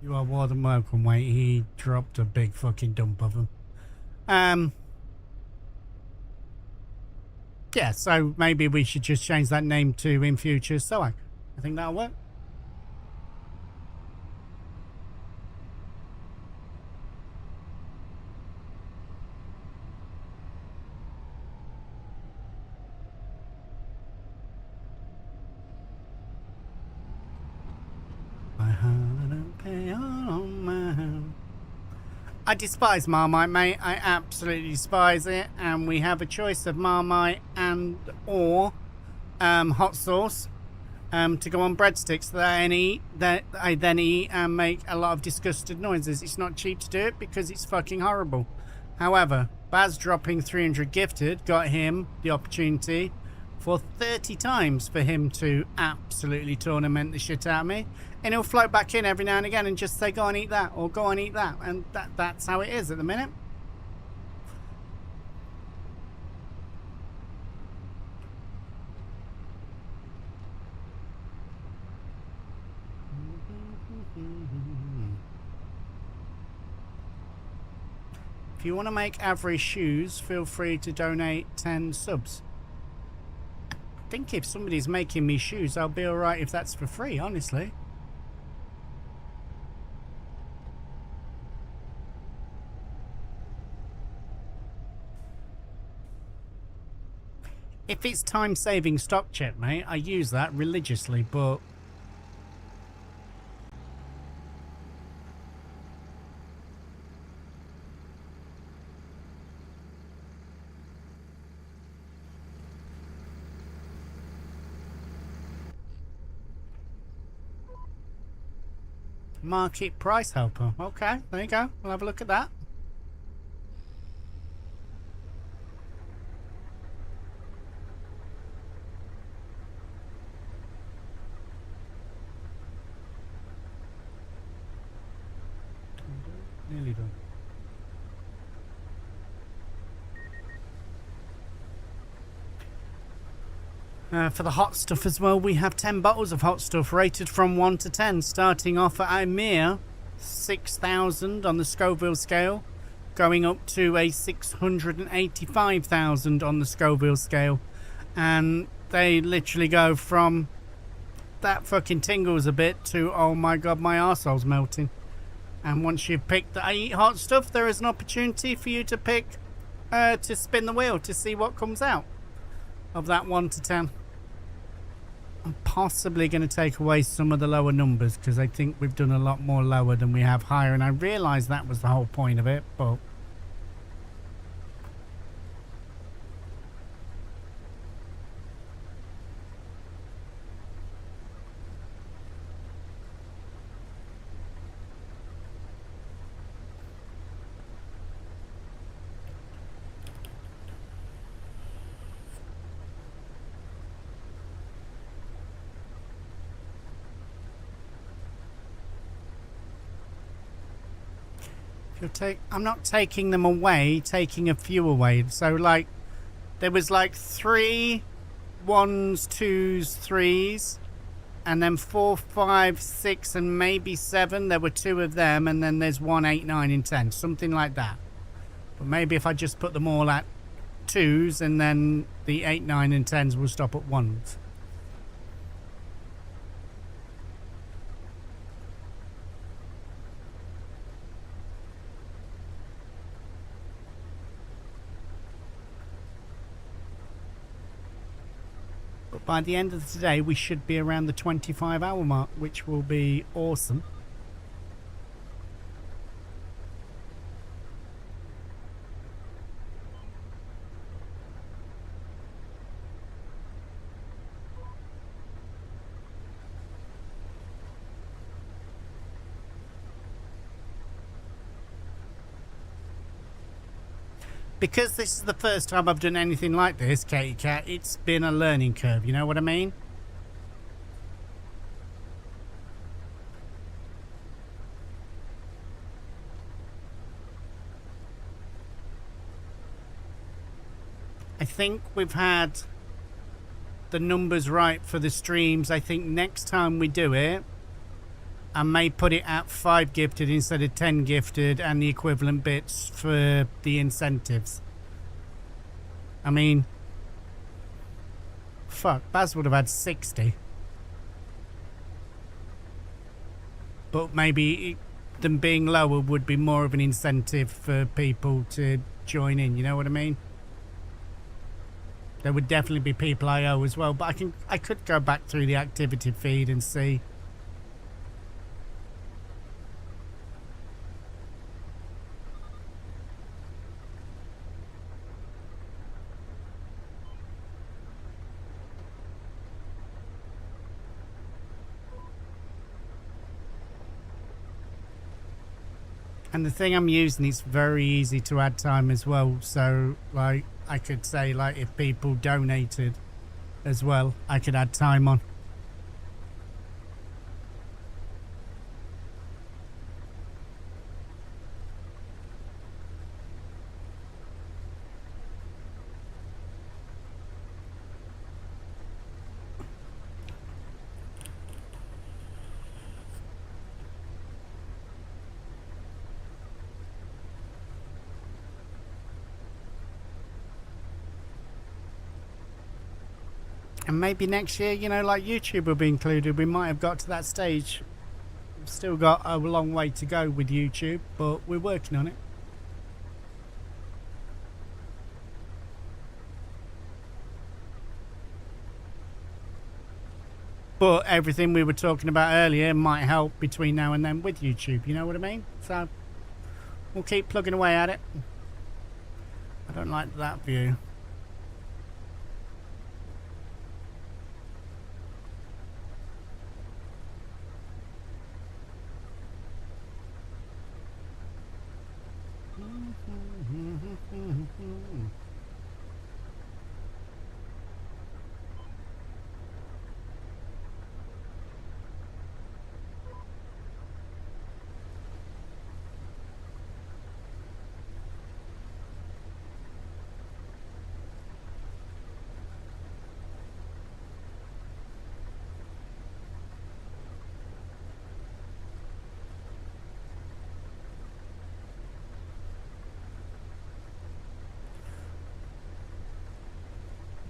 You are more than welcome, mate. He dropped a big fucking dump of them. Yeah, so maybe we should just change that name to in future. So I think that'll work. I despise Marmite, mate. I absolutely despise it. And we have a choice of Marmite and or hot sauce to go on breadsticks that I then eat and make a lot of disgusted noises. It's not cheap to do it because it's fucking horrible. However, Baz dropping 300 gifted got him the opportunity for 30 times for him to absolutely tournament the shit out of me. And he'll float back in every now and again and just say, go and eat that, or go and eat that. And that's how it is at the minute. If you want to make average shoes, feel free to donate 10 subs. I think if somebody's making me shoes, I'll be alright if that's for free, honestly. If it's time-saving stock check, mate, I use that religiously, but... Market price helper. Okay, there you go. We'll have a look at that. Nearly done. For the hot stuff as well, we have 10 bottles of hot stuff rated from 1 to 10, starting off at a mere 6,000 on the Scoville scale, going up to a 685,000 on the Scoville scale. And they literally go from that fucking tingles a bit to, oh my god, my arsehole's melting. And once you've picked the 8 hot stuff, there is an opportunity for you to pick, to spin the wheel to see what comes out of that 1 to 10. I'm possibly going to take away some of the lower numbers because I think we've done a lot more lower than we have higher, and I realise that was the whole point of it, but I'm not taking them away, taking a few away. So like there was like 3 1s, 2s, 3s, and then 4, 5, 6, and maybe 7. There were 2 of them, and then there's 1, 8, 9, and 10, something like that. But maybe if I just put them all at 2s, and then the 8, 9, and 10s will stop at 1s. By the end of the day, we should be around the 25-hour mark, which will be awesome. Because this is the first time I've done anything like this, Katie Cat, it's been a learning curve, you know what I mean? I think we've had the numbers right for the streams. I think next time we do it, I may put it at 5 gifted instead of 10 gifted and the equivalent bits for the incentives. I mean, fuck, Baz would have had 60. But maybe them being lower would be more of an incentive for people to join in, you know what I mean? There would definitely be people I owe as well, but I could go back through the activity feed and see. And the thing I'm using, it's very easy to add time as well. So like I could say, like if people donated as well, I could add time on. And maybe next year, you know, like YouTube will be included. We might have got to that stage. We've still got a long way to go with YouTube, but we're working on it. But everything we were talking about earlier might help between now and then with YouTube, you know what I mean? So we'll keep plugging away at it. I don't like that view.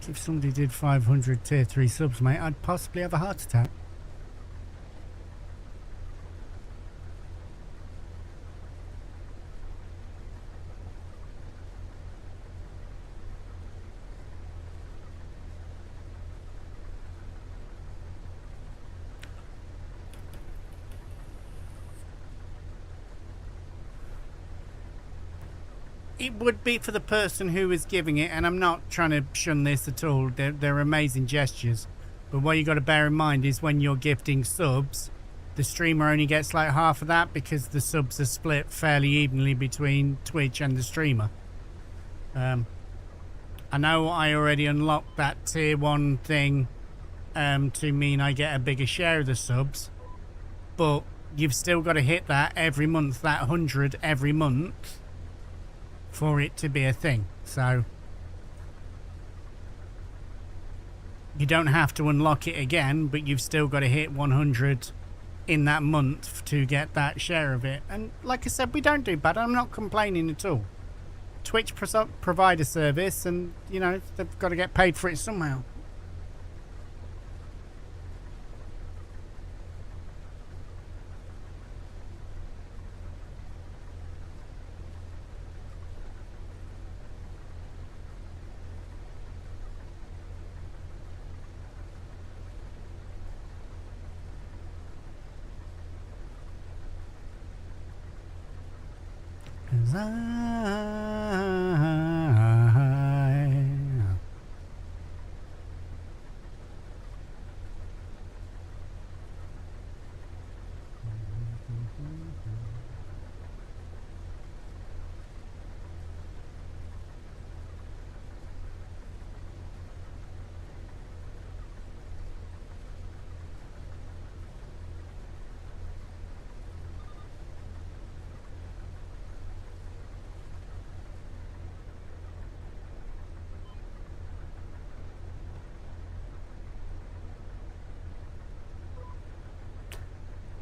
If somebody did 500 tier 3 subs, mate, I'd possibly have a heart attack. It would be for the person who is giving it, and I'm not trying to shun this at all. They're amazing gestures. But what you got to bear in mind is when you're gifting subs, the streamer only gets like half of that because the subs are split fairly evenly between Twitch and the streamer. I know I already unlocked that tier 1 thing to mean I get a bigger share of the subs, but you've still got to hit that every month, that 100 every month, for it to be a thing. So you don't have to unlock it again, but you've still got to hit 100 in that month to get that share of it. And like I said, we don't do bad. I'm not complaining at all. Twitch provide a service, and you know, they've got to get paid for it somehow.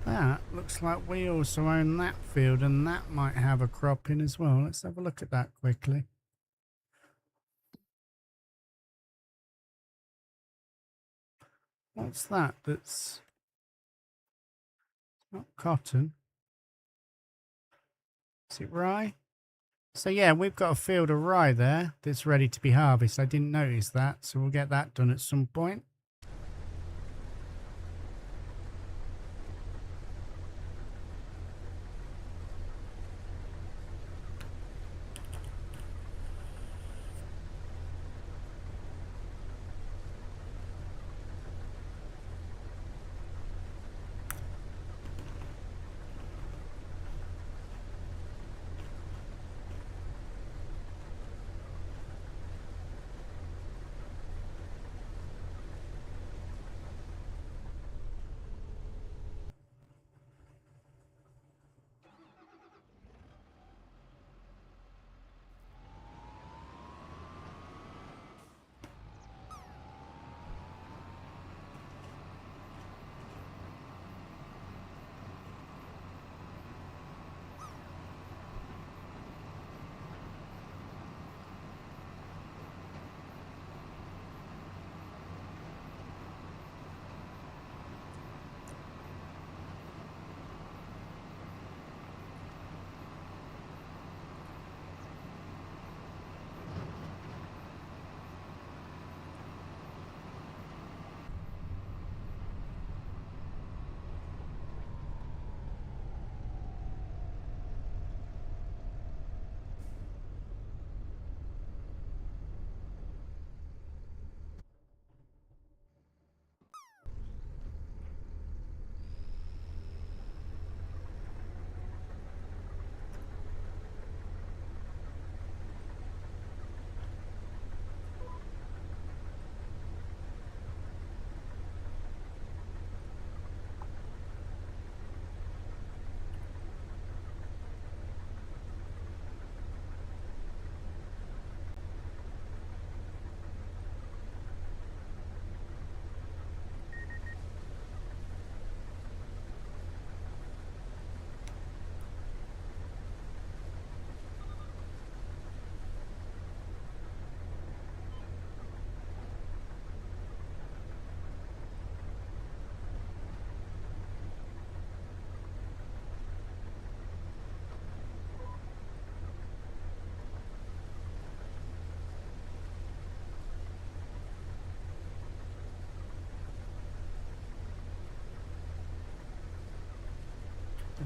That looks like we also own that field, and that might have a crop in as well. Let's have a look at that quickly. What's that? That's not cotton. Is it rye? So yeah, we've got a field of rye there that's ready to be harvested. I didn't notice that, so we'll get that done at some point.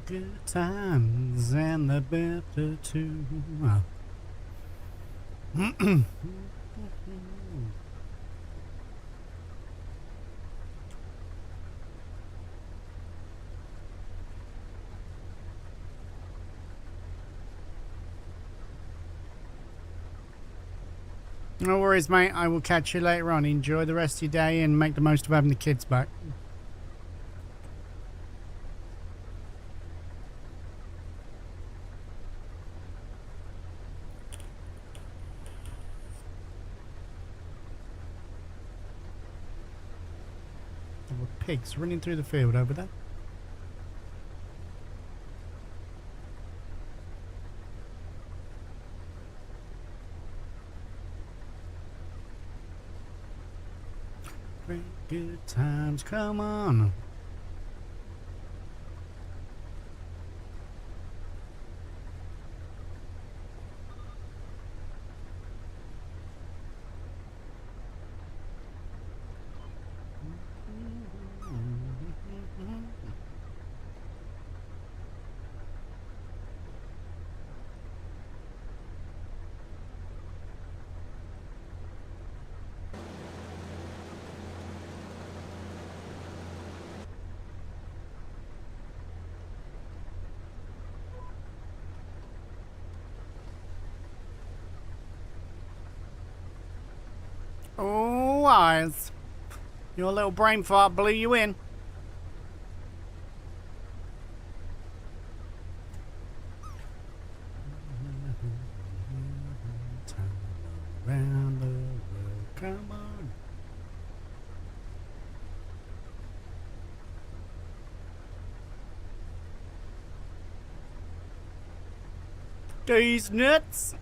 Good times and the better too. No worries, mate. I will catch you later on. Enjoy the rest of your day and make the most of having the kids back. There were pigs running through the field over there. Good times, come on. Oh, eyes. Your little brain fart blew you in. Around the world, come on. These nuts.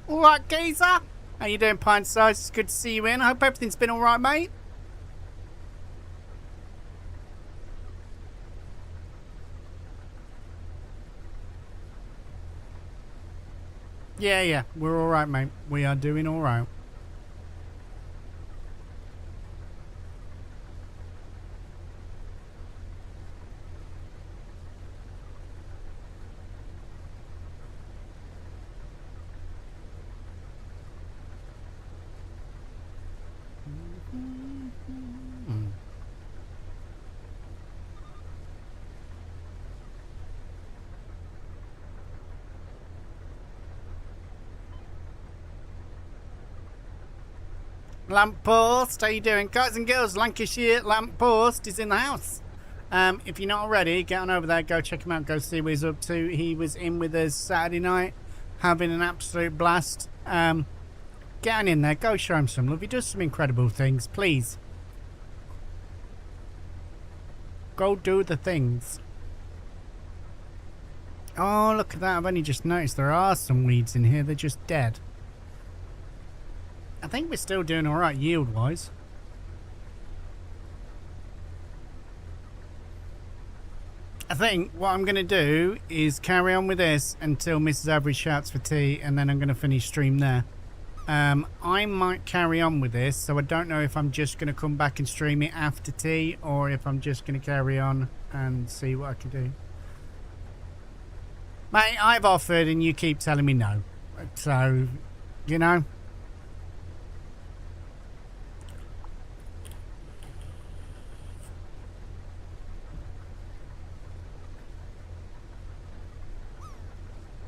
Alright, geezer. How you doing, Pint Size? It's good to see you in. I hope everything's been alright, mate. Yeah, we're alright, mate. We are doing alright. Lamppost, how you doing? Guys and girls, Lancashire Lamppost is in the house. If you're not already, get on over there, go check him out, go see what he's up to. He was in with us Saturday night, having an absolute blast. Get on in there, go show him some love. He does some incredible things, please. Go do the things. Oh, look at that. I've only just noticed there are some weeds in here. They're just dead. I think we're still doing alright yield-wise. I think what I'm going to do is carry on with this until Mrs. Average shouts for tea, and then I'm going to finish stream there. I might carry on with this, so I don't know if I'm just going to come back and stream it after tea, or if I'm just going to carry on and see what I can do. Mate, I've offered and you keep telling me no. So, you know.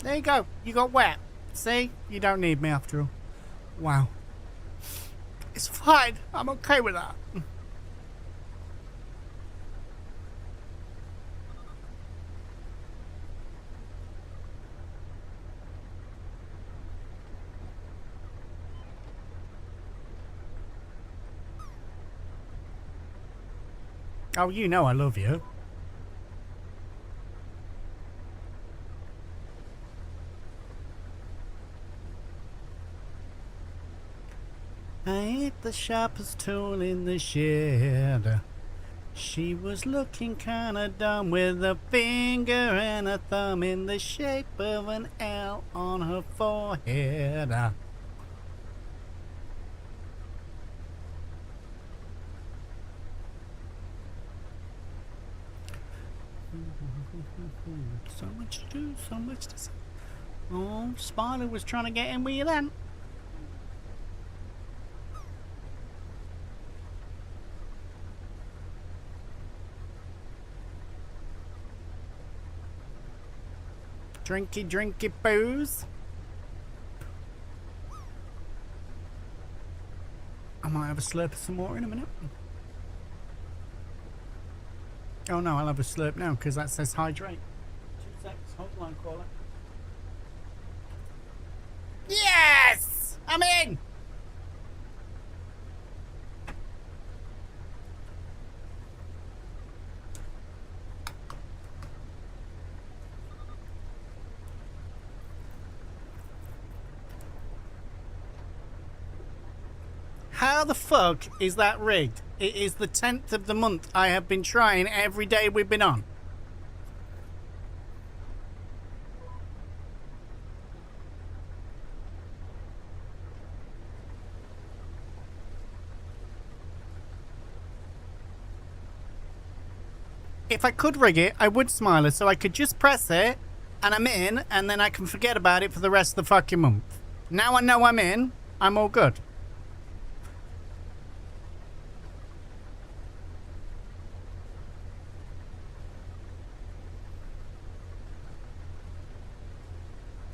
There you go. You got wet. See? You don't need me after all. Wow. It's fine. I'm okay with that. Oh, you know I love you. I ain't the sharpest tool in the shed. She was looking kinda dumb with a finger and a thumb in the shape of an L on her forehead. So much to do, so much to say. Oh, Spider was trying to get in with you then. Drinky, drinky booze. I might have a slurp of some water in a minute. Oh no, I'll have a slurp now because that says hydrate. 2 seconds, hold line caller. Yes! I'm in! How the fuck is that rigged? It is the 10th of the month. I have been trying every day we've been on. If I could rig it, I would smile it so I could just press it and I'm in and then I can forget about it for the rest of the fucking month. Now I know I'm in, I'm all good.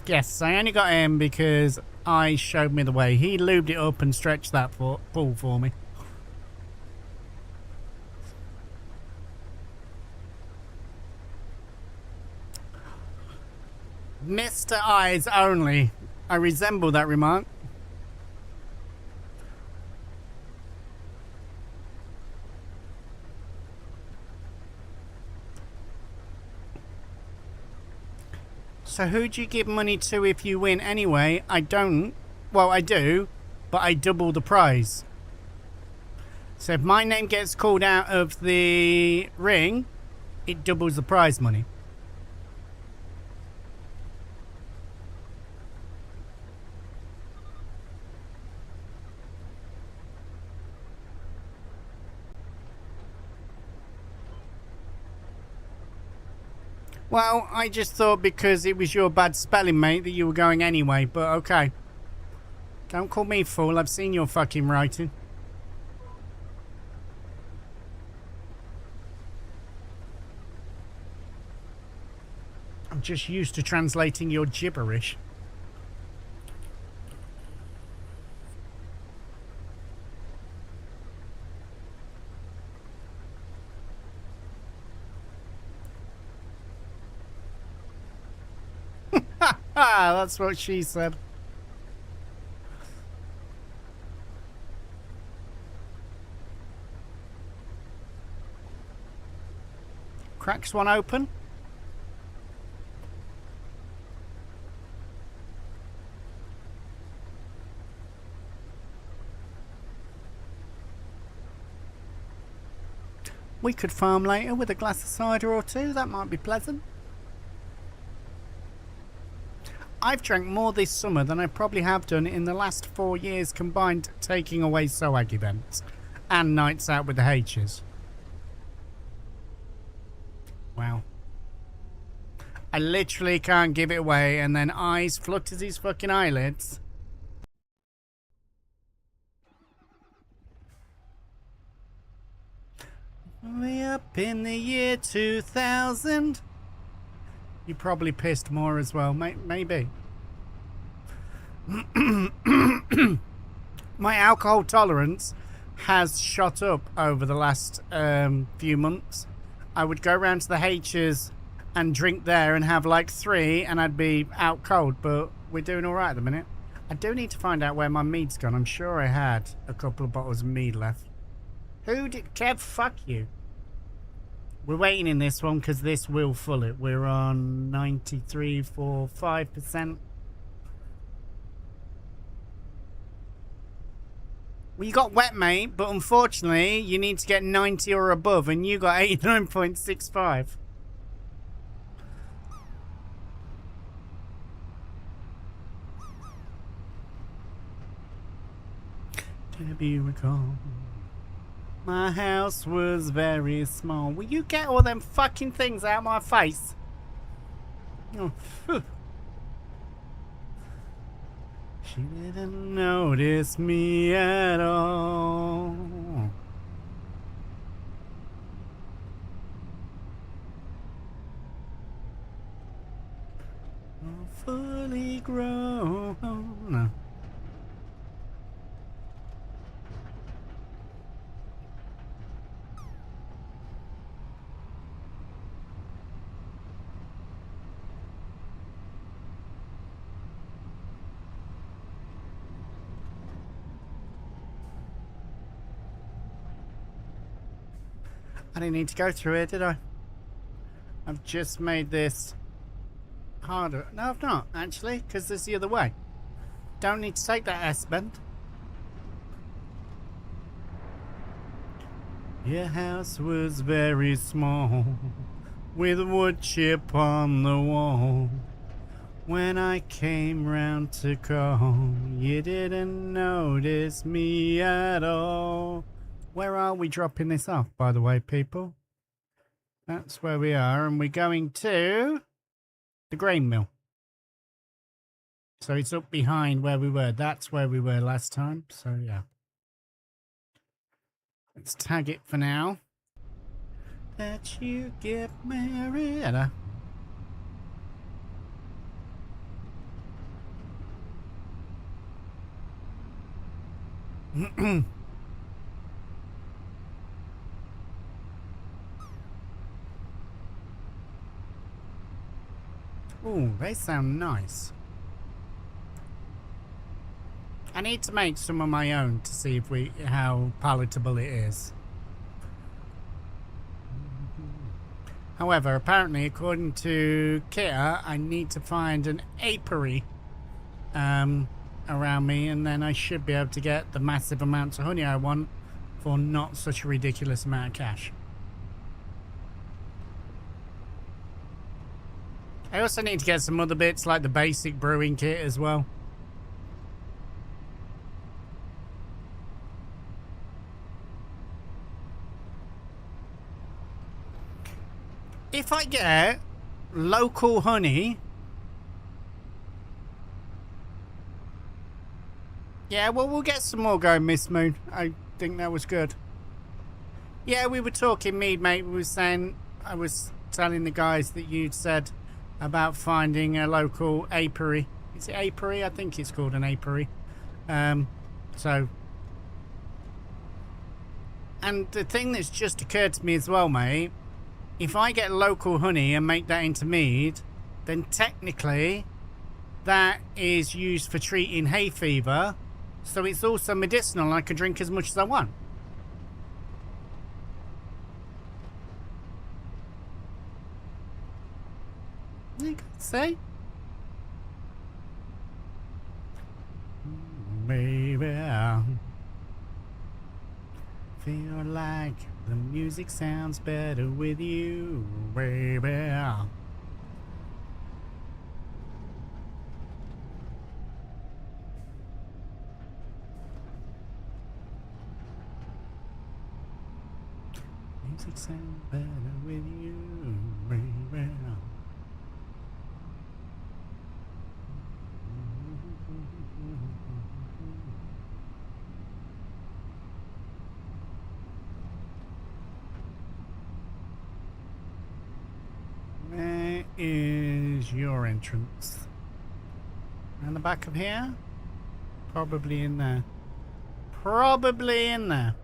Yes, I only got in because I showed me the way. He lubed it up and stretched that pool for me. Mr. Eyes only. I resemble that remark. So who do you give money to if you win anyway? I don't. Well, I do, but I double the prize. So if my name gets called out of the ring, it doubles the prize money. Well, I just thought because it was your bad spelling, mate, that you were going anyway, but okay. Don't call me fool, I've seen your fucking writing. I'm just used to translating your gibberish. Ah, that's what she said. Cracks one open. We could farm later with a glass of cider or two. That might be pleasant. I've drank more this summer than I probably have done in the last 4 years combined, taking away SOAG events and nights out with the H's. Wow. I literally can't give it away, and then Eyes flutters his fucking eyelids. Way up in the year 2000. You probably pissed more as well, maybe. My alcohol tolerance has shot up over the last few months. I would go around to the H's and drink there and have like 3 and I'd be out cold, but we're doing all right at the minute. I do need to find out where my mead's gone. I'm sure I had a couple of bottles of mead left. Who did... Kev, fuck you. We're waiting in this one because this will full it. We're on 93.45%. Well, you got wet, mate, but unfortunately you need to get 90 or above, and you got 89.65. To be recalled. My house was very small. Will you get all them fucking things out of my face? Oh, phew. She didn't notice me at all. Fully grown. I didn't need to go through it, did I? I've just made this harder. No, I've not, actually, because there's the other way. Don't need to take that S-bend. Your house was very small, with a wood chip on the wall. When I came round to call, you didn't notice me at all. Where are we dropping this off, by the way, people? That's where we are, and we're going to the grain mill. So it's up behind where we were. That's where we were last time, so yeah. Let's tag it for now. That you get married. Ooh, they sound nice. I need to make some of my own to see if how palatable it is. However, apparently, according to Kia, I need to find an apiary around me, and then I should be able to get the massive amounts of honey I want for not such a ridiculous amount of cash. I also need to get some other bits like the basic brewing kit as well. If I get local honey, yeah, well, we'll get some more going, Miss Moon. I think that was good. Yeah, we were talking, mate. We were saying, I was telling the guys that you'd said about finding a local apiary. Is it apiary? I think it's called an apiary. So, and the thing that's just occurred to me as well, mate, if I get local honey and make that into mead, then technically that is used for treating hay fever, so it's also medicinal and I can drink as much as I want. You can say. Baby, I feel like the music sounds better with you, baby. Music sounds better with you, baby. Where is your entrance? Around the back of here? Probably in there. Probably in there.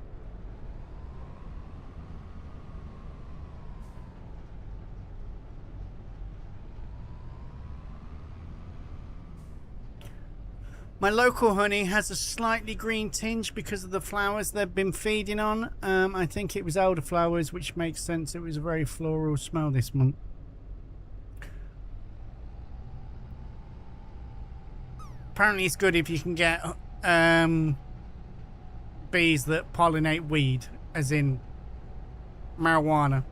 My local honey has a slightly green tinge because of the flowers they've been feeding on. I think it was elderflowers, which makes sense. It was a very floral smell this month. Apparently it's good if you can get bees that pollinate weed, as in marijuana.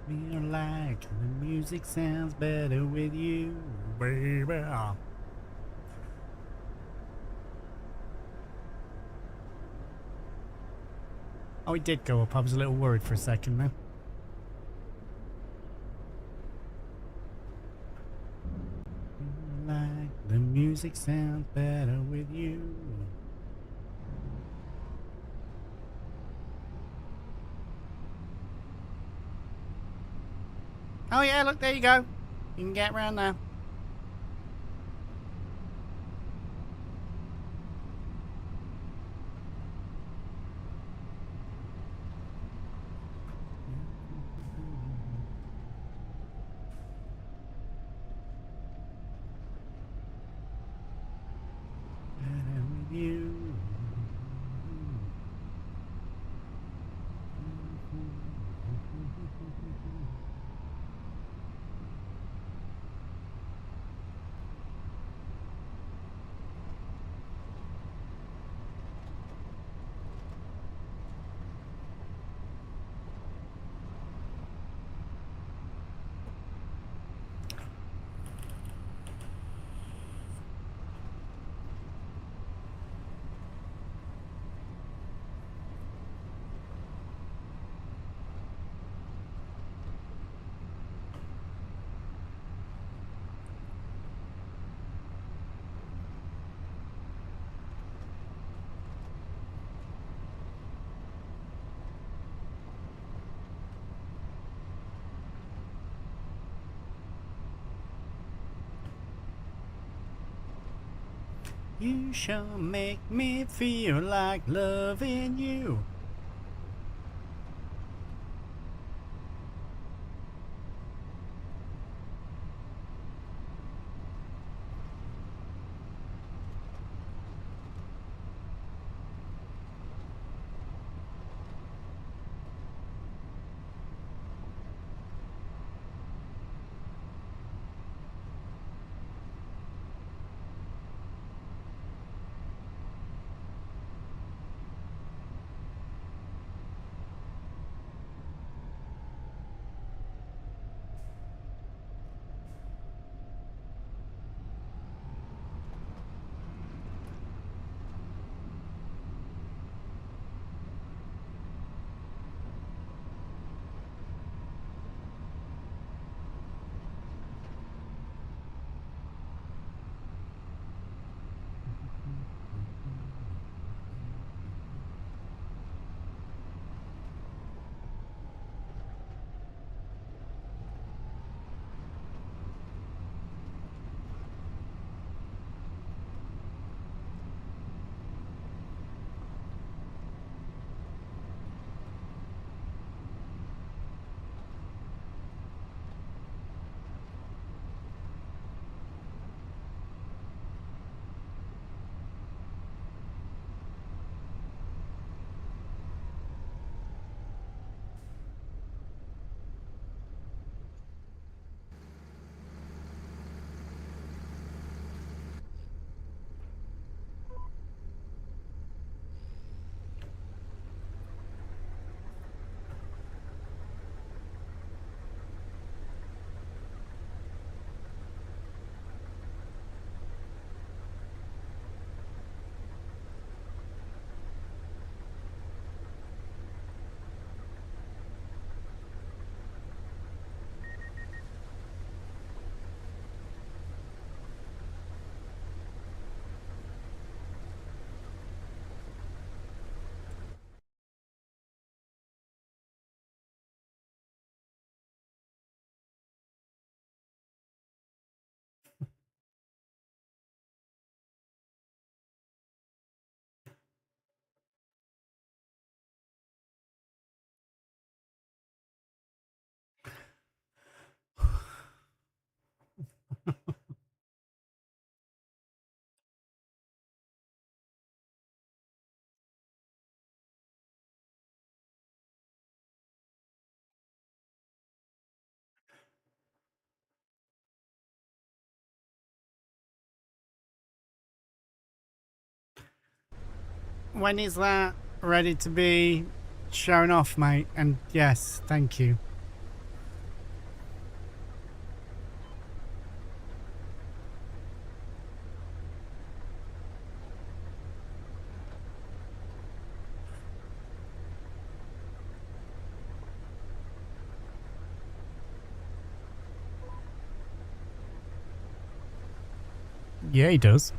Feel like the music sounds better with you, baby. Oh, it did go up. I was a little worried for a second then. Feel like the music sounds better with you. Oh yeah, look, there you go. You can get around now. Better with you. You sure make me feel like loving you. When is that ready to be shown off, mate? And yes, thank you. Yeah, he does.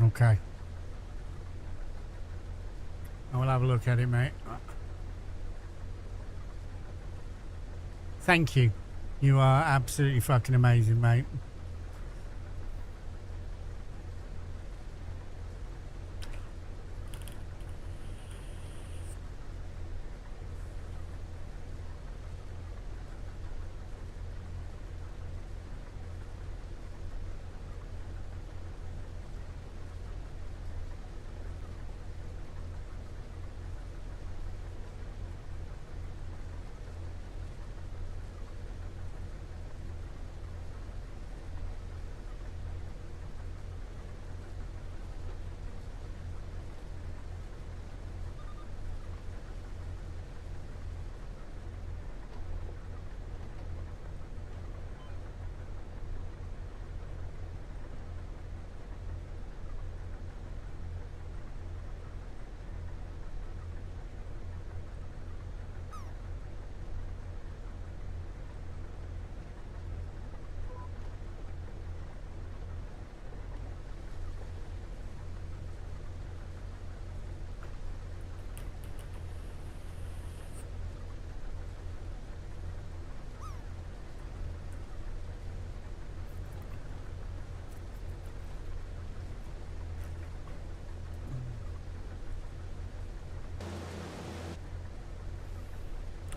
Okay. I will have a look at it, mate. Thank you. You are absolutely fucking amazing, mate.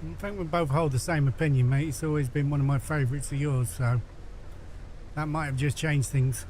I think we both hold the same opinion, mate. It's always been one of my favourites of yours, so that might have just changed things.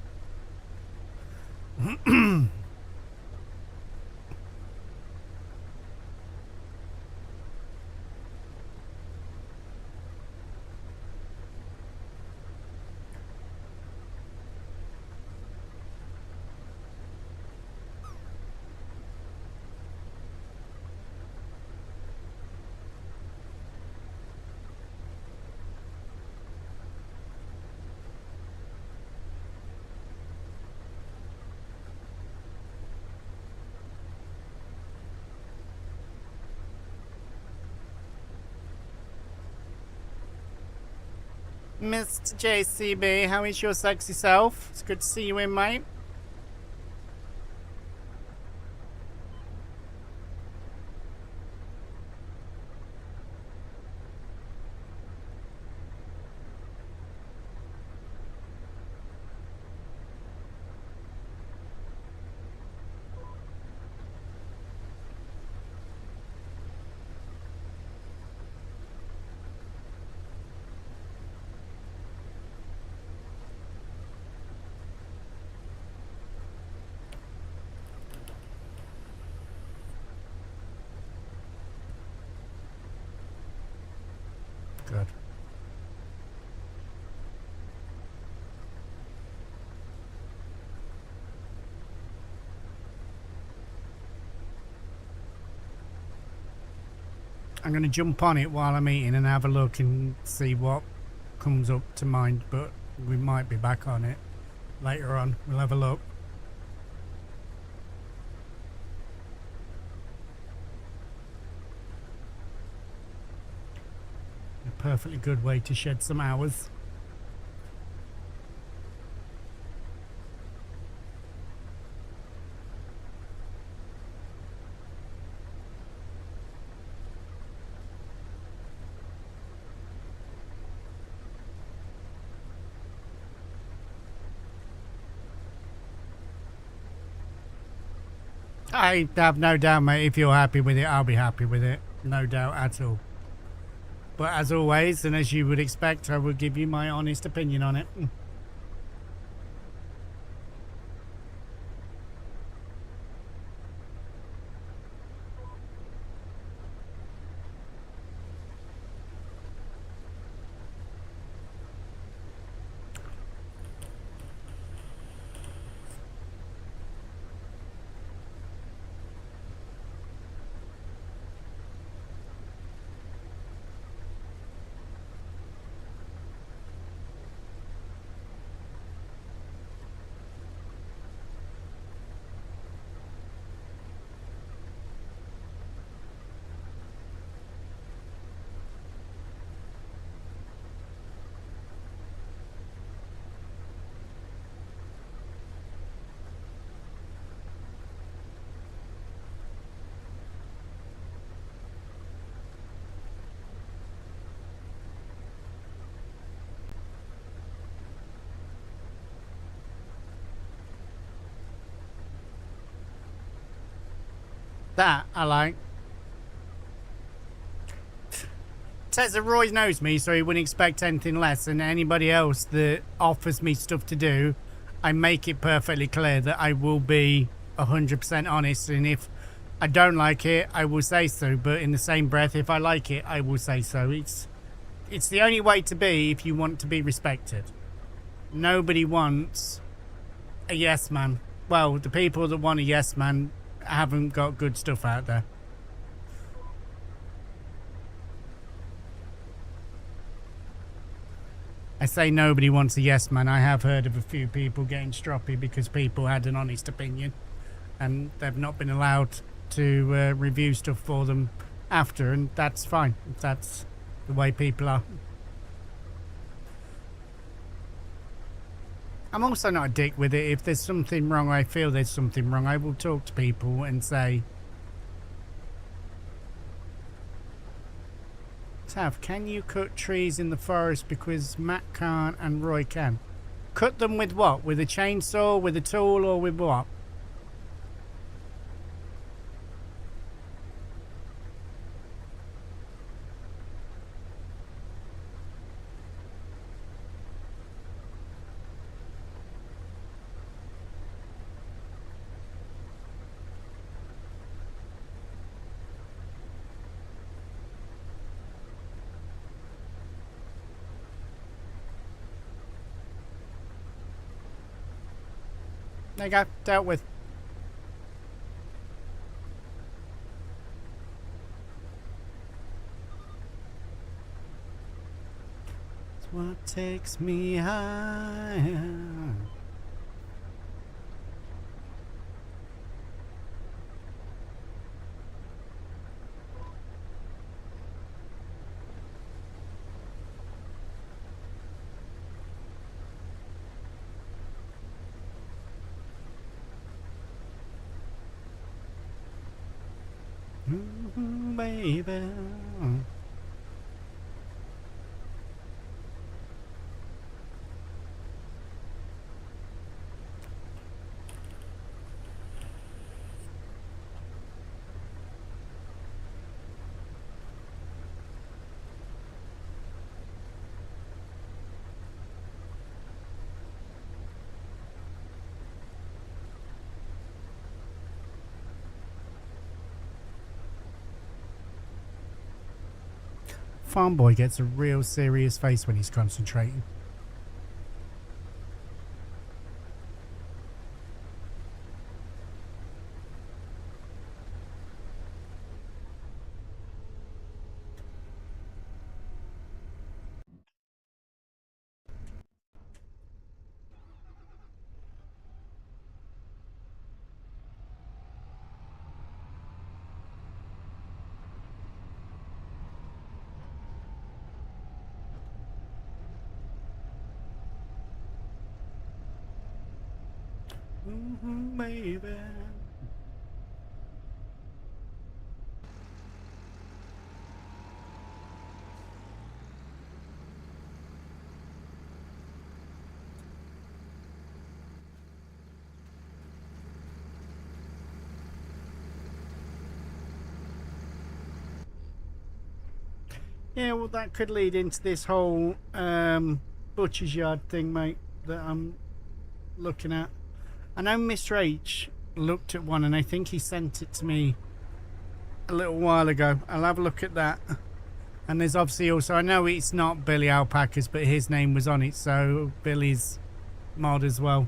Mr. JCB, how is your sexy self? It's good to see you in, mate. Good. I'm going to jump on it while I'm eating and have a look and see what comes up to mind, but we might be back on it later on. We'll have a look. A perfectly good way to shed some hours. I have no doubt, mate. If you're happy with it, I'll be happy with it. No doubt at all. But as always, and as you would expect, I will give you my honest opinion on it. That I like. Tessa Roy knows me, so he wouldn't expect anything less. And anybody else that offers me stuff to do, I make it perfectly clear that I will be 100% honest. And if I don't like it, I will say so. But in the same breath, if I like it, I will say so. It's the only way to be if you want to be respected. Nobody wants a yes man. Well, the people that want a yes man haven't got good stuff out there. I say nobody wants a yes man. I have heard of a few people getting stroppy because people had an honest opinion and they've not been allowed to review stuff for them after, and that's fine. That's the way people are. I'm also not a dick with it. If there's something wrong, I feel there's something wrong, I will talk to people and say, Tav, can you cut trees in the forest because Matt can't and Roy can? Cut them with what? With a chainsaw, with a tool, or with what? There you go, dealt with. It's what takes me higher. Baby. Farm boy gets a real serious face when he's concentrating. Baby. Yeah, well, that could lead into this whole butcher's yard thing, mate, that I'm looking at. I know Mr. H looked at one, and I think he sent it to me a little while ago. I'll have a look at that. And there's obviously also, I know it's not Billy Alpacas, but his name was on it, so Billy's mod as well.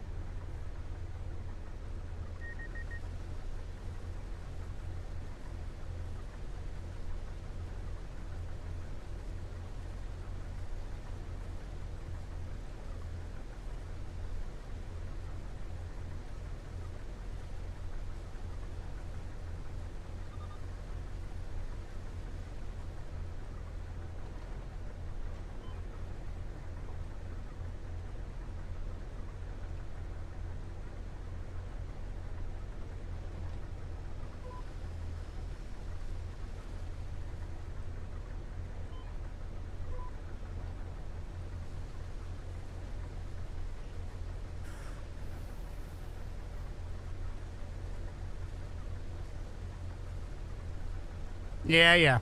Yeah, yeah.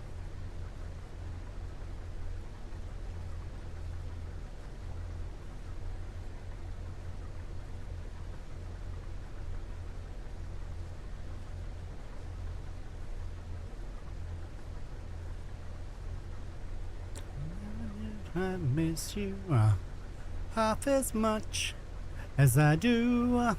I miss you half as much as I do.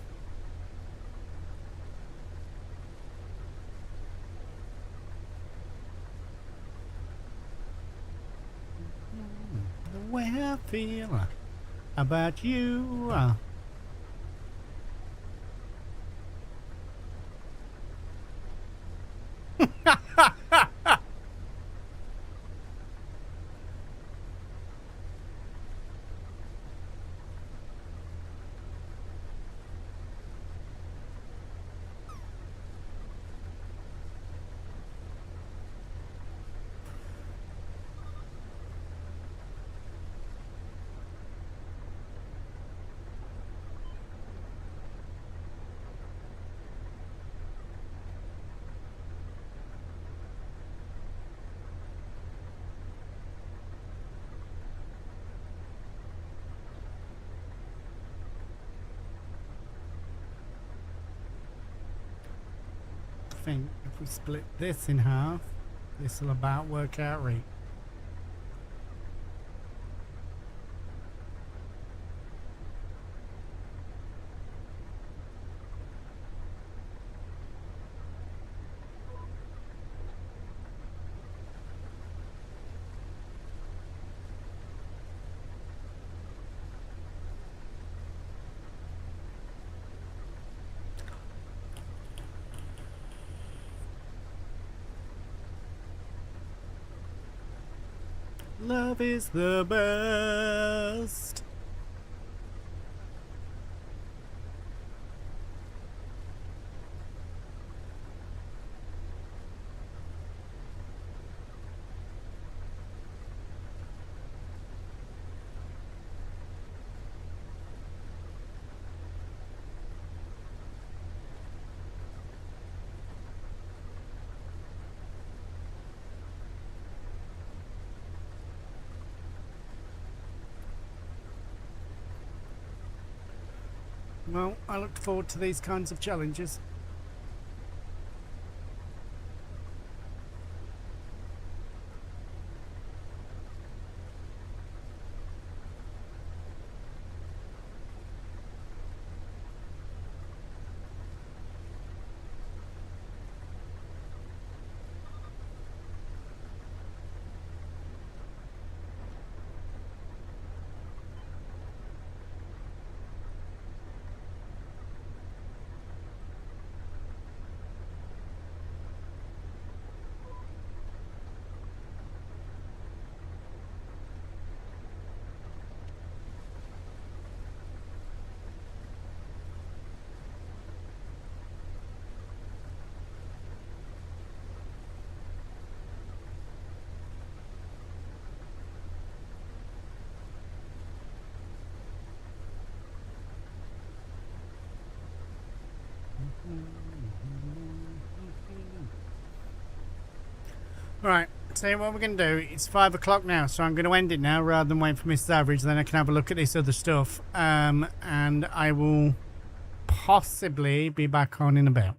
The way I feel about you. I think if we split this in half, this will about work out right. Love is the best. Well, I look forward to these kinds of challenges. Right, tell you what we're going to do. It's 5 o'clock now, so I'm going to end it now rather than wait for Mrs. Average. Then I can have a look at this other stuff. And I will possibly be back on in about.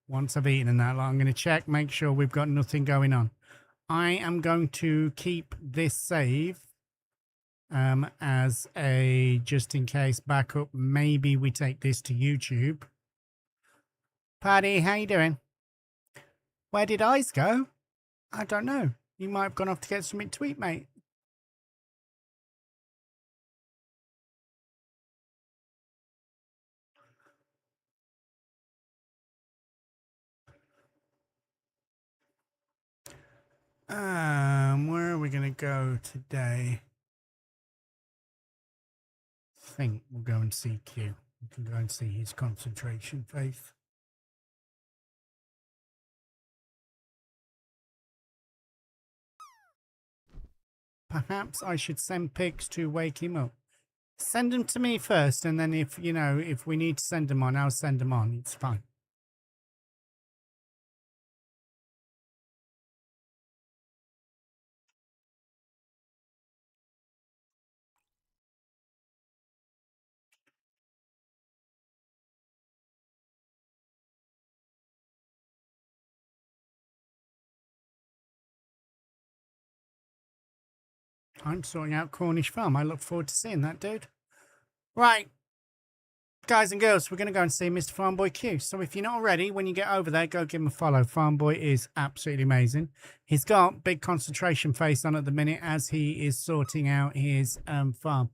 Once I've eaten and that, I'm going to check, make sure we've got nothing going on. I am going to keep this save as a just in case backup. Maybe we take this to YouTube. Paddy, how you doing? Where did Eyes go? I don't know. You might have gone off to get something to eat, mate. Where are we going to go today? I think we'll go and see Q. We can go and see his concentration faith. Perhaps I should send pics to wake him up. Send them to me first, and then if we need to send them on, I'll send them on. It's fine. I'm sorting out Cornish Farm. I look forward to seeing that, dude. Right. Guys and girls, we're going to go and see Mr. Farmboy Q. So if you're not already, when you get over there, go give him a follow. Farmboy is absolutely amazing. He's got big concentration face on at the minute as he is sorting out his farm.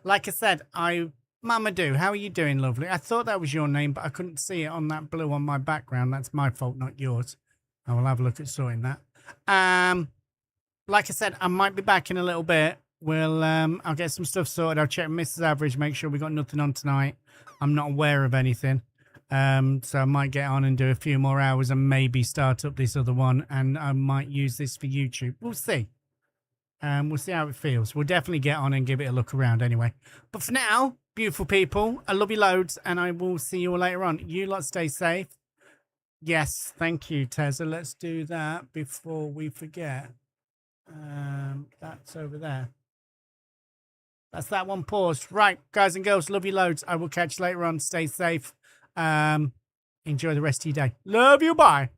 Like I said, Mamadou, how are you doing, lovely? I thought that was your name, but I couldn't see it on that blue on my background. That's my fault, not yours. I will have a look at sorting that. Like I said, I might be back in a little bit. I'll get some stuff sorted. I'll check Mrs. Average, make sure we got nothing on tonight. I'm not aware of anything. So I might get on and do a few more hours and maybe start up this other one. And I might use this for YouTube. We'll see. We'll see how it feels. We'll definitely get on and give it a look around anyway. But for now, beautiful people, I love you loads. And I will see you all later on. You lot stay safe. Yes, thank you, Tezza. Let's do that before we forget. That's over there. That's that one paused. Right, guys and girls, love you loads. I will catch you later on. Stay safe. Enjoy the rest of your day. Love you. Bye.